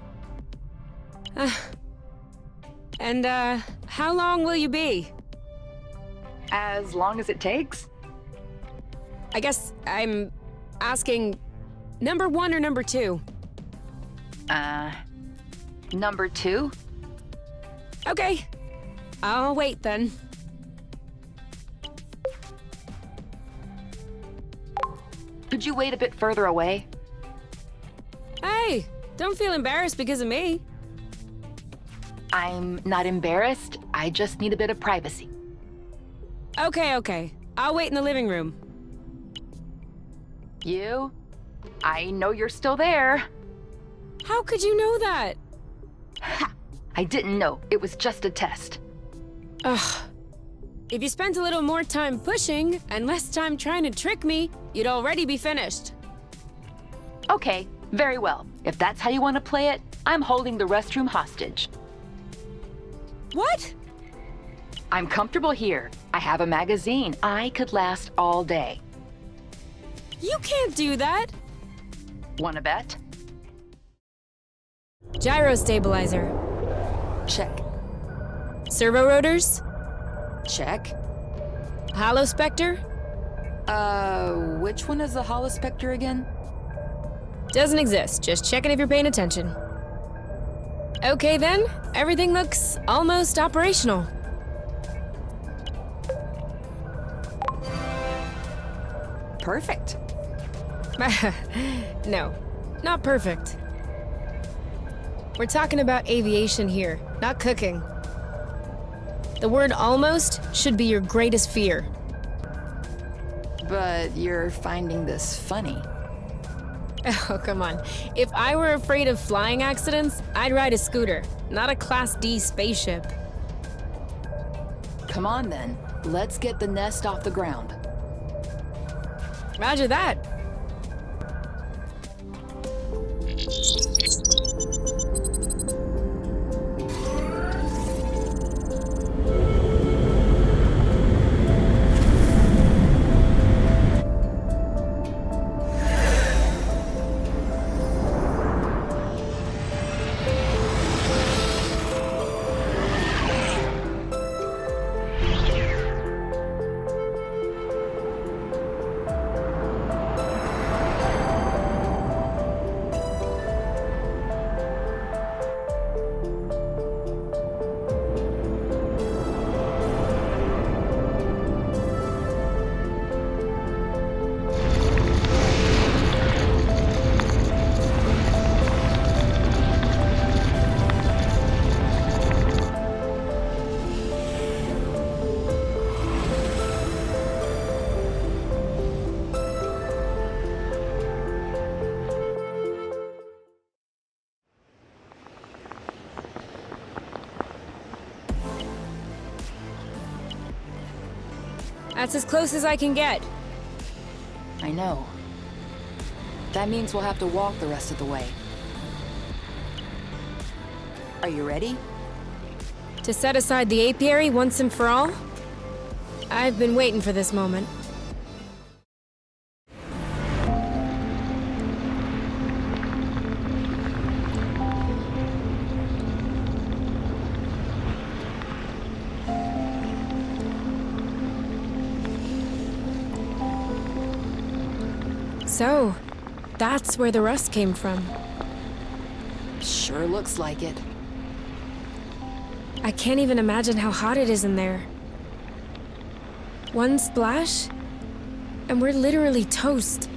And, how long will you be? As long as it takes? I guess I'm asking number 1 or number 2? Number 2? Okay. I'll wait then. Could you wait a bit further away? Hey, don't feel embarrassed because of me. I'm not embarrassed. I just need a bit of privacy. Okay. I'll wait in the living room. You? I know you're still there. How could you know that? Ha! I didn't know. It was just a test. Ugh. If you spent a little more time pushing and less time trying to trick me, you'd already be finished. Okay, very well. If that's how you want to play it, I'm holding the restroom hostage. What? I'm comfortable here. I have a magazine. I could last all day. You can't do that. Wanna bet? Gyro stabilizer. Check. Servo rotors. Check. Holospector. Which one is the holospector again? Doesn't exist. Just checking if you're paying attention. Okay then, everything looks almost operational. Perfect. No, not perfect. We're talking about aviation here, not cooking. The word almost should be your greatest fear. But you're finding this funny. Oh, come on. If I were afraid of flying accidents, I'd ride a scooter, not a Class D spaceship. Come on then, let's get the nest off the ground. Roger that. That's as close as I can get. I know. That means we'll have to walk the rest of the way. Are you ready? To set aside the apiary once and for all? I've been waiting for this moment. So, that's where the rust came from. Sure looks like it. I can't even imagine how hot it is in there. One splash, and we're literally toast.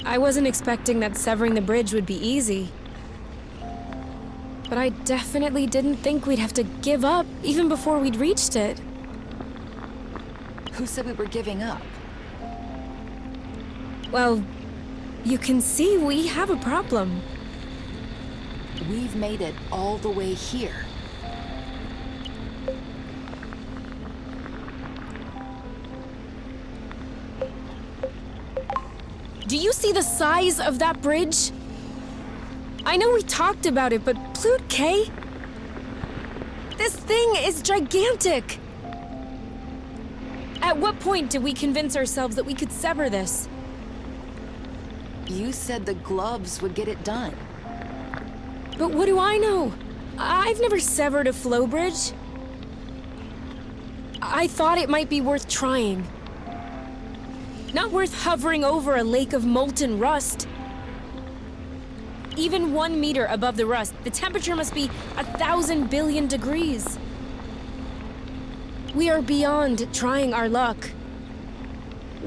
I wasn't expecting that severing the bridge would be easy. But I definitely didn't think we'd have to give up even before we'd reached it. Who said we were giving up? Well, you can see we have a problem. We've made it all the way here. Do you see the size of that bridge? I know we talked about it, but Plute K? This thing is gigantic! At what point did we convince ourselves that we could sever this? You said the gloves would get it done. But what do I know? I've never severed a flow bridge. I thought it might be worth trying. Not worth hovering over a lake of molten rust. Even 1 meter above the rust, the temperature must be 1,000 billion degrees. We are beyond trying our luck.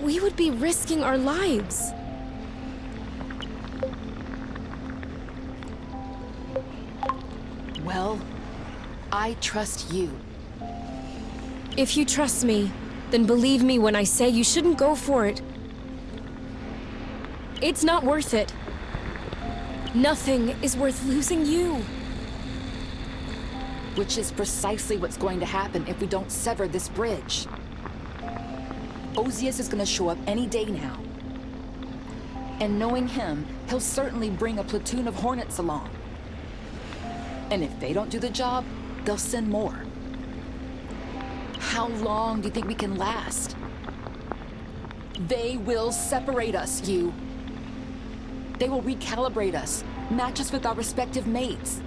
We would be risking our lives. Well, I trust you. If you trust me, then believe me when I say you shouldn't go for it. It's not worth it. Nothing is worth losing you. Which is precisely what's going to happen if we don't sever this bridge. Ozius is going to show up any day now. And knowing him, he'll certainly bring a platoon of Hornets along. And if they don't do the job, they'll send more. How long do you think we can last? They will separate us, you. They will recalibrate us, match us with our respective mates.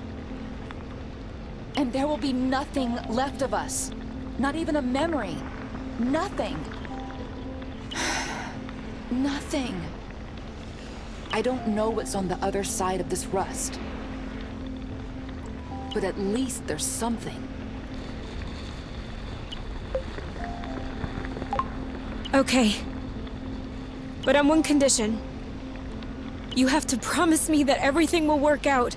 And there will be nothing left of us. Not even a memory. Nothing. Nothing. I don't know what's on the other side of this rust. But at least there's something. Okay. But on one condition. You have to promise me that everything will work out.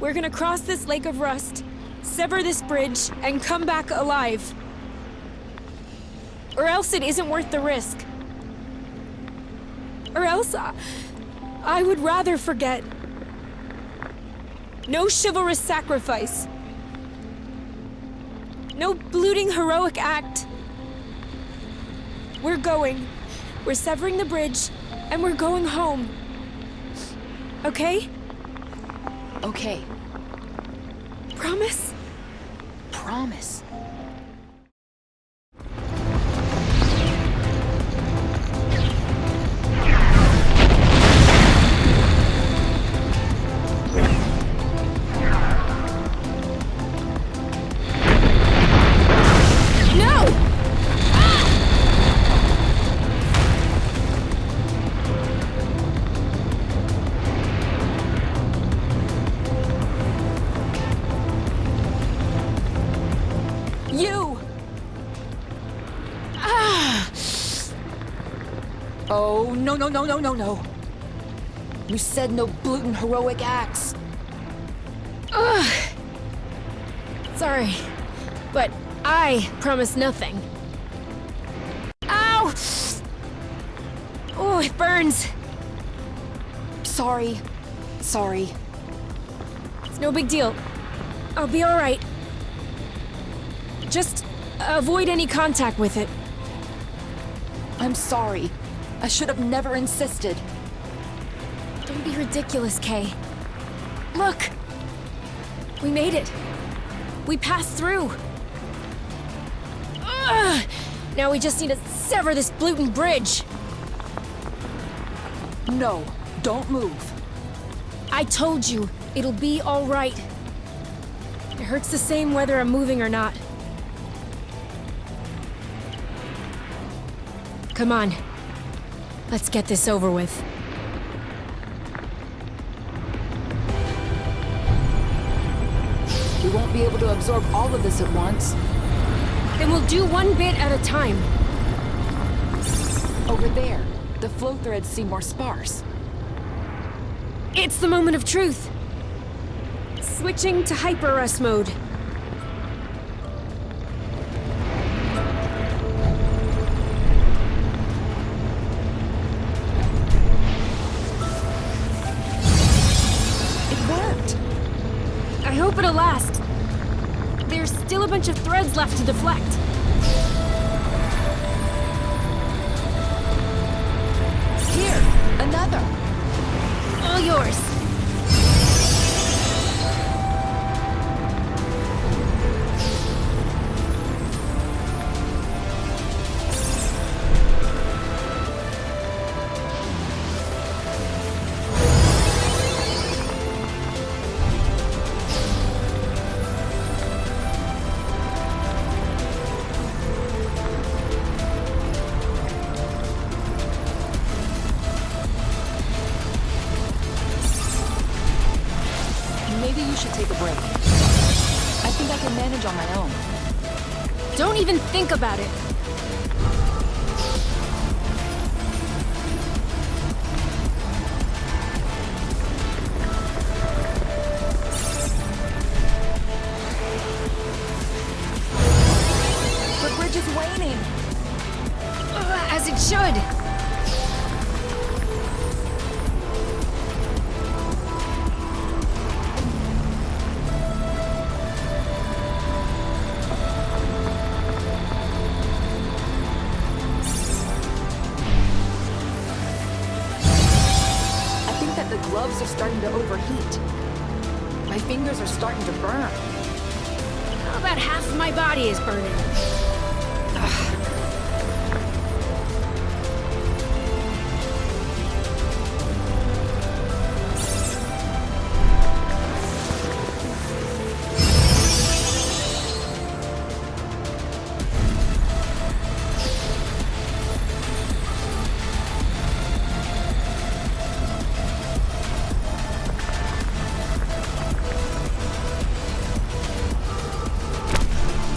We're gonna cross this lake of rust, sever this bridge, and come back alive. Or else it isn't worth the risk. Or else I would rather forget. No chivalrous sacrifice. No bloating heroic act. We're going. We're severing the bridge, and we're going home. Okay? Okay, Promise? promise. No! You! Oh, no, no, no, no, no, no. You said no gluten heroic acts. Sorry, but I promise nothing. Ow! Oh, it burns. Sorry. Sorry. It's no big deal. I'll be all right. Just avoid any contact with it. I'm sorry. I should have never insisted. Don't be ridiculous, Kay. Look! We made it. We passed through. Ugh! Now we just need to sever this gluten bridge. No, don't move. I told you, it'll be all right. It hurts the same whether I'm moving or not. Come on. Let's get this over with. We won't be able to absorb all of this at once. Then we'll do one bit at a time. Over there, the flow threads seem more sparse. It's the moment of truth. Switching to hyper-rust mode. It worked. I hope it'll last. There's still a bunch of threads left to deflect. Here, another. All yours. Maybe you should take a break. I think I can manage on my own. Don't even think about it. The bridge is waning. As it should. I think that the gloves are starting to overheat. My fingers are starting to burn. About half of my body is burning.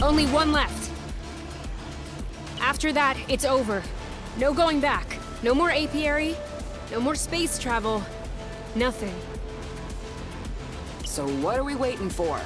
Only one left. After that, it's over. No going back. No more apiary. No more space travel. Nothing. So what are we waiting for?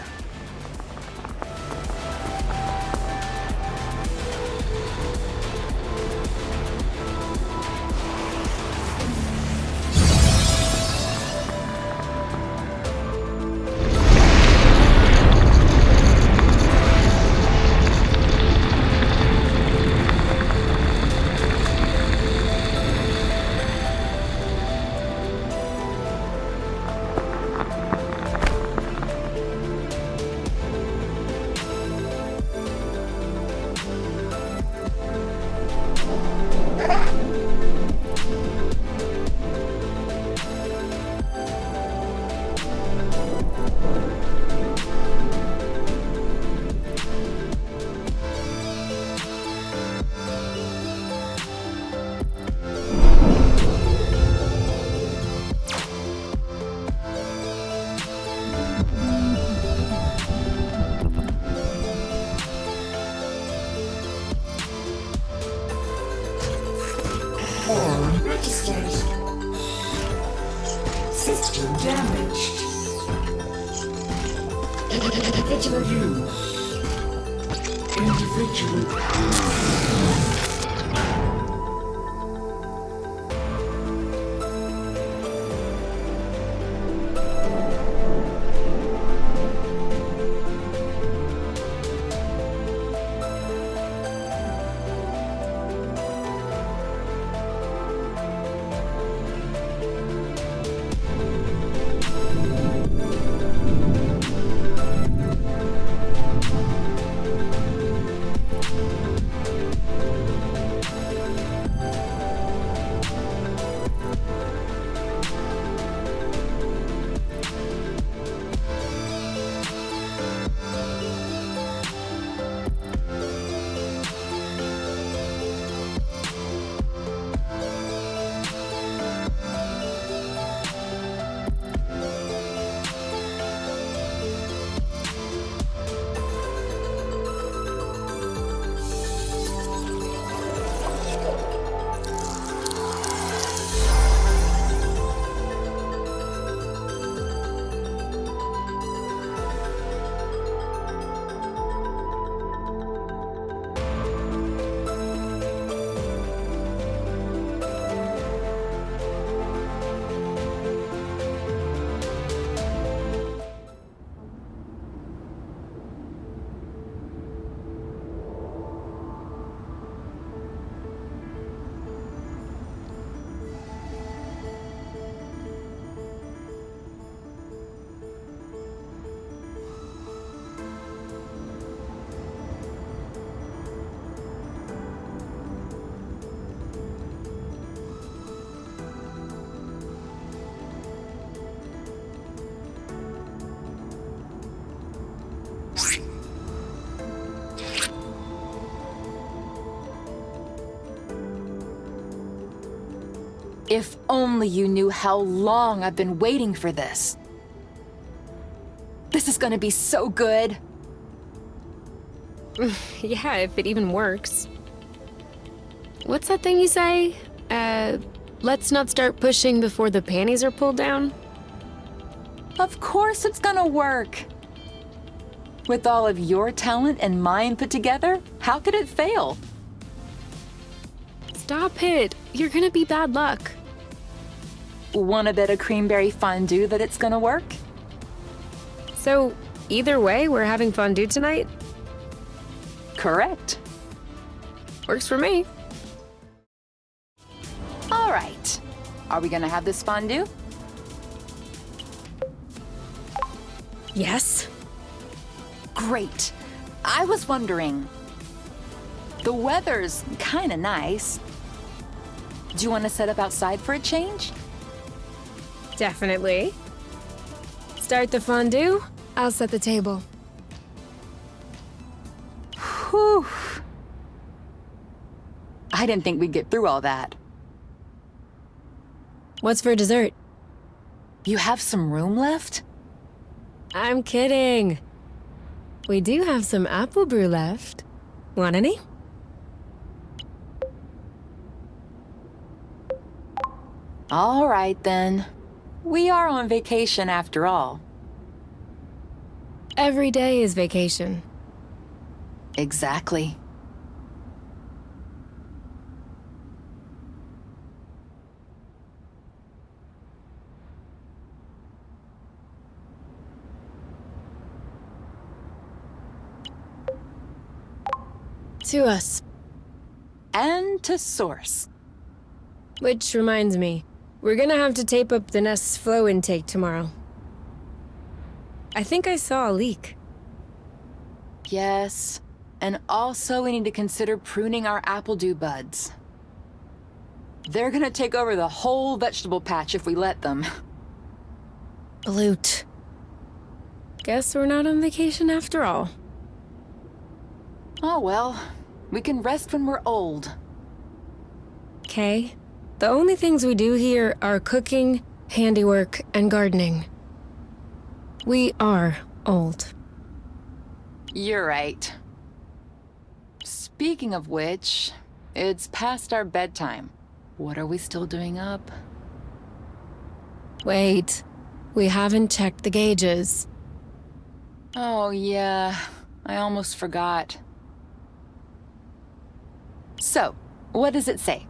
Horn registered. System damaged. Individual you. Individual. If only you knew how long I've been waiting for this. This is gonna be so good. Yeah, if it even works. What's that thing you say? Let's not start pushing before the panties are pulled down? Of course it's gonna work. With all of your talent and mine put together, how could it fail? Stop it. You're gonna be bad luck. Wanna bet a creamberry fondue that it's gonna work? So, either way, we're having fondue tonight? Correct. Works for me. All right. Are we gonna have this fondue? Yes. Great. I was wondering. The weather's kinda nice. Do you want to set up outside for a change? Definitely. Start the fondue. I'll set the table. Whew. I didn't think we'd get through all that. What's for dessert? You have some room left? I'm kidding. We do have some apple brew left. Want any? All right, then. We are on vacation after all. Every day is vacation. Exactly. To us. And to source. Which reminds me, we're gonna have to tape up the nest's flow intake tomorrow. I think I saw a leak. Yes. And also we need to consider pruning our apple dew buds. They're gonna take over the whole vegetable patch if we let them. Blute. Guess we're not on vacation after all. Oh well, we can rest when we're old. Okay. The only things we do here are cooking, handiwork, and gardening. We are old. You're right. Speaking of which, it's past our bedtime. What are we still doing up? Wait, we haven't checked the gauges. Oh, yeah. I almost forgot. So, what does it say?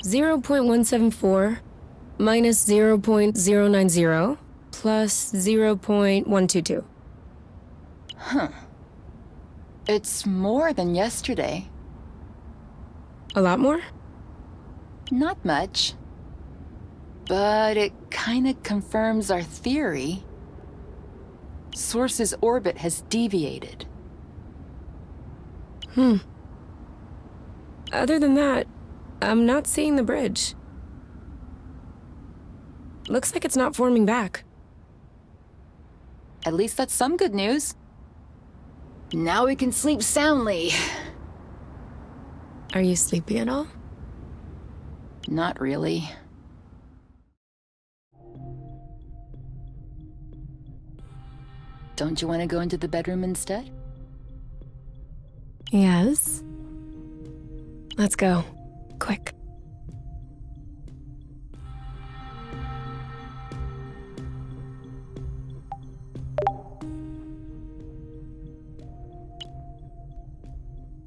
0.174 minus 0.090 plus 0.122. Huh. It's more than yesterday. A lot more? Not much. But it kinda confirms our theory. Source's orbit has deviated. Other than that, I'm not seeing the bridge. Looks like it's not forming back. At least that's some good news. Now we can sleep soundly. Are you sleepy at all? Not really. Don't you want to go into the bedroom instead? Yes. Let's go. Quick.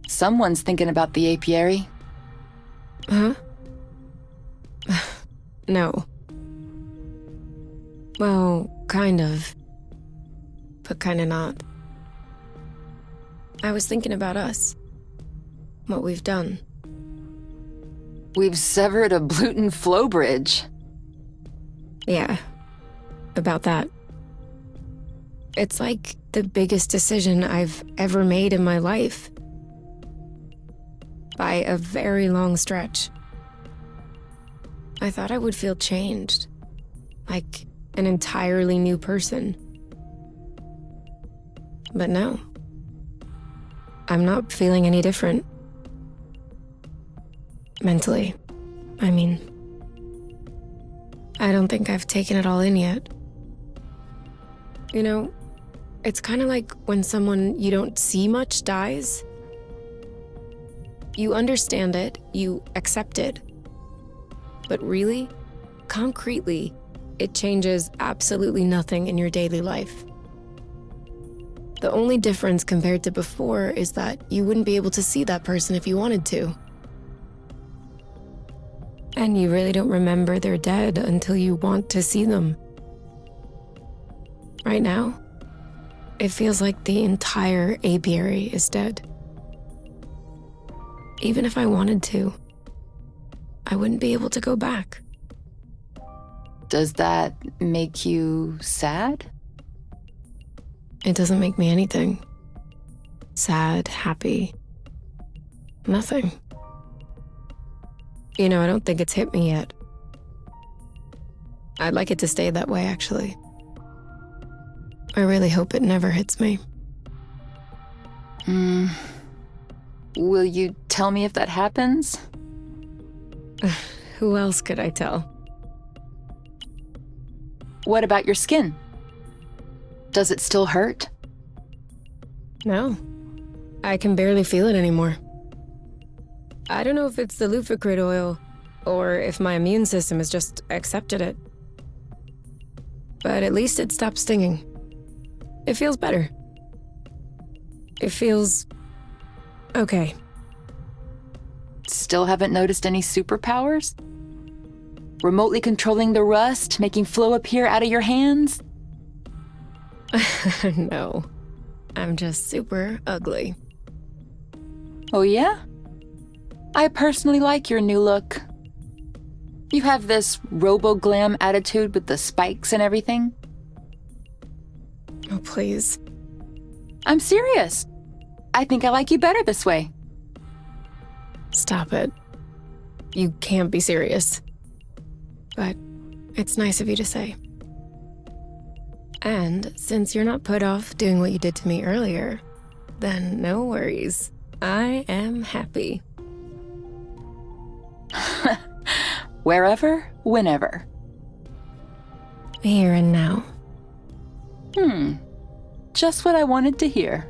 Someone's thinking about the apiary. Huh? No. Well, kind of. But kinda not. I was thinking about us. What we've done. We've severed a Bluton flow bridge. Yeah. About that. It's like the biggest decision I've ever made in my life. By a very long stretch. I thought I would feel changed. Like an entirely new person. But no. I'm not feeling any different. Mentally. I mean, I don't think I've taken it all in yet. You know, it's kind of like when someone you don't see much dies. You understand it, you accept it. But really, concretely, it changes absolutely nothing in your daily life. The only difference compared to before is that you wouldn't be able to see that person if you wanted to. And you really don't remember they're dead until you want to see them. Right now, it feels like the entire apiary is dead. Even if I wanted to, I wouldn't be able to go back. Does that make you sad? It doesn't make me anything. Sad, happy. Nothing. You know, I don't think it's hit me yet. I'd like it to stay that way, actually. I really hope it never hits me. Will you tell me if that happens? Who else could I tell? What about your skin? Does it still hurt? No. I can barely feel it anymore. I don't know if it's the Lufacrid oil, or if my immune system has just accepted it. But at least it stopped stinging. It feels better. It feels... okay. Still haven't noticed any superpowers? Remotely controlling the rust, making flow appear out of your hands? No. I'm just super ugly. Oh yeah? I personally like your new look. You have this robo-glam attitude with the spikes and everything. Oh, please. I'm serious. I think I like you better this way. Stop it. You can't be serious. But it's nice of you to say. And since you're not put off doing what you did to me earlier, then no worries. I am happy. Wherever, whenever. Here and now. Just what I wanted to hear.